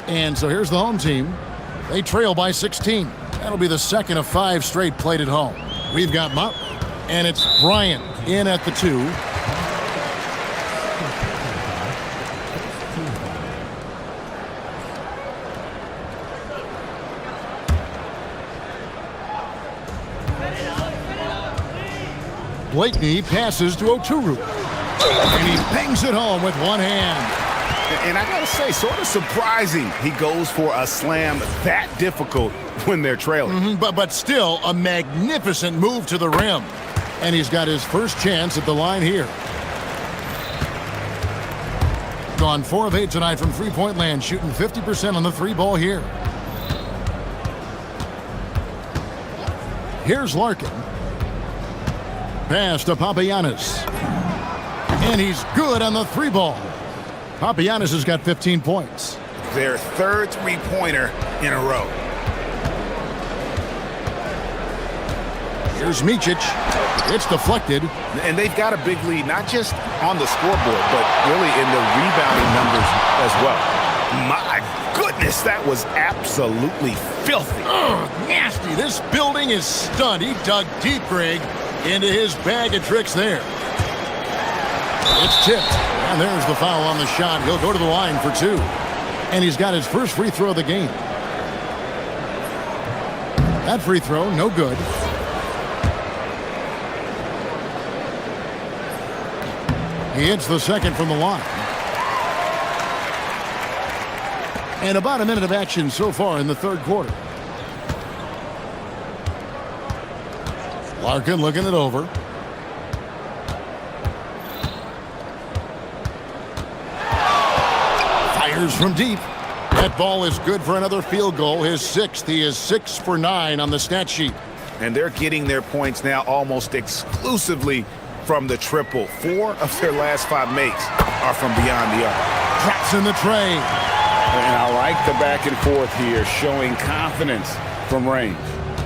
And so here's the home team. They trail by 16. That'll be the second of 5 straight played at home. We've got Motley, and it's Bryant in at the 2. Blakeney passes to Oturu. And he bangs it home with one hand. And I gotta say, sort of surprising he goes for a slam that difficult when they're trailing. But still a magnificent move to the rim. And he's got his first chance at the line here. Gone 4 of 8 tonight from three-point land, shooting 50% on the three ball here. Here's Larkin. Pass to Papagiannis. And he's good on the three ball. Papagiannis has got 15 points. Their third three-pointer in a row. Here's Micic. It's deflected. And they've got a big lead, not just on the scoreboard, but really in the rebounding numbers as well. My goodness, that was absolutely filthy. Ugh, nasty. This building is stunned. He dug deep, Greg, into his bag of tricks there. It's tipped. And there's the foul on the shot. He'll go to the line for 2. And he's got his first free throw of the game. That free throw, no good. He hits the second from the line. And about a minute of action so far in the third quarter. Larkin looking it over. Fires from deep. That ball is good for another field goal. His sixth. He is 6 for 9 on the stat sheet. And they're getting their points now almost exclusively from the triple. 4 of their last 5 makes are from beyond the arc. Drops in the tray. And I like the back and forth here, showing confidence from range.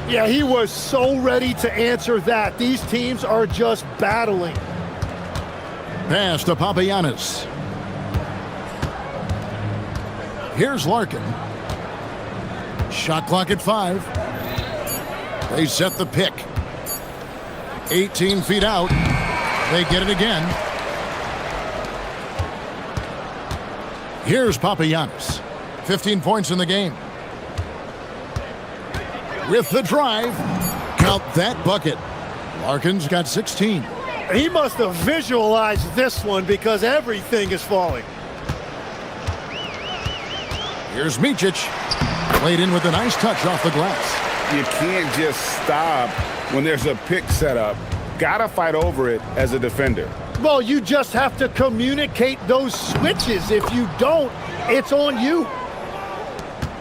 Yeah, he was so ready to answer that. These teams are just battling. Pass to Papagiannis. Here's Larkin. Shot clock at 5. They set the pick. 18 feet out. They get it again. Here's Papagiannis. 15 points in the game. With the drive. Count that bucket. Larkin's got 16. He must have visualized this one because everything is falling. Here's Micic. Played in with a nice touch off the glass. You can't just stop when there's a pick set up. Gotta fight over it as a defender. Well, you just have to communicate those switches. If you don't, it's on you.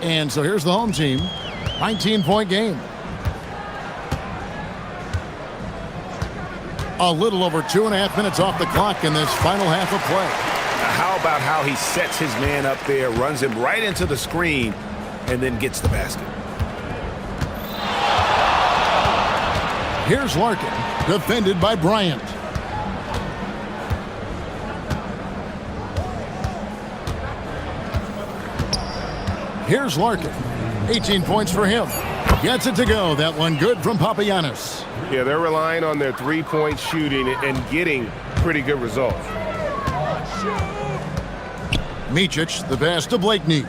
And so here's the home team. 19-point game. A little over 2.5 minutes off the clock in this final half of play. How about how he sets his man up there, runs him right into the screen, and then gets the basket. Here's Larkin, defended by Bryant. Here's Larkin. 18 points for him. Gets it to go. That one good from Papagiannis. Yeah, they're relying on their three-point shooting and getting pretty good results. Micic, the pass to Blakeney.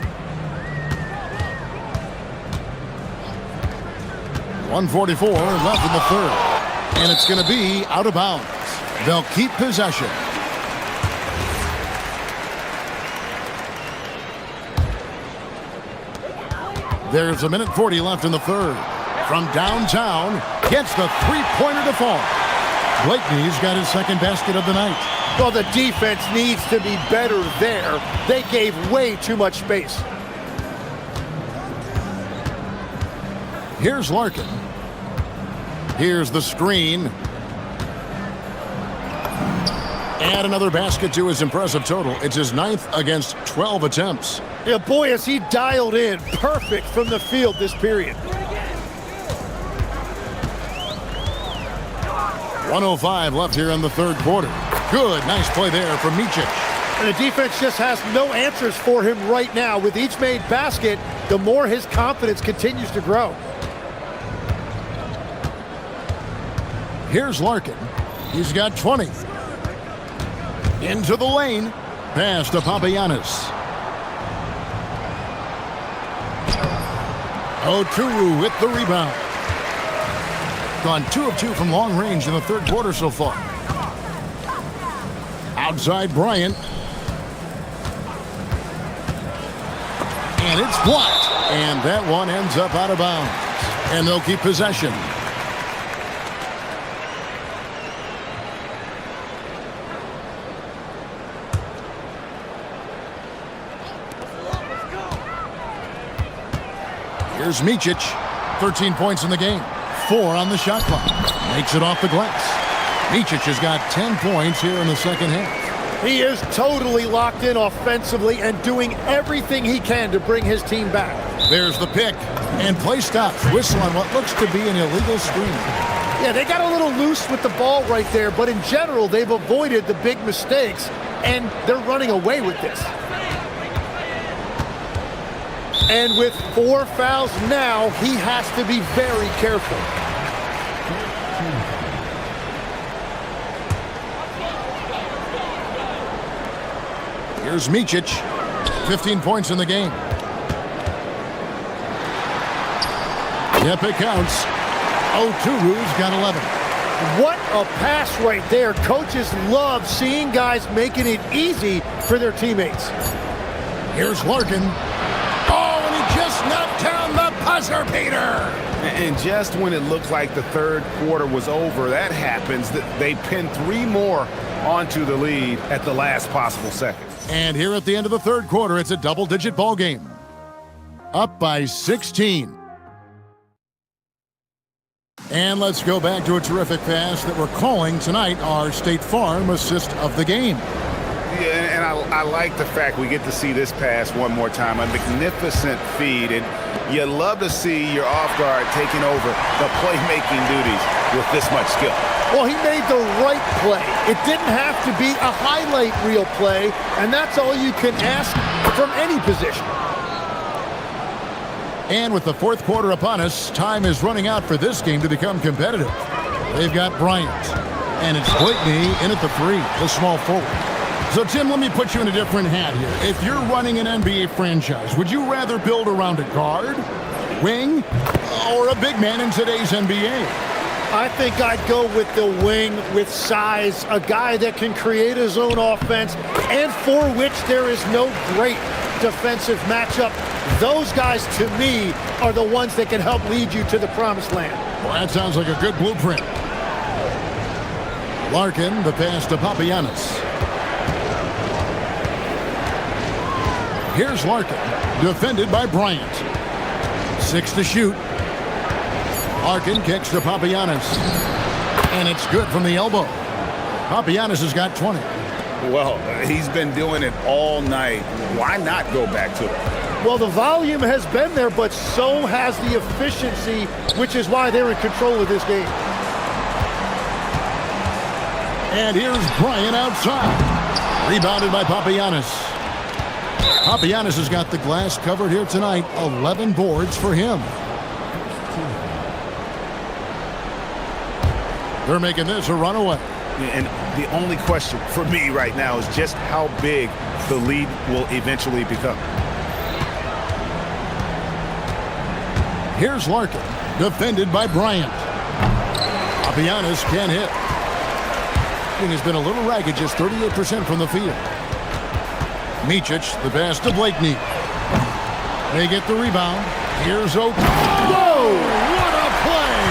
1:44 left in the third. And it's going to be out of bounds. They'll keep possession. There's 1:40 left in the third. From downtown, gets the three-pointer to fall. Blakeney's got his second basket of the night. Well, the defense needs to be better there. They gave way too much space. Here's Larkin. Here's the screen. Add another basket to his impressive total. It's his 9th against 12 attempts. Yeah, boy, is he dialed in. Perfect from the field this period. 1:05 left here in the third quarter. Good, nice play there from Micic. And the defense just has no answers for him right now. With each made basket, the more his confidence continues to grow. Here's Larkin. He's got 20. Into the lane. Pass to Papagiannis. Oturu with the rebound. Gone 2 of 2 from long range in the third quarter so far. Outside Bryant. And it's blocked. And that one ends up out of bounds. And they'll keep possession. Here's Micic. 13 points in the game. 4 on the shot clock. Makes it off the glass. Micic has got 10 points here in the second half. He is totally locked in offensively and doing everything he can to bring his team back. There's the pick. And play stops. Whistle on what looks to be an illegal screen. Yeah, they got a little loose with the ball right there, but in general, they've avoided the big mistakes, and they're running away with this. And with 4 fouls now, he has to be very careful. Here's Micic. 15 points in the game. Yep, it counts. Oturu's got 11. What a pass right there. Coaches love seeing guys making it easy for their teammates. Here's Larkin. Oh, and he just knocked down the buzzer beater. And just when it looked like the third quarter was over, that happens. They pin 3 more onto the lead at the last possible second. And here at the end of the third quarter, it's a double-digit ball game. Up by 16. And let's go back to a terrific pass that we're calling tonight our State Farm assist of the game. Yeah, and I like the fact we get to see this pass one more time. A magnificent feed, and you love to see your off guard taking over the playmaking duties with this much skill. Well, he made the right play. It didn't have to be a highlight reel play, and that's all you can ask from any position. And with the fourth quarter upon us, time is running out for this game to become competitive. They've got Bryant, and it's Blakeney in at the 3, the small forward. So, Tim, let me put you in a different hat here. If you're running an NBA franchise, would you rather build around a guard, wing, or a big man in today's NBA? I think I'd go with the wing with size, a guy that can create his own offense and for which there is no great defensive matchup. Those guys, to me, are the ones that can help lead you to the promised land. Well, that sounds like a good blueprint. Larkin, the pass to Papagiannis. Here's Larkin, defended by Bryant. 6 to shoot. Larkin kicks to Papagiannis. And it's good from the elbow. Papagiannis has got 20. Well, he's been doing it all night. Why not go back to it? Well, the volume has been there, but so has the efficiency, which is why they're in control of this game. And here's Bryant outside. Rebounded by Papagiannis. Papagiannis has got the glass covered here tonight. 11 boards for him. They're making this a runaway. And the only question for me right now is just how big the lead will eventually become. Here's Larkin, defended by Bryant. Papagiannis can't hit. And has been a little ragged, just 38% from the field. Micic, the pass to Blakeney. They get the rebound. Here's Oak. Whoa! What a play!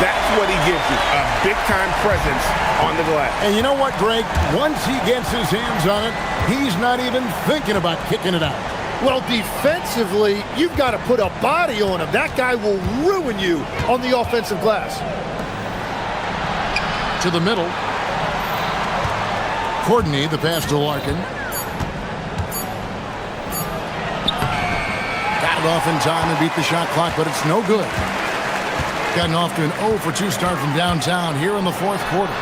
That's what he gives you, a big-time presence on the glass. And you know what, Greg? Once he gets his hands on it, he's not even thinking about kicking it out. Well, defensively, you've got to put a body on him. That guy will ruin you on the offensive glass. To the middle. Courtney, the pass to Larkin. Got it off in time and beat the shot clock, but it's no good. Gotten off to an 0 for 2 start from downtown here in the fourth quarter.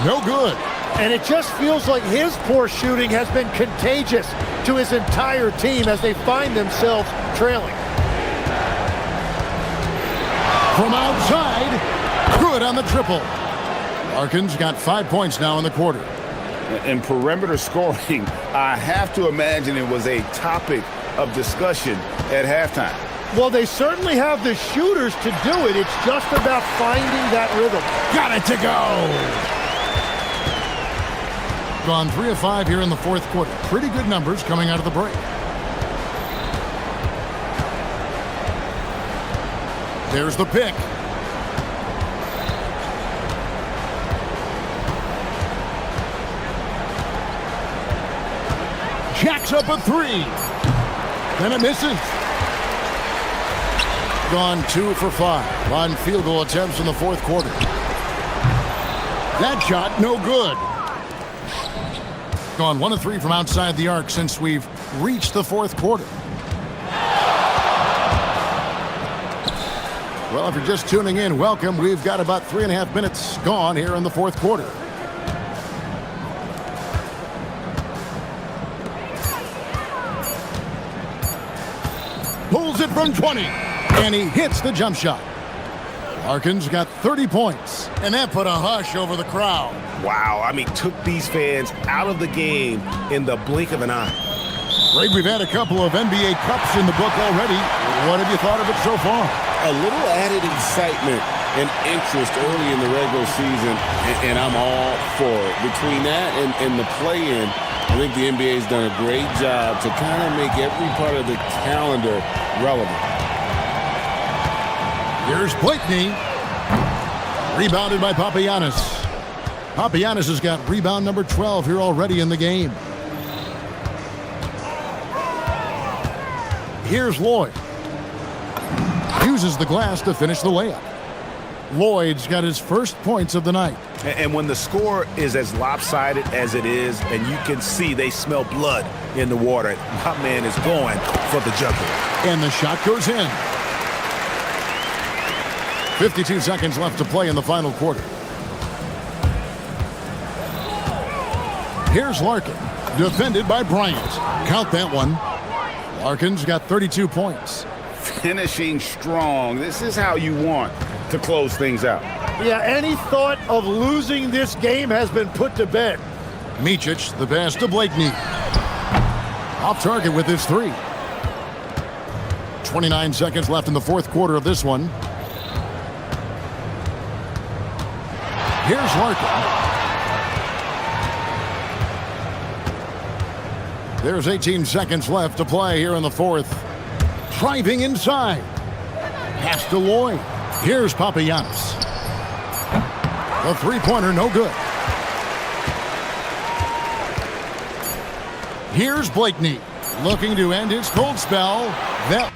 No good. And it just feels like his poor shooting has been contagious to his entire team as they find themselves trailing. From outside, good on the triple. Larkin's got 5 points now in the quarter. In perimeter scoring, I have to imagine it was a topic of discussion at halftime. Well, they certainly have the shooters to do it. It's just about finding that rhythm. Got it to go. Gone 3 of 5 here in the fourth quarter. Pretty good numbers coming out of the break. There's the pick. Jacks up a 3. Then it misses. Gone 2 for 5 on field goal attempts in the fourth quarter. That shot, no good. Gone 1 of 3 from outside the arc since we've reached the fourth quarter. Well, if you're just tuning in, welcome. We've got about 3.5 minutes gone here in the fourth quarter. Pulls it from 20, and he hits the jump shot. Larkin's got 30 points, and that put a hush over the crowd. Wow, I mean, took these fans out of the game in the blink of an eye. Greg, we've had a couple of NBA Cups in the book already. What have you thought of it so far? A little added excitement and interest early in the regular season, and I'm all for it. Between that and the play-in, I think the NBA has done a great job to kind of make every part of the calendar relevant. Here's Blakeney. Rebounded by Papagiannis. Papagiannis has got rebound number 12 here already in the game. Here's Lloyd. Uses the glass to finish the layup. Lloyd's got his first points of the night. And when the score is as lopsided as it is, and you can see they smell blood in the water, my man is going for the jugular. And the shot goes in. 52 seconds left to play in the final quarter. Here's Larkin, defended by Bryant. Count that one. Larkin's got 32 points. Finishing strong. This is how you want to close things out. Yeah, any thought of losing this game has been put to bed. Micic, the pass to Blakeney. Off target with his three. 29 seconds left in the fourth quarter of this one. Here's Larkin. There's 18 seconds left to play here in the fourth. Driving inside. Pass to Lloyd. Here's Papagiannis. The three-pointer, no good. Here's Blakeney, looking to end his cold spell. That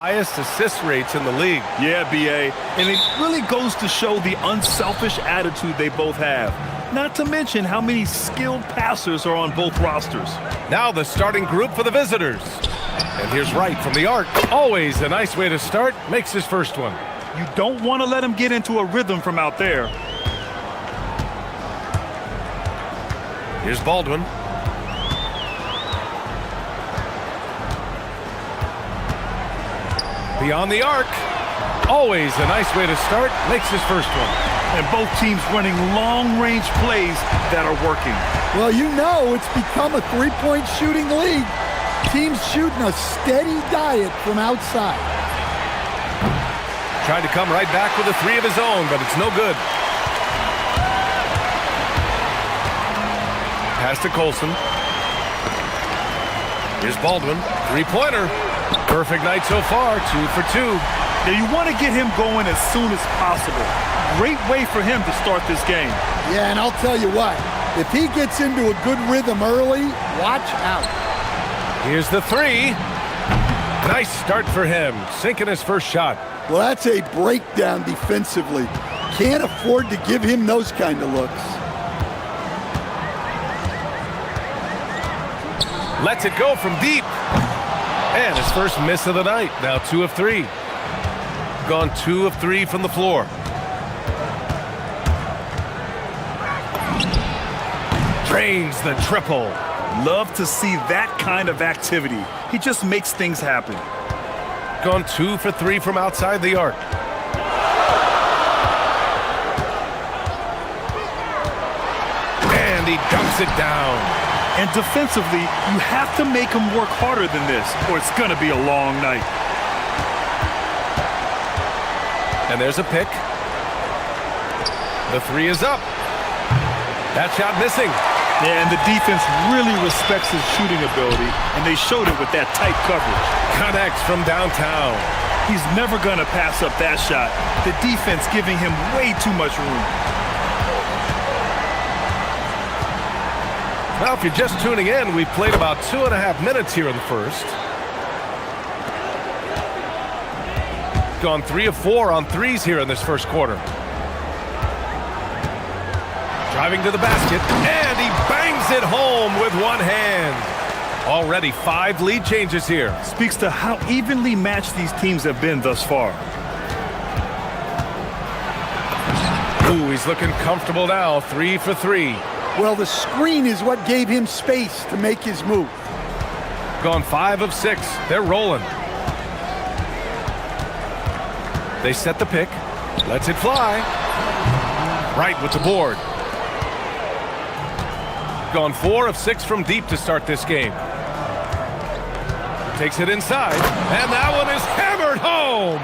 Highest assist rates in the league. Yeah, BA. And it really goes to show the unselfish attitude they both have. Not to mention how many skilled passers are on both rosters. Now the starting group for the visitors. And here's Wright from the arc. Always a nice way to start. Makes his first one. You don't want to let him get into a rhythm from out there. Here's Baldwin. Beyond the arc. Always a nice way to start. Makes his first one. And both teams running long-range plays that are working. Well, you know it's become a three-point shooting league. Teams shooting a steady diet from outside. Tried to come right back with a three of his own, but it's no good. Pass to Colson. Here's Baldwin. Three-pointer. Perfect night so far. 2 for 2. Now you want to get him going as soon as possible. Great way for him to start this game. Yeah, and I'll tell you what. If he gets into a good rhythm early, watch out. Here's the three. Nice start for him. Sinking his first shot. Well, that's a breakdown defensively. Can't afford to give him those kind of looks. Lets it go from deep. And his first miss of the night. Now 2 of 3. Gone 2 of 3 from the floor. Drains the triple. Love to see that kind of activity. He just makes things happen. Gone 2 for 3 from outside the arc. And he dunks it down. And defensively, you have to make him work harder than this, or it's going to be a long night. And there's a pick. The three is up. That shot missing. Yeah, and the defense really respects his shooting ability, and they showed it with that tight coverage. Connects from downtown. He's never going to pass up that shot. The defense giving him way too much room. Well, if you're just tuning in, we've played about 2.5 minutes here in the first. Gone 3 of 4 on threes here in this first quarter. Driving to the basket, and he bangs it home with one hand. Already 5 lead changes here. Speaks to how evenly matched these teams have been thus far. Ooh, he's looking comfortable now. 3 for 3. Well, the screen is what gave him space to make his move. Gone 5 of 6. They're rolling. They set the pick. Lets it fly. Right with the board. Gone 4 of 6 from deep to start this game. Takes it inside. And that one is hammered home.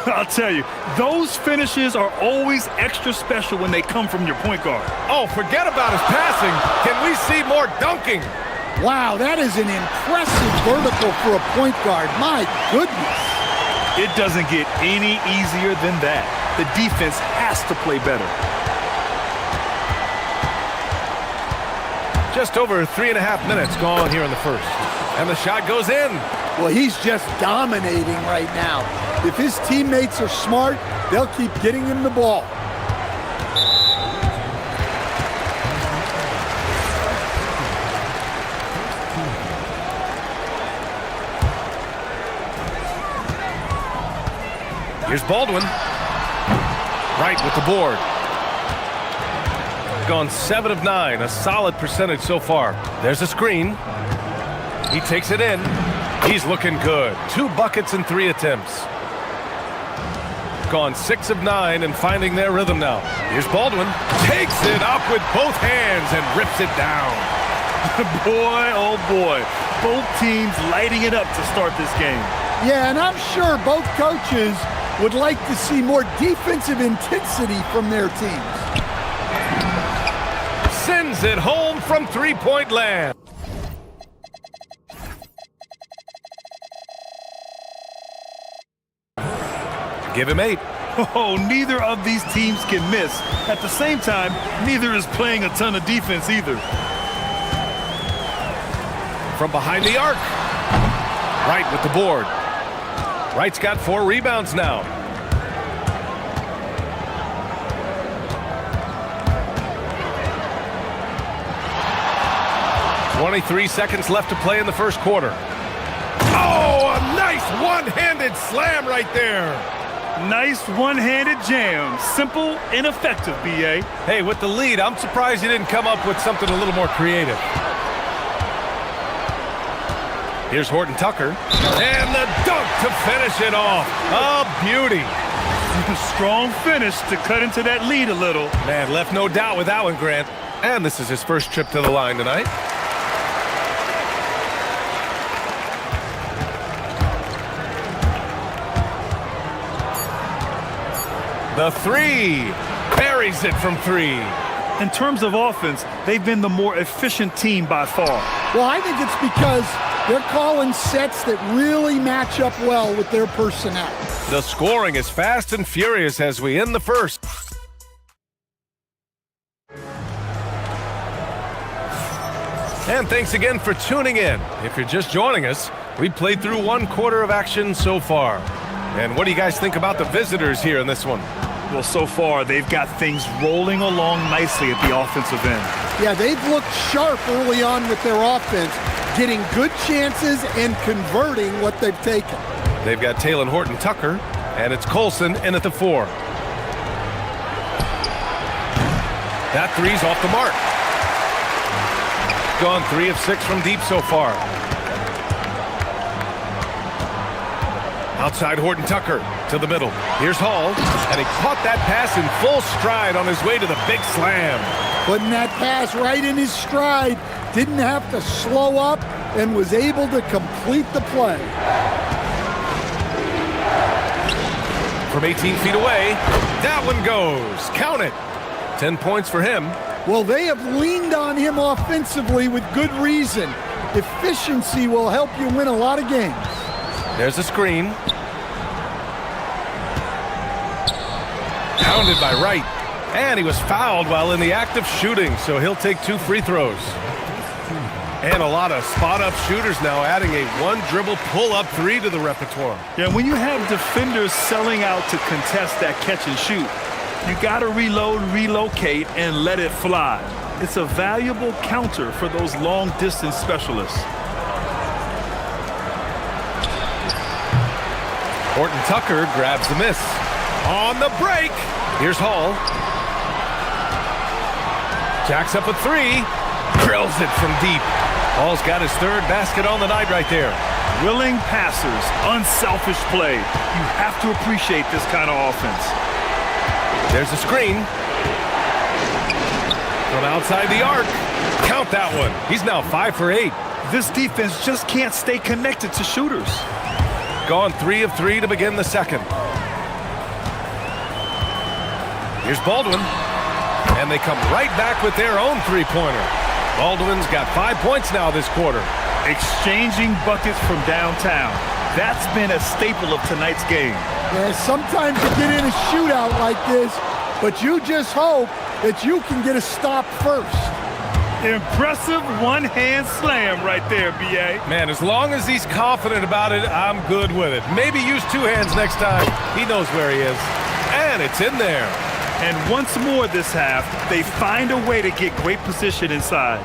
I'll tell you, those finishes are always extra special when they come from your point guard. Oh, forget about his passing. Can we see more dunking? Wow, that is an impressive vertical for a point guard. My goodness. It doesn't get any easier than that. The defense has to play better. Just over 3.5 minutes gone here in the first. And the shot goes in. Well, he's just dominating right now. If his teammates are smart, they'll keep getting him the ball. Here's Baldwin. Right with the board. Gone 7 of 9, a solid percentage so far. There's a screen. He takes it in. He's looking good. 2 buckets in 3 attempts. Gone 6 of 9 and finding their rhythm now. Here's Baldwin. Takes it up with both hands and rips it down. Boy, oh boy. Both teams lighting it up to start this game. Yeah, and I'm sure both coaches would like to see more defensive intensity from their teams. Sends it home from three-point land. Give him 8. Oh, neither of these teams can miss. At the same time, neither is playing a ton of defense either. From behind the arc. Right with the board. Wright's got 4 rebounds now. "23 seconds left to play in the first quarter." Oh, a nice one-handed slam right there. Nice one-handed jam. Simple and effective, B.A. Hey, with the lead, I'm surprised you didn't come up with something a little more creative. Here's Horton Tucker. And the dunk to finish it off. A beauty. Strong finish to cut into that lead a little. Man, left no doubt with that one, Grant. And this is his first trip to the line tonight. The three. Buries it from 3. In terms of offense, they've been the more efficient team by far. Well, I think it's because they're calling sets that really match up well with their personnel. The scoring is fast and furious as we end the first. And thanks again for tuning in. If you're just joining us, we played through 1 quarter of action so far. And what do you guys think about the visitors here in this one? Well, so far, they've got things rolling along nicely at the offensive end. Yeah, they've looked sharp early on with their offense, getting good chances and converting what they've taken. They've got Taylor Horton Tucker, and it's Colson in at the 4. That 3's off the mark. Gone 3 of 6 from deep so far. Outside Horton Tucker to the middle. Here's Hall, and he caught that pass in full stride on his way to the big slam. Putting that pass right in his stride, didn't have to slow up, and was able to complete the play. From 18 feet away, that one goes. Count it. 10 points for him. Well, they have leaned on him offensively with good reason. Efficiency will help you win a lot of games. There's a screen. Pounded by Wright. And he was fouled while in the act of shooting, so he'll take 2 free throws. And a lot of spot-up shooters now, adding a 1-dribble pull-up 3 to the repertoire. Yeah, when you have defenders selling out to contest that catch and shoot, you got to reload, relocate, and let it fly. It's a valuable counter for those long-distance specialists. Horton Tucker grabs the miss. On the break, here's Hall. Jacks up a 3. Drills it from deep. Hall's got his 3rd basket on the night right there. Willing passers, unselfish play. You have to appreciate this kind of offense. There's a screen. From outside the arc. Count that one. He's now 5 for 8. This defense just can't stay connected to shooters. Gone 3 of 3 to begin the second. Here's Baldwin. And they come right back with their own 3-pointer. Baldwin's got 5 points now this quarter. Exchanging buckets from downtown. That's been a staple of tonight's game. Yeah, sometimes you get in a shootout like this, but you just hope that you can get a stop first. Impressive one-hand slam right there, B.A. Man, as long as he's confident about it, I'm good with it. Maybe use 2 hands next time. He knows where he is. And it's in there. And once more this half, they find a way to get great position inside.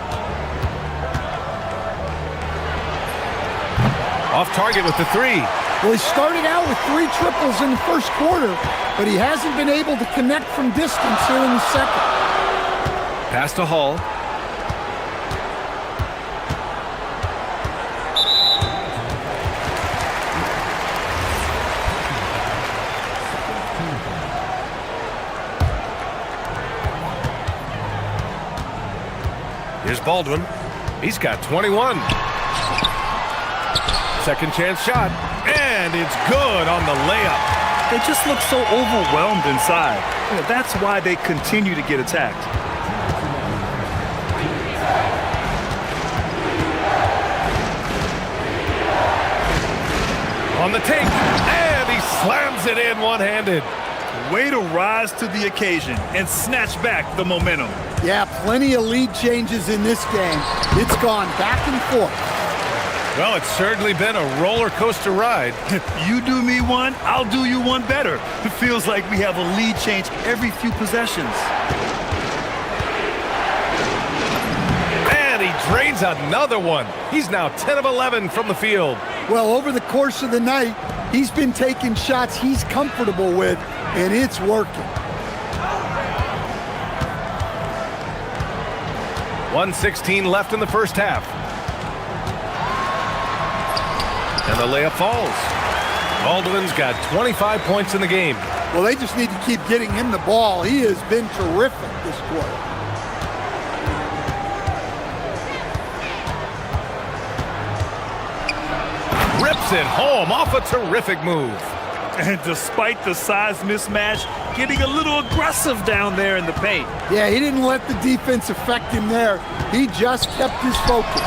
Off target with the 3. Well, he started out with 3 triples in the first quarter, but he hasn't been able to connect from distance here in the second. Pass to Hall. Here's Baldwin. He's got 21. Second chance shot. And it's good on the layup. They just look so overwhelmed inside. That's why they continue to get attacked. On the take. And he slams it in one-handed. Way to rise to the occasion and snatch back the momentum. Yeah, plenty of lead changes in this game. It's gone back and forth. Well, it's certainly been a roller coaster ride. You do me one, I'll do you one better. It feels like we have a lead change every few possessions. And he drains another one. He's now 10 of 11 from the field. Well, over the course of the night, he's been taking shots he's comfortable with, and it's working. 1:16 left in the first half. And the layup falls. Baldwin's got 25 points in the game. Well, they just need to keep getting him the ball. He has been terrific this quarter. Rips it home off a terrific move. And despite the size mismatch, getting a little aggressive down there in the paint. Yeah, he didn't let the defense affect him there. He just kept his focus.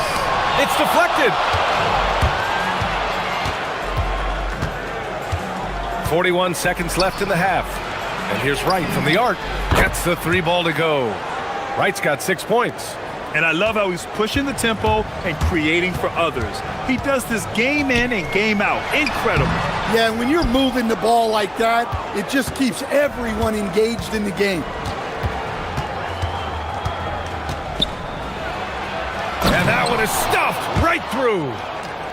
It's deflected. 41 seconds left in the half. And here's Wright from the arc. Gets the 3 ball to go. Wright's got 6 points. And I love how he's pushing the tempo and creating for others. He does this game in and game out. Incredible. Yeah, and when you're moving the ball like that, it just keeps everyone engaged in the game. And that one is stuffed right through.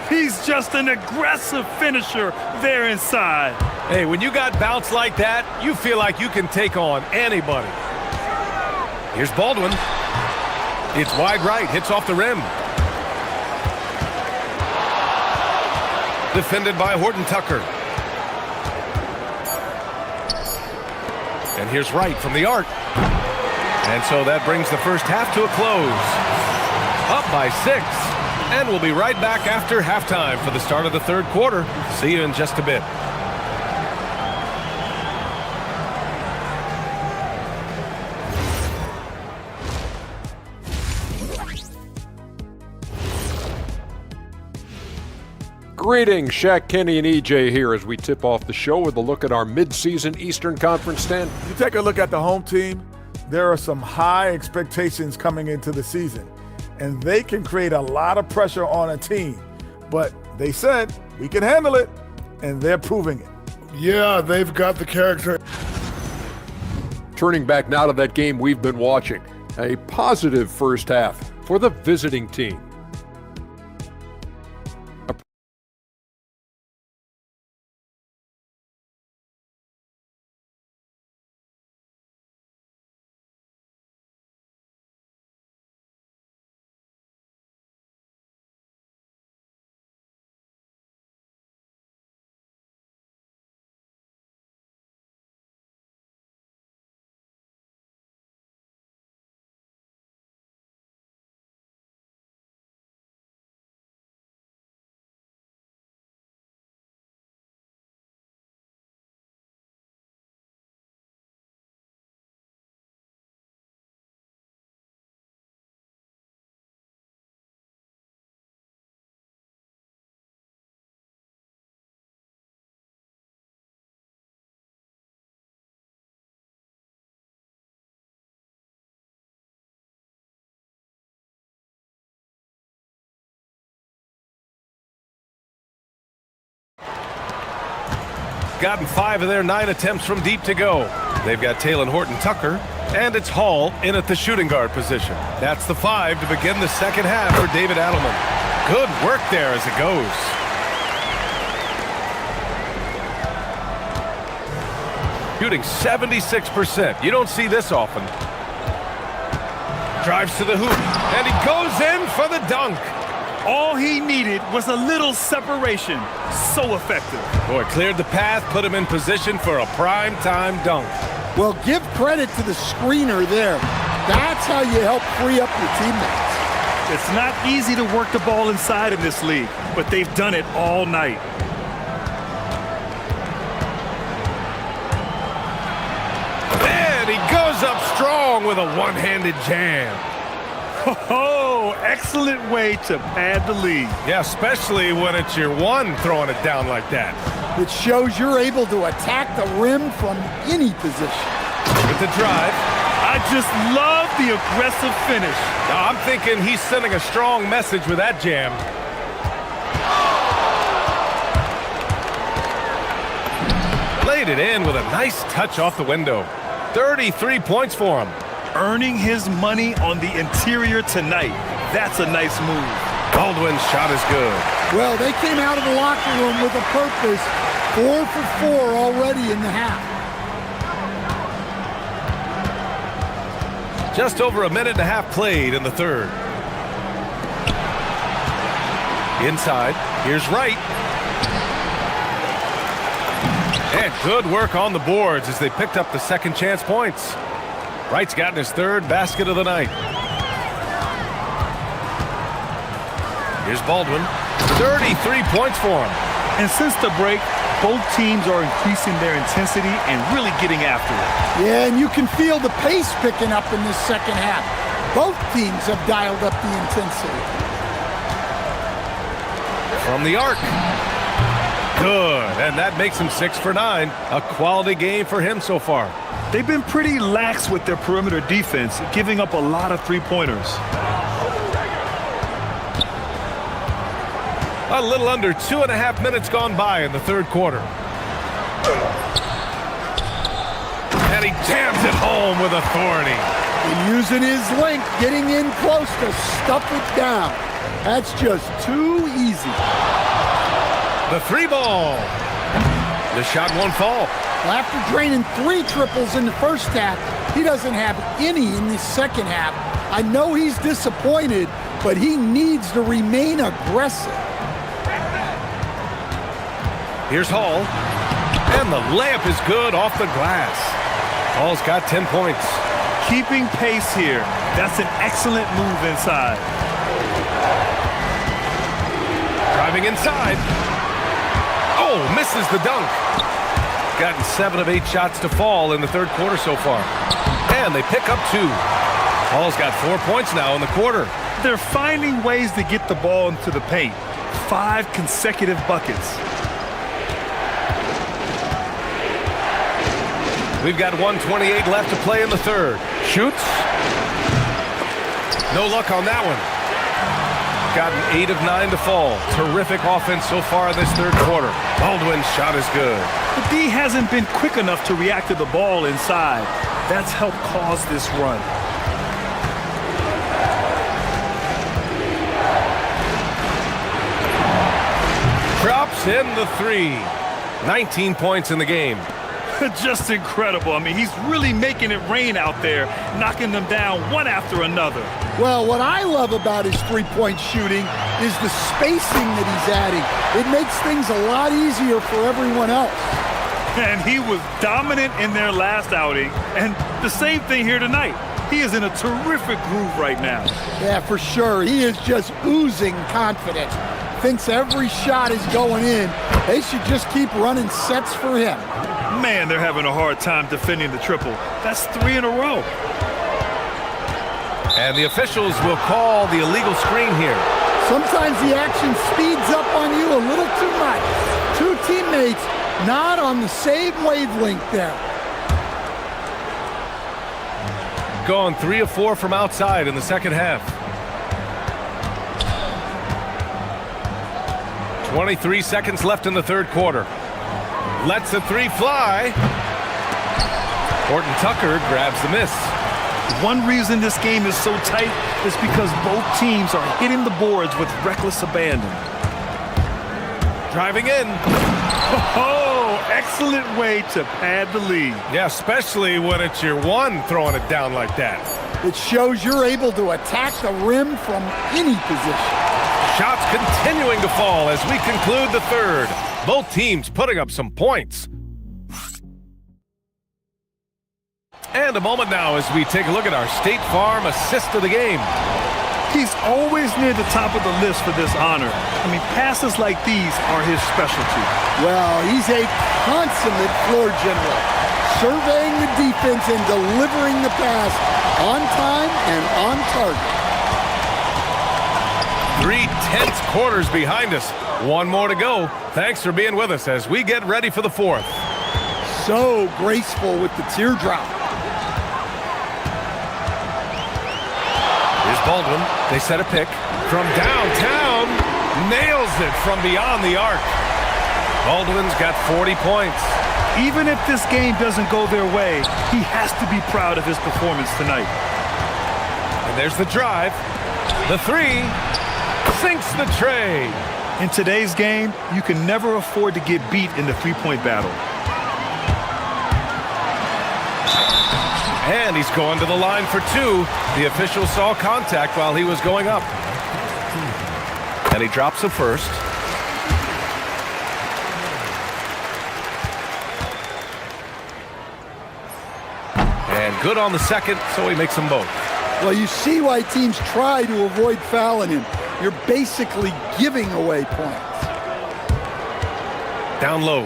He's just an aggressive finisher there inside. Hey, when you got bounce like that, you feel like you can take on anybody. Here's Baldwin. It's wide right, hits off the rim. Defended by Horton Tucker. And here's Wright from the arc. And so that brings the first half to a close. Up by 6. And we'll be right back after halftime for the start of the third quarter. See you in just a bit. Greetings, Shaq, Kenny, and EJ here as we tip off the show with a look at our mid-season Eastern Conference stand. You take a look at the home team, there are some high expectations coming into the season, and they can create a lot of pressure on a team. But they said, we can handle it, and they're proving it. Yeah, they've got the character. Turning back now to that game we've been watching. A positive first half for the visiting team. Gotten 5 of their 9 attempts from deep to go. They've got Taylor Horton Tucker, and it's Hall in at the shooting guard position. That's the 5 to begin the second half for David Adelman. Good work there as it goes. Shooting 76%. You don't see this often. Drives to the hoop, and he goes in for the dunk. All he needed was a little separation. So effective. Boy, cleared the path, put him in position for a prime-time dunk. Well, give credit to the screener there. That's how you help free up your teammates. It's not easy to work the ball inside in this league, but they've done it all night. And he goes up strong with a one-handed jam. Oh, excellent way to pad the lead. Yeah, especially when it's your one throwing it down like that. It shows you're able to attack the rim from any position. With the drive. I just love the aggressive finish. Now, I'm thinking he's sending a strong message with that jam. Laid it in with a nice touch off the window. 33 points for him. Earning his money on the interior tonight. That's a nice move. Baldwin's shot is good. Well, they came out of the locker room with a purpose. 4 for 4 already in the half. Just over a minute and a half played in the third. Inside, here's Wright. And good work on the boards as they picked up the second chance points. Wright's gotten his third basket of the night. Here's Baldwin. 33 points for him. And since the break, both teams are increasing their intensity and really getting after it. Yeah, and you can feel the pace picking up in this second half. Both teams have dialed up the intensity. From the arc. Good, and that makes him 6 for 9. A quality game for him so far. They've been pretty lax with their perimeter defense, giving up a lot of three-pointers. A little under 2.5 minutes gone by in the third quarter. And he jams it home with authority. And using his length, getting in close to stuff it down. That's just too easy. The 3 ball. The shot won't fall. Well, after draining 3 triples in the first half, he doesn't have any in the second half. I know he's disappointed, but he needs to remain aggressive. Here's Hall. And the layup is good off the glass. Hall's got 10 points. Keeping pace here. That's an excellent move inside. Driving inside. Oh, misses the dunk. Gotten 7 of 8 shots to fall in the third quarter so far. And they pick up 2. Hall's got 4 points now in the quarter. They're finding ways to get the ball into the paint. 5 consecutive buckets. We've got 1:28 left to play in the third. Shoots. No luck on that one. Gotten 8 of 9 to fall. Terrific offense so far in this third quarter. Baldwin's shot is good. The D hasn't been quick enough to react to the ball inside. That's helped cause this run. Drops in the 3. 19 points in the game. Just incredible. I mean, he's really making it rain out there, knocking them down one after another. Well, what I love about his three-point shooting is the spacing that he's adding. It makes things a lot easier for everyone else. And he was dominant in their last outing, and the same thing here tonight. He is in a terrific groove right now. Yeah, for sure. He is just oozing confidence. Thinks every shot is going in. They should just keep running sets for him. Man, they're having a hard time defending the triple. That's 3 in a row. And the officials will call the illegal screen here. Sometimes the action speeds up on you a little too much. 2 teammates not on the same wavelength there. Gone 3 of 4 from outside in the second half. 23 seconds left in the third quarter. Lets the 3 fly. Horton Tucker grabs the miss. One reason this game is so tight is because both teams are hitting the boards with reckless abandon. Driving in. Oh, excellent way to pad the lead. Yeah, especially when it's your one throwing it down like that. It shows you're able to attack the rim from any position. Shots continuing to fall as we conclude the third. Both teams putting up some points. And a moment now as we take a look at our State Farm assist of the game. He's always near the top of the list for this honor. I mean, passes like these are his specialty. Well, he's a consummate floor general, surveying the defense and delivering the pass on time and on target. 3 tense quarters behind us. One more to go. Thanks for being with us as we get ready for the fourth. So graceful with the teardrop. Here's Baldwin. They set a pick from downtown. Nails it from beyond the arc. Baldwin's got 40 points. Even if this game doesn't go their way, he has to be proud of his performance tonight. And there's the drive. The three sinks the tray. In today's game, you can never afford to get beat in the three-point battle. And he's going to the line for two. The official saw contact while he was going up. And he drops a first. And good on the second, so he makes them both. Well, you see why teams try to avoid fouling him. You're basically giving away points. Down low.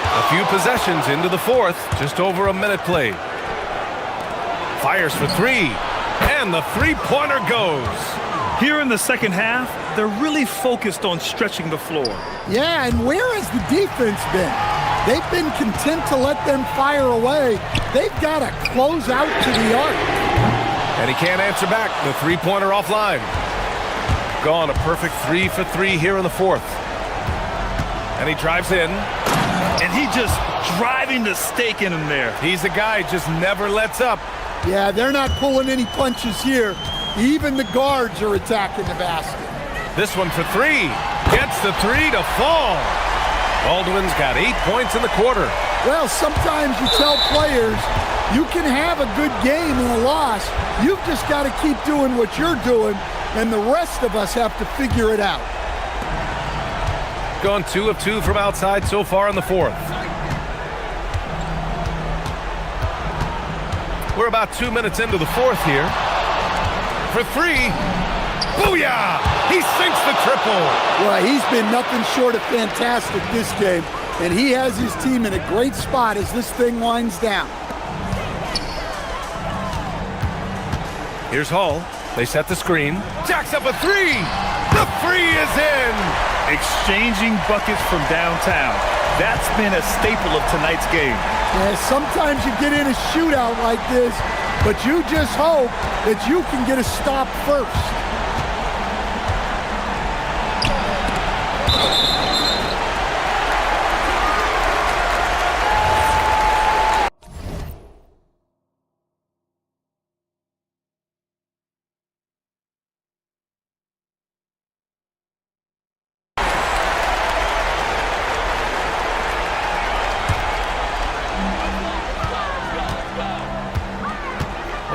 A few possessions into the fourth, just over a minute played. Fires for three, and the three-pointer goes. Here in the second half, they're really focused on stretching the floor. Yeah, and where has the defense been? They've been content to let them fire away. They've got to close out to the arc. And he can't answer back. The three-pointer offline. Gone, a perfect 3 for 3 here in the fourth. And he drives in. And he just driving the stake in him there. He's a guy just never lets up. Yeah, they're not pulling any punches here. Even the guards are attacking the basket. This one for three. Gets the three to fall. Baldwin's got 8 points in the quarter. Well, sometimes you tell players you can have a good game and a loss. You've just got to keep doing what you're doing, and the rest of us have to figure it out. Gone 2 of 2 from outside so far in the fourth. We're about 2 minutes into the fourth here. For three. Booyah! He sinks the triple. Well, he's been nothing short of fantastic this game, and he has his team in a great spot as this thing winds down. Here's Hull. They set the screen. Jacks up a three. The three is in. Exchanging buckets from downtown. That's been a staple of tonight's game. Yeah, sometimes you get in a shootout like this, but you just hope that you can get a stop first.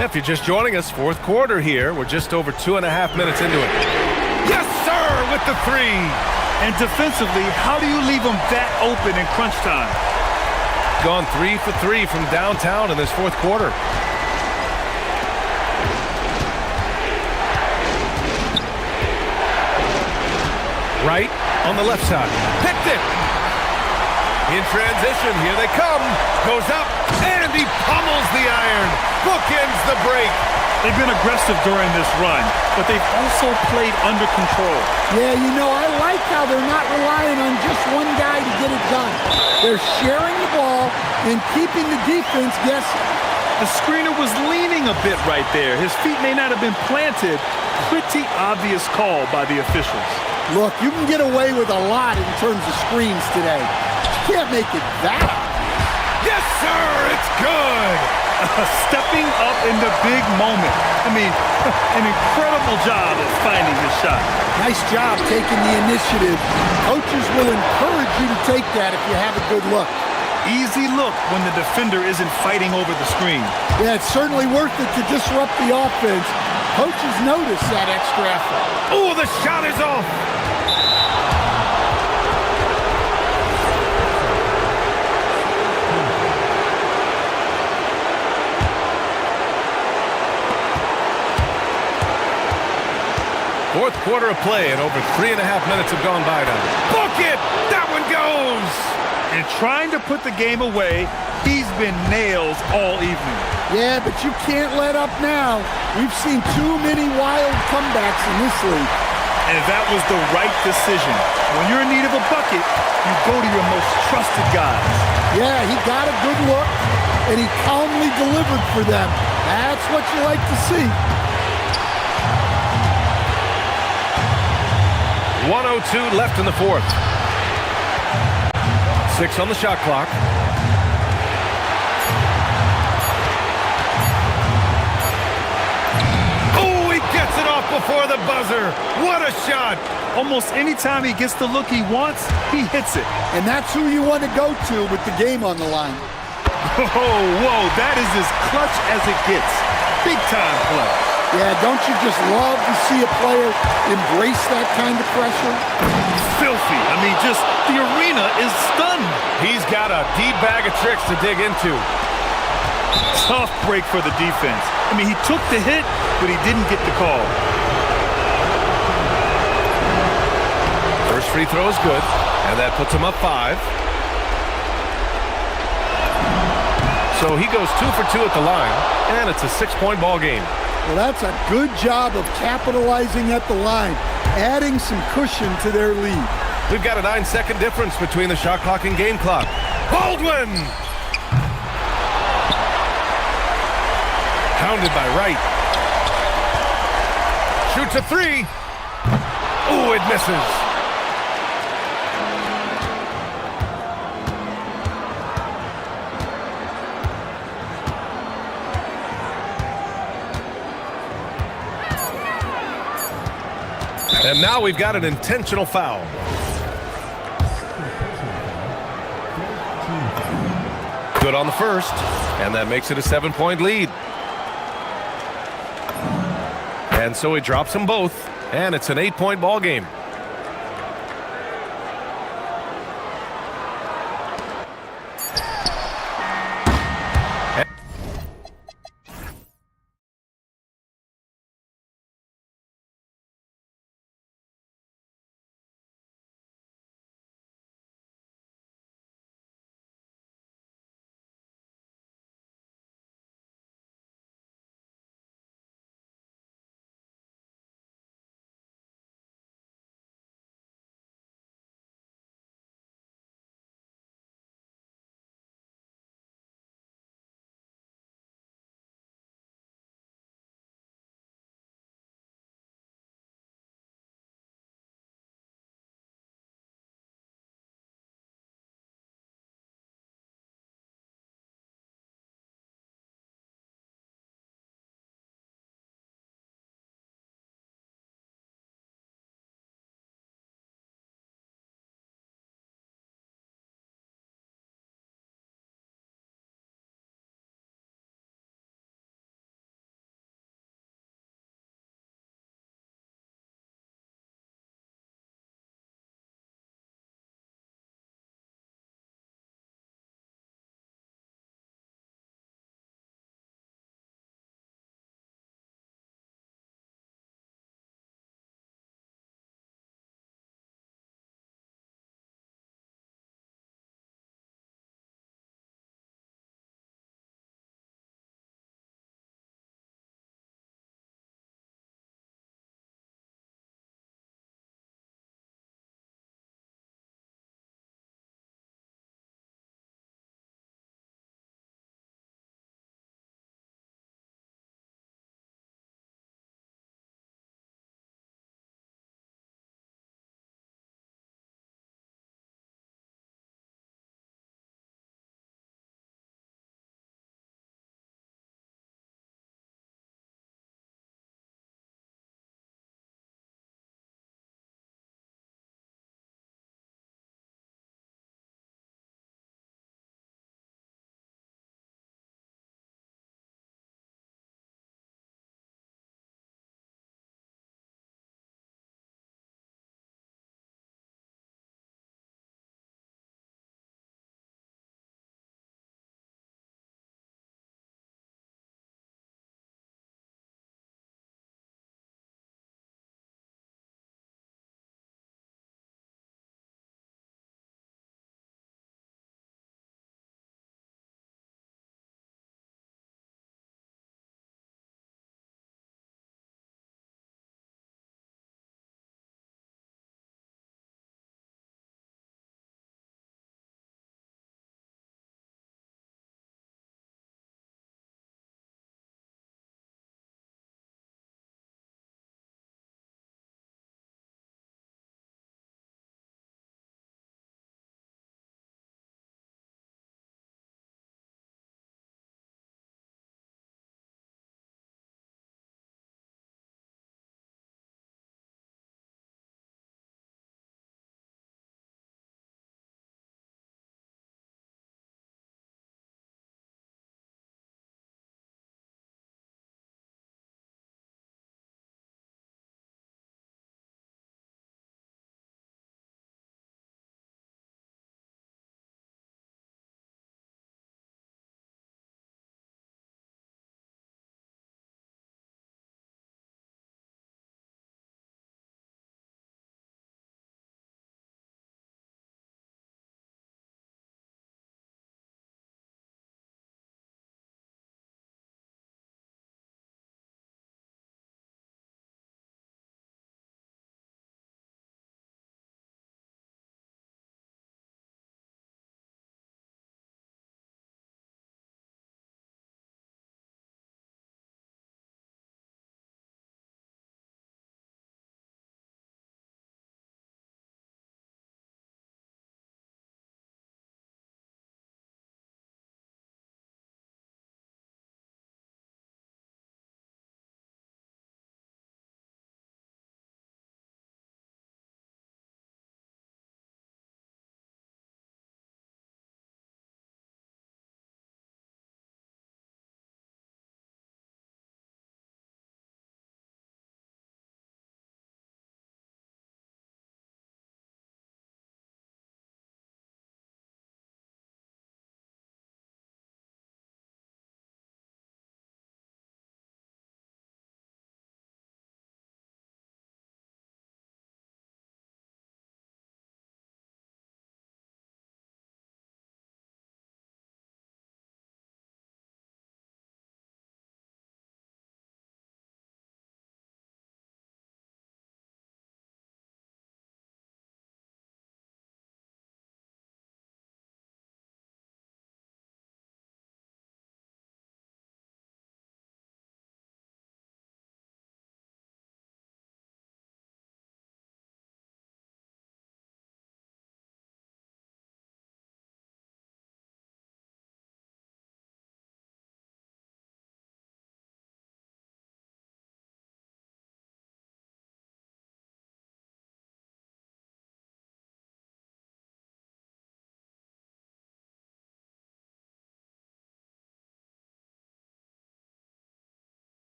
If you're just joining us, fourth quarter here. We're just over 2.5 minutes into it. Yes, sir, with the three. And defensively, how do you leave them that open in crunch time? Gone 3 for 3 from downtown in this fourth quarter. Right on the left side. Picked it. In transition, here they come. Goes up, and he pummels the iron. Bookends the break. They've been aggressive during this run, but they've also played under control. Yeah, you know, I like how they're not relying on just one guy to get it done. They're sharing the ball and keeping the defense guessing. The screener was leaning a bit right there. His feet may not have been planted. Pretty obvious call by the officials. Look, you can get away with a lot in terms of screens today. You can't make it that obvious. Yes, sir, it's good. Stepping up in the big moment. I mean, an incredible job at finding his shot. Nice job taking the initiative. Coaches will encourage you to take that if you have a good look. Easy look when the defender isn't fighting over the screen. Yeah, it's certainly worth it to disrupt the offense. Coaches notice that extra effort. Oh, the shot is off. Fourth quarter of play, and over 3.5 minutes have gone by now. Book it! That one goes! And trying to put the game away, he's been nails all evening. Yeah, but you can't let up now. We've seen too many wild comebacks in this league. And that was the right decision. When you're in need of a bucket, you go to your most trusted guys. Yeah, he got a good look, and he calmly delivered for them. That's what you like to see. 1:02 left in the fourth. 6 on the shot clock. Oh, he gets it off before the buzzer. What a shot. Almost any time he gets the look he wants, he hits it. And that's who you want to go to with the game on the line. Whoa, that is as clutch as it gets. Big time play. Yeah, don't you just love to see a player embrace that kind of pressure? Filthy. I mean, just the arena is stunned. He's got a deep bag of tricks to dig into. Tough break for the defense. I mean, he took the hit, but he didn't get the call. First free throw is good, and that puts him up 5. So he goes 2 for 2 at the line, and it's a 6-point ball game. Well, that's a good job of capitalizing at the line, adding some cushion to their lead. We've got a 9-second difference between the shot clock and game clock. Baldwin! Pounded by Wright. Shoots a 3. Ooh, it misses. And now we've got an intentional foul. Good on the first, and that makes it a 7-point lead. And so he drops them both, and it's an 8-point ball game.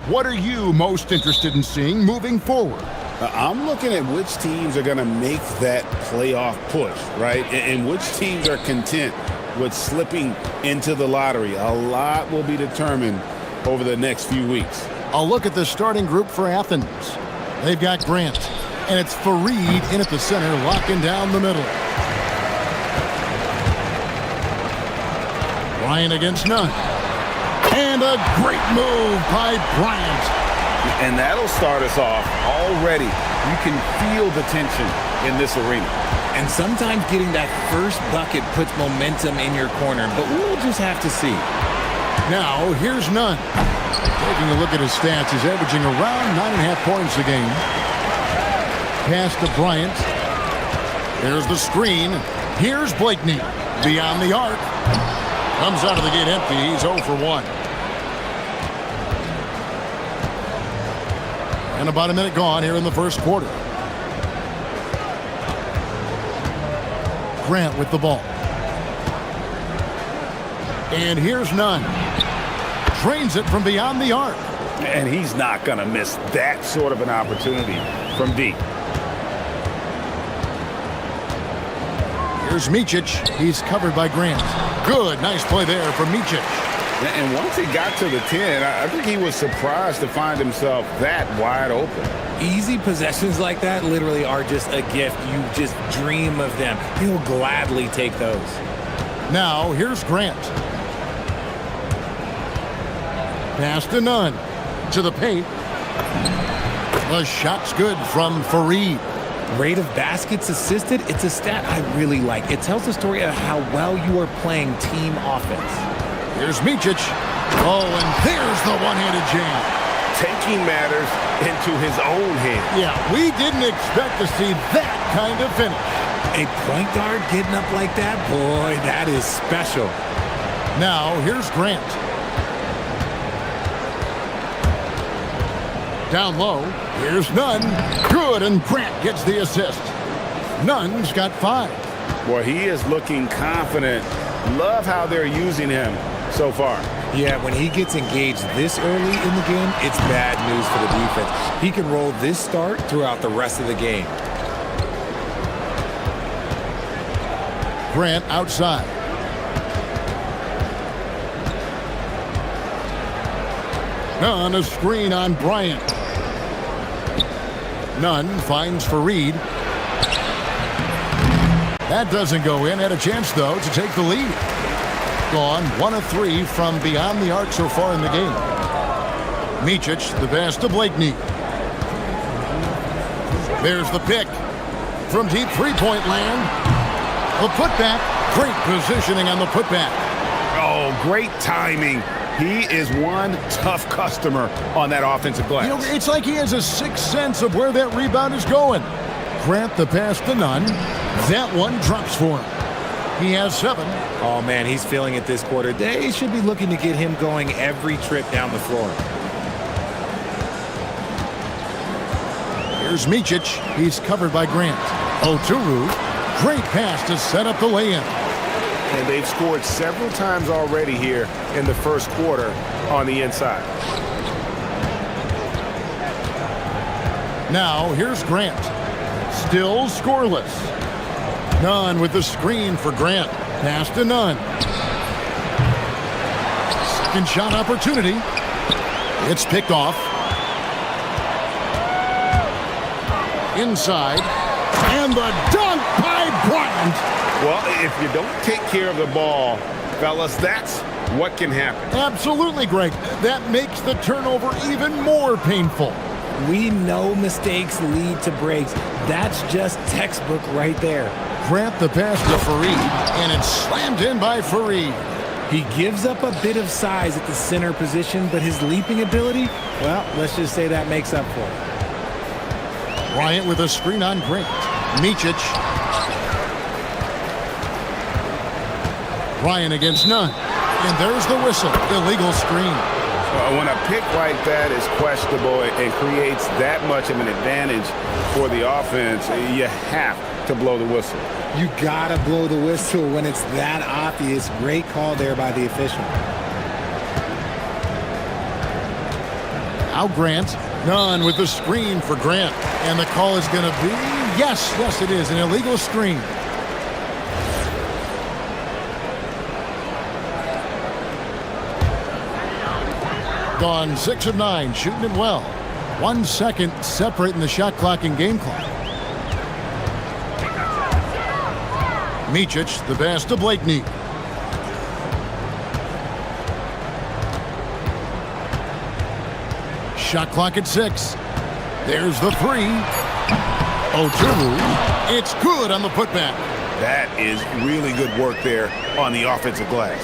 What are you most interested in seeing moving forward? I'm looking at which teams are going to make that playoff push, right? And which teams are content with slipping into the lottery. A lot will be determined over the next few weeks. I'll look at the starting group for Athens. They've got Grant, and it's Fareed in at the center, locking down the middle. Bryant against none. And a great move by Bryant. And that'll start us off already. You can feel the tension in this arena. And sometimes getting that first bucket puts momentum in your corner, but we'll just have to see. Now, here's Nunn. Taking a look at his stats, he's averaging around 9.5 points a game. Pass to Bryant. There's the screen. Here's Blakeney. Beyond the arc. Comes out of the gate empty. He's 0 for 1. And about a minute gone here in the first quarter. Grant with the ball. And here's Nunn. Drains it from beyond the arc. And he's not going to miss that sort of an opportunity from deep. Here's Micic. He's covered by Grant. Good. Nice play there for Micic. And once he got to the 10, I think he was surprised to find himself that wide open. Easy possessions like that literally are just a gift. You just dream of them. He'll gladly take those. Now, here's Grant. Pass to Nunn. To the paint. The shot's good from Fareed. Rate of baskets assisted, it's a stat I really like. It tells the story of how well you are playing team offense. Here's Micic. Oh, and there's the one-handed jam. Taking matters into his own hands. Yeah, we didn't expect to see that kind of finish. A point guard getting up like that? Boy, that is special. Now, here's Grant. Down low, here's Nunn. Good, and Grant gets the assist. Nunn's got 5. Well, he is looking confident. Love how they're using him so far. Yeah, when he gets engaged this early in the game, it's bad news for the defense. He can roll this start throughout the rest of the game. Grant outside. Nunn, a screen on Bryant. Nunn finds Fareed. That doesn't go in. Had a chance, though, to take the lead. Gone 1 of 3 from beyond the arc so far in the game. Micic, the pass to Blakeney. There's the pick. From deep three-point land. The putback. Great positioning on the putback. Oh, great timing. He is one tough customer on that offensive glass. You know, it's like he has a sixth sense of where that rebound is going. Grant the pass to Nunn. That one drops for him. He has 7. Oh, man, he's feeling it this quarter. They should be looking to get him going every trip down the floor. Here's Micic. He's covered by Grant. Oturu. Great pass to set up the lay-in. And they've scored several times already here in the first quarter on the inside. Now, here's Grant. Still scoreless. Nunn with the screen for Grant. Pass to Nunn. Second shot opportunity. It's picked off. Inside. And the dunk by Bryant. Well, if you don't take care of the ball, fellas, that's what can happen. Absolutely, Greg. That makes the turnover even more painful. We know mistakes lead to breaks. That's just textbook right there. Grant the pass to Fareed, and it's slammed in by Fareed. He gives up a bit of size at the center position, but his leaping ability, well, let's just say that makes up for it. Bryant with a screen on Grant. Micic. Bryant against Nunn. And there's the whistle. Illegal screen. When a pick like that is questionable and creates that much of an advantage for the offense, you have to blow the whistle. You gotta blow the whistle when it's that obvious. Great call there by the official. Now Grant. None with the screen for Grant. And the call is going to be, yes, it is, an illegal screen. Gone 6 of 9, shooting it well. 1 second separating the shot clock and game clock. Micic, the pass to Blakeney. Shot clock at 6. There's the 3. Oturu. It's good on the putback. That is really good work there on the offensive glass.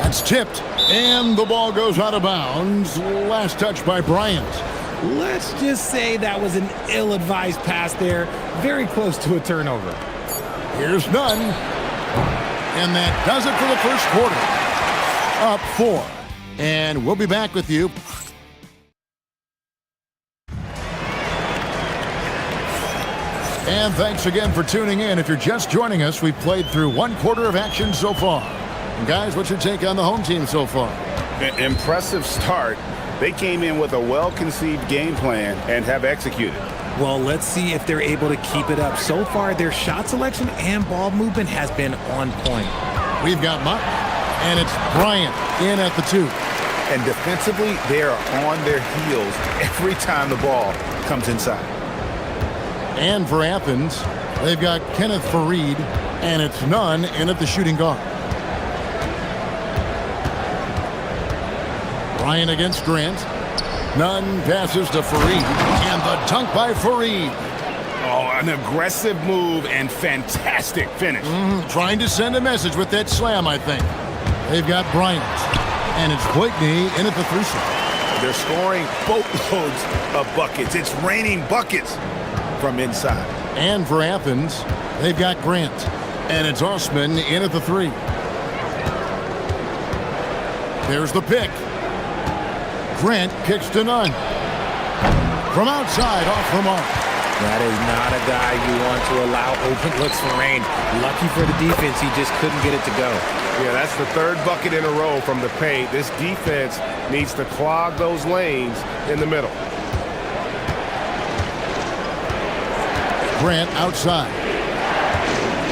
That's tipped. And the ball goes out of bounds. Last touch by Bryant. Let's just say that was an ill-advised pass there. Very close to a turnover. Here's none. And that does it for the first quarter. Up 4. And we'll be back with you. And thanks again for tuning in. If you're just joining us, we've played through 1 quarter of action so far. And guys, what's your take on the home team so far? Impressive start. They came in with a well-conceived game plan and have executed. Well, let's see if they're able to keep it up. So far, their shot selection and ball movement has been on point. We've got Muck, and it's Bryant in at the 2. And defensively, they are on their heels every time the ball comes inside. And for Athens, they've got Kenneth Fareed, and it's Nunn in at the shooting guard. Bryant against Grant. Nunn passes to Fareed, and the dunk by Fareed. Oh, an aggressive move and fantastic finish. Trying to send a message with that slam, I think. They've got Bryant, and it's Blakeney in at the 3 shot. They're scoring boatloads of buckets. It's raining buckets from inside. And for Athens, they've got Grant, and it's Osman in at the 3. There's the pick. Grant kicks to Nunn. From outside, off the mark. That is not a guy you want to allow open looks for rain. Lucky for the defense, he just couldn't get it to go. Yeah, that's the 3rd bucket in a row from the paint. This defense needs to clog those lanes in the middle. Grant outside.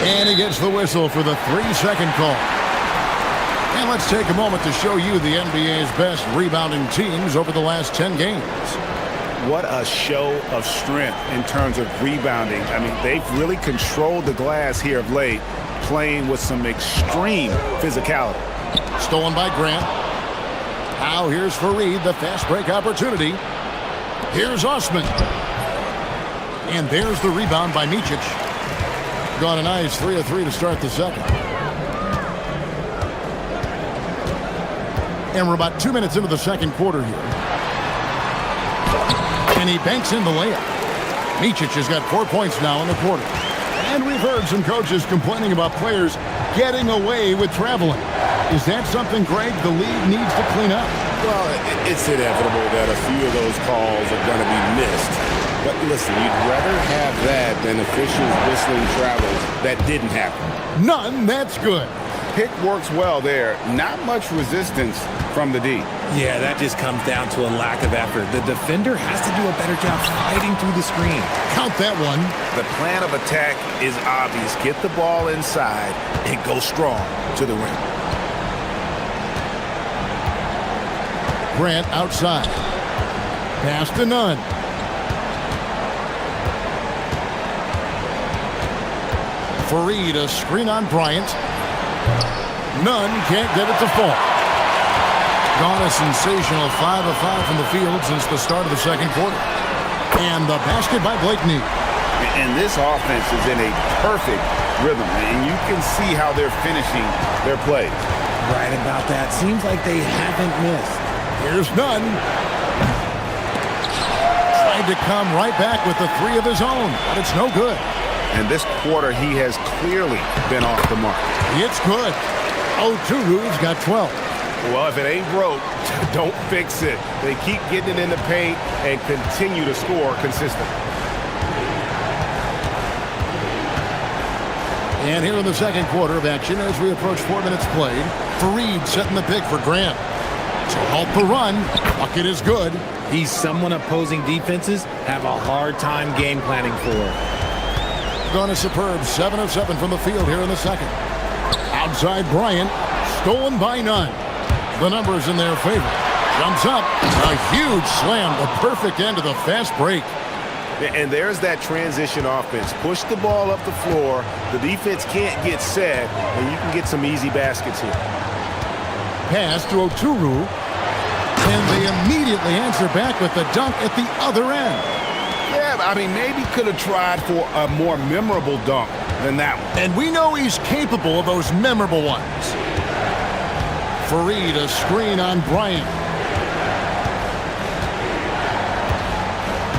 And he gets the whistle for the 3-second call. And let's take a moment to show you the NBA's best rebounding teams over the last 10 games. What a show of strength in terms of rebounding. I mean, they've really controlled the glass here of late, playing with some extreme physicality. Stolen by Grant. Now here's Fareed, the fast break opportunity. Here's Osman. And there's the rebound by Micic. Gone a nice 3 of 3 to start the second. And we're about 2 minutes into the second quarter here. And he banks in the layup. Micic has got 4 points now in the quarter. And we've heard some coaches complaining about players getting away with traveling. Is that something, Greg, the league needs to clean up? Well, it's inevitable that a few of those calls are going to be missed. But listen, you'd rather have that than officials whistling travels that didn't happen. None, that's good. Pick works well there. Not much resistance from the D. Yeah, that just comes down to a lack of effort. The defender has to do a better job fighting through the screen. Count that one. The plan of attack is obvious. Get the ball inside and go strong to the rim. Grant outside. Pass to Nunn. Fareed, a screen on Bryant. Nunn can't get it to fall. Gone a sensational 5 of 5 from the field since the start of the second quarter. And the basket by Blakeney. And this offense is in a perfect rhythm, and you can see how they're finishing their plays. Right about that. Seems like they haven't missed. Here's Nunn. Tried to come right back with the 3 of his own, but it's no good. And this quarter, he has clearly been off the mark. It's good. Oturu's got 12. Well, if it ain't broke, don't fix it. They keep getting it in the paint and continue to score consistently. And here in the second quarter of action, as we approach 4 minutes played, Fareed setting the pick for Grant. To halt the run. Bucket is good. He's someone opposing defenses have a hard time game planning for. Gone a superb 7 of 7 from the field here in the second. Outside Bryant. Stolen by Nunn. The numbers in their favor. Jumps up. A huge slam. The perfect end of the fast break. And there's that transition offense. Push the ball up the floor. The defense can't get set, and you can get some easy baskets here. Pass to Oturu. And they immediately answer back with the dunk at the other end. Yeah, I mean, maybe could have tried for a more memorable dunk than that one. And we know he's capable of those memorable ones. Fareed, a screen on Bryant.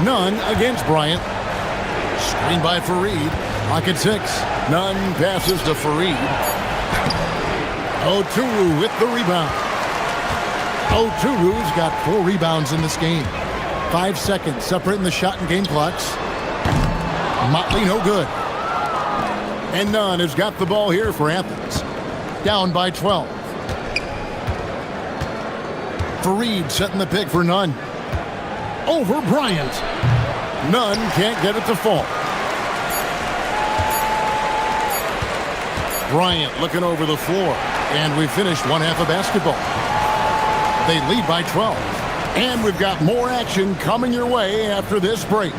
Nunn against Bryant. Screen by Fareed. Pocket 6. Nunn passes to Fareed. Oturu with the rebound. Oturu's got 4 rebounds in this game. 5 seconds separating the shot and game clocks. Motley no good. And Nunn has got the ball here for Athens. Down by 12. Fareed setting the pick for Nunn. Over Bryant. Nunn can't get it to fall. Bryant looking over the floor. And we finished one half of basketball. They lead by 12. And we've got more action coming your way after this break.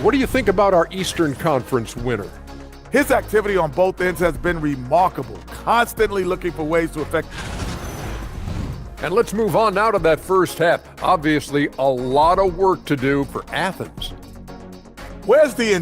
What do you think about our Eastern Conference winner? His activity on both ends has been remarkable, constantly looking for ways to affect. And let's move on now to that first half. Obviously, a lot of work to do for Athens. Where's the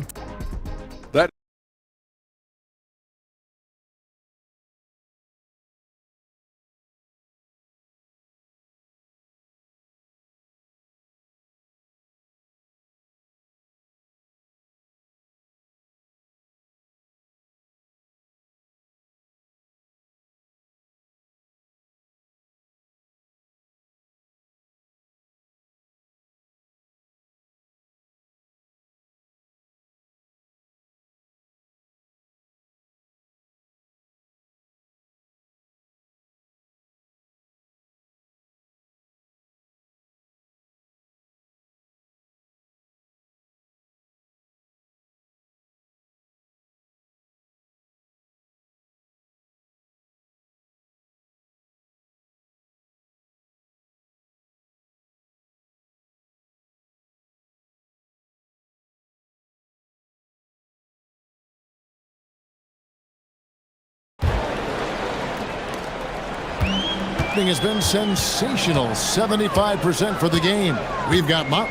That has been sensational. 75% for the game. We've got Mott.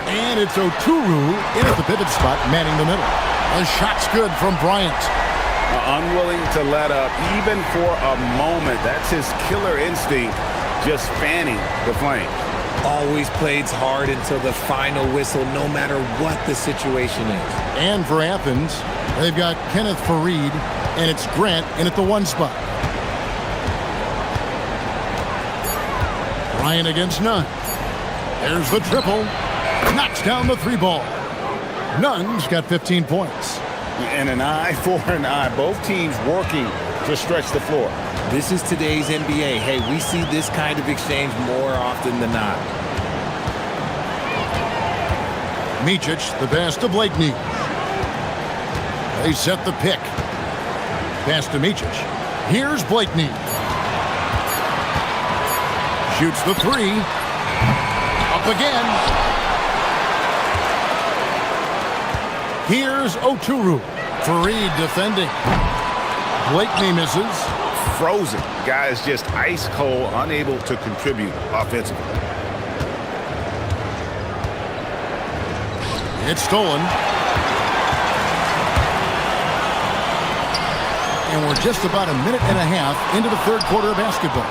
And it's Oturu in at the pivot spot, manning the middle. The shot's good from Bryant. Unwilling to let up, even for a moment. That's his killer instinct, just fanning the flame. Always plays hard until the final whistle, no matter what the situation is. And for Athens, they've got Kenneth Fareed, and it's Grant in at the 1 spot. Bryant against Nunn. There's the triple. Knocks down the 3 ball. Nunn's got 15 points. And an eye for an eye. Both teams working to stretch the floor. This is today's NBA. Hey, we see this kind of exchange more often than not. Micic, the pass to Blakeney. They set the pick. Pass to Micic. Here's Blakeney. Shoots the 3. Up again. Here's Oturu. Fareed defending. Blakeney misses. Frozen. Guy is just ice cold, unable to contribute offensively. It's stolen. And we're just about a minute and a half into the third quarter of basketball.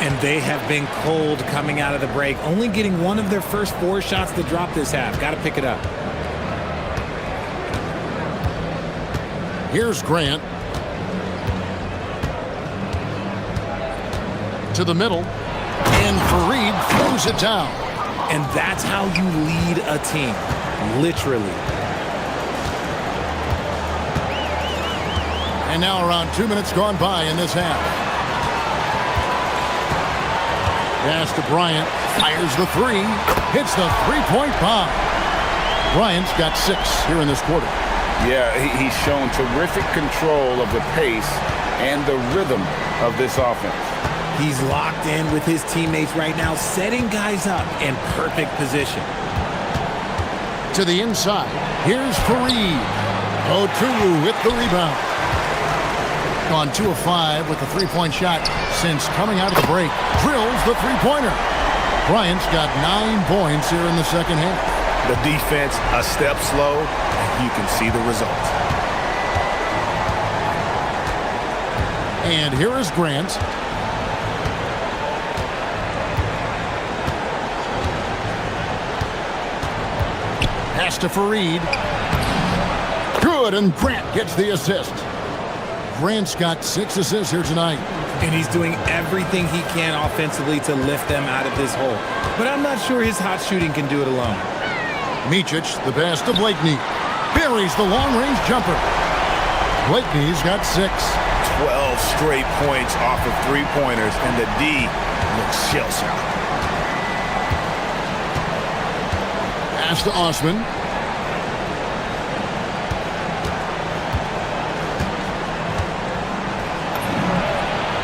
And they have been cold coming out of the break, only getting one of their first 4 shots to drop this half. Got to pick it up. Here's Grant. To the middle. And Fareed throws it down. And that's how you lead a team. Literally. And now around 2 minutes gone by in this half. Pass to Bryant. Fires the 3. Hits the three-point bomb. Bryant's got 6 here in this quarter. Yeah, he's shown terrific control of the pace and the rhythm of this offense. He's locked in with his teammates right now, setting guys up in perfect position. To the inside. Here's Fareed. 0-2 with the rebound. Gone 2 of 5 with the three-point shot since coming out of the break. Drills the three-pointer. Bryant's got 9 points here in the second half. The defense a step slow, and you can see the results. And here is Grant. Pass to Fareed. Good, and Grant gets the assist. Grant's got 6 assists here tonight. And he's doing everything he can offensively to lift them out of this hole. But I'm not sure his hot shooting can do it alone. Micic, the pass to Blakeney. Buries the long-range jumper. Blakeney's got 6. 12 straight points off of three-pointers, and the D looks shell-shocked. Pass to Osman.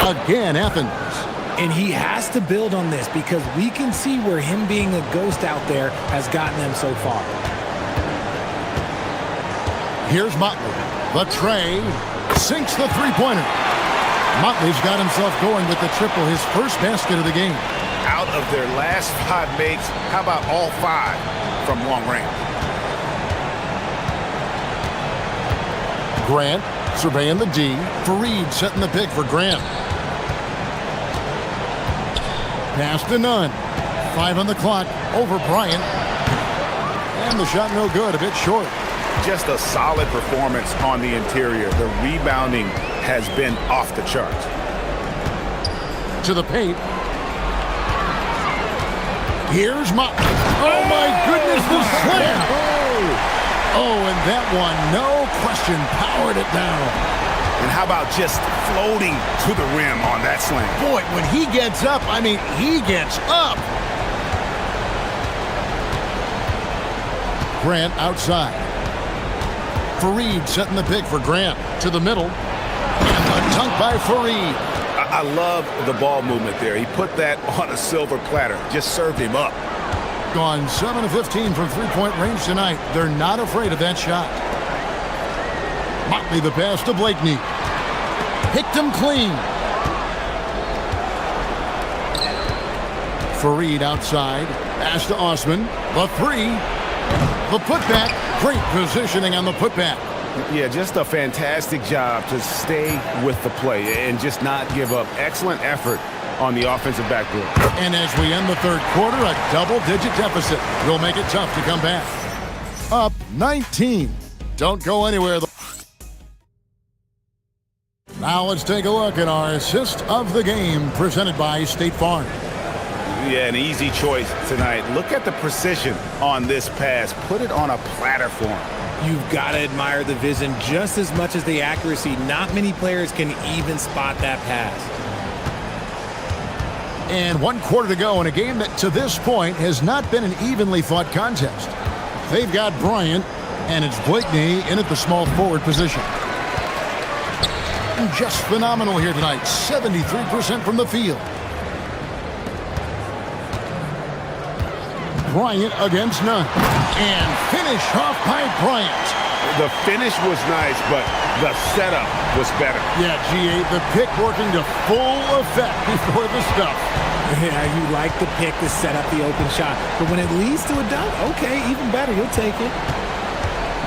Again, Athens. And he has to build on this because we can see where him being a ghost out there has gotten them so far. Here's Motley. The tray. Sinks the three-pointer. Motley's got himself going with the triple, his first basket of the game. Out of their last 5 makes, how about all 5 from long range? Grant surveying the D. Fareed setting the pick for Grant. Pass to Nunn. 5 on the clock. Over Bryant. And the shot no good. A bit short. Just a solid performance on the interior. The rebounding has been off the charts. To the paint. Here's Motley. Oh, my goodness, the slam. Oh, and that one, no question, powered it down. And how about just floating to the rim on that slam? Boy, when he gets up, I mean, he gets up. Grant outside. Fareed setting the pick for Grant. To the middle. And the dunk by Fareed. I love the ball movement there. He put that on a silver platter. Just served him up. Gone 7 of 15 from three-point range tonight. They're not afraid of that shot. Motley the pass to Blakeney. Picked him clean. Fareed outside. Pass to Osman. The 3. The putback. Great positioning on the putback. Yeah, just a fantastic job to stay with the play and just not give up. Excellent effort on the offensive backboard. And as we end the third quarter, a double-digit deficit will make it tough to come back. Up 19. Don't go anywhere. Now let's take a look at our assist of the game presented by State Farm. Yeah, an easy choice tonight. Look at the precision on this pass. Put it on a platter for him. You've got to admire the vision just as much as the accuracy. Not many players can even spot that pass. And 1 quarter to go in a game that to this point has not been an evenly fought contest. They've got Bryant, and it's Blakeney in at the small forward position. Just phenomenal here tonight. 73% from the field. Bryant against Nunn. And finish off by Bryant. The finish was nice, but the setup was better. Yeah, G.A., the pick working to full effect before the stuff. Yeah, you like the pick to set up the open shot. But when it leads to a dunk, okay, even better. You'll take it.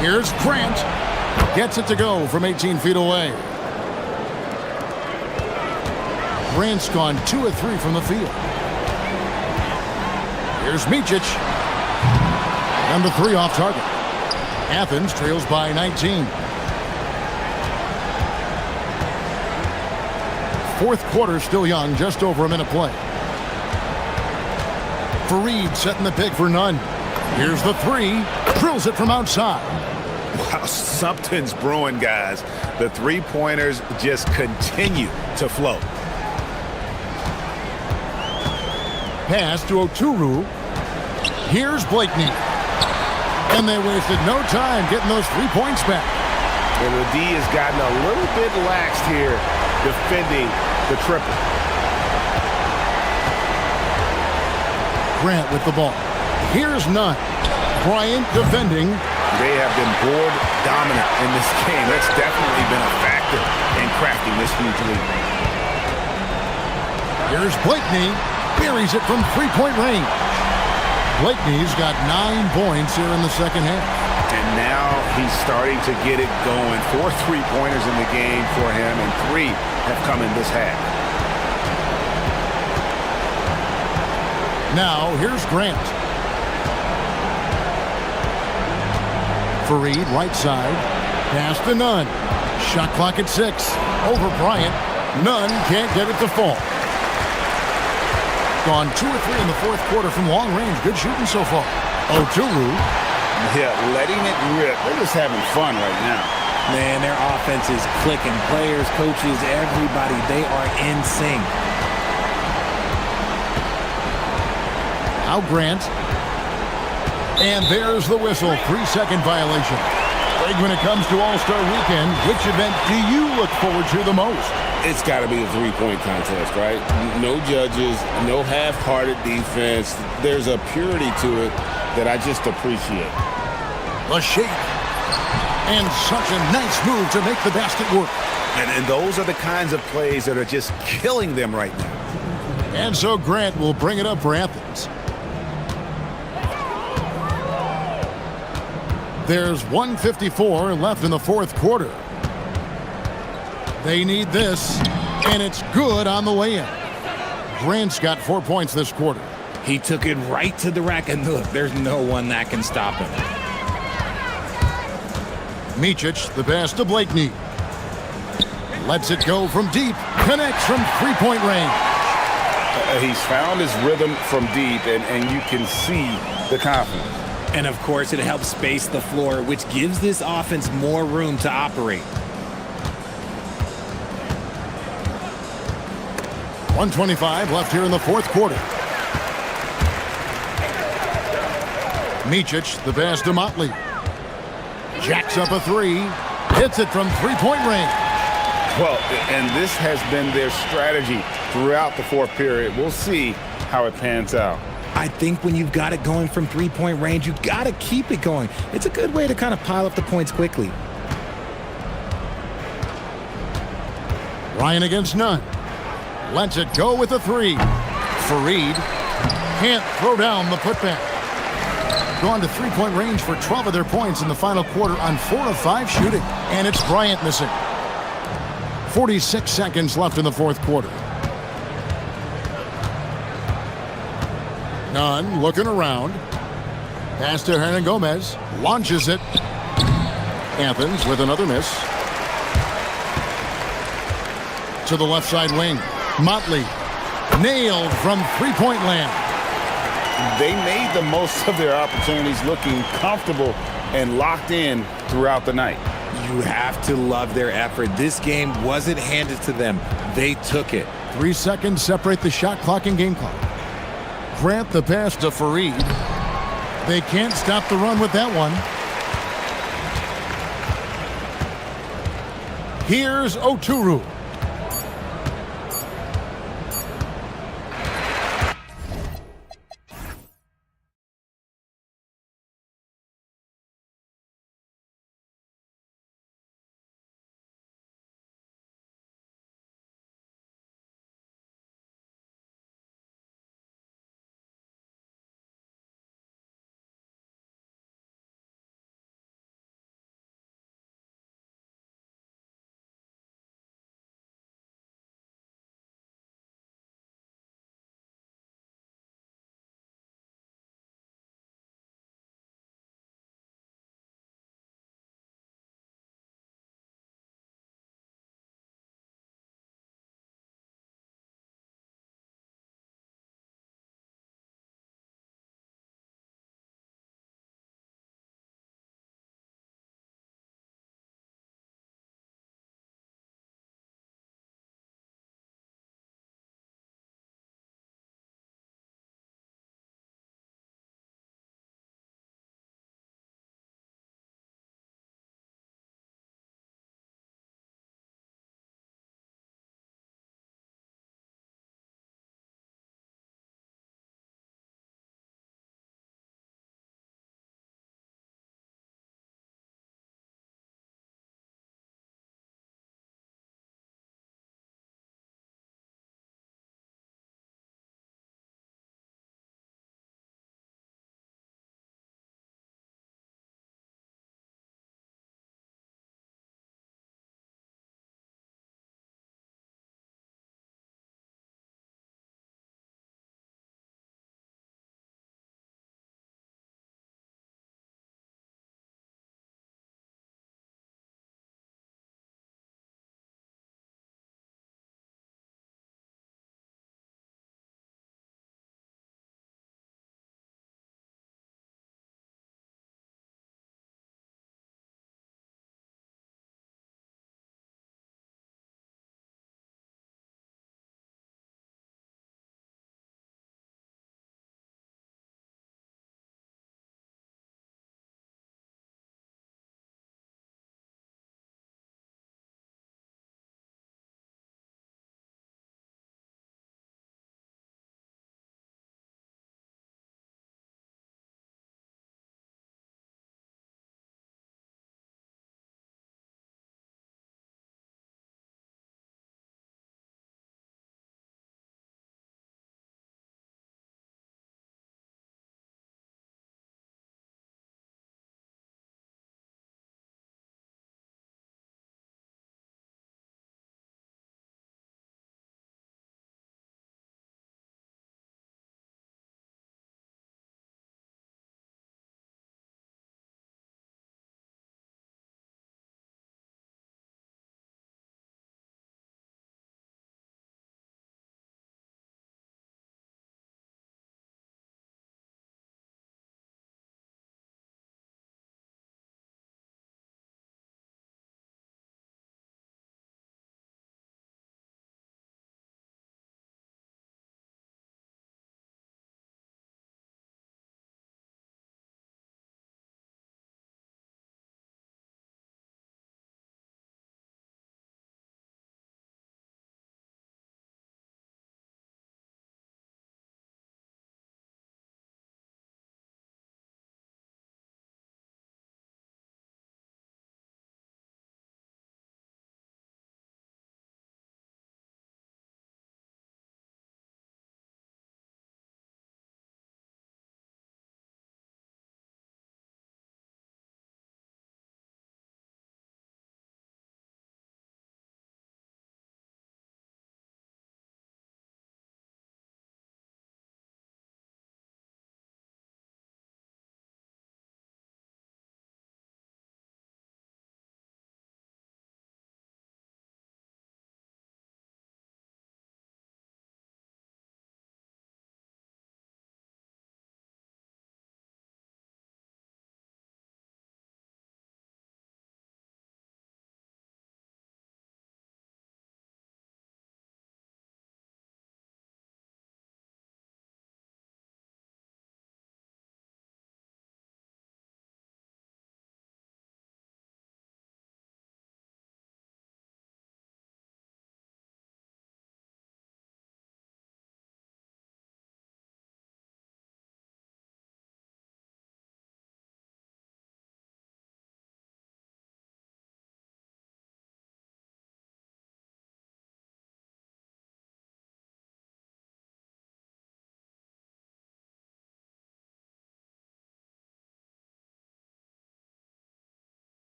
Here's Grant. Gets it to go from 18 feet away. Grant's gone 2 of 3 from the field. Here's Micic. Number 3 off target. Athens trails by 19. Fourth quarter still young, just over a minute play. Fareed setting the pick for none. Here's the 3. Drills it from outside. Wow, something's brewing, guys. The three-pointers just continue to flow. Pass to Oturu. Here's Blakeney. And they wasted no time getting those 3 points back. And the D has gotten a little bit laxed here defending the triple. Grant with the ball. Here's Nunn. Bryant defending. They have been board dominant in this game. That's definitely been a factor in crafting this huge lead. Here's Blakeney. Buries it from 3-point range. Blakeney's got 9 points here in the second half. And now he's starting to get it going. 4 3-pointers in the game for him, and 3 have come in this half. Now, here's Grant. Fareed, right side. Pass to Nunn. Shot clock at 6. Over Bryant. Nunn can't get it to fall. Gone 2 or 3 in the fourth quarter from long range. Good shooting so far. Oturu. Yeah, letting it rip. They're just having fun right now. Man, their offense is clicking. Players, coaches, everybody, they are in sync. Now Grant. And there's the whistle. 3-second violation. Greg, when it comes to All-Star Weekend, which event do you look forward to the most? It's got to be a 3-point contest, right? No judges, no half-hearted defense. There's a purity to it that I just appreciate. The shake. And such a nice move to make the basket work. And those are the kinds of plays that are just killing them right now. And so Grant will bring it up for Athens. There's 1:54 left in the fourth quarter. They need this, and it's good on the way in. Grant's got 4 points this quarter. He took it right to the rack, and look, there's no one that can stop him. Micic, the pass to Blakeney. Lets it go from deep. Connects from 3-point range. He's found his rhythm from deep, and you can see the confidence. And, of course, it helps space the floor, which gives this offense more room to operate. 1:25 left here in the fourth quarter. Micic, the pass to Motley. Jacks up a 3. Hits it from 3-point range. Well, and this has been their strategy throughout the fourth period. We'll see how it pans out. I think when you've got it going from 3-point range, you've got to keep it going. It's a good way to kind of pile up the points quickly. Ryan against Nunn. Lets it go with a 3. Fareed can't throw down the putback. Gone to 3-point range for 12 of their points in the final quarter on 4 of 5 shooting. And it's Bryant missing. 46 seconds left in the fourth quarter. Nunn looking around. Pass to Hernan Gomez. Launches it. Athens with another miss. To the left side wing. Motley. Nailed from 3-point land. They made the most of their opportunities, looking comfortable and locked in throughout the night. You have to love their effort. This game wasn't handed to them. They took it. 3 seconds separate the shot clock and game clock. Grant the pass to Fareed. They can't stop the run with that one. Here's Oturu.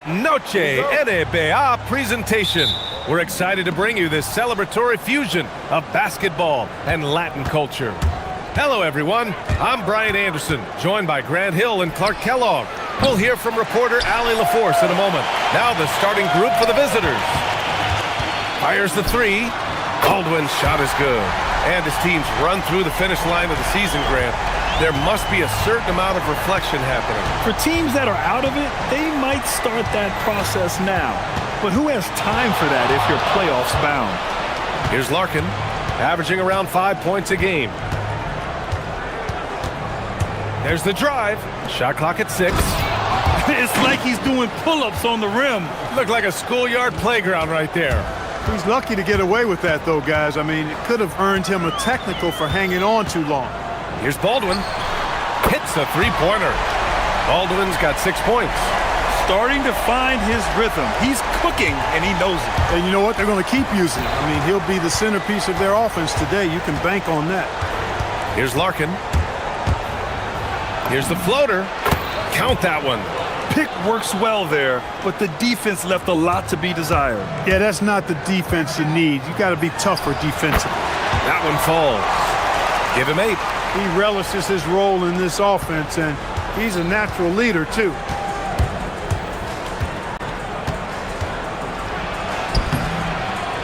Noche NBA presentation. We're excited to bring you this celebratory fusion of basketball and Latin culture. Hello, everyone. I'm Brian Anderson, joined by Grant Hill and Clark Kellogg. We'll hear from reporter Allie LaForce in a moment. Now the starting group for the visitors. Fires the three. Baldwin's shot is good. And his teams run through the finish line of the season, Grant. There must be a certain amount of reflection happening. For teams that are out of it, they might start that process now. But who has time for that if you're playoffs bound? Here's Larkin, averaging around 5 points a game. There's the drive. Shot clock at 6. It's like he's doing pull-ups on the rim. Looked like a schoolyard playground right there. He's lucky to get away with that, though, guys. I mean, it could have earned him a technical for hanging on too long. Here's Baldwin. Hits a three-pointer. Baldwin's got 6 points. Starting to find his rhythm. He's cooking, and he knows it. And you know what? They're going to keep using him. I mean, he'll be the centerpiece of their offense today. You can bank on that. Here's Larkin. Here's the floater. Count that one. Pick works well there, but the defense left a lot to be desired. Yeah, that's not the defense you need. You got to be tougher defensively. That one falls. Give him 8. He relishes his role in this offense, and he's a natural leader, too.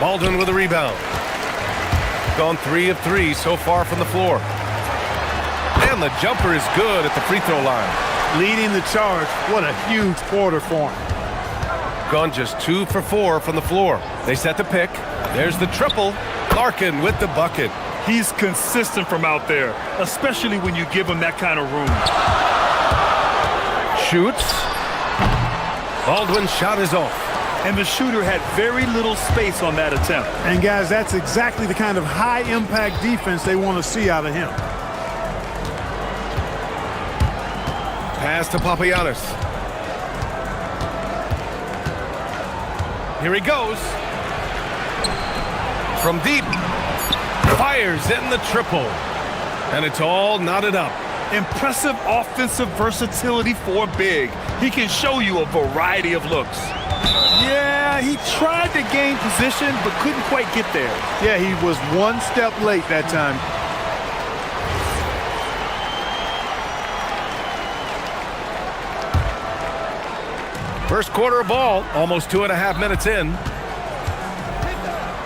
Baldwin with a rebound. Gone 3 of 3 so far from the floor. And the jumper is good at the free throw line. Leading the charge. What a huge quarter for him. Gone just 2 for 4 from the floor. They set the pick. There's the triple. Larkin with the bucket. He's consistent from out there, especially when you give him that kind of room. Shoots. Baldwin's shot is off. And the shooter had very little space on that attempt. And guys, that's exactly the kind of high-impact defense they want to see out of him. Pass to Papagiannis. Here he goes. From deep. Fires in the triple. And it's all knotted up. Impressive offensive versatility for big. He can show you a variety of looks. Yeah, he tried to gain position, but couldn't quite get there. Yeah, he was one step late that time. First quarter of ball, almost 2.5 minutes in.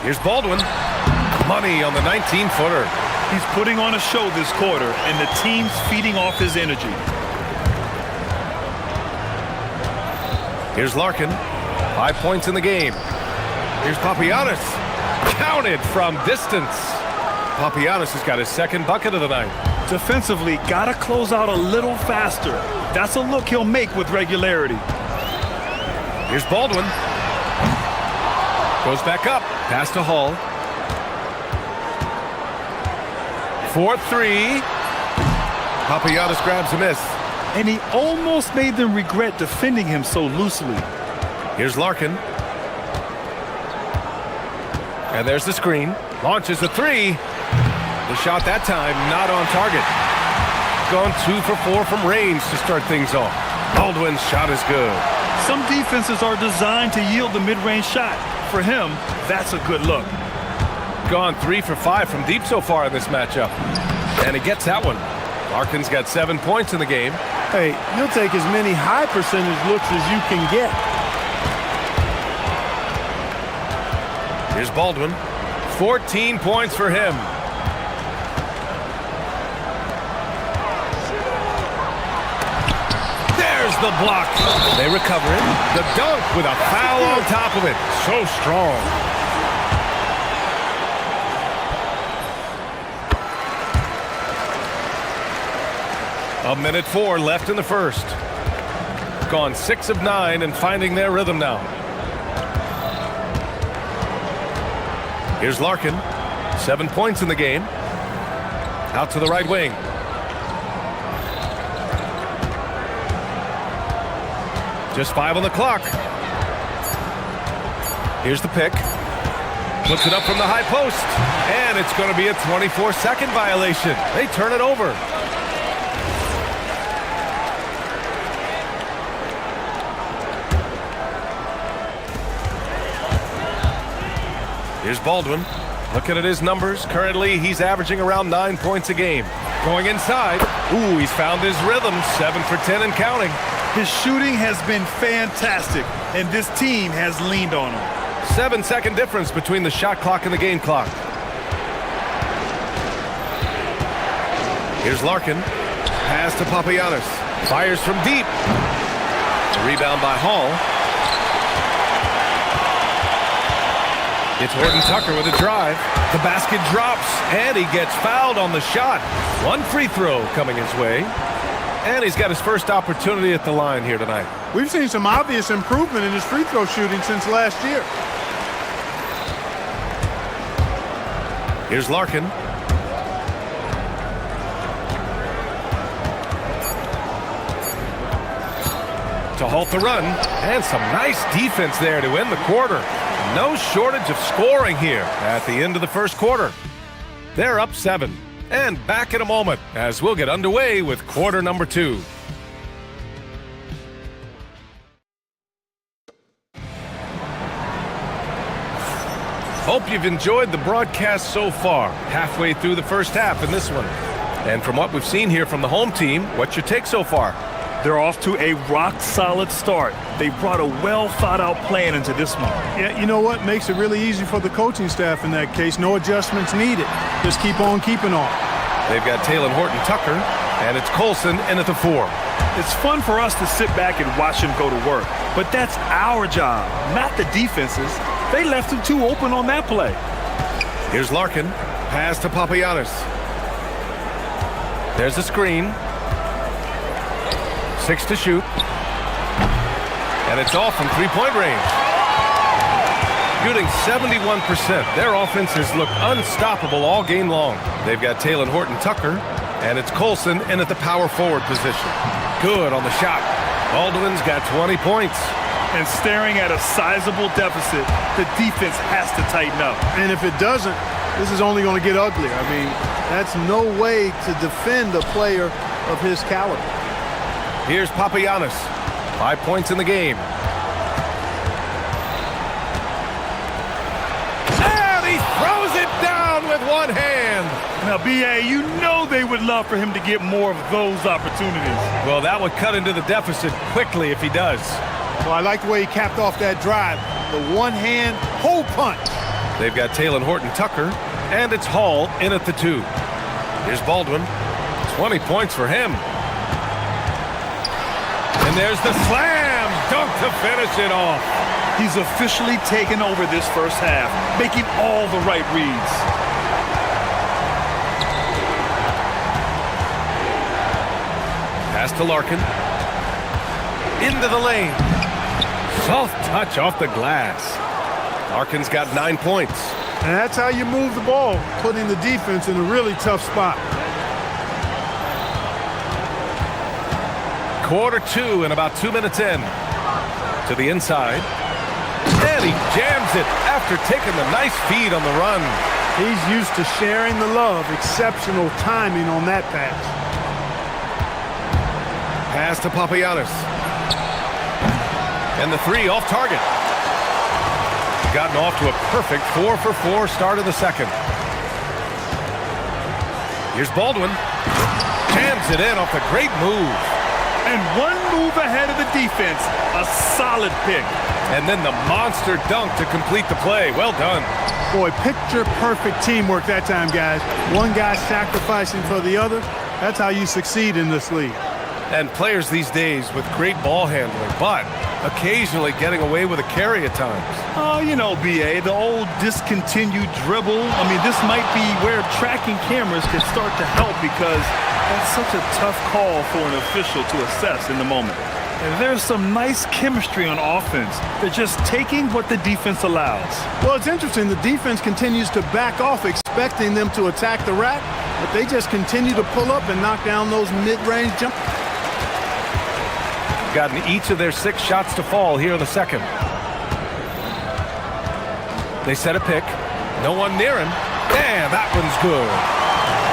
Here's Baldwin. Money on the 19-footer. He's putting on a show this quarter, and the team's feeding off his energy. Here's Larkin. 5 points in the game. Here's Papagiannis. Counted from distance. Papagiannis has got his second bucket of the night. Defensively, gotta close out a little faster. That's a look he'll make with regularity. Here's Baldwin. Goes back up. Pass to Hall. 4-3. Papagiannis grabs a miss. And he almost made them regret defending him so loosely. Here's Larkin. And there's the screen. Launches a 3. The shot that time not on target. Gone 2 for 4 from range to start things off. Baldwin's shot is good. Some defenses are designed to yield the mid-range shot. For him, that's a good look. Gone 3 for 5 from deep so far in this matchup. And he gets that one. Larkin's got 7 points in the game. Hey, you'll take as many high percentage looks as you can get. Here's Baldwin. 14 points for him. There's the block. They recover it. The dunk with a foul on top of it. So strong. A minute 4 left in the first. Gone 6 of 9 and finding their rhythm now. Here's Larkin. 7 points in the game. Out to the right wing. Just 5 on the clock. Here's the pick. Puts it up from the high post. And it's going to be a 24-second violation. They turn it over. Here's Baldwin. Looking at his numbers, currently he's averaging around 9 points a game. Going inside. Ooh, he's found his rhythm. 7 for 10 and counting. His shooting has been fantastic, and this team has leaned on him. 7-second difference between the shot clock and the game clock. Here's Larkin. Pass to Papagiannis. Fires from deep. Rebound by Hall. It's Horton Tucker with a drive. The basket drops, and he gets fouled on the shot. One free throw coming his way. And he's got his first opportunity at the line here tonight. We've seen some obvious improvement in his free throw shooting since last year. Here's Larkin. To halt the run, and some nice defense there to end the quarter. No shortage of scoring here at the end of the first quarter. They're up 7. And back in a moment as we'll get underway with quarter number 2. Hope you've enjoyed the broadcast so far. Halfway through the first half in this one. And from what we've seen here from the home team, what's your take so far? They're off to a rock-solid start. They brought a well-thought-out plan into this one. Yeah, you know what? Makes it really easy for the coaching staff in that case. No adjustments needed. Just keep on keeping on. They've got Taylor Horton Tucker, and it's Colson in at the 4. It's fun for us to sit back and watch him go to work. But that's our job, not the defense's. They left him too open on that play. Here's Larkin. Pass to Papagiannis. There's a screen. 6 to shoot. And it's off from three-point range. Shooting 71%. Their offenses look unstoppable all game long. They've got Taylor Horton Tucker, and it's Colson in at the power forward position. Good on the shot. Baldwin's got 20 points. And staring at a sizable deficit, the defense has to tighten up. And if it doesn't, this is only going to get uglier. I mean, that's no way to defend a player of his caliber. Here's Papagiannis. 5 points in the game. And he throws it down with one hand. Now, B.A., you know they would love for him to get more of those opportunities. Well, that would cut into the deficit quickly if he does. Well, I like the way he capped off that drive. The one-hand hole punch. They've got Taylor Horton Tucker, and it's Hall in at the 2. Here's Baldwin. 20 points for him. And there's the slam dunk to finish it off. He's officially taken over this first half, making all the right reads. Pass to Larkin. Into the lane. Soft touch off the glass. Larkin's got 9 points. And that's how you move the ball, putting the defense in a really tough spot. Quarter 2 and about 2 minutes in. To the inside. And he jams it after taking the nice feed on the run. He's used to sharing the love. Exceptional timing on that pass. Pass to Papagiannis. And the 3 off target. Gotten off to a perfect 4 for 4 start of the second. Here's Baldwin. Jams it in off a great move. And one move ahead of the defense. A solid pick. And then the monster dunk to complete the play. Well done. Boy, picture-perfect teamwork that time, guys. One guy sacrificing for the other. That's how you succeed in this league. And players these days with great ball handling, but occasionally getting away with a carry at times. Oh, you know, B.A., the old discontinued dribble. I mean, this might be where tracking cameras can start to help because that's such a tough call for an official to assess in the moment. And there's some nice chemistry on offense. They're just taking what the defense allows. Well, it's interesting. The defense continues to back off, expecting them to attack the rack, but they just continue to pull up and knock down those mid-range jump. Gotten each of their 6 shots to fall here in the second. They set a pick. No one near him. And that one's good.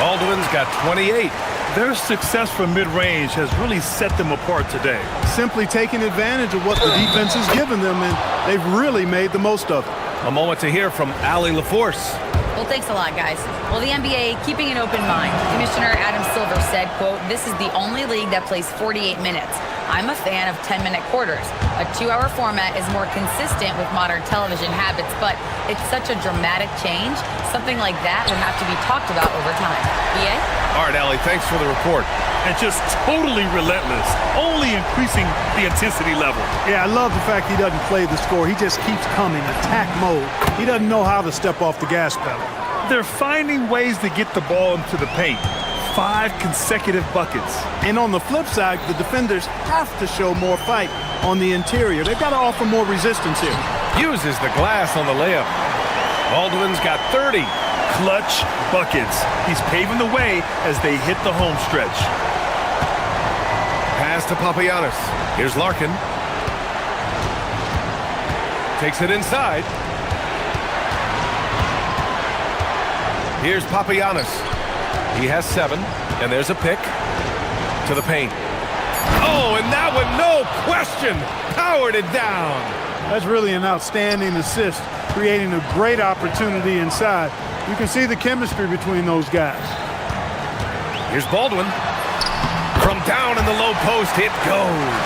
Baldwin's got 28. Their success from mid-range has really set them apart today. Simply taking advantage of what the defense has given them, and they've really made the most of it. A moment to hear from Allie LaForce. Well, thanks a lot, guys. Well, the NBA keeping an open mind. Commissioner Adam Silver said, quote, "This is the only league that plays 48 minutes. I'm a fan of 10-minute quarters. A 2-hour format is more consistent with modern television habits, but it's such a dramatic change. Something like that would have to be talked about over time." EA? All right, Allie, thanks for the report. And just totally relentless, only increasing the intensity level. Yeah, I love the fact he doesn't play the score. He just keeps coming, attack mode. He doesn't know how to step off the gas pedal. They're finding ways to get the ball into the paint. 5 consecutive buckets. And on the flip side, the defenders have to show more fight on the interior. They've got to offer more resistance here. Uses the glass on the layup. Baldwin's got 30. Clutch buckets. He's paving the way as they hit the home stretch. Pass to Papagiannis. Here's Larkin. Takes it inside. Here's Papagiannis. He has 7, and there's a pick to the paint. Oh, and that one, no question, powered it down. That's really an outstanding assist, creating a great opportunity inside. You can see the chemistry between those guys. Here's Baldwin. From down in the low post, it goes.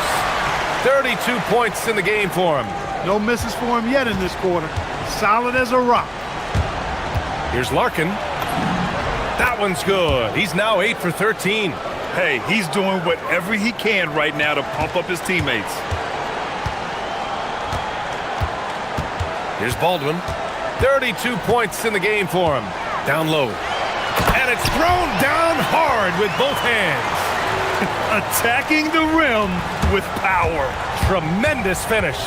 32 points in the game for him. No misses for him yet in this quarter. Solid as a rock. Here's Larkin. That one's good. He's now 8 for 13. Hey, he's doing whatever he can right now to pump up his teammates. Here's Baldwin. 32 points in the game for him. Down low. And it's thrown down hard with both hands. Attacking the rim with power. Tremendous finish.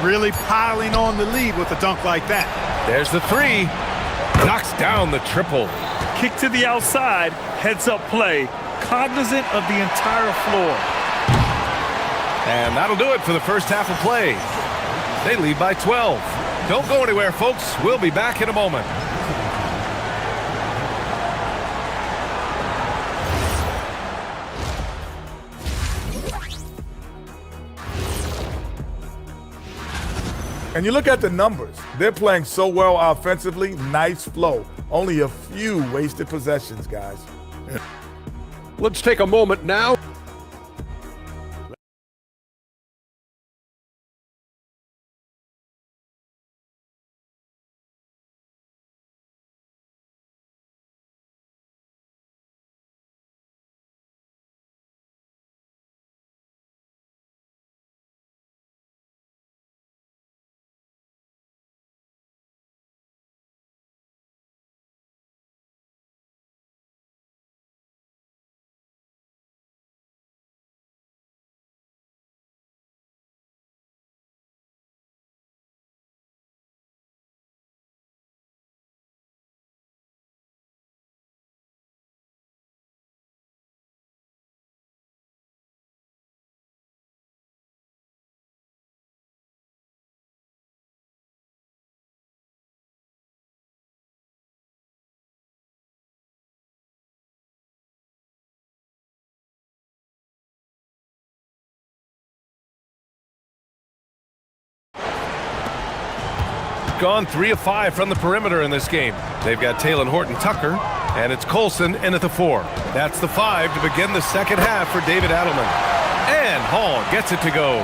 Really piling on the lead with a dunk like that. There's the 3. Knocks down the triple. Kick to the outside, heads-up play, cognizant of the entire floor. And that'll do it for the first half of play. They lead by 12. Don't go anywhere, folks. We'll be back in a moment. And you look at the numbers. They're playing so well offensively. Nice flow. Only a few wasted possessions, guys. Let's take a moment now. Gone 3 of 5 from the perimeter in this game. They've got Taylor Horton-Tucker, and it's Colson in at the 4. That's the 5 to begin the second half for David Adelman. And Hall gets it to go.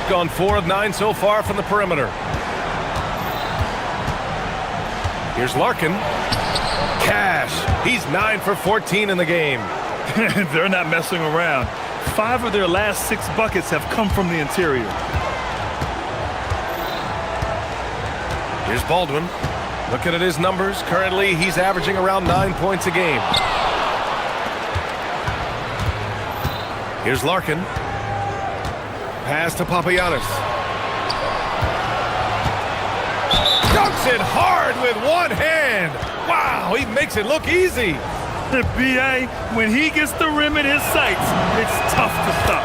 Gone 4 of 9 so far from the perimeter. Here's Larkin. Cash. He's 9 for 14 in the game. They're not messing around. 5 of their last 6 buckets have come from the interior. Here's Baldwin. Looking at his numbers, currently he's averaging around 9 points a game. Here's Larkin. Pass to Papagiannis. Dunks it hard with one hand. Wow, he makes it look easy. B.A., when he gets the rim in his sights, it's tough to stop.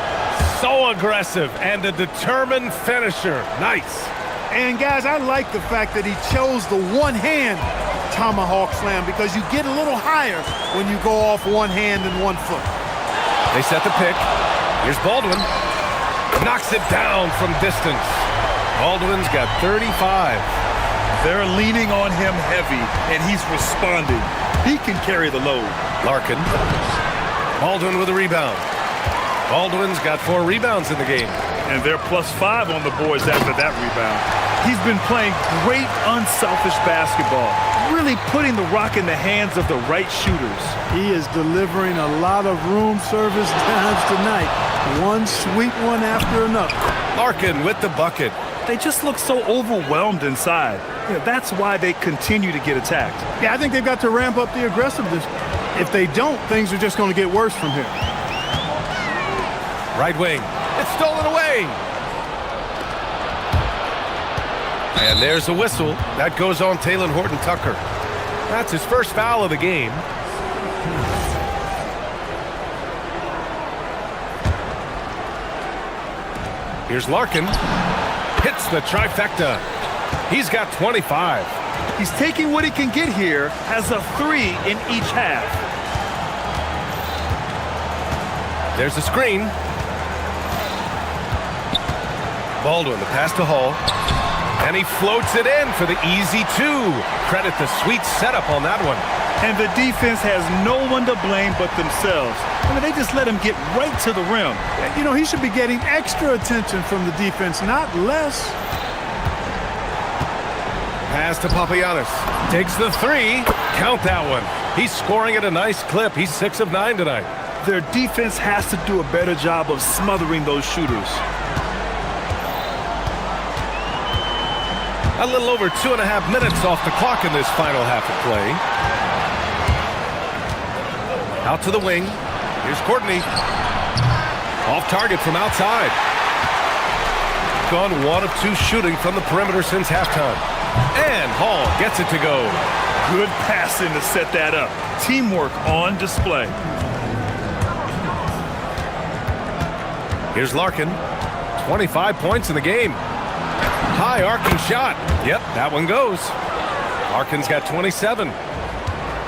So aggressive and a determined finisher. Nice. And guys, I like the fact that he chose the one-hand tomahawk slam because you get a little higher when you go off one hand and 1 foot. They set the pick. Here's Baldwin. Knocks it down from distance. Baldwin's got 35. They're leaning on him heavy, and he's responding. He can carry the load. Larkin. Baldwin with a rebound. Baldwin's got 4 rebounds in the game. And they're +5 on the boards after that rebound. He's been playing great unselfish basketball, really putting the rock in the hands of the right shooters. He is delivering a lot of room service times tonight. One sweet one after another. Larkin with the bucket. They just look so overwhelmed inside. That's why they continue to get attacked. Yeah, I think they've got to ramp up the aggressiveness. If they don't, things are just going to get worse from here. Right wing. It's stolen away. And there's a whistle. That goes on Taylor Horton-Tucker. That's his first foul of the game. Here's Larkin. Hits the trifecta. He's got 25. He's taking what he can get here, has a 3 in each half. There's a screen. Baldwin, the pass to Hall. And he floats it in for the easy 2. Credit the sweet setup on that one. And the defense has no one to blame but themselves. I mean, they just let him get right to the rim. You know, he should be getting extra attention from the defense, not less. Pass to Papagiannis. Takes the 3. Count that one. He's scoring at a nice clip. He's 6 of 9 tonight. Their defense has to do a better job of smothering those shooters. A little over 2.5 minutes off the clock in this final half of play. Out to the wing. Here's Courtney. Off target from outside. Gone 1 of 2 shooting from the perimeter since halftime. And Hall gets it to go. Good passing to set that up. Teamwork on display. Here's Larkin. 25 points in the game. High arcing shot. Yep, that one goes. Larkin's got 27.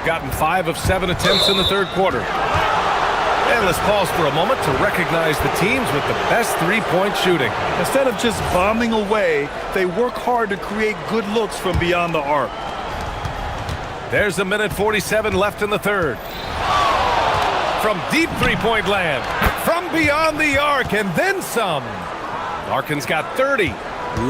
Gotten 5 of 7 attempts in the third quarter. And let's pause for a moment to recognize the teams with the best three-point shooting. Instead of just bombing away, they work hard to create good looks from beyond the arc. There's 1:47 left in the third. From deep three-point land. From beyond the arc and then some. Larkin's got 30.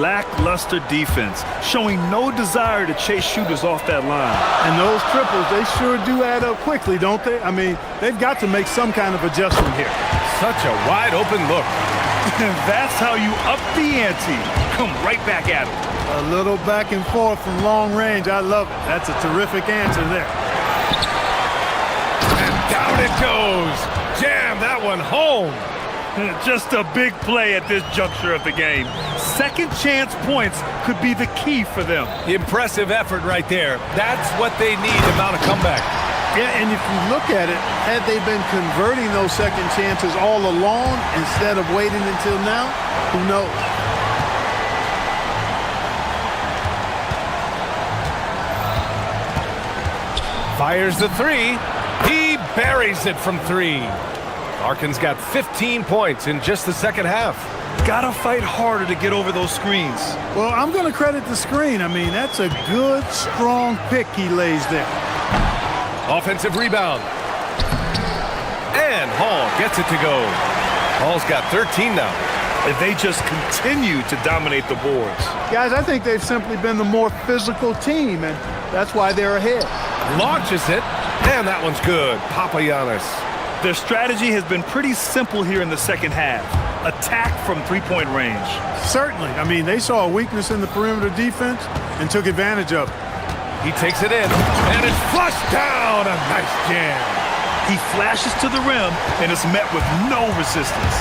Lackluster defense, showing no desire to chase shooters off that line. And those triples, they sure do add up quickly, don't they? I mean, they've got to make some kind of adjustment here. Such a wide open look. That's how you up the ante. Come right back at him. A little back and forth from long range. I love it. That's a terrific answer there. And down it goes. Jam that one home. Just a big play at this juncture of the game. Second chance points could be the key for them. Impressive effort right there. That's what they need to mount a comeback. Yeah, and if you look at it, had they been converting those second chances all along instead of waiting until now, who knows? Fires the 3. He buries it from 3. Larkin's got 15 points in just the second half. Gotta fight harder to get over those screens. Well, I'm going to credit the screen. I mean, that's a good, strong pick he lays there. Offensive rebound. And Hall gets it to go. Hall's got 13 now. And they just continue to dominate the boards. Guys, I think they've simply been the more physical team, and that's why they're ahead. Launches it, and that one's good. Papagiannis. Their strategy has been pretty simple here in the second half. Attack from three-point range. Certainly. I mean, they saw a weakness in the perimeter defense and took advantage of it. He takes it in, and it's flushed down. A nice jam. He flashes to the rim, and is met with no resistance.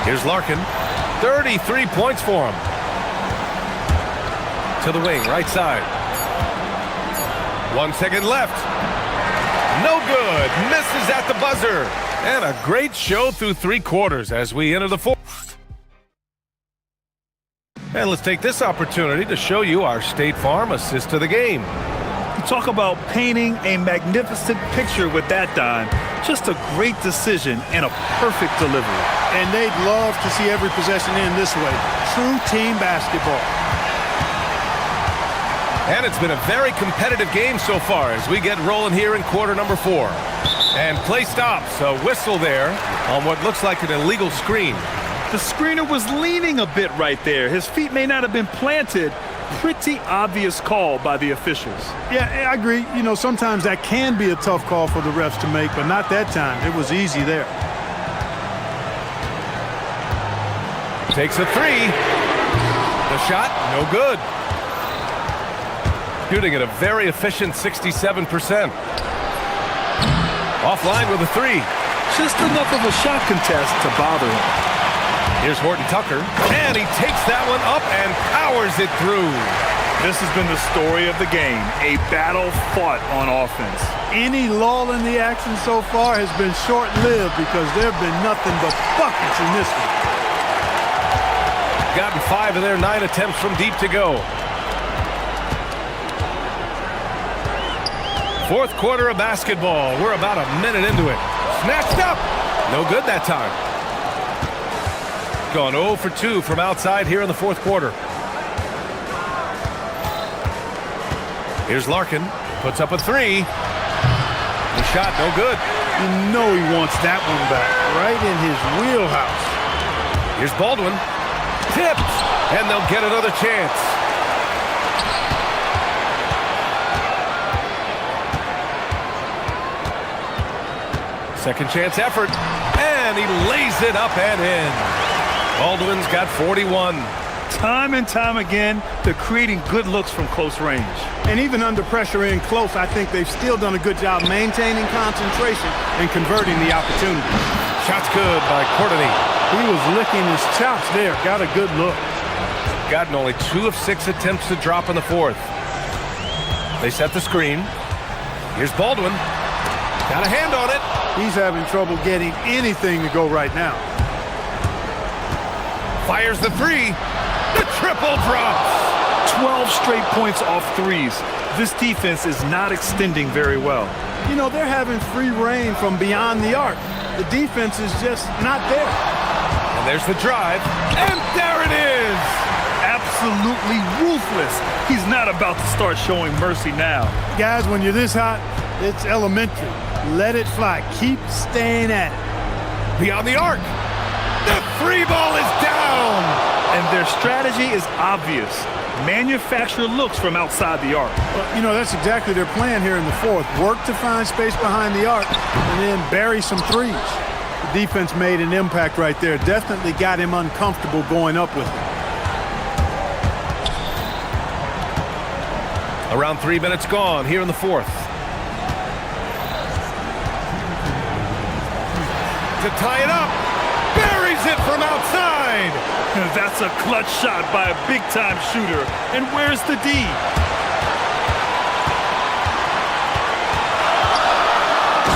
Here's Larkin. 33 points for him. To the wing, right side. 1 second left. No good. Misses at the buzzer. And a great show through 3 quarters as we enter the fourth. And let's take this opportunity to show you our State Farm assist to the game. Talk about painting a magnificent picture with that dime. Just a great decision and a perfect delivery. And they'd love to see every possession end this way. True team basketball. And it's been a very competitive game so far as we get rolling here in quarter number 4. And play stops. A whistle there on what looks like an illegal screen. The screener was leaning a bit right there. His feet may not have been planted. Pretty obvious call by the officials. Yeah, I agree. You know, sometimes that can be a tough call for the refs to make, but not that time. It was easy there. Takes a 3. The shot, no good. Shooting at a very efficient 67%. Offline with a 3. Just enough of a shot contest to bother him. Here's Horton Tucker, and he takes that one up and powers it through. This has been the story of the game, a battle fought on offense. Any lull in the action so far has been short-lived because there have been nothing but buckets in this one. Gotten 5 of their 9 attempts from deep to go. Fourth quarter of basketball. We're about a minute into it. Snatched up. No good that time. Gone 0 for 2 from outside here in the fourth quarter. Here's Larkin. Puts up a 3. The shot, no good. You know he wants that one back. Right in his wheelhouse. Here's Baldwin. Tipped. And they'll get another chance. Second chance effort, and he lays it up and in. Baldwin's got 41. Time and time again, they're creating good looks from close range. And even under pressure in close, I think they've still done a good job maintaining concentration and converting the opportunity. Shot's good by Courtney. He was licking his chops there. Got a good look. Gotten only 2 of 6 attempts to drop in the fourth. They set the screen. Here's Baldwin. Got a hand on it. He's having trouble getting anything to go right now. Fires the 3. The triple drops. 12 straight points off threes. This defense is not extending very well. You know, they're having free reign from beyond the arc. The defense is just not there. And there's the drive. And there it is. Absolutely ruthless. He's not about to start showing mercy now. Guys, when you're this hot, it's elementary. Let it fly. Keep staying at it. Beyond the arc. The 3 ball is down. And their strategy is obvious. Manufacture looks from outside the arc. Well, you know, that's exactly their plan here in the fourth. Work to find space behind the arc and then bury some threes. The defense made an impact right there. Definitely got him uncomfortable going up with it. Around 3 minutes gone here in the fourth. To tie it up. Buries it from outside. That's a clutch shot by a big-time shooter. And where's the D?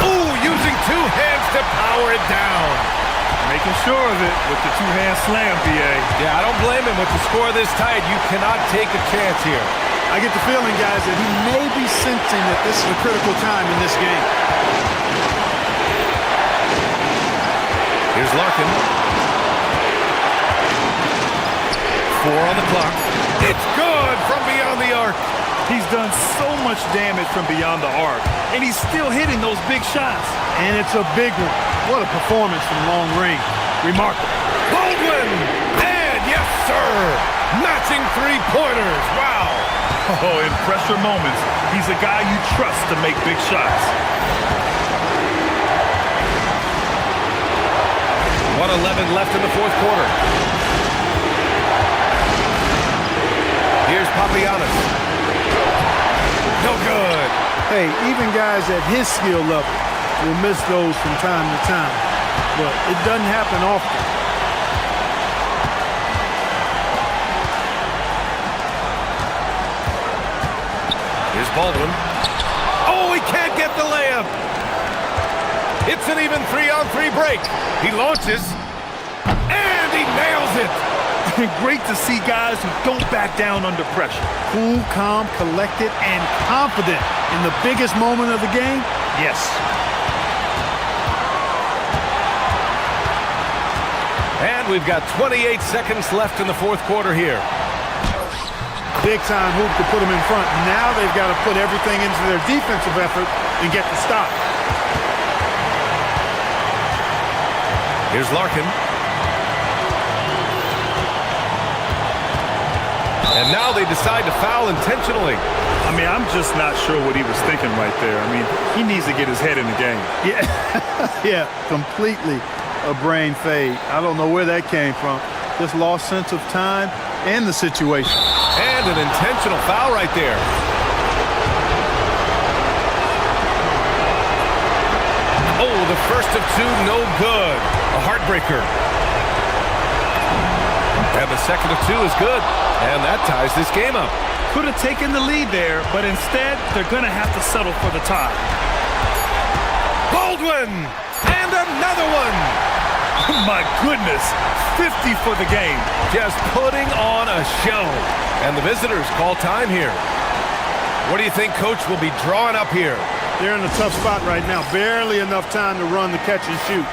Ooh, using 2 hands to power it down. Making sure of it with the 2-hand slam, B.A. Yeah, I don't blame him. With the score this tight, you cannot take a chance here. I get the feeling, guys, that he may be sensing that this is a critical time in this game. Here's Larkin. 4 on the clock. It's good from beyond the arc. He's done so much damage from beyond the arc, and he's still hitting those big shots. And it's a big one. What a performance from long range. Remarkable. Baldwin! And yes, sir! Matching 3-pointers. Wow! Oh, in pressure moments, he's a guy you trust to make big shots. 1:11 left in the fourth quarter. Here's Papagiannis. No good. Hey, even guys at his skill level will miss those from time to time. But it doesn't happen often. Here's Baldwin. Oh, he can't get the layup. It's an even 3-on-3 break. He launches, and he nails it. Great to see guys who don't back down under pressure. Cool, calm, collected, and confident in the biggest moment of the game. Yes. And we've got 28 seconds left in the fourth quarter here. Big time hoop to put them in front. Now they've got to put everything into their defensive effort and get the stop. Here's Larkin. And now they decide to foul intentionally. I mean, I'm just not sure what he was thinking right there. I mean, he needs to get his head in the game. Yeah, yeah, completely a brain fade. I don't know where that came from. Just lost sense of time and the situation. And an intentional foul right there. Oh, the first of two, no good. A heartbreaker. And the second of two is good. And that ties this game up. Could have taken the lead there, but instead, they're going to have to settle for the tie. Baldwin! And another one! My goodness, 50 for the game. Just putting on a show. And the visitors call time here. What do you think Coach will be drawing up here? They're in a tough spot right now. Barely enough time to run the catch and shoot.